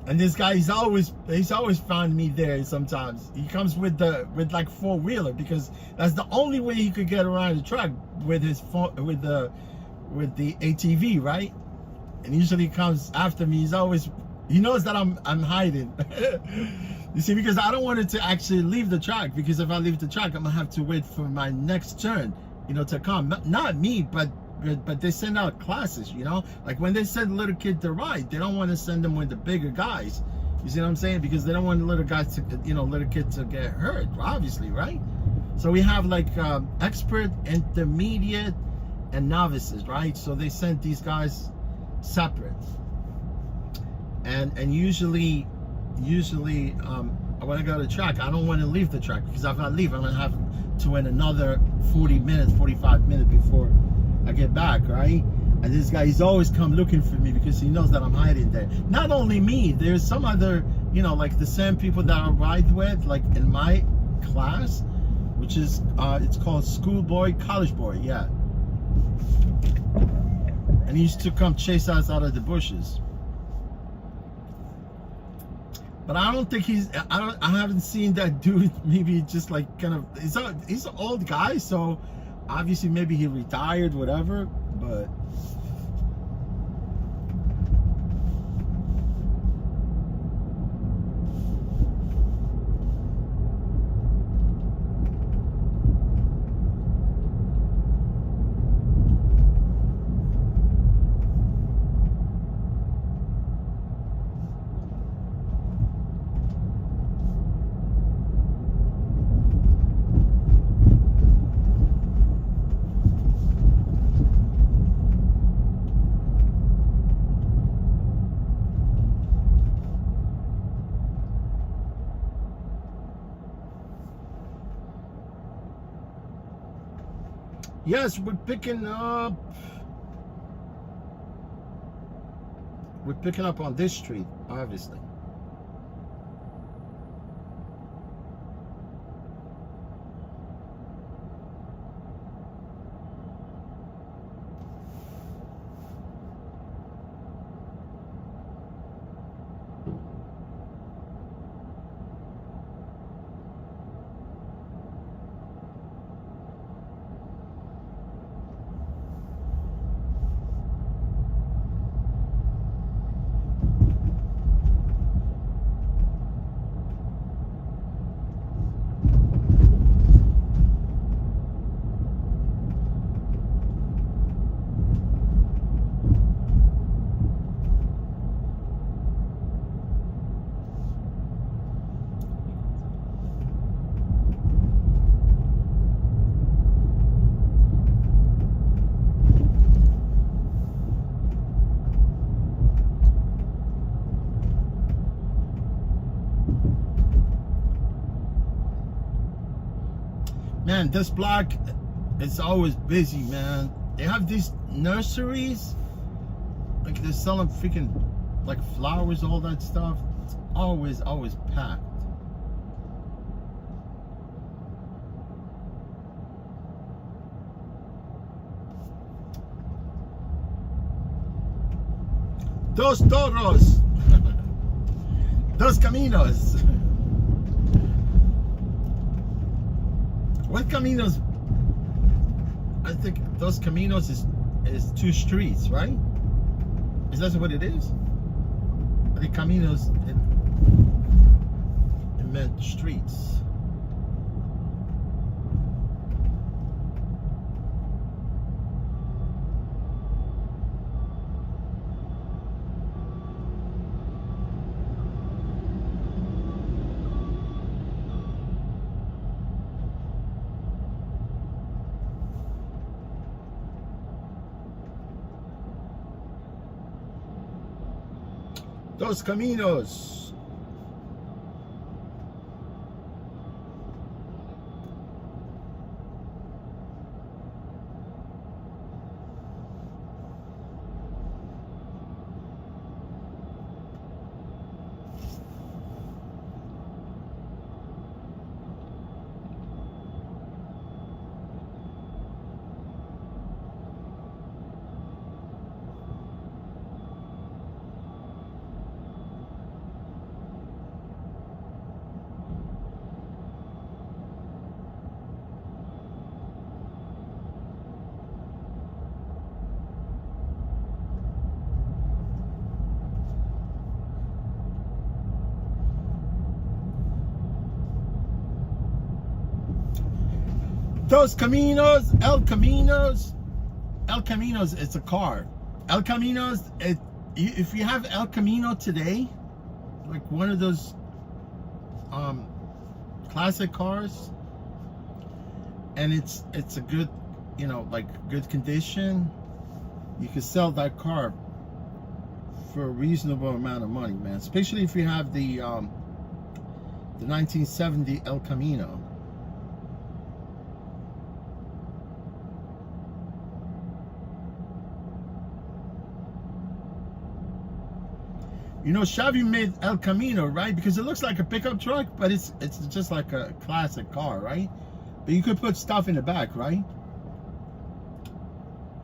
And this guy, he's always found me there. Sometimes he comes with like four-wheeler, because that's the only way he could get around the track with the ATV, right? And usually he comes after me. He's always He knows that I'm hiding. You see, because I don't want it to actually leave the track, because if I leave the track, I'm gonna have to wait for my next turn, you know, to come. Not me, but they send out classes, you know, like when they send little kids to ride, they don't want to send them with the bigger guys. You see what I'm saying? Because they don't want the little guys to, you know, little kids to get hurt, obviously, right? So we have like expert, intermediate, and novices, right? So they sent these guys separate. And usually when I go to the track, I don't want to leave the track, because if I leave, I'm gonna have to wait another 40 minutes, 45 minutes before I get back, right? And this guy, he's always come looking for me because he knows that I'm hiding there. Not only me, there's some other, you know, like the same people that I ride with, like in my class, which is it's called schoolboy, college boy, yeah. And he used to come chase us out of the bushes. But I don't think I haven't seen that dude. Maybe just like kind of, he's an old guy, so obviously maybe he retired, whatever, but yes, we're picking up on this street, obviously. Man, this block is always busy, man. They have these nurseries, like they're selling freaking like flowers, all that stuff. It's always packed. Dos toros. Dos caminos. What caminos? I think Dos Caminos is two streets, right? Is that what it is? I think caminos, it meant streets. Dos Caminos. Dos Caminos, El Caminos. El Caminos, it's a car. El Caminos, if you have El Camino today, like one of those classic cars, and it's a good, like good condition, you can sell that car for a reasonable amount of money, man. Especially if you have the 1970 El Camino. Chevy made El Camino, right? Because it looks like a pickup truck, but it's just like a classic car, right? But you could put stuff in the back, right?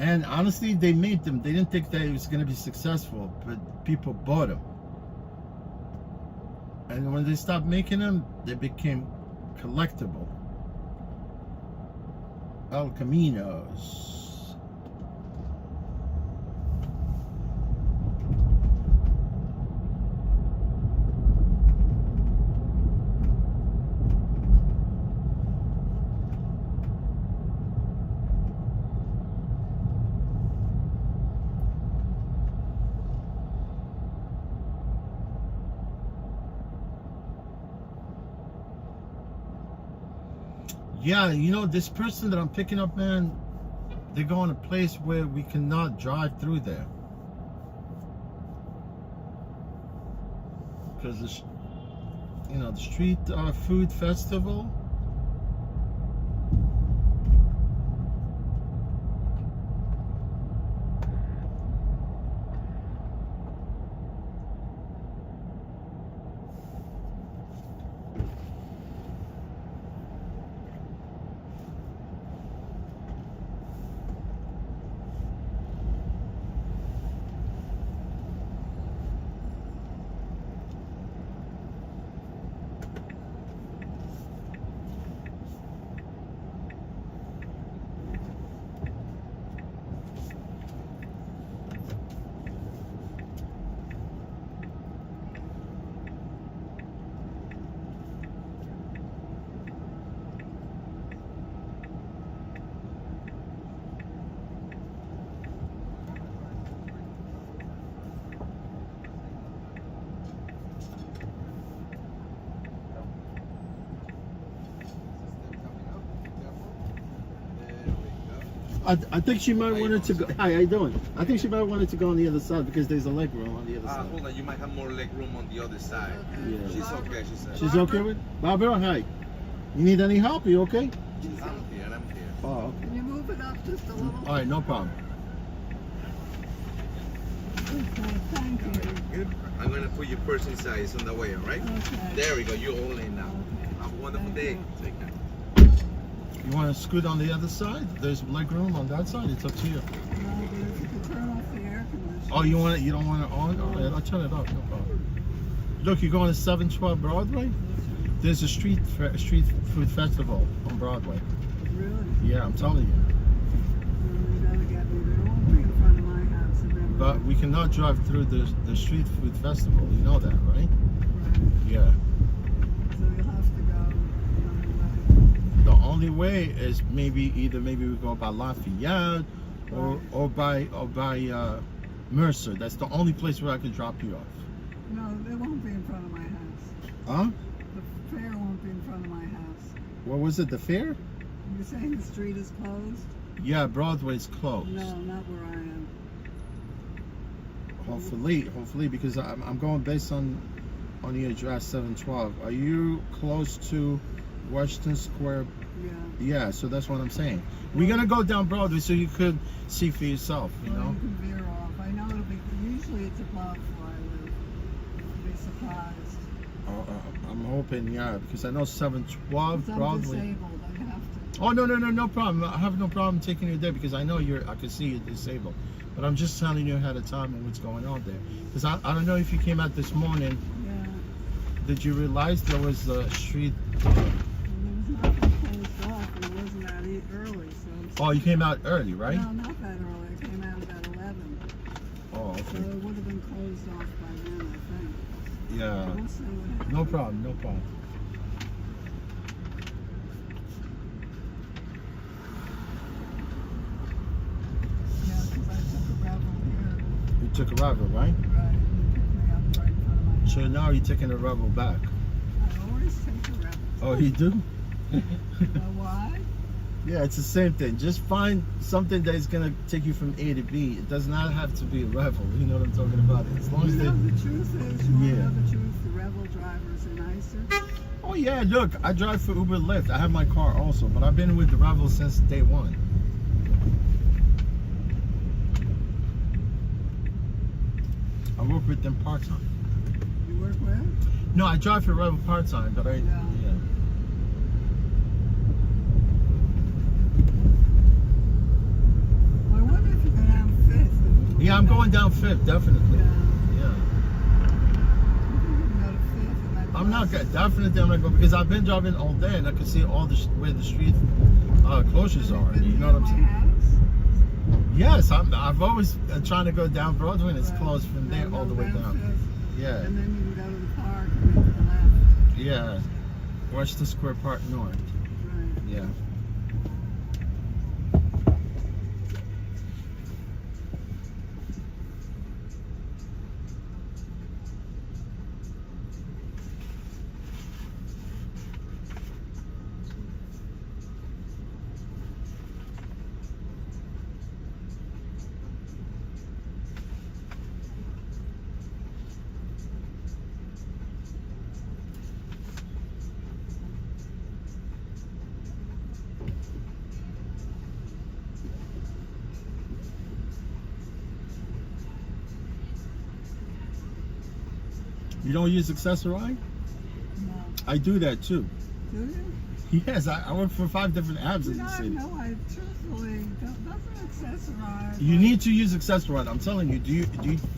And honestly, they made them. They didn't think that it was going to be successful, but people bought them. And when they stopped making them, they became collectible. El Caminos. Yeah, this person that I'm picking up, man, they go in a place where we cannot drive through there. Because, the street food festival. I think she might wanted to go. Hi, how you doing? I think she might wanted to go on the other side because there's a leg room on the other side.
Hold on, you might have more leg room on the other side.
Yeah.
She's okay, she said.
She's okay with Barbara? Hi. You need any help? You okay?
I'm here, I'm here.
Oh, okay.
Can you move it up just a little?
All right, no problem.
Okay, thank you.
Good. I'm gonna put your purse inside. It's on the way, all right?
Okay.
There we go. You're all in now.
Okay.
Have a wonderful
Thank
day.
you.
Take care.
You want to scoot on the other side? There's leg room on that side. It's up to you.
No, but if you could turn off the air conditioner.
Oh, you want it? You don't want it on? All right, I'll turn it off. No problem. Look, you're going to 712 Broadway. There's a street food festival on Broadway.
Really?
Yeah, I'm telling you.
You gotta get me. They won't be in front of my house. And then
But we cannot drive through the street food festival. You know that, right?
Right.
Yeah.
So you'll have to go
The only way is maybe we go by Lafayette or by Mercer. That's the only place where I could drop you off.
No, it won't be in front of my house.
Huh?
The fair won't be in front of my house.
What was it? The fair?
You're saying the street is closed?
Yeah, Broadway's closed.
No, not where I am.
Hopefully, because I'm going based on the address 712. Are you close to Washington Square?
Yeah.
Yeah, so that's what I'm saying. We're gonna go down Broadway so you could see for yourself, you
Or
know.
you can veer off. I know it'll be. Usually it's a block where I live. You'll be surprised.
I'm hoping, yeah, because I know 712
I'm
Broadway.
disabled. I have to.
Oh no problem. I have no problem taking you there because I know I can see you're disabled. But I'm just telling you ahead of time and what's going on there. Because I don't know if you came out this morning.
Yeah.
Did you realize there was a street?
There was nothing closed off. It wasn't that early, so.
Oh, you came out early, right?
No, not that early. I came out about 11.
Oh,
So
okay.
it would have been closed off by then, I think.
Yeah.
We'll see what happens.
No problem. took a Revel, right?
Right. And they picked me up right in front of my house.
So now you're taking a Revel back.
I always take the Rebels.
Oh, you do?
Why?
Yeah, it's the same thing. Just find something that is gonna take you from A to B. It does not have to be a Revel. You know what I'm talking about? As long as
You
they.
know the truth is, you want to
Yeah.
know the truth, the Rebel drivers are nicer.
Oh yeah, look, I drive for Uber Lyft. I have my car also, but I've been with the Revel since day one. I work with them part time.
You work where?
No, I drive for Revel part time, but I.
Yeah. Well, I wonder if you go down Fifth.
Yeah, I'm going down Fifth, definitely.
Yeah.
Yeah.
You can go to Fifth and then
I'm not
cross-
definitely I'm not going because I've been driving all day and I can see all the where the street closures are.
Have
You
been
know what I'm
near
saying?
my house?
Yes, I've always trying to go down Broadway and it's
Right.
closed from there
No,
all the way
down
down.
Fifth,
Yeah,
and then you can go to the park and then to the left.
yeah. Western Square Park North.
Right.
Yeah. You don't use Accessorize?
No.
I do that too.
Do you?
Yes, I work for 5 different apps
You
in
know,
the
I
city.
know, I truthfully, doesn't accessorize.
You need to use Accessorize. I'm telling you. Do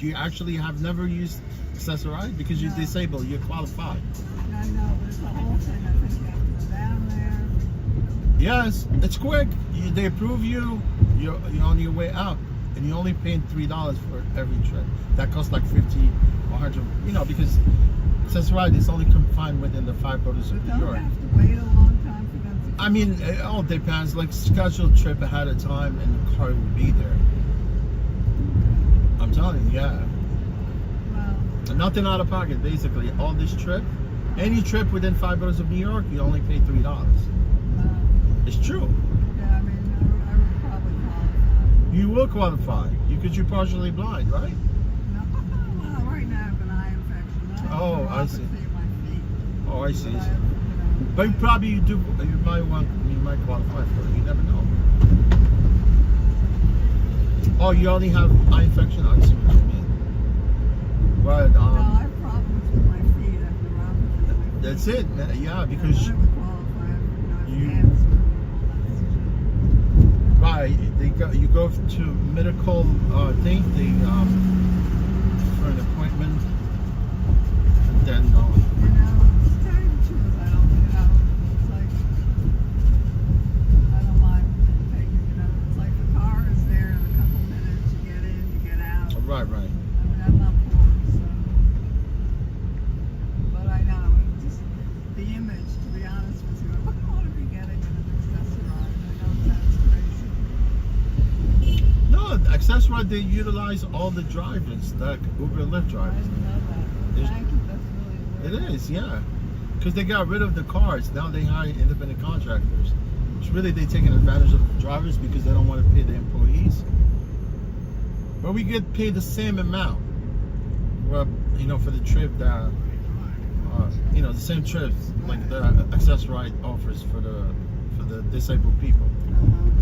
you actually have never used Accessorize? Because you're
No.
disabled, you're qualified.
I know, but it's the whole thing. I think you have to go down there.
Yes, it's quick. They approve you. You're on your way out, and you're only paying $3 for every trip. That costs like 50 or 100. You know, because Accessorize is only confined within the 5 boroughs
But
of New
don't
York.
have to wait a long time for them to
I mean, it all depends. Like schedule a trip ahead of time, and the car will be there. I'm telling you, yeah.
Well,
Nothing out of pocket, basically. All this trip, any trip within 5 boroughs of New York, you only pay $3. It's true.
yeah, I mean, I would probably qualify.
You will qualify because you're partially blind, right?
No, well, right now I have an eye infection.
Oh, I see.
neuropathy in my feet.
Oh, I see.
But I have, you know,
But probably you might qualify for it. You never know. Oh, you only have eye infection? I see what you mean. But
no, I have problems with my feet. I have neuropathy in my feet.
that's it. Yeah,
And
because
I would qualify. I
you-
have cancer and all that shit.
you go to medical thing, for an appointment, and then
You know, to tell you the truth, I don't, you know, it's like, I don't mind taking, you know, it's like the car is there in a couple minutes, you get in, you get out.
right.
I mean, I'm not poor, so. But I know, it's just the image, to be honest with you, I wouldn't want to be getting an accessorized. I know it sounds crazy.
No, Accessorize, they utilize all the drivers, like Uber and Lyft
I
drivers.
didn't know that.
There's-
Thank you, that's really
It is, yeah. Because they got rid of the cars. Now they hire independent contractors. It's really they taking advantage of the drivers because they don't want to pay the employees. But we get paid the same amount. Well, you know, for the trip that, you know, the same trips like the Accessorize offers for the disabled people.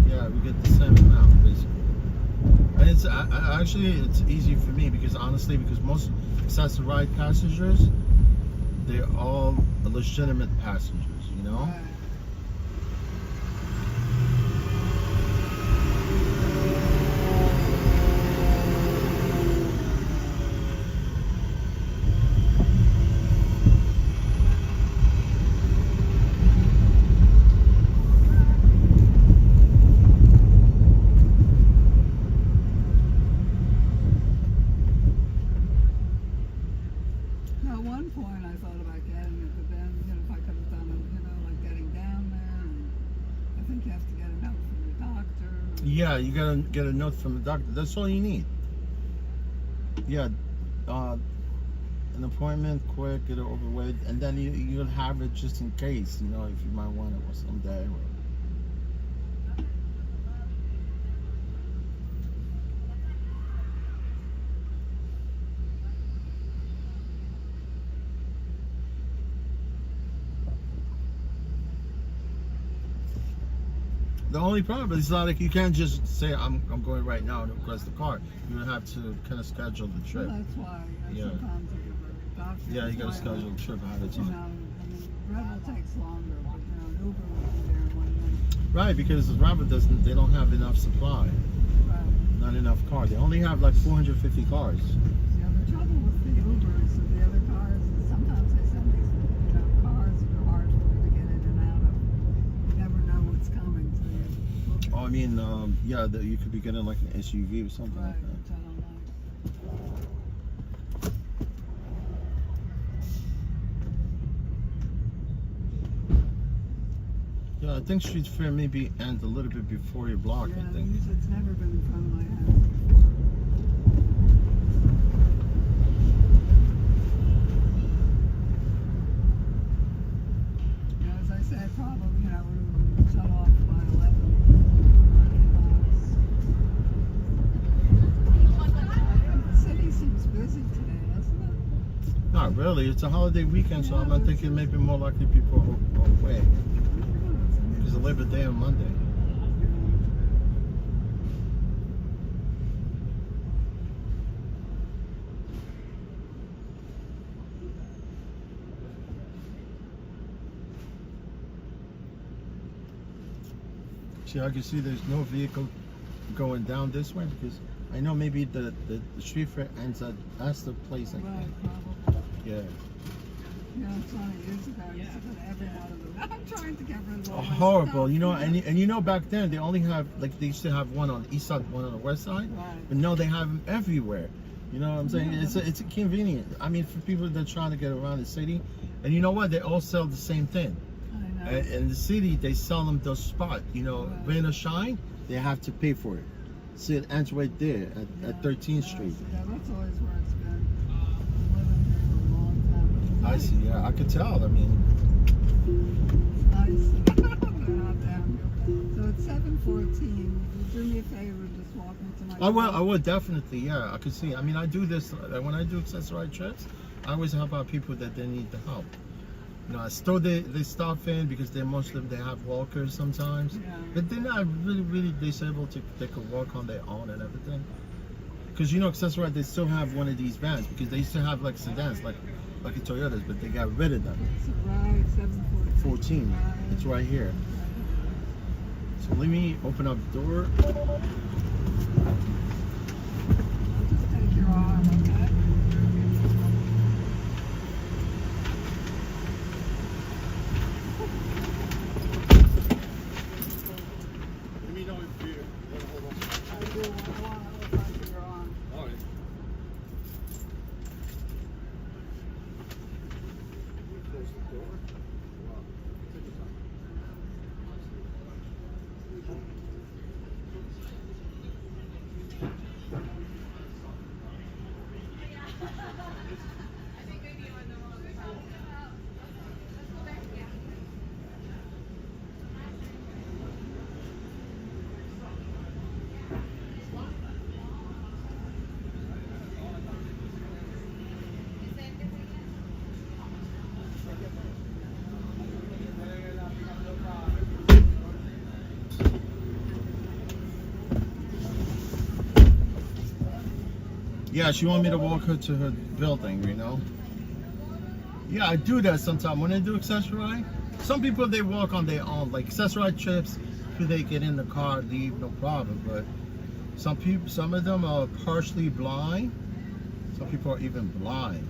Yeah, we get the same amount basically. And it's actually it's easy for me because honestly, because most Accessorize passengers, they're all legitimate passengers, you know.
Right. At one point, I thought about getting it, but then, you know, if I could have done it, you know, like getting down there, and I think you have to get a note from your doctor.
Yeah, you gotta get a note from the doctor. That's all you need. Yeah, an appointment, quick, get it over with, and then you'll have it just in case, you know, if you might want it or someday. The only problem is like you can't just say I'm going right now and request the car. You would have to kind of schedule the trip.
Well, that's why.
Yeah.
Sometimes if you're doctor,
Yeah, you got to schedule the trip ahead of
You know,
time.
I mean, Rebel takes longer, but you know, an Uber will be there in 1 minute.
Right, because Robert doesn't. They don't have enough supply.
Right.
Not enough cars. They only have like 450 cars.
You know, the trouble with the Ubers and the other cars is sometimes they send these, you know, cars that are hard for you to get in and out of. You never know what's coming, so you look
Oh, I mean, yeah, you could be getting like an SUV or something
right,
like that.
which I don't like.
Yeah, I think Street Fair maybe ends a little bit before your block.
Yeah,
I think.
it's never been in front of my house before. You know, as I said, probably, you know, we would shut off by 11. The city seems busy today, doesn't it?
Not really. It's a holiday weekend, so I'm thinking maybe more likely people are away because it's Labor Day on Monday. See, I can see there's no vehicle going down this way because I know maybe the Street Fair ends at that's the place. I
Right,
think.
probably.
Yeah.
You know, 20 years ago, I used to put every one of them. I'm trying to get rid of all my
Horrible,
stuff.
you know, and you know back then they only have like they used to have one on the east side, one on the west side,
Right.
but now they have them everywhere. You know what I'm saying?
Yeah.
It's a convenient. I mean, for people that are trying to get around the city, and you know what? They all sell the same thing.
I know.
In the city, they sell them the spot. You know,
Right.
rain or shine, they have to pay for it. See, it ends right there at 13th Street.
Yeah, that's always where it's been. I've been living here for a long time.
I see. Yeah, I could tell. I mean,
It's nice. They're not down here. So it's 7:14. Would you do me a favor and just walk me to my
I
car?
would definitely. Yeah, I could see. I mean, I do this when I do accessory trips. I always help out people that they need the help. You know, I still they stop in because they most of them they have walkers sometimes,
Yeah.
but they're not really disabled to they could walk on their own and everything. Because you know, accessory they still have one of these vans because they used to have like sedans like a Toyotas, but they got rid of them.
It's right, 7:14.
14.
Right.
It's right here. So let me open up the door.
I'll just take your arm, okay?
Let me know if you hold on.
I do. I want to look under your arm.
All right. Close the door. Take your time. Yeah, she wanted me to walk her to her building, you know. Yeah, I do that sometimes when I do accessory. Some people they walk on their own, like accessory trips. If they get in the car, leave, no problem. But some of them are partially blind. Some people are even blind.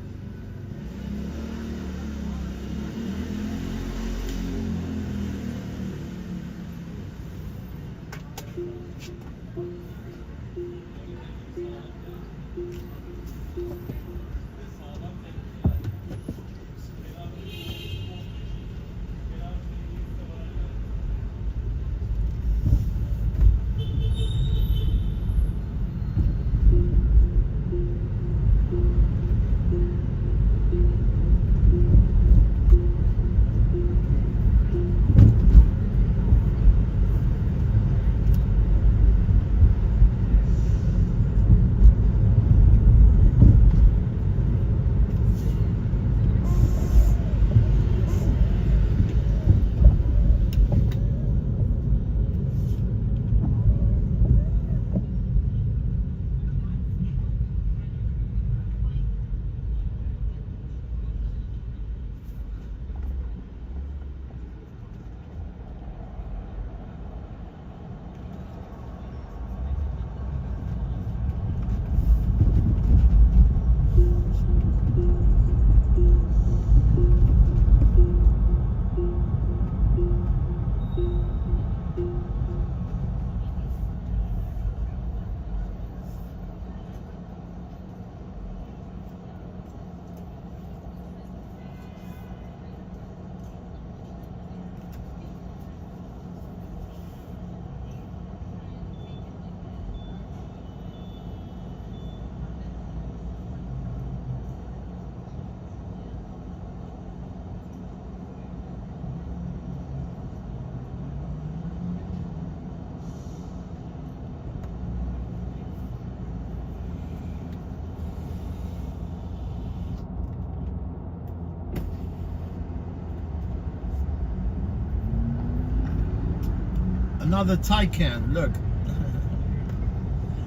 Another Taycan, look.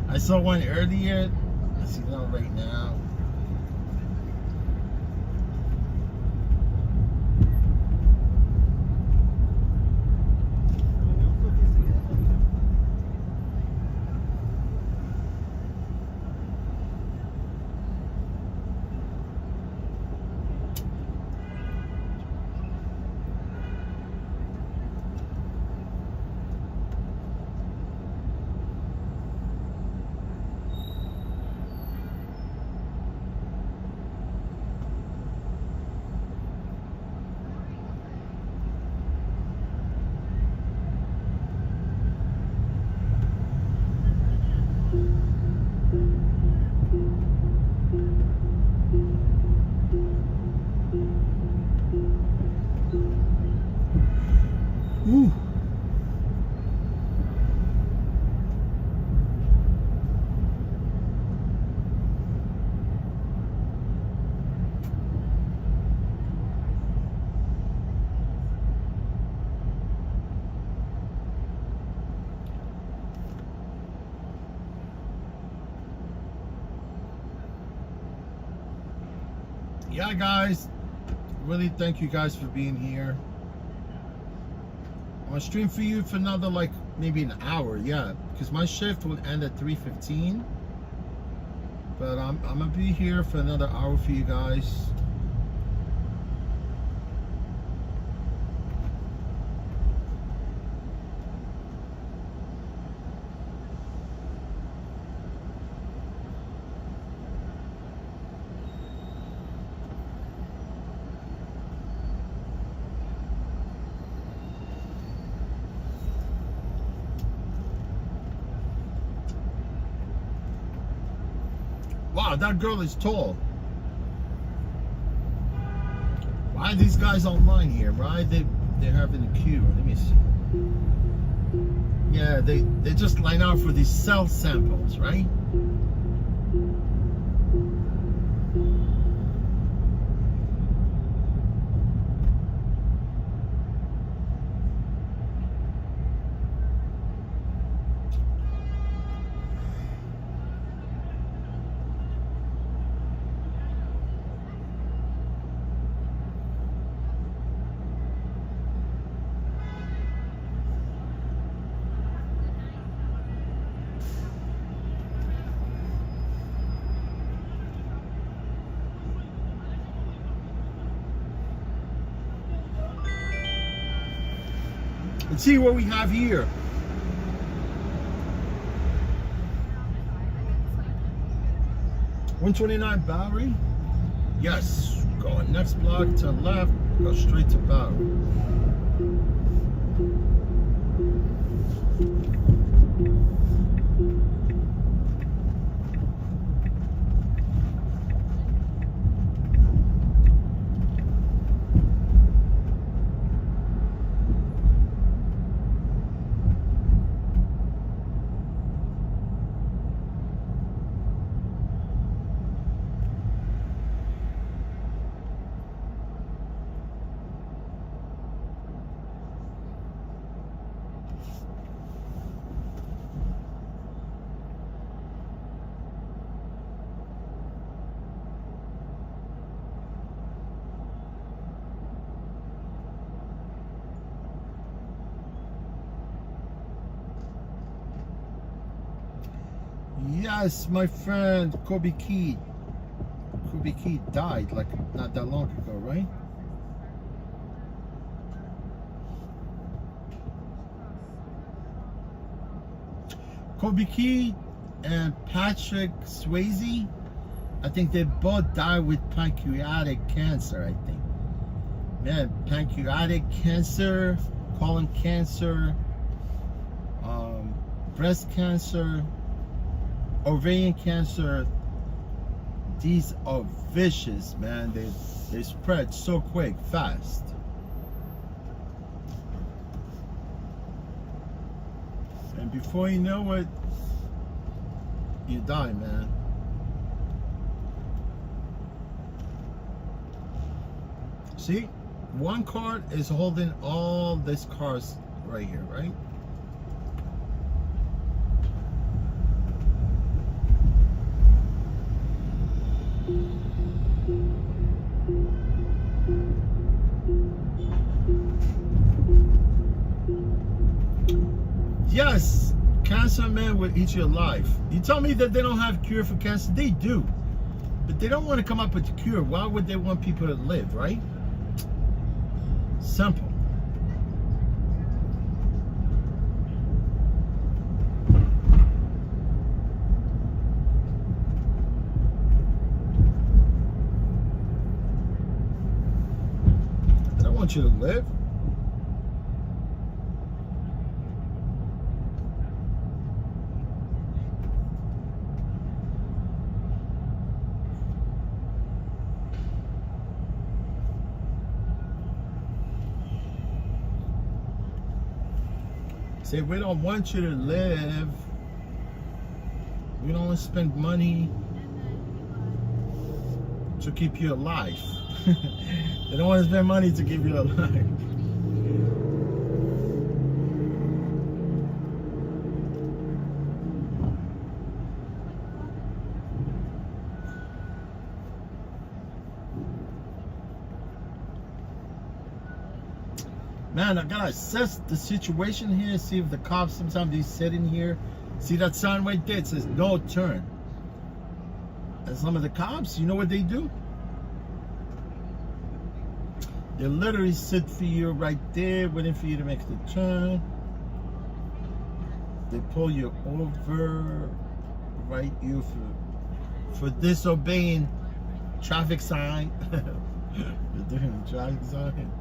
I saw one earlier. I see one right now. Ooh. Yeah, guys, really thank you guys for being here. I'm gonna stream for you for another, like, maybe an hour, yeah, because my shift will end at 3:15. But I'm gonna be here for another hour for you guys. Wow, that girl is tall. Why are these guys online here? Why they're having a queue? Let me see. Yeah, they just line out for these cell samples, right? Let's see what we have here. $129 Bowery. Yes. Go next block to left. Go straight to Bowery. Yes, my friend Kobe Keith. Kobe Keith died like not that long ago, right? Kobe Keith and Patrick Swayze, I think they both died with pancreatic cancer, I think. Man, pancreatic cancer, colon cancer, breast cancer, ovarian cancer. These are vicious, man. They spread so quick, fast. And before you know it, you die, man. See, one card is holding all these cars right here, right? Yes, cancer, man, will eat you alive. You tell me that they don't have cure for cancer? They do. But they don't want to come up with a cure. Why would they want people to live, right? Simple. I don't want you to live. Say, we don't want you to live. We don't want to spend money to keep you alive. They don't want to spend money to keep you alive. Man, I gotta assess the situation here, see if the cops, sometimes they sit in here. See that sign right there? It says no turn. And some of the cops, you know what they do? They literally sit for you right there, waiting for you to make the turn. They pull you over, write you for disobeying traffic sign. They're doing the traffic sign.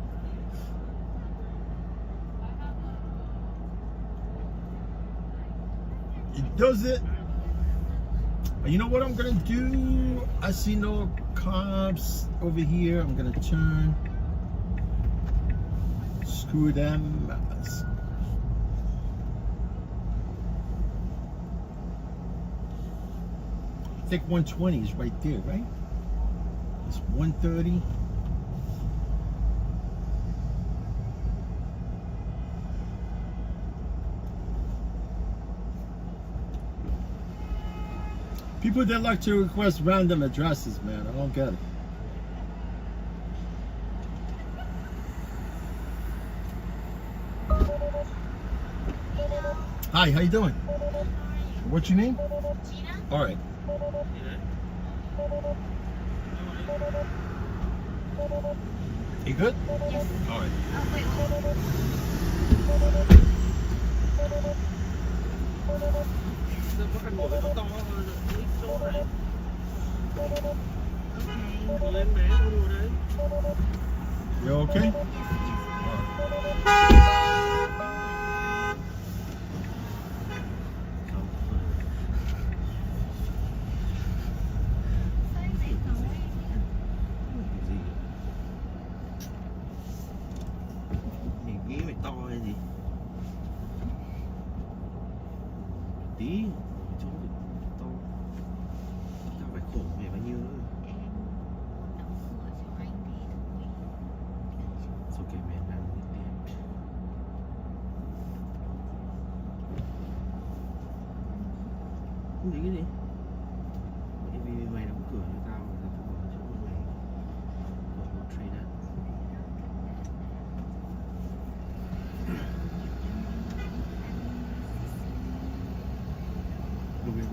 It does it. You know what I'm gonna do? I see no cops over here. I'm gonna turn. Screw them. I think 120 is right there, right? It's 130. People that like to request random addresses, man. I don't get it. Hi, how you doing? What's your name? All right. You good?
Yes.
All right.
Oh, wait.
You okay?
Nghĩ mày to hay gì? Tí chỗ to. Tao phải khổ mày bao nhiêu nữa? It's okay, man. I don't need that. Không nghĩ cái gì? Bởi vì mày đóng cửa cho tao, tao mở chỗ mày. Mở một trade đó. Go be right.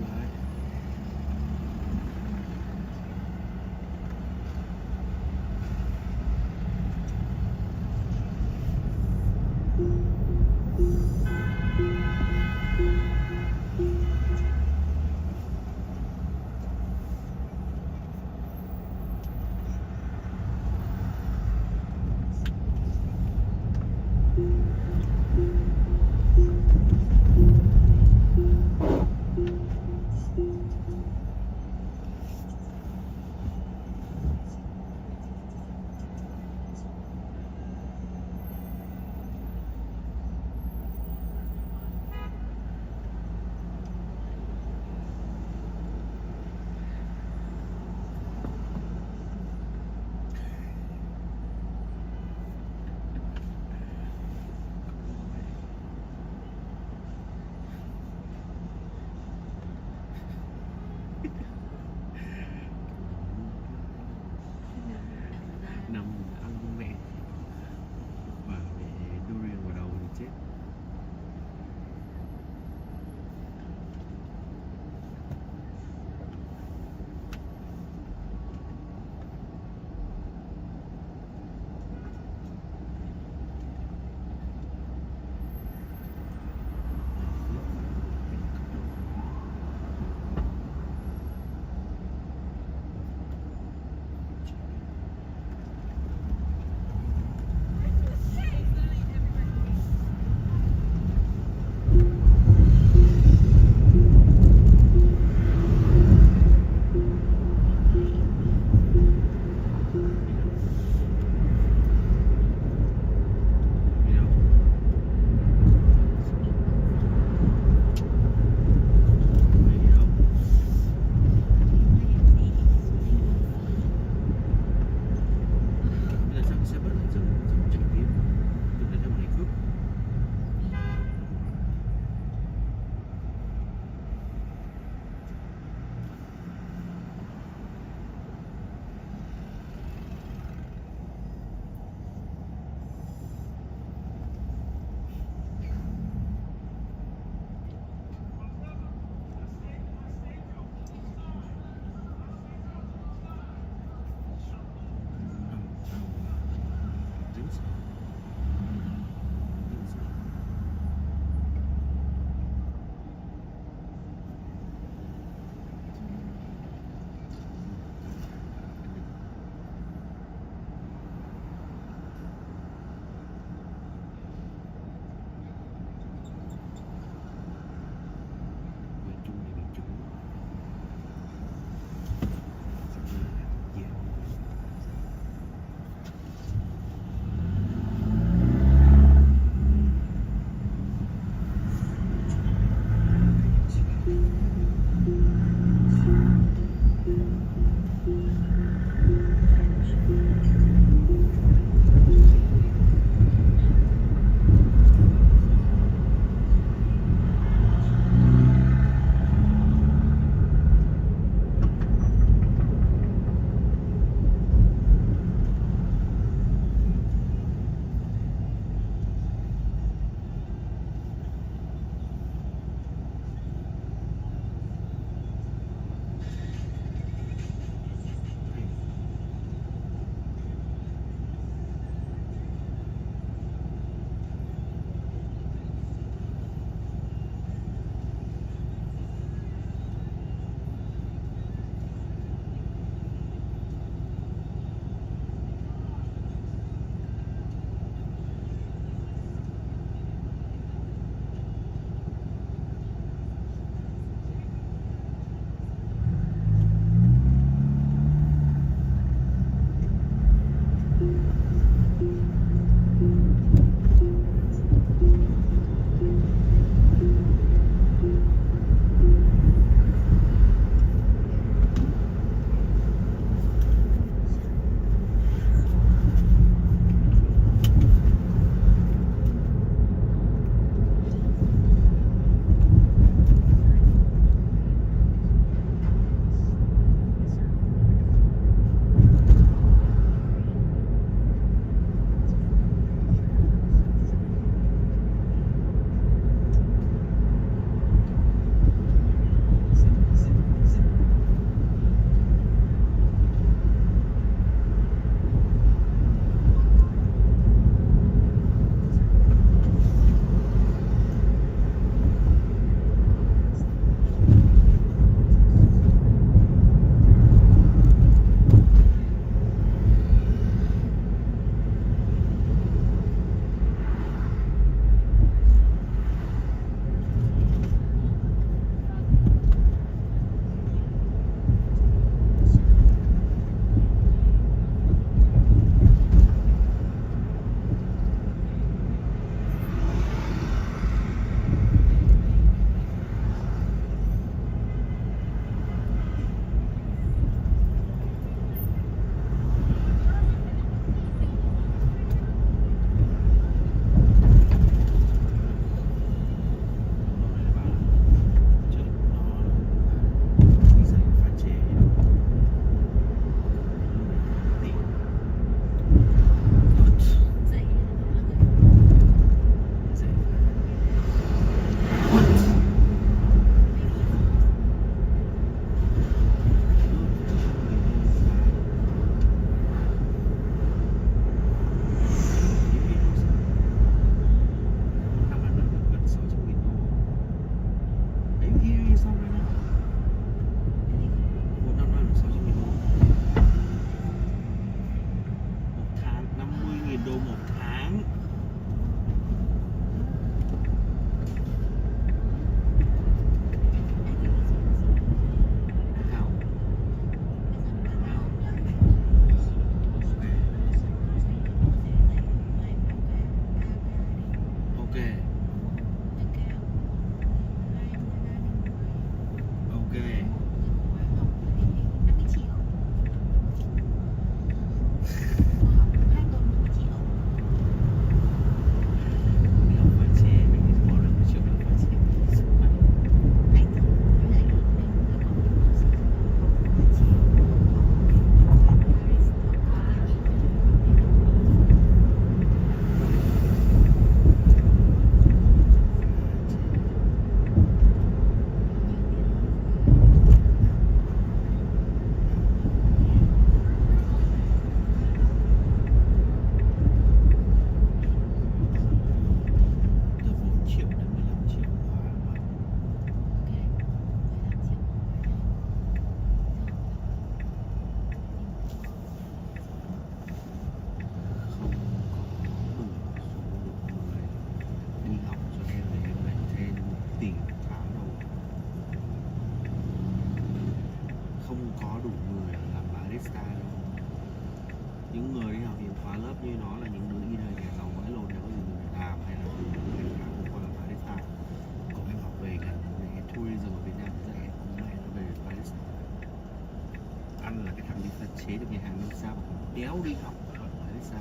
chế được nhà hàng 5 sao mà đéo đi học ở đấy sao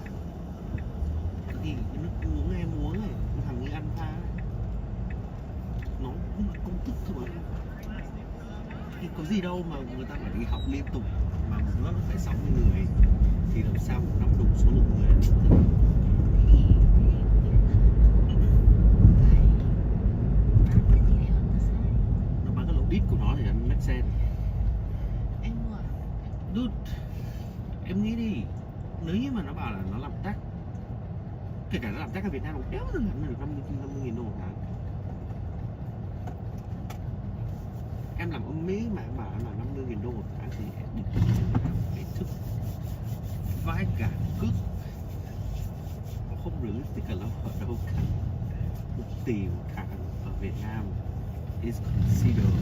thì cái nước uống em uống này thằng ấy ăn pha nó cũng là công thức thôi mà thì có gì đâu mà người ta phải đi học liên tục mà một lớp nó phải 60 người thì làm sao một năm đủ số lượng người nó bán cái lẩu đít của nó thì ăn mét sen. Dude, em nghĩ đi, nếu như mà nó bảo là nó làm tax, kể cả nó làm tax ở Việt Nam cũng đéo bao giờ làm được 50.000 đô một tháng. Em làm ở Mỹ mà em bảo là 50.000 đô một tháng thì em định làm cái thức vãi cả cước. Nó không realistic là ở đâu cả. 1 tỷ một tháng ở Việt Nam is considered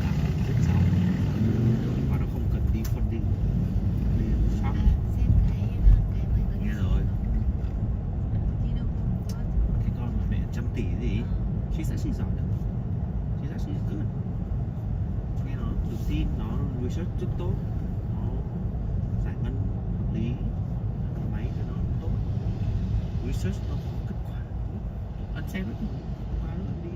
là rất giàu. Và nó không cần đi funding đi shop. Nghe rồi. Cái con mà mẹ 100 tỷ gì she's actually giàu đấy. She's actually good. Nghe nó tự tin, nó research rất tốt, nó giải ngân hợp lý, máy cho nó tốt, research nó có kết quả, ăn xem rất nhiều, qua nó ăn đi.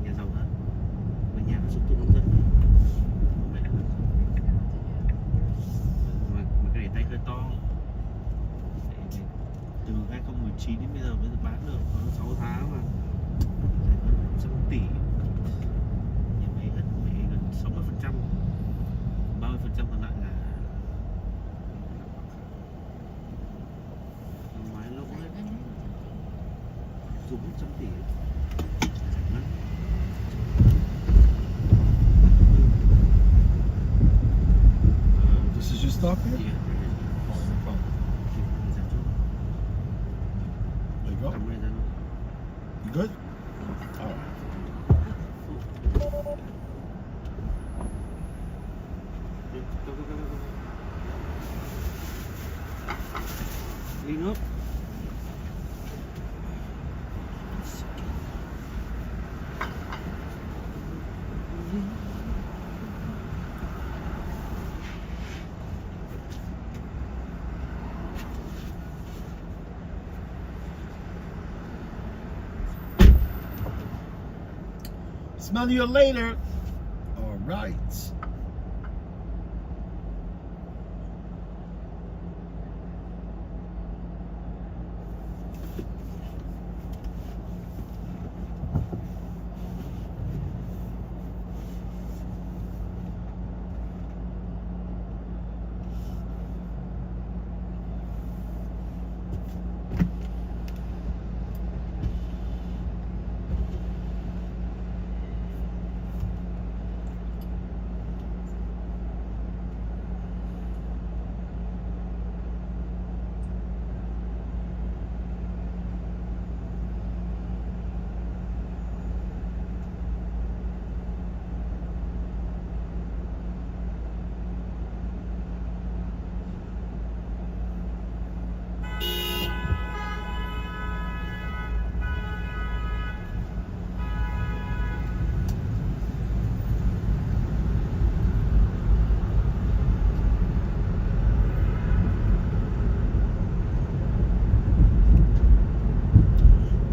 Nhà giàu hơn, mà nhà nó giúp tụi nông dân mà cái này tay hơi to. Từ 2019 đến bây giờ bán được khoảng 6 tháng mà giải ngân 100 tỷ, nhà máy gần 60%, 30% còn lại là máy lỗ hết, dùng 100 tỷ giải ngân.
This is your stop here?
Yeah.
Oh, no problem. There you go. You good? All right.
Ly nước.
Smell you later. All right.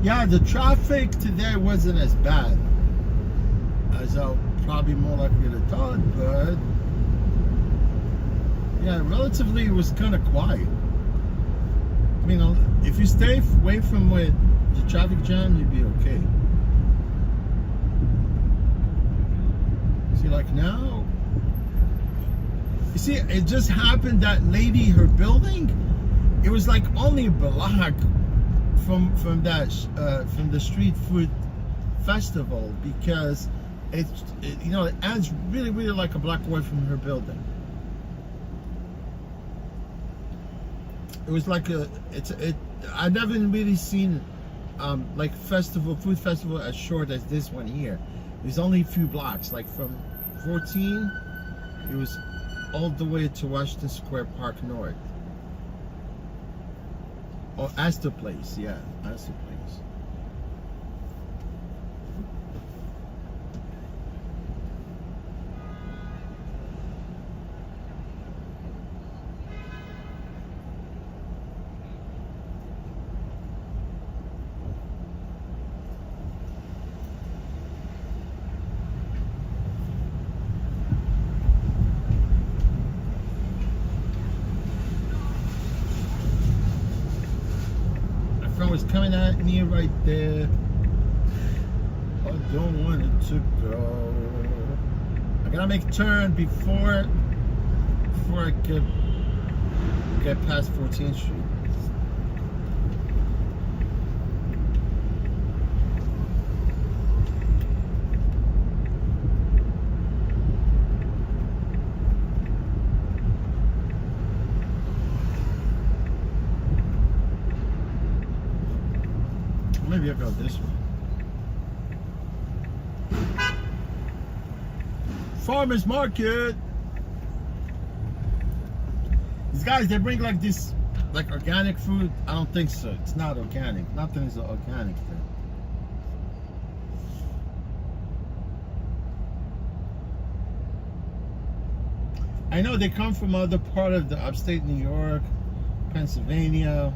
Yeah, the traffic today wasn't as bad as I probably more likely to thought, but yeah, relatively it was kind of quiet. I mean, if you stay away from where the traffic jam, you'd be okay. See, like now, you see, it just happened that lady, her building, it was like only a block from the street food festival, because it ends really like a block away from her building. It was like I've never really seen like food festival as short as this one here. It was only a few blocks, like from 14, it was all the way to Washington Square Park North. Or Astor Place, yeah, Astor Place. Was coming at me right there. I don't want it to go. I gotta make a turn before I get past 14th Street. Maybe I'll go this way. Farmers market. These guys, they bring like this, like organic food. I don't think so. It's not organic. Nothing is organic there. I know they come from other part of the upstate New York, Pennsylvania.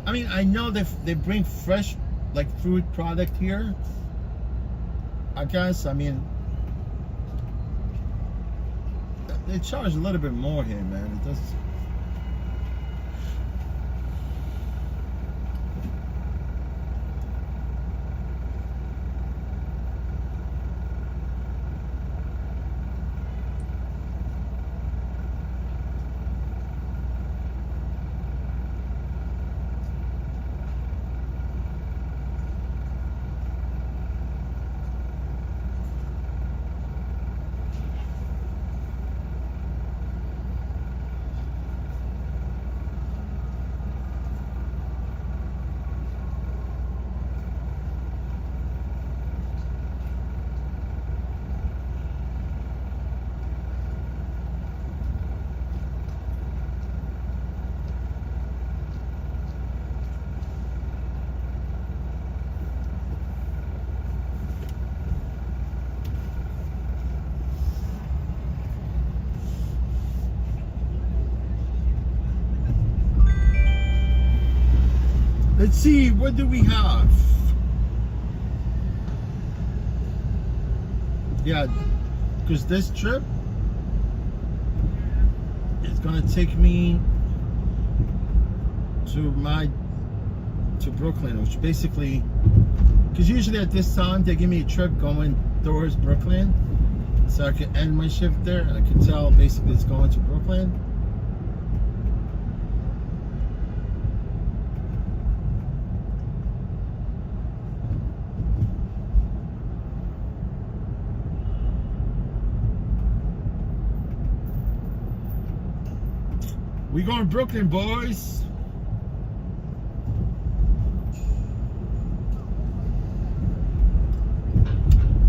I mean, I know they bring fresh, like, food product here. I guess, I mean, they charge a little bit more here, man. It does. Let's see, what do we have? Yeah, because this trip is gonna take me to Brooklyn, which basically, because usually at this time they give me a trip going towards Brooklyn, so I can end my shift there, and I can tell basically it's going to Brooklyn. We going to Brooklyn, boys.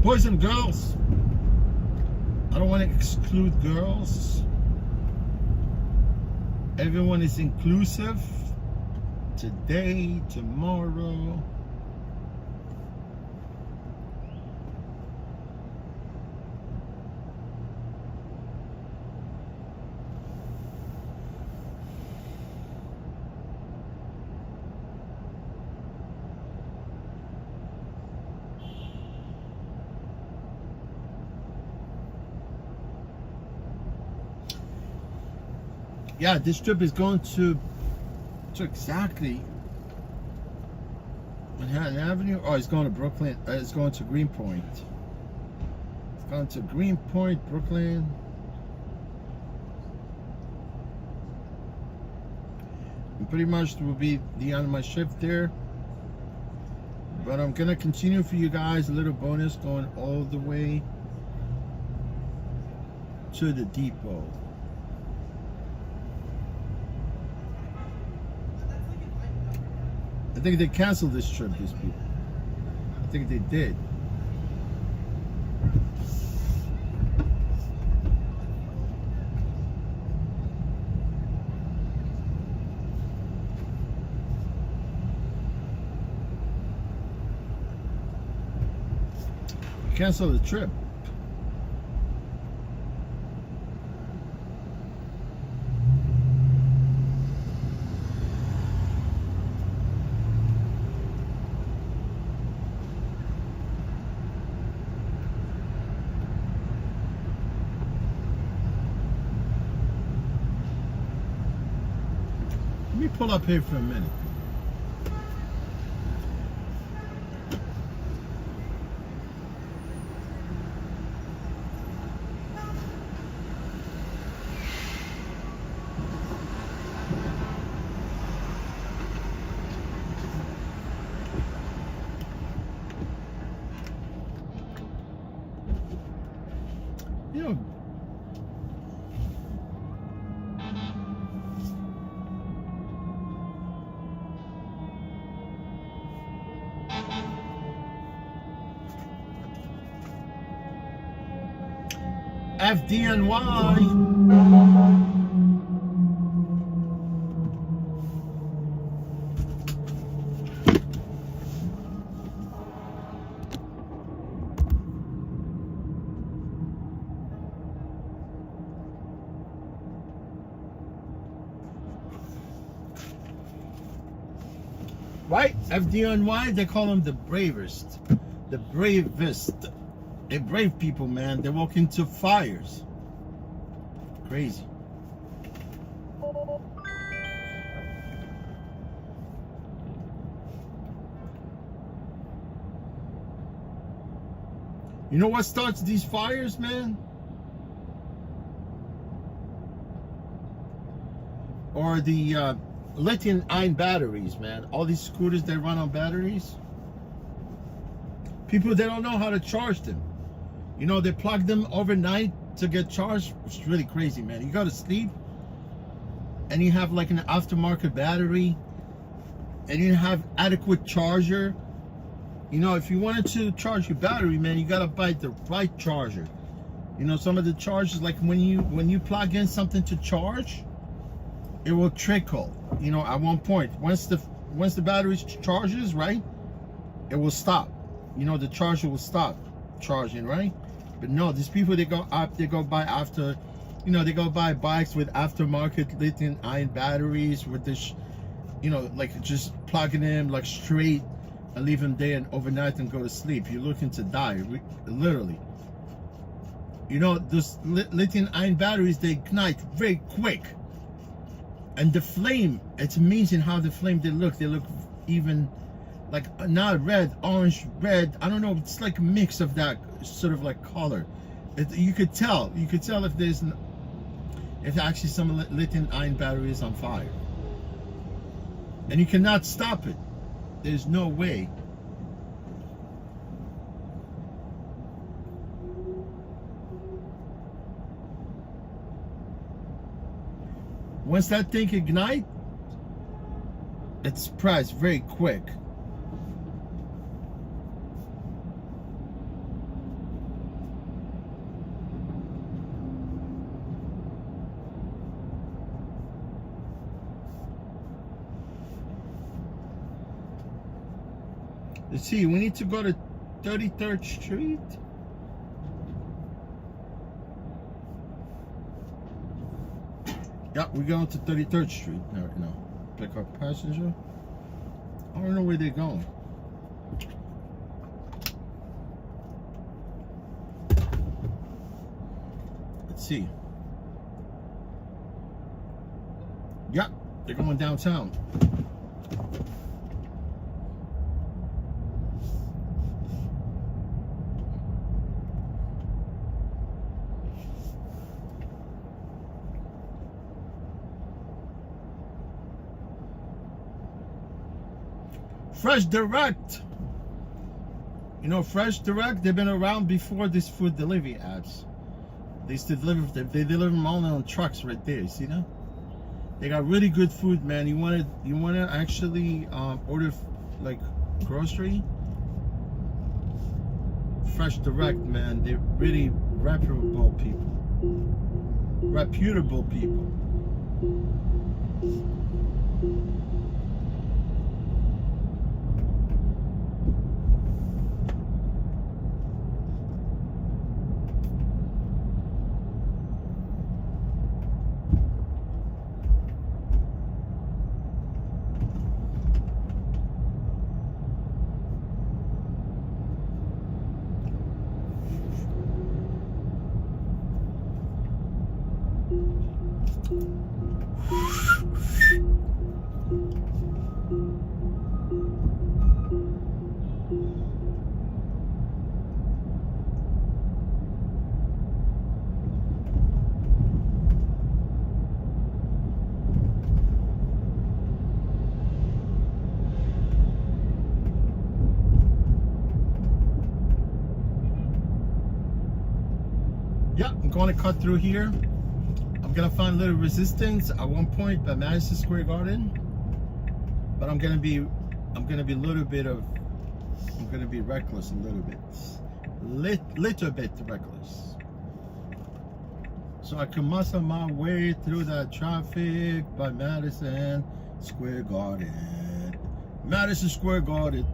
Boys and girls. I don't want to exclude girls. Everyone is inclusive. Today, tomorrow. Yeah, this trip is going to exactly Manhattan Avenue. Oh, it's going to Brooklyn. It's going to Greenpoint. It's going to Greenpoint, Brooklyn. And pretty much will be the end of my shift there. But I'm gonna continue for you guys a little bonus going all the way to the depot. I think they canceled this trip, these people. I think they did. Cancel the trip. Let me pull up here for a minute. You know, FDNY. Right? FDNY, they call them the bravest. The bravest. They're brave people, man. They walk into fires. Crazy. You know what starts these fires, man? Or the lithium-ion batteries, man. All these scooters that run on batteries. People, they don't know how to charge them. You know, they plug them overnight to get charged. It's really crazy, man. You go to sleep and you have like an aftermarket battery and you have adequate charger. You know, if you wanted to charge your battery, man, you gotta buy the right charger. You know, some of the chargers, like when you plug in something to charge, it will trickle. You know, at one point, once the battery charges, right, it will stop. You know, the charger will stop charging, right? But no, these people, they go buy they go buy bikes with aftermarket lithium-ion batteries with this, you know, like just plugging them like straight and leave them there and overnight and go to sleep. You're looking to die, literally. You know, those lithium-ion batteries, they ignite very quick. And the flame, it's amazing how the flame they look even like not red, orange, red. I don't know. It's like a mix of that sort of like color. You could tell if actually some lithium-ion battery is on fire, and you cannot stop it. There's no way. Once that thing ignites, it spreads very quick. Let's see, we need to go to 33rd Street. Yeah, we're going to 33rd Street. No. Pick up passenger. I don't know where they're going. Let's see. Yep, they're going downtown. Fresh Direct. You know, Fresh Direct, they've been around before these food delivery apps. They used to deliver, they deliver them all on trucks right there. You see that? They got really good food, man. You want to actually order like grocery? Fresh Direct, man. They're really reputable people. Reputable people. Yeah, I'm going to cut through here. I'm gonna find a little resistance at one point by Madison Square Garden, but I'm gonna be reckless a little bit, little bit reckless, so I can muscle my way through that traffic by Madison Square Garden. Madison Square Garden.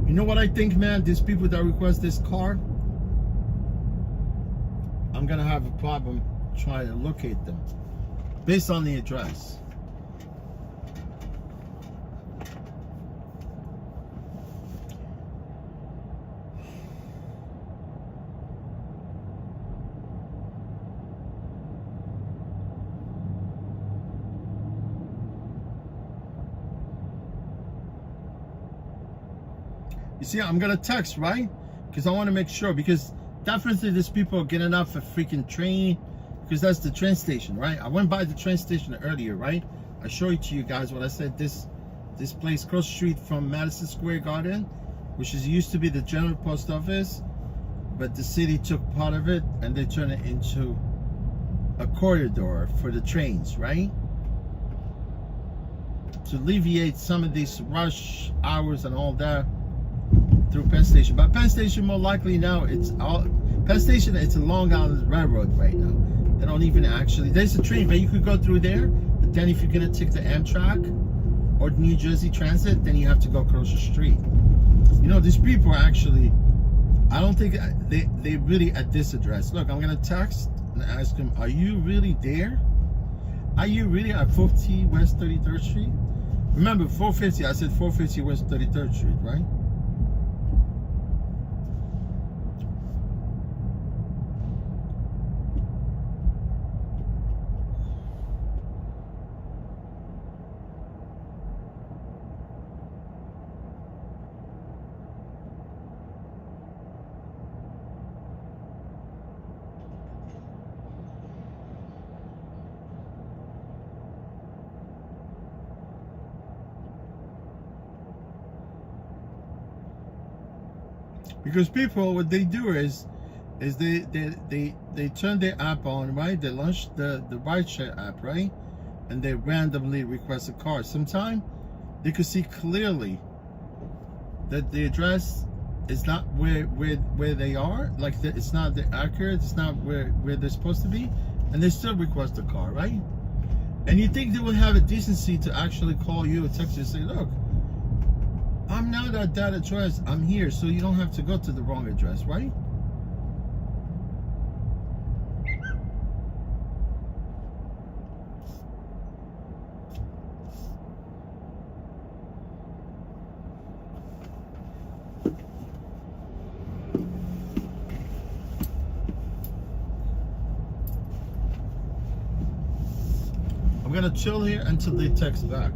You know what I think, man? These people that request this car, I'm gonna have a problem trying to locate them based on the address. You see, I'm gonna text, right? Because I want to make sure, because definitely these people are getting off a freaking train, because that's the train station, right? I went by the train station earlier, right? I showed it to you guys what I said. This place across the street from Madison Square Garden, which used to be the General Post Office, but the city took part of it and they turned it into a corridor for the trains, right? To alleviate some of these rush hours and all that through Penn Station. But Penn Station, more likely now, it's a Long Island Railroad right now. They don't even actually, there's a train, but you could go through there, but then if you're gonna take the Amtrak or the New Jersey Transit, then you have to go across the street. You know, these people are actually, I don't think they really at this address. Look, I'm gonna text and ask them, are you really there? Are you really at 450 West 33rd Street? Remember, 450, I said 450 West 33rd Street, right? Because people, what they do is they turn their app on, right? They launch the rideshare app, right? And they randomly request a car. Sometimes they could see clearly that the address is not where they are, like it's not accurate, it's not where they're supposed to be, and they still request a car, right? And you think they would have a decency to actually call you or text you and say, look, I'm not at that address, I'm here, so you don't have to go to the wrong address, right? I'm gonna chill here until they text back.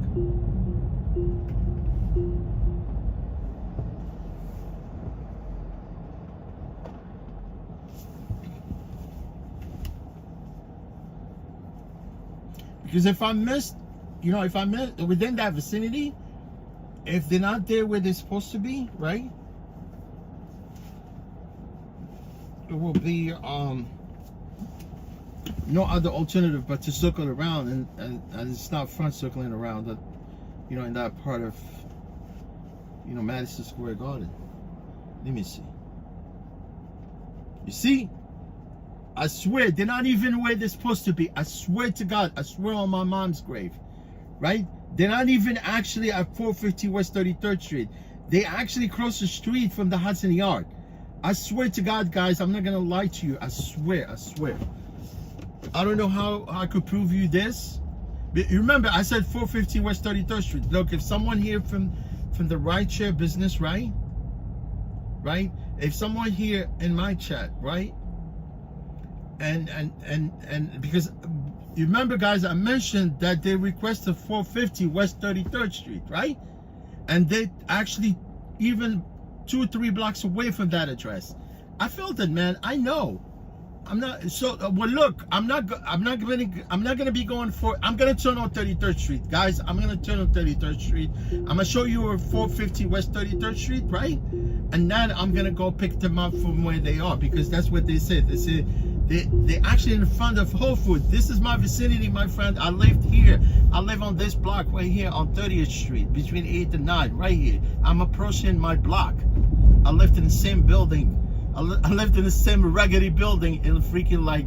Because if I missed, you know, if I missed within that vicinity, if they're not there where they're supposed to be, right? It will be no other alternative but to circle around, and it's not front circling around that, you know, in that part of, you know, Madison Square Garden. Let me see. You see? I swear, they're not even where they're supposed to be. I swear to God, I swear on my mom's grave, right? They're not even actually at 450 West 33rd Street. They actually cross the street from the Hudson Yard. I swear to God, guys, I'm not gonna lie to you. I swear, I swear. I don't know how I could prove you this. But you remember, I said 450 West 33rd Street. Look, if someone here from the rideshare business, right? Right? If someone here in my chat, right? And because you remember, guys, I mentioned that they requested 450 West 33rd Street, right? And they actually even 2 or 3 blocks away from that address. I felt it, man. I know. I'm not so well. Look, I'm not gonna be going for. I'm gonna turn on 33rd Street, guys. I'm gonna turn on 33rd Street. I'm gonna show you where 450 West 33rd Street, right? And then I'm gonna go pick them up from where they are, because that's what they said. They said they actually in front of Whole Foods. This is my vicinity, my friend. I lived here. I live on this block right here on 30th Street, between 8th and 9th, right here. I'm approaching my block. I lived in the same building. I lived in the same raggedy building in freaking like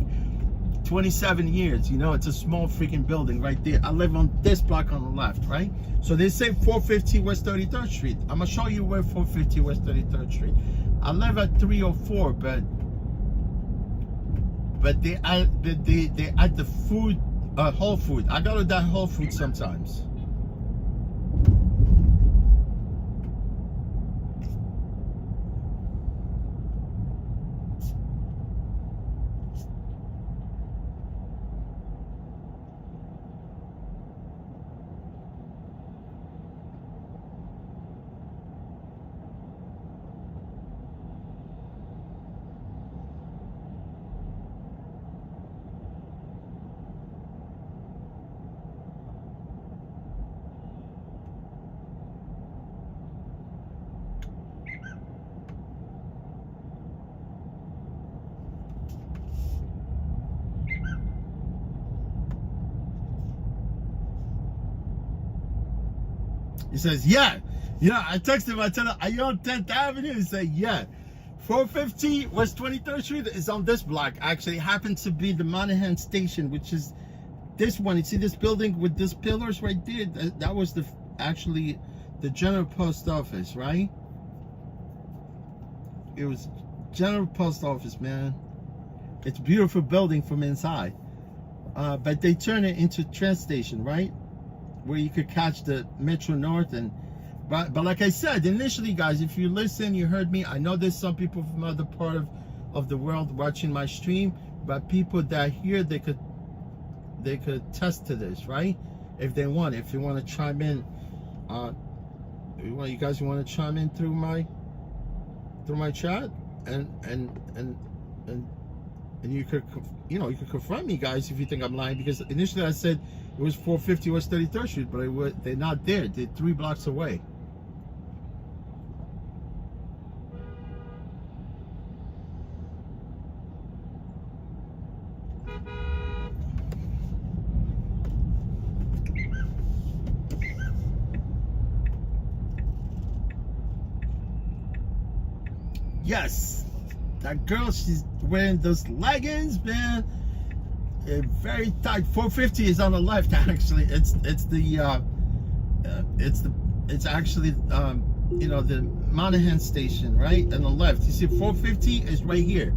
27 years. You know, it's a small freaking building right there. I live on this block on the left, right? So they say 450 West 33rd Street. I'm gonna show you where 450 West 33rd Street. I live at 304, but they at the food, Whole Food. I go to that Whole Food sometimes. He says, yeah. I text him, I tell him, are you on 10th Avenue? He said, yeah. 450 West 23rd Street is on this block. Actually, it happens to be the Monahan Station, which is this one. You see this building with these pillars right there? That was actually the General Post Office, right? It was General Post Office, man. It's a beautiful building from inside. But they turn it into a train station, right? Where you could catch the Metro North. But like I said initially, guys, if you listen, you heard me. I know there's some people from other part of the world watching my stream, but people that hear, they could test to this, right? If they want, if you want to chime in, you guys want to chime in through my chat, and you could, you could confront me, guys, if you think I'm lying, because initially I said it was 450 West 33rd Street, but they're not there. They're 3 blocks away. Yes, that girl, she's wearing those leggings, man. Very tight. 450 is on the left, actually. It's actually the Monahan Station, right, on the left. You see, 450 is right here,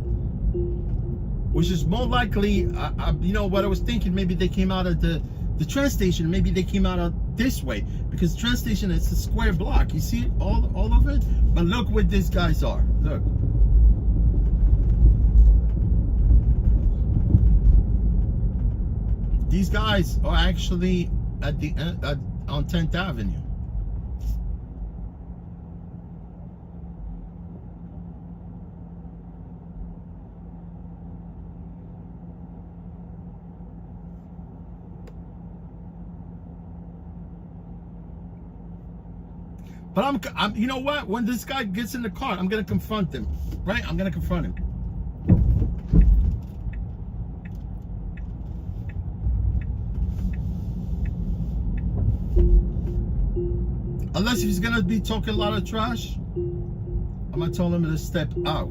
which is more likely. What I was thinking, maybe they came out of the train station. Maybe they came out of this way, because the train station is a square block. You see all of it. But look where these guys are. Look. These guys are actually at the end on 10th Avenue. But I'm, you know what? When this guy gets in the car, I'm gonna confront him, right? I'm gonna confront him. Unless he's gonna be talking a lot of trash, I'm gonna tell him to step out.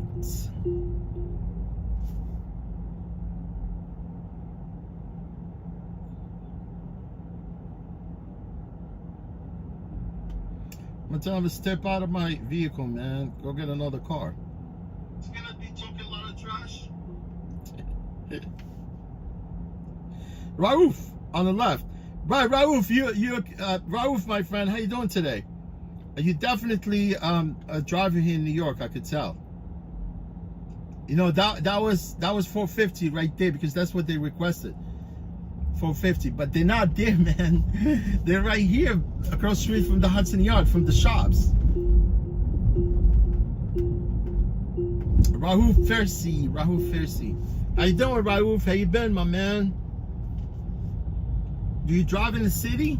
I'm gonna tell him to step out of my vehicle, man. Go get another car. He's gonna be talking a lot of trash. Raouf on the left. Right, Raouf, Raouf, my friend, how you doing today? You definitely driving here in New York, I could tell. You know, that was $450 right there, because that's what they requested. $450, but they're not there, man. They're right here across the street from the Hudson Yard, from the shops. Raouf Fersi. How you doing, Raouf? How you been, my man? Do you drive in the city?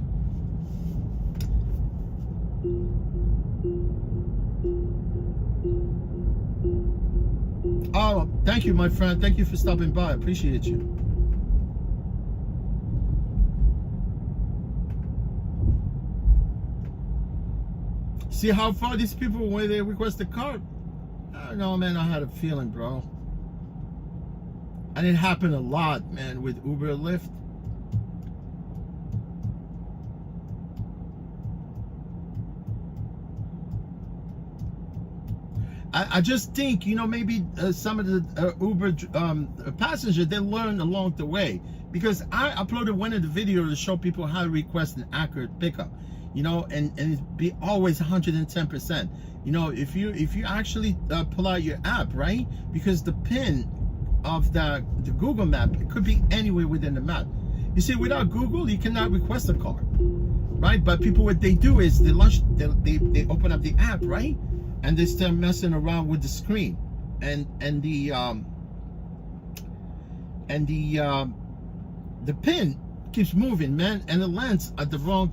Oh, thank you, my friend. Thank you for stopping by. I appreciate you. See how far these people, when they request a car? I don't know, man. I had a feeling, bro. And it happened a lot, man, with Uber and Lyft. I just think, you know, maybe some of the Uber passengers, they learned along the way. Because I uploaded one of the videos to show people how to request an accurate pickup. You know, and it be always 110%. You know, if you actually pull out your app, right? Because the pin of the Google map, it could be anywhere within the map. You see, without Google, you cannot request a car, right? But people, what they do is they open up the app, right? And they start messing around with the screen, and the pin keeps moving, man, and it lands at the wrong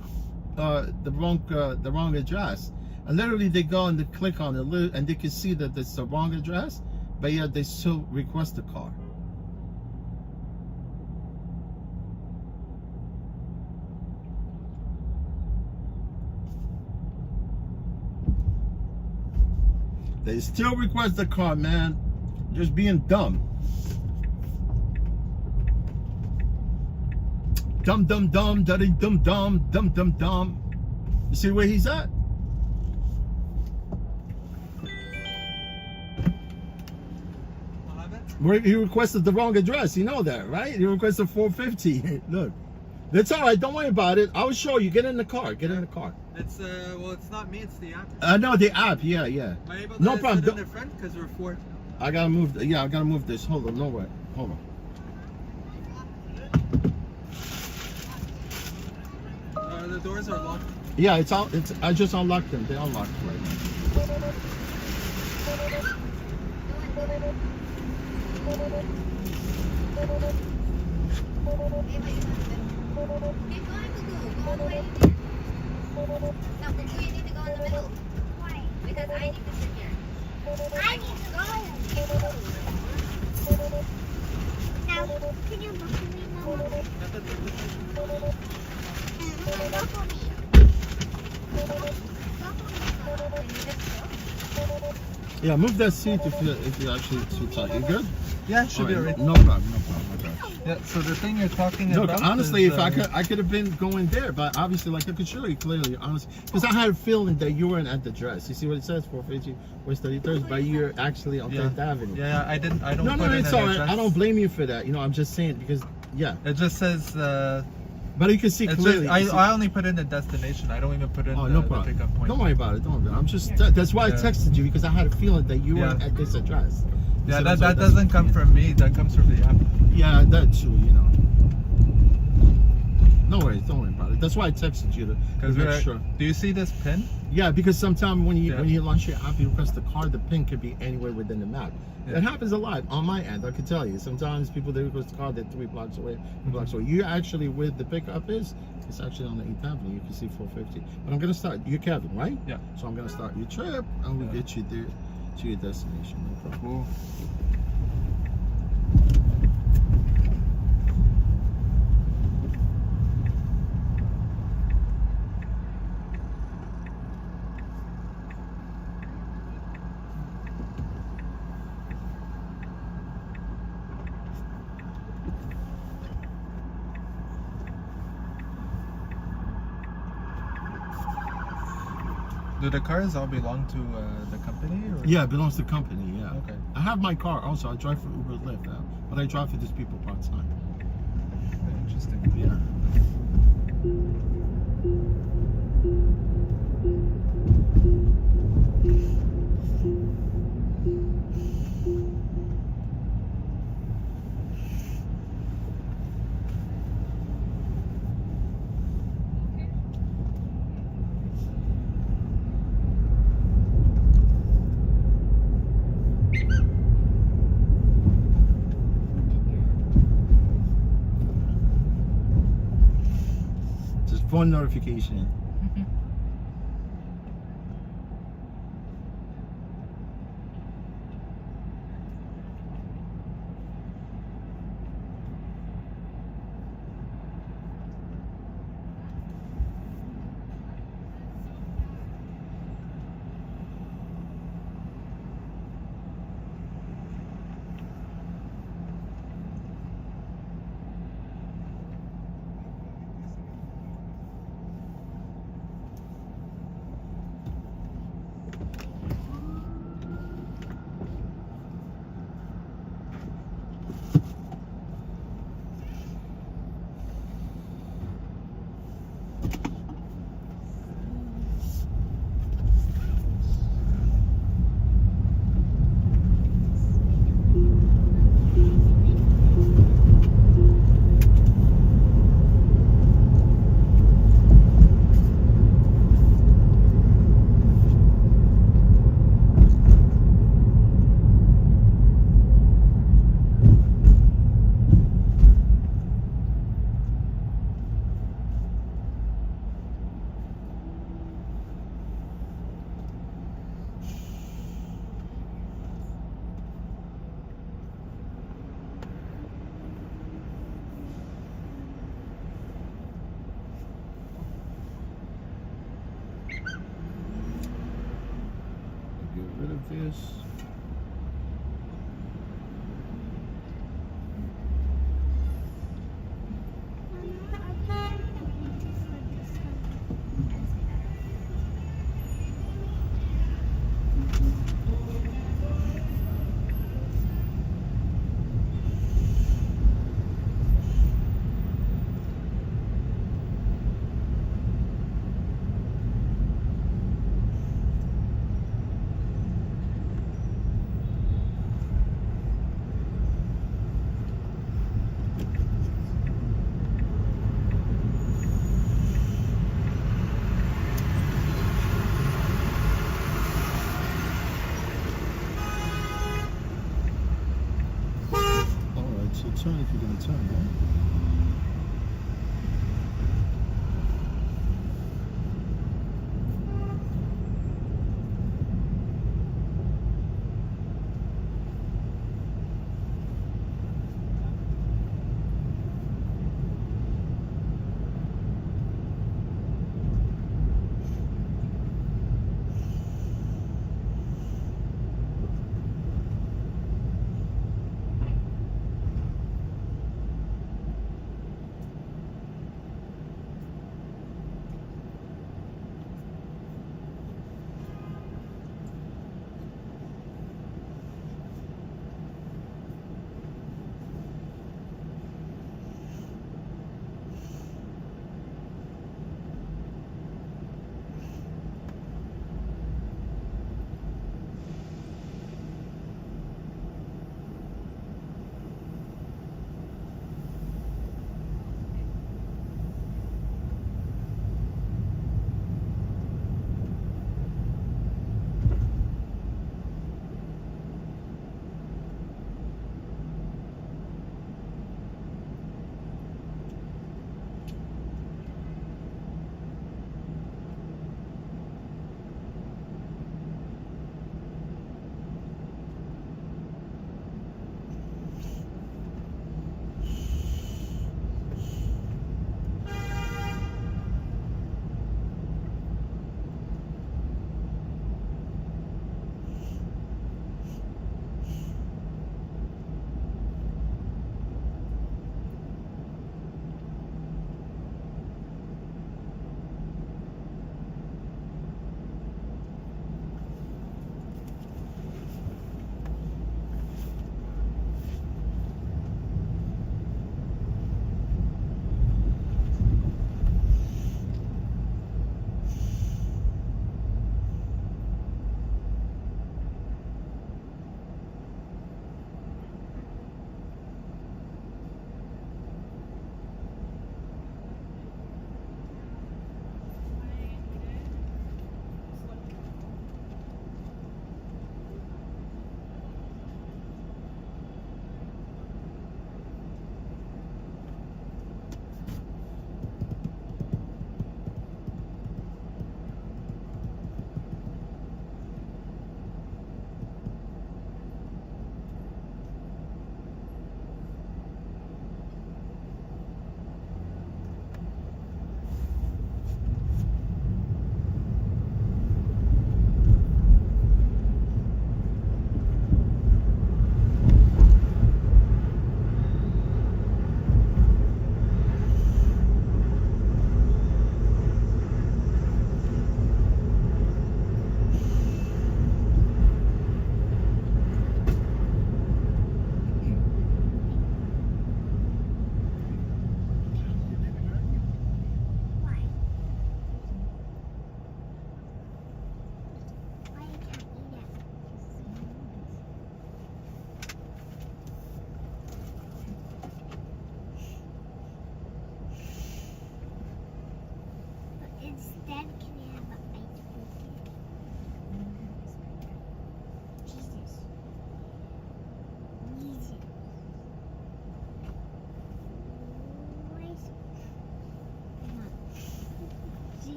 address. And literally, they go and they click on it, and they can see that it's the wrong address, but yet they still request the car. They still request the car, man. Just being dumb. Dumb, dumb, dumb, dumb, dumb, dumb, dumb, dumb, dumb. You see where he's at? Where he requested the wrong address. You know that, right? He requested 450. Look. That's all right. Don't worry about it. I will show you. Get in the car. Get in the car.
It's well, it's not me. It's the app.
No, the app. Yeah.
Am I able to
No problem.
sit in the front because we're four?
I gotta move. Yeah, I gotta move this. Hold on. No way. Hold on.
The doors are locked.
Yeah, it's all. It's. I just unlocked them. They unlocked right now.
Keep going to go all the way there. No, you need to go in the middle. Why? Because I need to sit here. I need to go. Now, can you look at me, Mama? Look for me.
Yeah, move that seat if you actually too tight. You good?
Yeah, should be
All right,
alright.
No problem. No problem.
Yeah. So the thing you're talking
Look,
about.
honestly,
is,
if I could have been going there, but obviously, like I could show you clearly, honestly, because I had a feeling that you weren't at the address. You see what it says, 450 West 33rd, but you're actually on 10th Avenue.
Yeah, I don't.
No,
put in
it's
an
all right.
address.
I don't blame you for that. You know, I'm just saying because
It just says.
But you can see
It's
clearly.
just, I only put in the destination. I don't even put in
no
the
problem.
pickup point.
Don't worry about it. Don't worry about it. I'm just. That's why I texted you because I had a feeling that you weren't at this address.
Yeah, that doesn't come from me. That comes from the app.
Yeah, that too. You know. No worries, don't worry about it. That's why I texted you to
Because
make sure.
do you see this pin?
Yeah, because sometimes when
Yeah.
you launch your app, you press the card, the pin could be anywhere within the map.
Yeah.
That happens a lot on my end. I can tell you. Sometimes people they request the card, they're 3 blocks away, 2 blocks away. You actually with the pickup is it's actually on the 8th Avenue. You can see 450. But I'm gonna start. You're Kevin, right?
Yeah.
So I'm gonna start your trip, and we'll
Yeah.
get you there to your destination. No problem.
Cool. Do the cars all belong to the company? Or?
Yeah, it belongs to the company. Yeah.
Okay.
I have my car also. I drive for Uber Lyft, but I drive for these people part time.
Interesting.
Yeah. Just phone notification.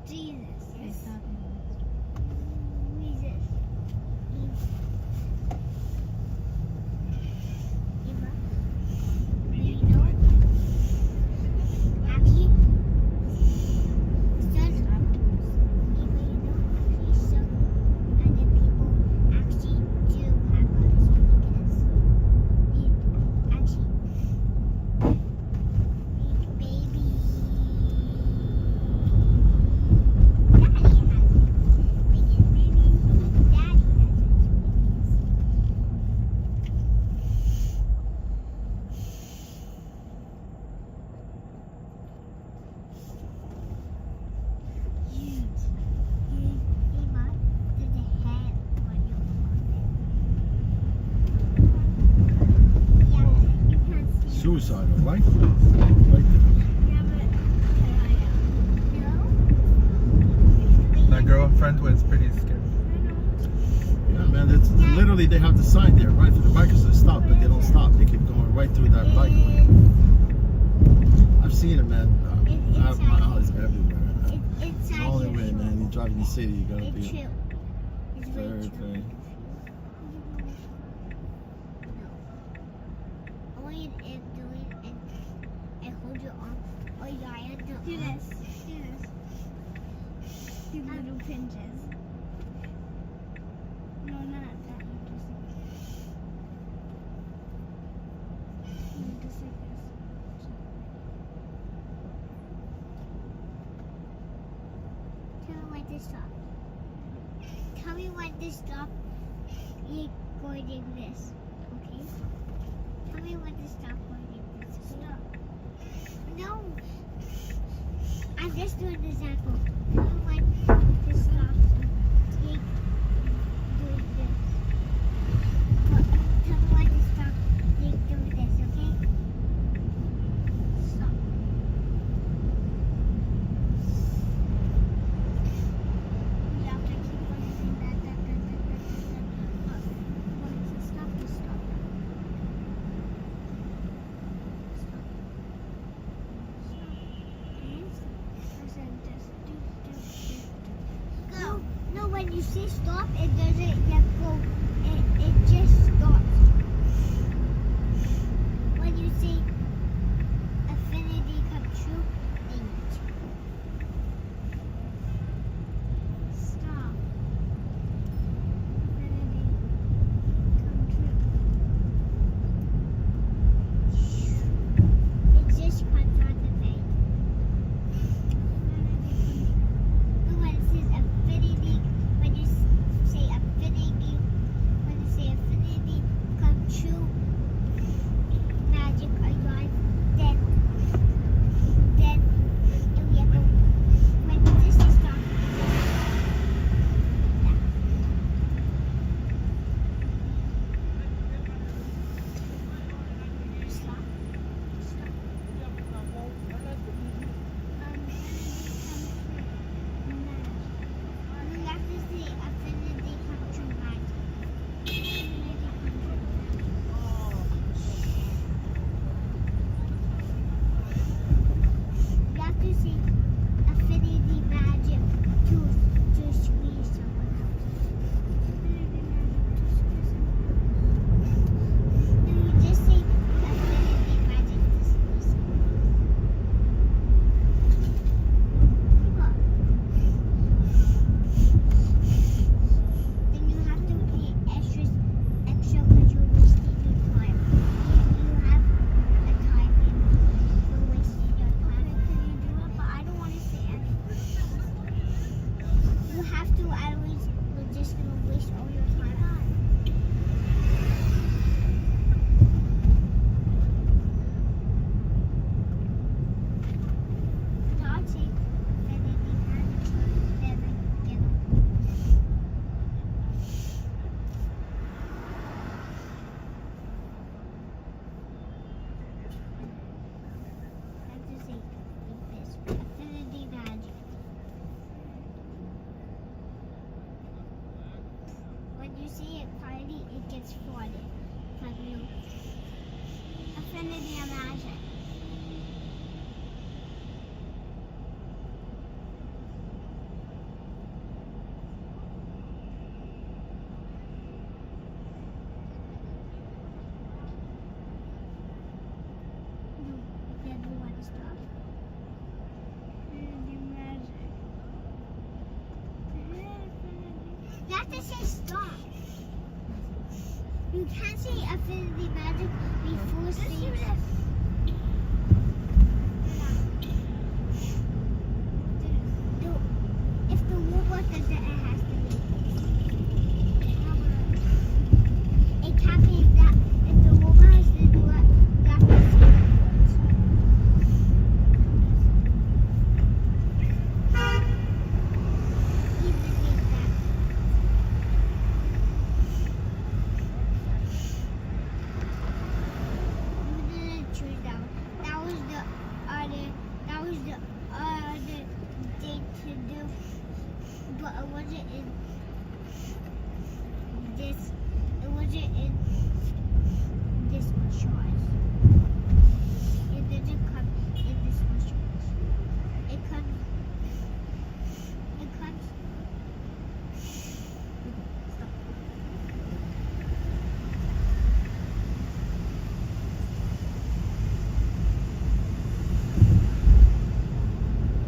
Jesus.
They stop
Jesus. Eva. Do you know? Actually, Eva, you know, some other people actually do have others because they actually baby daddy has because maybe daddy has Eva, there's a head on your forehead. Yeah, you can't see.
Suicidal, right? Right there.
Yeah, but no.
That girl I'm friends with is pretty scary.
Yeah, man. It's literally they have the sign there, right, for the bikers to stop, but they don't stop. They keep going right through that bike lane. I've seen it, man. I have my eyes everywhere.
It's
The only way, man. You drive in the city, you gotta
It's
be
true. It's very
very,
true.
very.
No. Only if doing and hold your arm. Oh yeah, I have to do this. Do this. Do little pinches. No, not that. Just like this. Tell me when to stop. Tell me when to stop recording this, okay? Tell me when to stop recording this. Stop. No. I'm just doing an example. Tell me when to stop doing this. Tell me when to stop doing this, okay? Stop. You have to keep on doing that. When to stop, to stop. Stop. Go. No, when you say stop, it doesn't yet go. It just stops. When you say affinity come true, then stop. Affinity come true. It just comes on the thing. When it says affinity, when you say affinity, come true, magic arrive, then it will go. When this is done, stop. You have to say affinity come true magic. Affinity come true. You have to say affinity magic to squeeze someone else. Affinity magic to squeeze someone else. No, you just say affinity magic to squeeze someone else. Look. Then you have to pay extra because you're wasting your time. You have a time limit. You're wasting your time. Can you do it? But I don't want to say anything. You have to, otherwise we're just gonna waste all your time. Not say affinity magic. Then you know. I have to say like this. Affinity magic. When you say it quietly, it gets flooded from you. Affinity magic. You have to say stop. You can't say Affinity Magic before saying that. If the robot does it, it has to be. It can't be that. If the robot has to do it, you have to say it first. But it wasn't in this. It wasn't in this much choice. It didn't come in this much choice. It comes. It comes. Stop.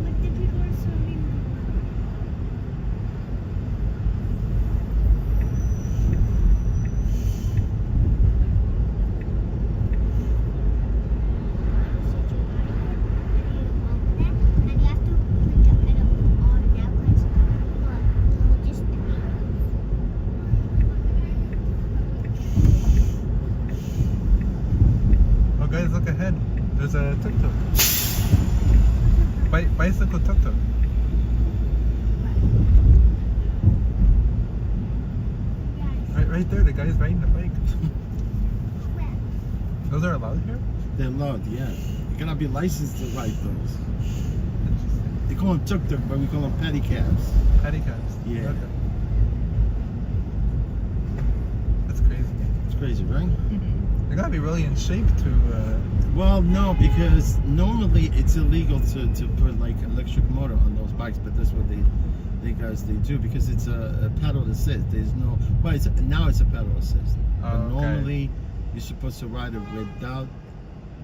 But the people are swimming.
Oh, guys, look ahead. There's a tuk-tuk. Bicycle tuk-tuk. Right there, the guy's riding the bike. Those are allowed here?
They're allowed, yeah. You cannot be licensed to ride those.
Interesting.
They call them tuk-tuk, but we call them pedicabs.
Pedicabs.
Yeah.
Okay. That's crazy.
It's crazy, right?
They gotta be really in shape to.
Well, no, because normally it's illegal to put like electric motor on those bikes, but that's what they guys do because it's a pedal assist. There's no, well, now it's a pedal assist. But
Oh, okay.
normally you're supposed to ride it without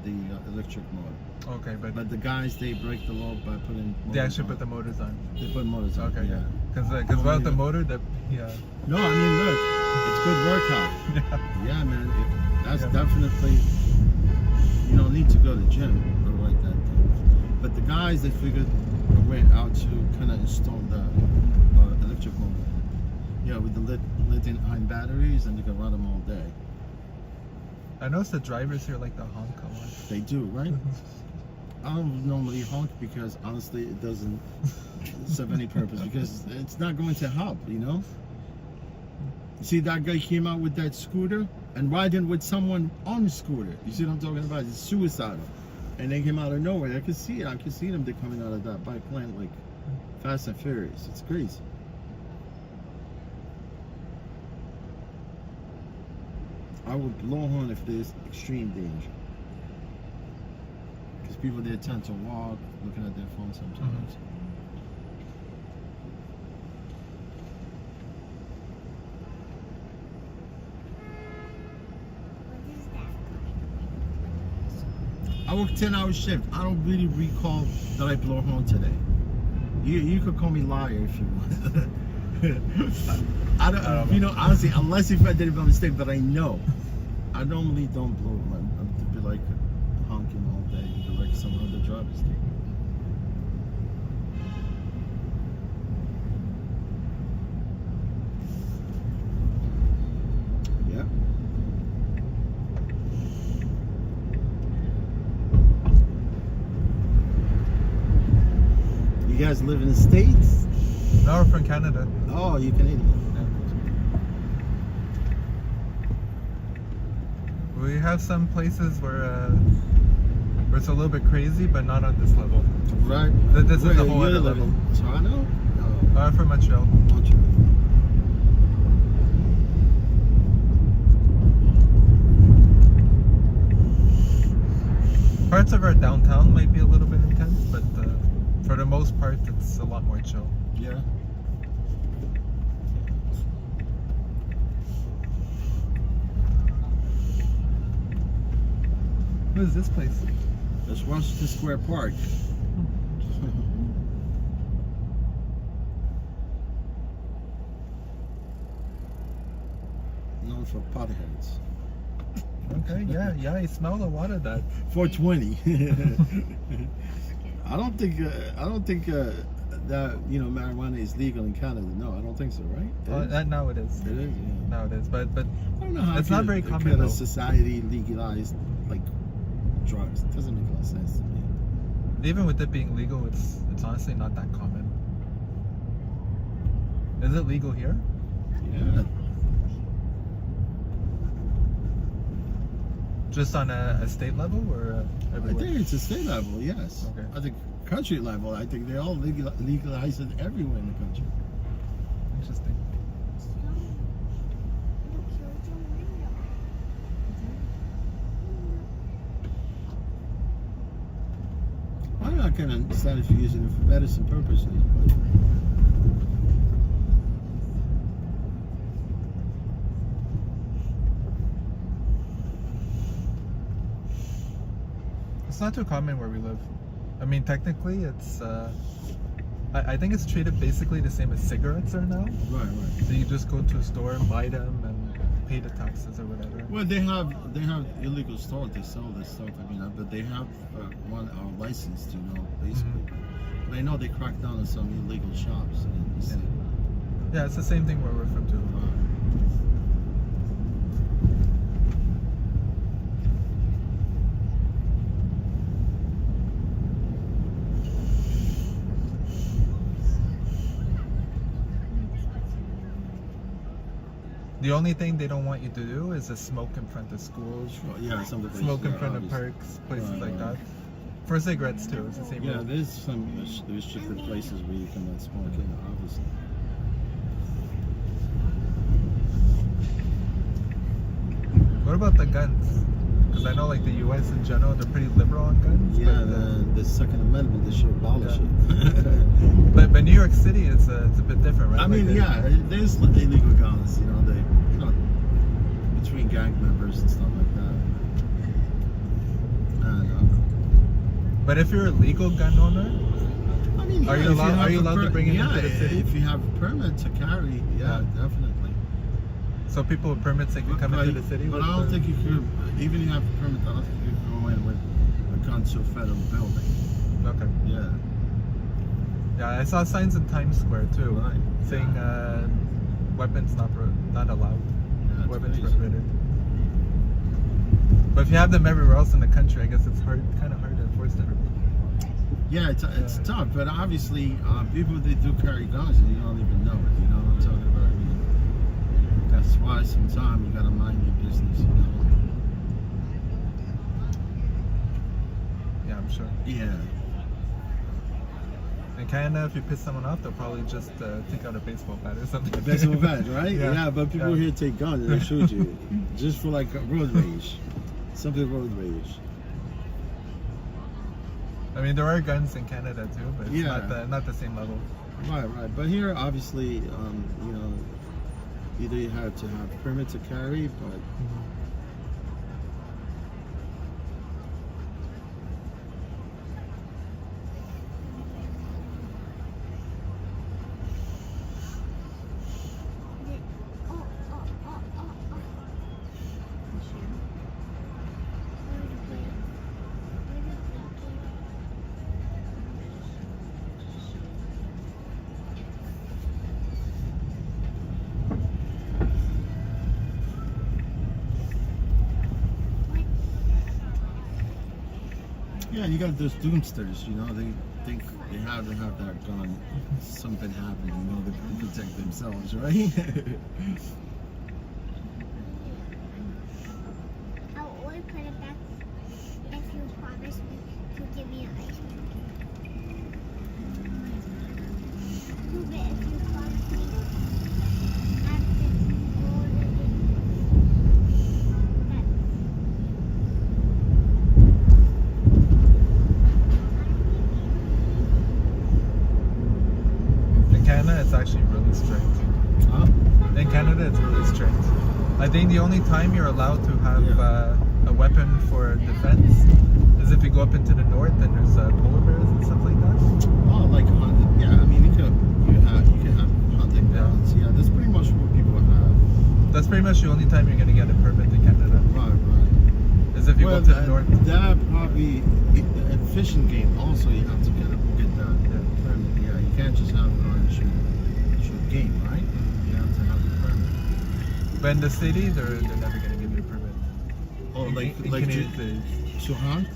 the electric motor.
Okay, but
But the guys, they break the law by putting.
they actually
motors
put the
on.
motors on.
They put motors on.
Okay,
Yeah.
Because without the motor, yeah.
No, I mean, look, it's good workout.
Yeah.
Yeah, man, that's
Yeah.
definitely. You don't need to go to the gym or like that. But the guys, they figured a way out to kind of install the electric motor. Yeah, with the lithium-ion batteries, and they can run them all day.
I noticed the drivers here like to honk a lot.
They do, right? I don't normally honk because honestly, it doesn't serve any purpose because it's not going to help, you know? See, that guy came out with that scooter and riding with someone on the scooter. You see what I'm talking about? It's suicidal. And they came out of nowhere. I could see it. I could see them. They're coming out of that bike plant like Fast and Furious. It's crazy. I would blow horn if there's extreme danger. Because people, they tend to walk, looking at their phone sometimes. I work 10-hour shift. I don't really recall that I blow horn today. You could call me liar if you want. I don't, you know, honestly, unless if I did it by mistake, but I know. I normally don't blow horn. I'd be like honking all day, like some other drivers do. Yeah. You guys live in the States?
No, we're from Canada.
Oh, you Canadian.
We have some places where it's a little bit crazy, but not on this level.
Right.
This is a whole other level.
Toronto? No.
I'm from Montreal.
Montreal.
Parts of our downtown might be a little bit intense, but for the most part, it's a lot more chill.
Yeah.
What is this place?
That's Washington Square Park. down for potheads.
Okay, yeah, I smell a lot of that.
420. I don't think that marijuana is legal in Canada. No, I don't think so. Right?
Now it is.
It is. Yeah.
Now it is, but
I don't know how
it's not very common
could a
though.
society legalize like drugs. It doesn't make a lot of sense to me.
Even with it being legal, it's honestly not that common. Is it legal here?
Yeah.
Just on a state level or
I
everywhere?
think it's a state level. Yes.
Okay.
At the country level, I think they all legalize it everywhere in the country.
Interesting.
I'm not gonna understand if you're using it for medicine purposes, but
It's not too common where we live. I mean, technically, it's. I think it's treated basically the same as cigarettes are now.
right.
So you just go to a store, buy them, and pay the taxes or whatever.
Well, they have illegal stores. They sell this stuff. I mean, but they have one are licensed, basically. But I know they crack down on some illegal shops.
Yeah, it's the same thing where we're from too. The only thing they don't want you to do is to smoke in front of schools,
Yeah, some of the
smoke in
places,
front of
obviously.
parks, places
Right,
like
right.
that. For cigarettes too, it's the same
Yeah,
rule.
there's some restricted places where you cannot smoke in, obviously.
What about the guns? Because I know like the U.S. in general, they're pretty liberal on guns.
Yeah,
but,
the Second Amendment, they should abolish
Yeah.
it.
but New York City, it's a bit different, right?
I mean, there's illegal guns, between gang members and stuff like that. I don't know.
But if you're a legal gun owner,
I mean,
Are you
if
allowed-
have
are you
a
allowed to bring it into the city?
If you have a permit to carry, yeah, definitely.
so people with permits they can come into the city.
But
with
I don't
the-
think you could, even if you have a permit, I don't think you could go in with a gun to a federal building.
Okay.
Yeah.
Yeah, I saw signs in Times Square too,
Right.
saying weapons not allowed.
Yeah, it's
Weapons
crazy.
prohibited. But if you have them everywhere else in the country, I guess it's kind of hard to enforce them.
Yeah, it's
Yeah.
tough, but obviously, people they do carry guns and you don't even know it. You know what I'm talking about? I mean, that's why sometimes you gotta mind your business.
Yeah, I'm sure.
Yeah.
In Canada, if you piss someone off, they'll probably just take out a baseball bat or something.
A baseball bat, right?
Yeah.
Yeah, but people
Yeah.
here take guns and they shoot you just for like road rage. Something road rage.
I mean, there are guns in Canada too, but it's
Yeah.
not the same level.
Right. But here, obviously, either you have to have a permit to carry, but yeah, you got those doomsters. They think they have to have that gun. Something happened, they can protect themselves, right?
I'll only put it back if you promise me to give me an ice cream. Prove it if you promise me after all the
In Canada, it's actually really strict.
Huh?
In Canada, it's really strict. I think the only time you're allowed to have a weapon for defense is if you go up into the north and there's polar bears and stuff like that.
Oh, like hunting. Yeah, I mean, you can have hunting guns. Yeah, that's pretty much what people have.
That's pretty much the only time you're gonna get a permit in Canada.
Right, right.
Is if you go to the north.
That probably a fishing game. Also, you have to get that permit. Yeah, you can't just have shoot game, right? You have to have a permit.
But in the city, they're never gonna give you a permit.
Oh,
In Canadian cities.
to hunt?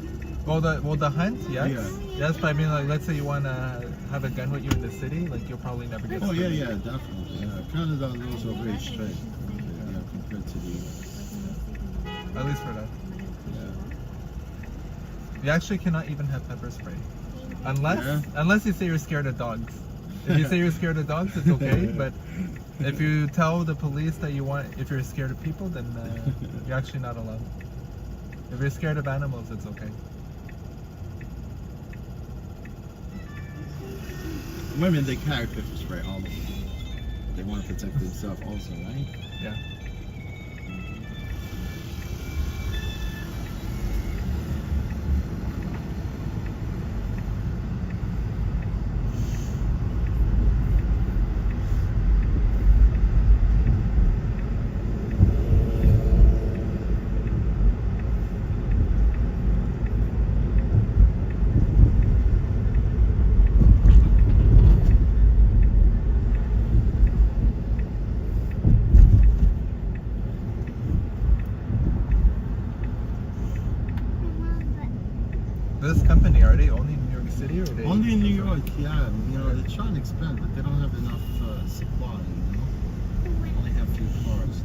Well, the hunt, yes,
Yeah.
yes. But I mean, like, let's say you wanna have a gun with you in the city, like you'll probably never get.
Oh
a
yeah,
permit.
yeah, definitely. Yeah, Canada laws are very strict. Yeah, compared to the
At least for that.
yeah.
You actually cannot even have pepper spray,
Yeah.
unless you say you're scared of dogs. If you say you're scared of dogs, it's okay. But if you tell the police that if you're scared of people, then you're actually not allowed. If you're scared of animals, it's okay.
Women, they carry pepper spray all the time. They want to protect themselves also, right?
Yeah. This company, are they only in New York City or are they?
Only in New York, yeah. You know, they're trying to expand, but they don't have enough supply, you know? They only have few cars.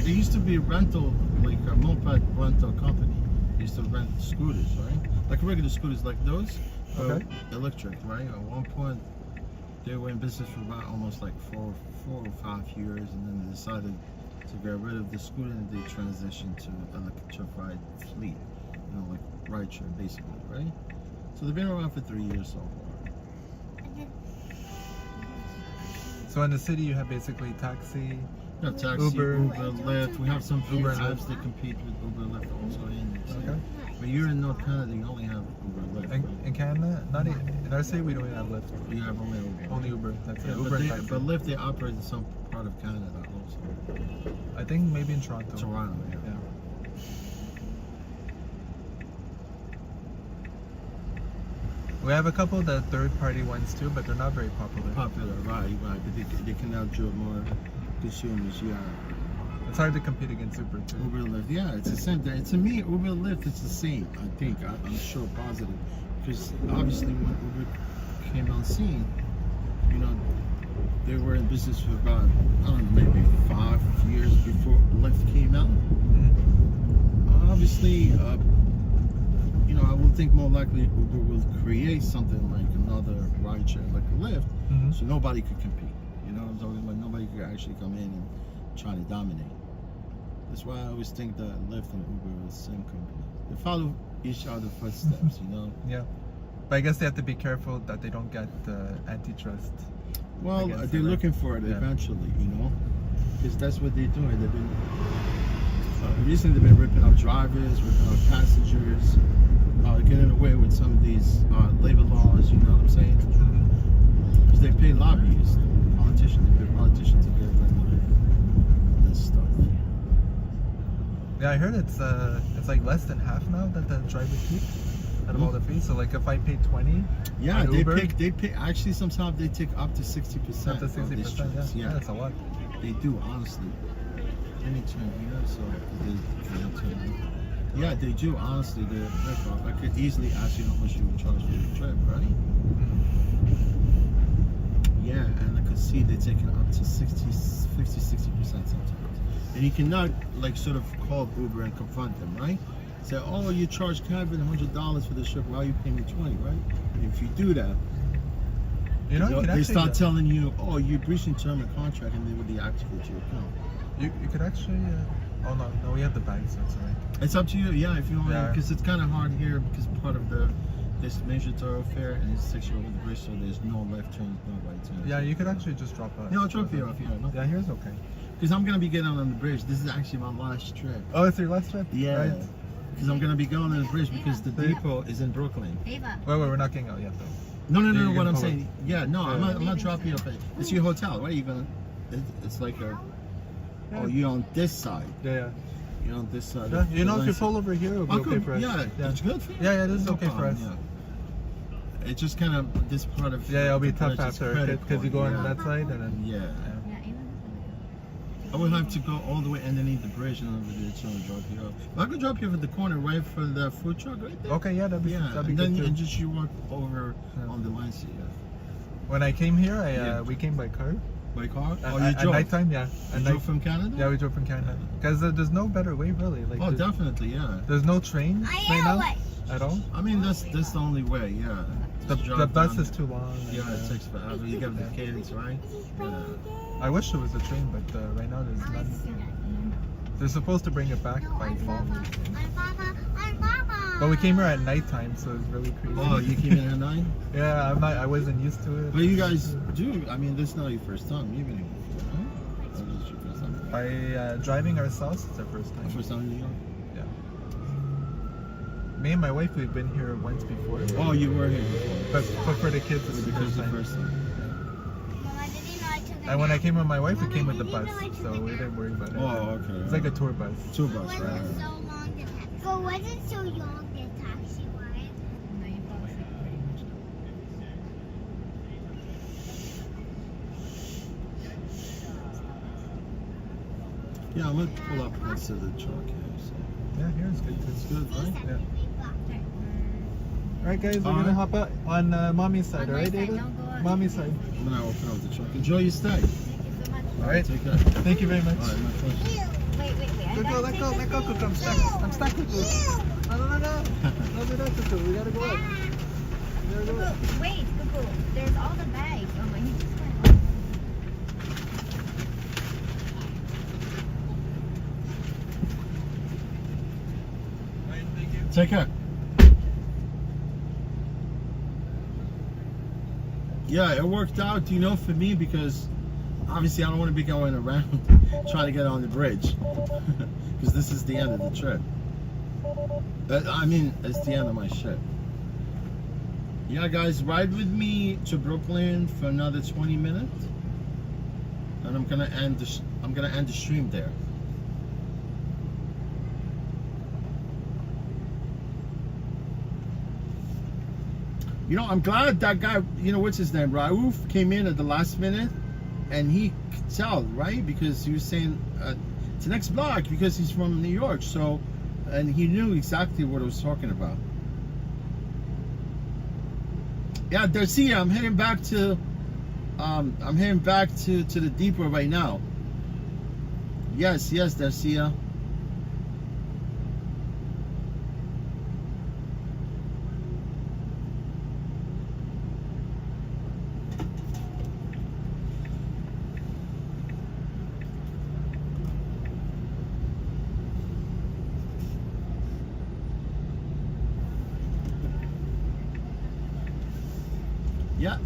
There used to be a rental, like a moped rental company. They used to rent scooters, right? Like regular scooters like those,
Okay.
electric, right? At one point, they were in business for about almost like four or 5 years, and then they decided to get rid of the scooter and they transitioned to electrified fleet. You know, like rideshare, basically, right? So they've been around for 3 years so far.
So in the city, you have basically taxi.
We have taxi,
Uber.
Lyft. We have some
Uber
Uber
and
apps that compete with Uber and Lyft also in the city.
Okay.
But you're in North Canada, you only have Uber and Lyft.
In,
Right?
in Canada, not in our city, we don't even have Lyft.
You have only Uber.
Only Uber. That's
Yeah,
it. Uber
but,
and
they,
taxi.
but Lyft, they operate in some part of Canada also.
I think maybe in Toronto.
Toronto, yeah.
Yeah. We have a couple of the third-party ones too, but they're not very popular.
Popular, right? But they can now draw more consumers. Yeah.
It's hard to compete against Uber too.
Uber and Lyft, yeah, it's the same thing. To me, Uber and Lyft, it's the same. I think I'm sure positive, because obviously when Uber came on scene, you know, they were in business for about I don't know, maybe 5 years before Lyft came out. Obviously, you know, I would think more likely Uber will create something like another rideshare, like a Lyft,
Mhm.
so nobody could compete. You know what I'm talking about? Nobody could actually come in and try to dominate. That's why I always think that Lyft and Uber are the same company. They follow each other's footsteps, you know?
Yeah. But I guess they have to be careful that they don't get antitrust.
Well,
Against
they're
it, right?
looking for it
Yeah.
eventually, you know? Because that's what they're doing. They've been, recently they've been ripping off drivers, ripping off passengers, getting away with some of these labor laws, you know what I'm saying? Because they pay lobbyists, politicians, they pay politicians to get rid of this stuff.
Yeah, I heard it's like less than half now that the driver keeps out of all the fees. So like if I pay 20,
Yeah,
on
they
Uber?
pay. Actually, sometimes they take up to 60%.
up to
of these
60%,
trips.
yeah, that's a lot.
They do, honestly. Let me turn here, so yeah, they do, honestly. They're rip-off. I could easily ask you how much you would charge for your trip, right? Yeah, and I could see they're taking up to 60% sometimes. And you cannot, like, sort of call Uber and confront them, right? Say, oh, you charge Kevin $100 for this trip, why are you paying me 20, right? And if you do that,
You know, you could
they
actually
start telling you, oh, you're breaching term of contract, and they will deactivate your account.
you could actually. Oh no, we have the bag, so it's alright.
It's up to you, yeah, if you want,
Yeah.
because it's kind of hard here, because part of this major thoroughfare, and it takes you over the bridge, so there's no left turns, no right turns.
Yeah, you could actually just drop us.
Yeah, I'll drop you off here, no?
Yeah, here's okay.
Because I'm going to be getting on the bridge. This is actually my last trip.
Oh, it's your last trip?
Yeah.
Right.
Because I'm going to be going on the bridge because the depot is in Brooklyn.
Wait, we're not getting out yet though.
No,
You're
what
gonna
I'm
pull
saying. Yeah, no,
Yeah.
I'm not dropping you off. It's your hotel. What are you going to... It's like a... Oh, you're on this side.
Yeah.
You're on this side.
Yeah. You know, if you
Nice.
pull over here, it'll be
Oh,
okay
good.
for us.
Yeah,
Yeah.
it's good for you.
Yeah, this is
No
okay for
problem,
us.
Yeah. It's just kind of this part of.
Yeah, it'll be
the
tough
bridge is
after
critical,
because you go on
yeah.
that side and then.
Yeah.
Yeah, even
I would have to go all the way underneath the bridge and over there to drop you off. I could drop you over the corner right for the food truck right there.
Okay, yeah, that'd be
Yeah,
that'd be
and
good
then
too.
and just you walk over
Yeah.
on the line seat. Yeah.
When I came here,
Yeah.
we came by car.
By car?
At,
Oh, you
at
drove?
nighttime, yeah.
You
At
drove
night,
from Canada?
yeah, we drove from Canada. Because there's no better way, really. Like,
Oh,
there's,
definitely, yeah.
there's no train
I
right
know
now
it.
at all.
I mean, that's the only way, yeah.
The
Just drive
bus
down.
is too long. and,
Yeah, it takes forever. You get the
Yeah.
kids, right? Yeah.
I wish there was a train, but right now there's none. They're supposed to bring it back by fall. But we came here at nighttime, so it's really crazy.
Oh, you came in at 9?
Yeah, I wasn't used to it.
But you guys do, I mean, this is not your first time. You've been here before, right? Or this is your first time?
By driving ourselves, it's our first time.
First time in New York?
Me and my wife, we've been here once before.
Oh, you were here before.
But for the kids, it's the
Because
first
the
time.
first time.
And when I came with my wife, we came with the bus, so we didn't worry about it.
Oh, okay.
It's like a tour bus.
Tour bus, right?
But was it so long the taxi ride?
No, you fall asleep pretty much.
Yeah, I'm gonna pull up next to the truck here. So.
Yeah, here it's good too.
It's good, right?
Yeah. Alright guys, we're
Alright.
gonna hop out on mommy's side,
On my
alright
side,
Ada?
don't go up.
Mommy's side.
I'm gonna open up the truck. Enjoy your stay.
Thank you so much.
Alright.
Take care.
Thank you very much.
Alright, my pleasure.
Wait. I
Let
gotta
go,
take
let go, Cuckoo. I'm stuck. I'm stuck, Cuckoo. No. No, do that, Cuckoo. We gotta go up. We gotta go up.
Cuckoo, wait, Cuckoo. There's all the bags. Oh my, he just went.
Alright, thank you.
Take care. Yeah, it worked out, you know, for me because obviously I don't want to be going around trying to get on the bridge because this is the end of the trip. I mean, it's the end of my trip. Yeah, guys, ride with me to Brooklyn for another 20 minutes, and I'm gonna end the stream there. You know, I'm glad that guy, you know, what's his name, Raouf, came in at the last minute, and he could tell, right? Because he was saying, it's the next block, because he's from New York, so, and he knew exactly what I was talking about. Yeah, Darcia, I'm heading back to the depot right now. Yes, Darcia. Yeah.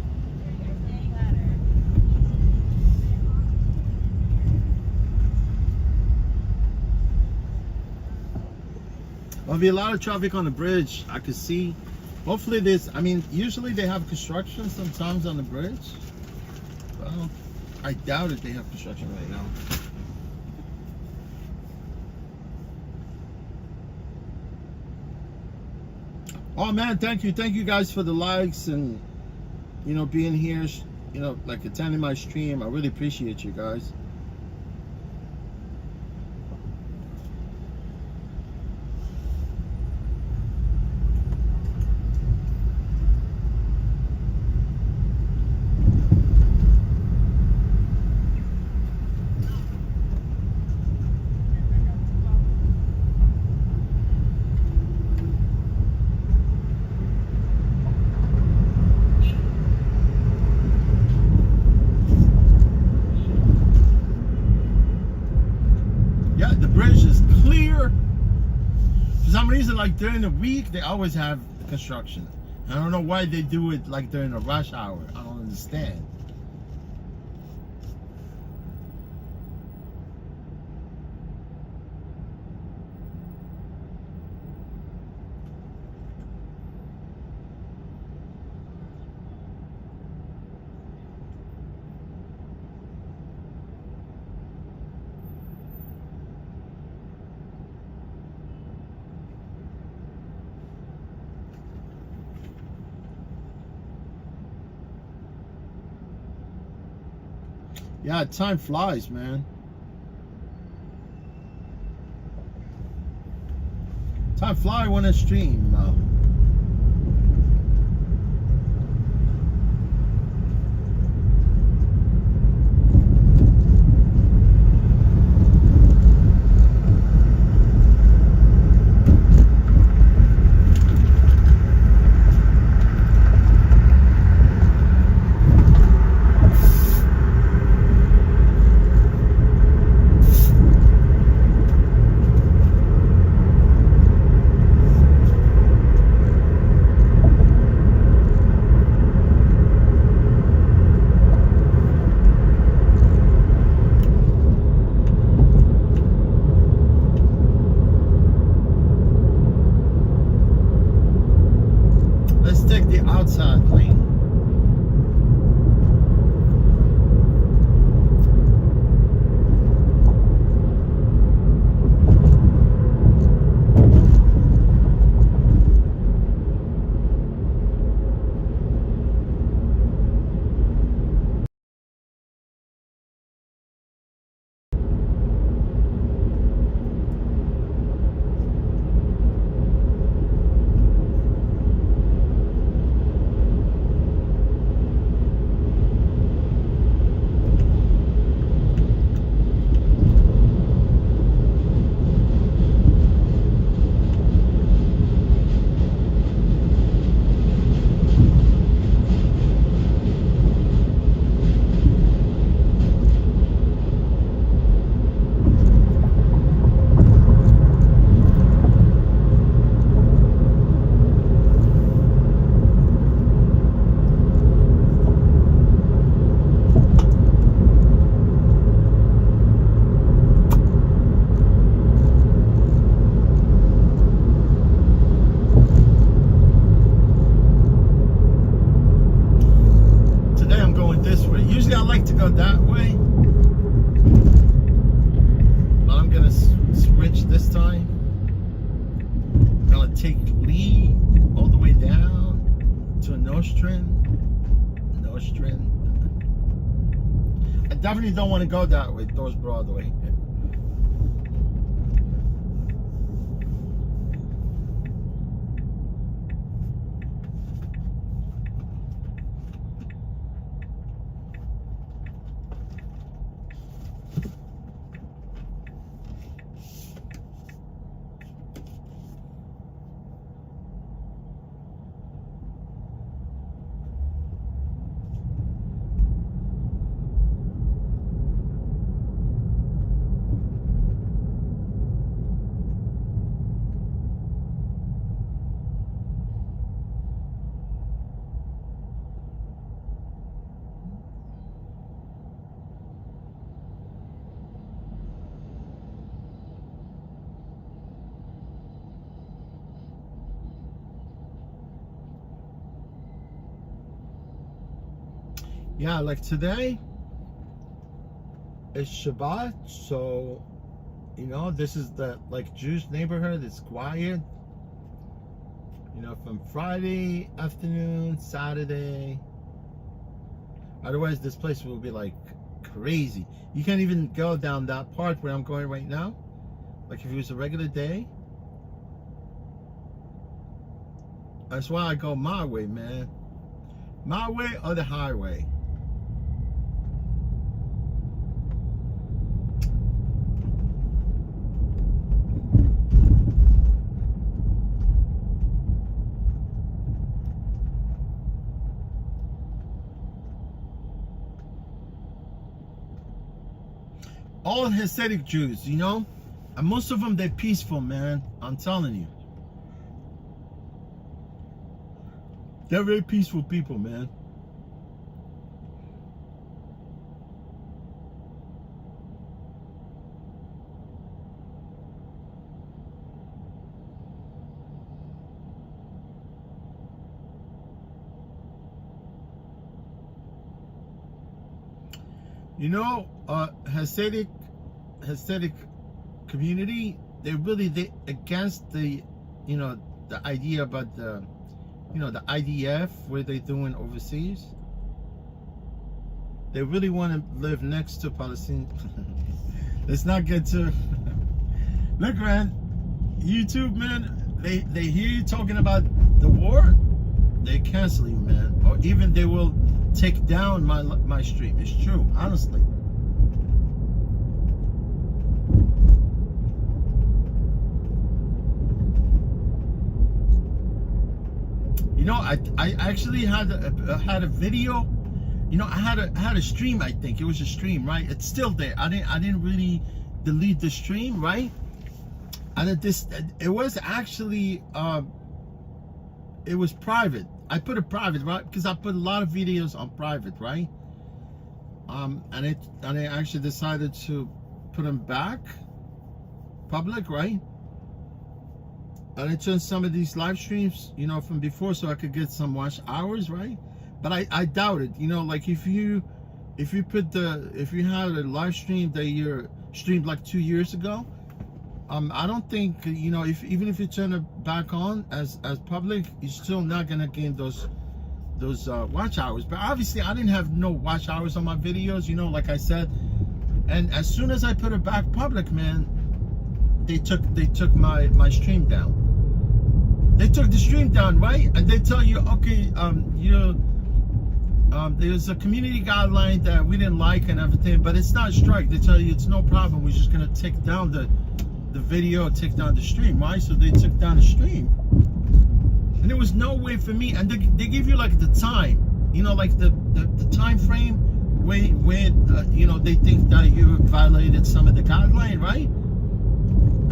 There'll be a lot of traffic on the bridge. I could see. Hopefully this, I mean, usually they have construction sometimes on the bridge. Well, I doubt it they have construction right now. Oh man, thank you guys for the likes and, you know, being here, you know, like attending my stream. I really appreciate you guys. Yeah, the bridge is clear. For some reason, like during the week, they always have construction. I don't know why they do it like during a rush hour. I don't understand. Yeah, time flies, man. Time fly when I stream. Let's take the outside lane. Today I'm going this way. Usually I like to go that way, but I'm gonna switch this time. I'm gonna take Lee all the way down to Nostrand. I definitely don't want to go that way, towards Broadway. Yeah, like today it's Shabbat, so you know this is the like Jewish neighborhood. It's quiet. You know, from Friday afternoon, Saturday. Otherwise, this place will be like crazy. You can't even go down that part where I'm going right now. Like if it was a regular day. That's why I go my way, man. My way or the highway. All Hasidic Jews, you know, and most of them, they're peaceful, man. I'm telling you, they're very peaceful people, man. You know, Hasidic community, they're really against the, you know, the idea about the, you know, the IDF, where they're doing overseas. They really want to live next to Palestine. Let's not get to. Look, man, YouTube, man. They hear you talking about the war, they cancel you, man. Or even they will take down my stream. It's true, honestly. You know, I actually had a video. You know, I had a stream. I think it was a stream, right? It's still there. I didn't really delete the stream, right? And it was actually it was private. I put it private, right? Because I put a lot of videos on private, right? And I actually decided to put them back public, right? And I turned some of these live streams, you know, from before, so I could get some watch hours, right? But I doubt it, you know, like if you had a live stream that you streamed like 2 years ago, I don't think, you know, even if you turn it back on as public, you're still not gonna gain those watch hours. But obviously I didn't have no watch hours on my videos, you know, like I said. And as soon as I put it back public, man, they took my stream down. They took the stream down, right? And they tell you, okay, there's a community guideline that we didn't like and everything, but it's not a strike. They tell you it's no problem. We're just gonna take down the video, take down the stream, right? So they took down the stream, and there was no way for me. And they give you like the time, you know, like the time frame when you know, they think that you violated some of the guideline, right?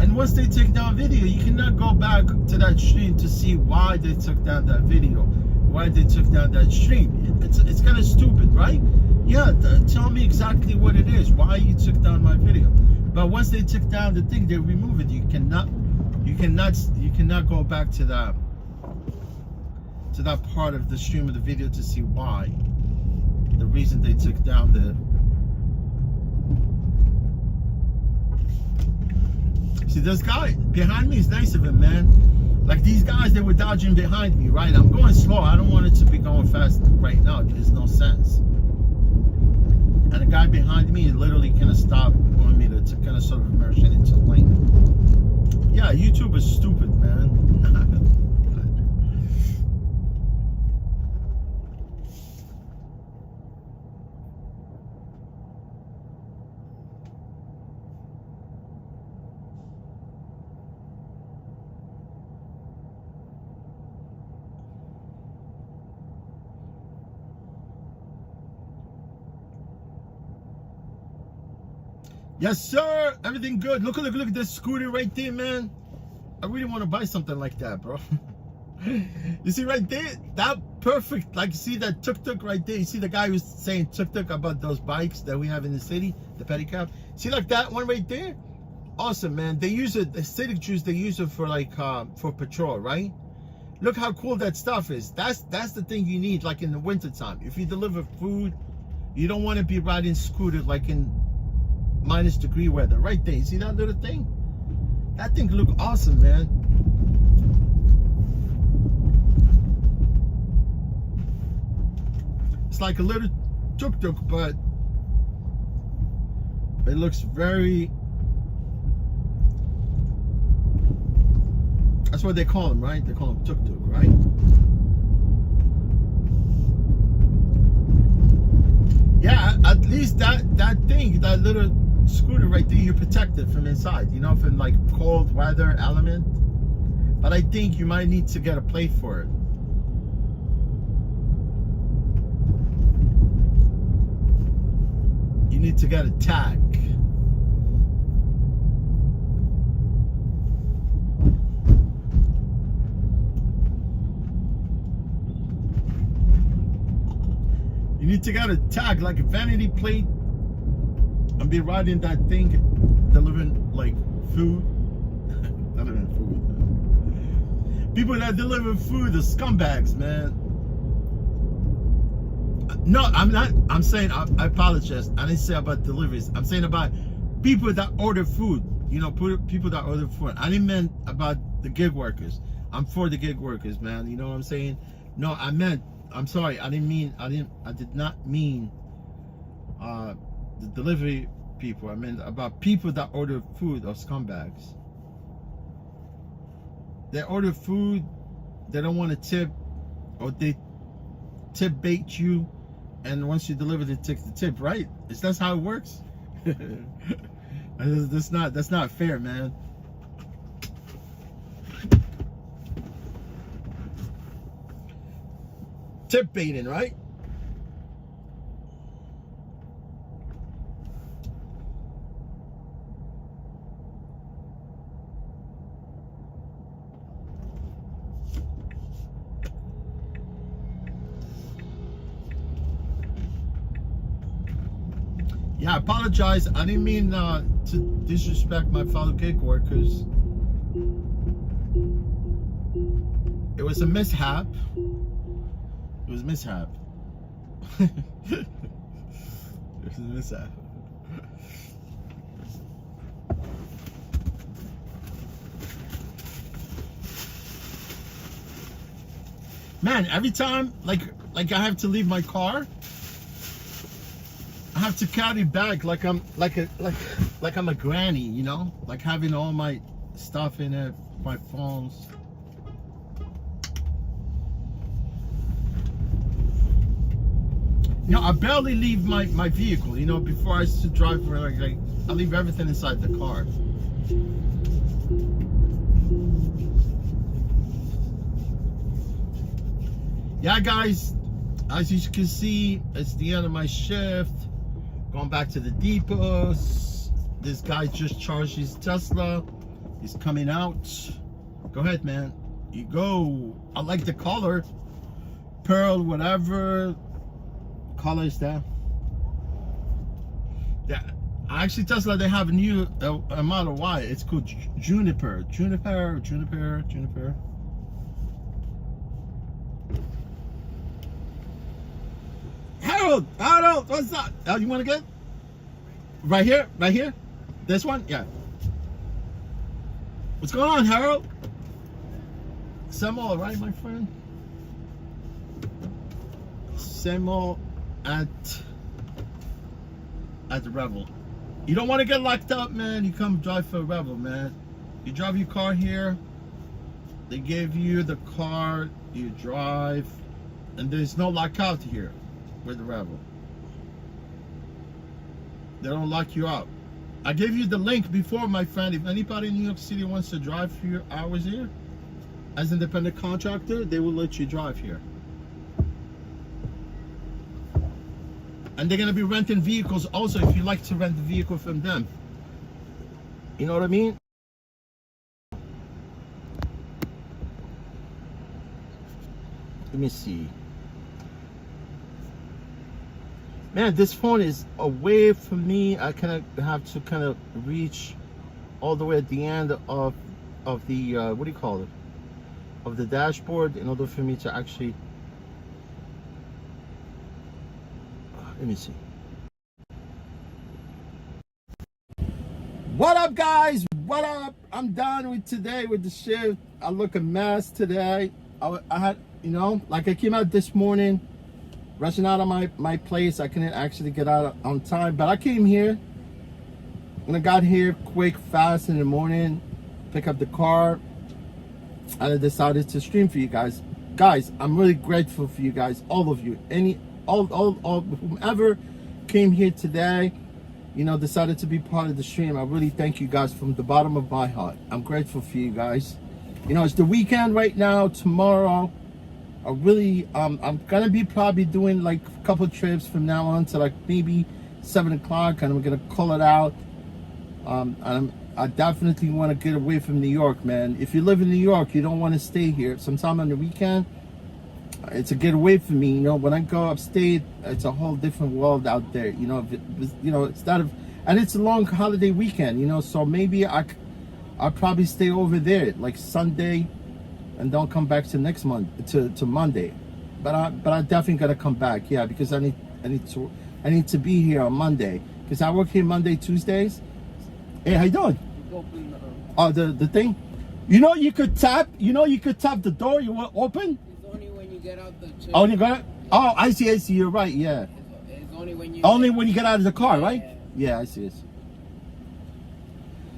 And once they take down video, you cannot go back to that stream to see why they took down that video, why they took down that stream. It's kind of stupid, right? Yeah, tell me exactly what it is, why you took down my video. But once they took down the thing, they remove it. You cannot go back to that part of the stream of the video to see why, the reason they took down the. See, this guy behind me is nice of him, man. Like these guys, they were dodging behind me, right? I'm going slow. I don't want it to be going fast right now. There's no sense. And the guy behind me literally kind of stopped, wanting me to kind of sort of immerse it into the lane. Yeah, YouTube is stupid, man. Yes, sir. Everything good. Look at this scooter right there, man. I really want to buy something like that, bro. You see right there? That perfect. Like, you see that tuk-tuk right there? You see the guy who's saying tuk-tuk about those bikes that we have in the city, the pedicab? See, like that one right there? Awesome, man. They use it, the city crews, they use it for like, for patrol, right? Look how cool that stuff is. That's the thing you need, like in the wintertime. If you deliver food, you don't want to be riding scooter like in -degree weather. Right there, you see that little thing? That thing look awesome, man. It's like a little tuk-tuk, but it looks very, that's what they call them, right? They call them tuk-tuk, right? Yeah, at least that thing, that little scooter right there, you're protected from inside, you know, from like cold weather element. But I think you might need to get a plate for it. You need to get a tag. You need to get a tag, like a vanity plate, and be riding that thing, delivering like food. Delivering food. People that deliver food are scumbags, man. No, I'm not. I'm saying, I apologize. I didn't say about deliveries. I'm saying about people that order food. You know, people that order food. I didn't mean about the gig workers. I'm for the gig workers, man. You know what I'm saying? No, I meant, I'm sorry. I did not mean the delivery people. I mean about people that order food or scumbags. They order food, they don't want to tip, or they tip bait you, and once you deliver, they take the tip, right? That's how it works. That's not fair, man. Tip baiting, right? Yeah, I apologize. I didn't mean to disrespect my fellow gig workers. It was a mishap. It was a mishap. It was a mishap. Man, every time like I have to leave my car, I have to carry bag like I'm a granny, you know, like having all my stuff in it, my phones. You know, I barely leave my vehicle. You know, before I used to drive, like I leave everything inside the car. Yeah, guys, as you can see, it's the end of my shift. Going back to the depots. This guy just charged his Tesla. He's coming out. Go ahead, man. You go. I like the color. Pearl, whatever color is that? Yeah, actually Tesla, they have a new Model Y. It's called Juniper. Juniper. Harold, what's up? Oh, you want to get right here? This one? Yeah. What's going on, Harold? Same all right, my friend? Same all at the Rebel. You don't want to get locked up, man. You come drive for a Rebel, man. You drive your car here. They give you the car. You drive, and there's no lockout here with the Rebel. They don't lock you out. I gave you the link before, my friend. If anybody in New York City wants to drive a few hours here as an independent contractor, they will let you drive here. And they're gonna be renting vehicles also if you like to rent the vehicle from them. You know what I mean? Let me see. Man, this phone is away from me. I kind of have to kind of reach all the way at the end of the what do you call it? Of the dashboard in order for me to actually. Let me see. What up, guys? What up? I'm done with today with the shift. I look a mess today. I had, you know, like I came out this morning, rushing out of my place. I couldn't actually get out on time, but I came here. When I got here quick, fast in the morning, pick up the car, and I decided to stream for you guys. Guys, I'm really grateful for you guys, all of you. All whomever came here today, you know, decided to be part of the stream. I really thank you guys from the bottom of my heart. I'm grateful for you guys. You know, it's the weekend right now. Tomorrow, I really, I'm gonna be probably doing like a couple trips from now on to like maybe 7 o'clock, and I'm gonna call it out. I definitely want to get away from New York, man. If you live in New York, you don't want to stay here. Sometime on the weekend, it's a getaway for me. You know, when I go upstate, it's a whole different world out there. You know, instead of, and it's a long holiday weekend. You know, so maybe I'll probably stay over there like Sunday, and don't come back to next month to Monday. But I definitely gotta come back. Yeah, because I need to be here on Monday because I work here Monday, Tuesdays. Hey, how you doing? Oh, the thing. You know, you could tap. You know, you could tap the door. You want open.
It's only when you get out the chair.
Oh, you got it? Oh, I see. You're right. Yeah.
It's only only when you.
Only when you get out of the car, right? Yeah, I see it.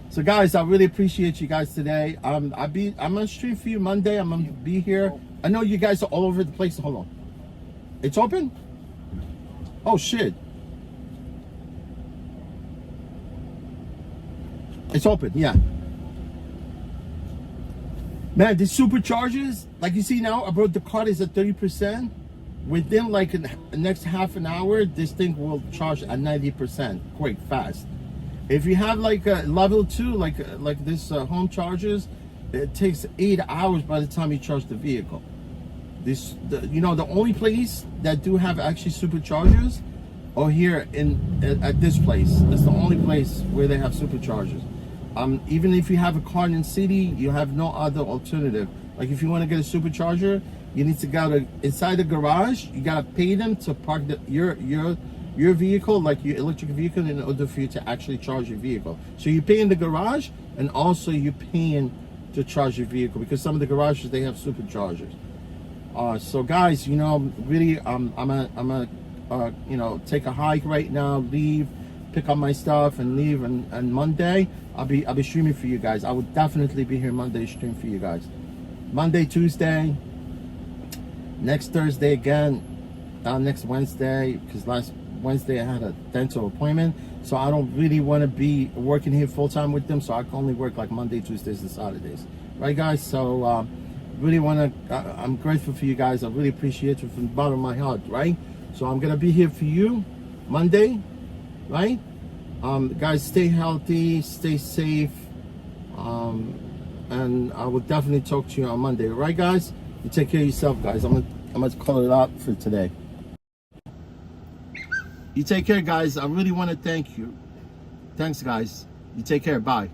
So guys, I really appreciate you guys today. I'm gonna stream for you Monday. I'm gonna be here. I know you guys are all over the place. Hold on. It's open? Oh shit. It's open, yeah. Man, the superchargers, like you see now, about the card is at 30%. Within like the next half an hour, this thing will charge at 90%, quick, fast. If you have like a level 2, like this home chargers, it takes 8 hours by the time you charge the vehicle. The only place that do have actually superchargers are here at this place. It's the only place where they have superchargers. Even if you have a car in the city, you have no other alternative. Like if you want to get a supercharger, you need to go inside the garage. You gotta pay them to park your vehicle, like your electric vehicle, in order for you to actually charge your vehicle. So you pay in the garage, and also you're paying to charge your vehicle, because some of the garages, they have superchargers. So guys, really, I'm gonna take a hike right now, leave, pick up my stuff, and leave. And Monday, I'll be streaming for you guys. I will definitely be here Monday, stream for you guys. Monday, Tuesday, next Thursday again, next Wednesday, because last Wednesday I had a dental appointment, so I don't really want to be working here full time with them, so I can only work like Monday, Tuesdays, and Saturdays, right guys? So really want to, I'm grateful for you guys. I really appreciate you from the bottom of my heart, right? So I'm gonna be here for you Monday, right? Guys, stay healthy, stay safe, and I will definitely talk to you on Monday, right guys? You take care of yourself, guys. I'm gonna call it out for today. You take care, guys. I really want to thank you. Thanks, guys. You take care. Bye.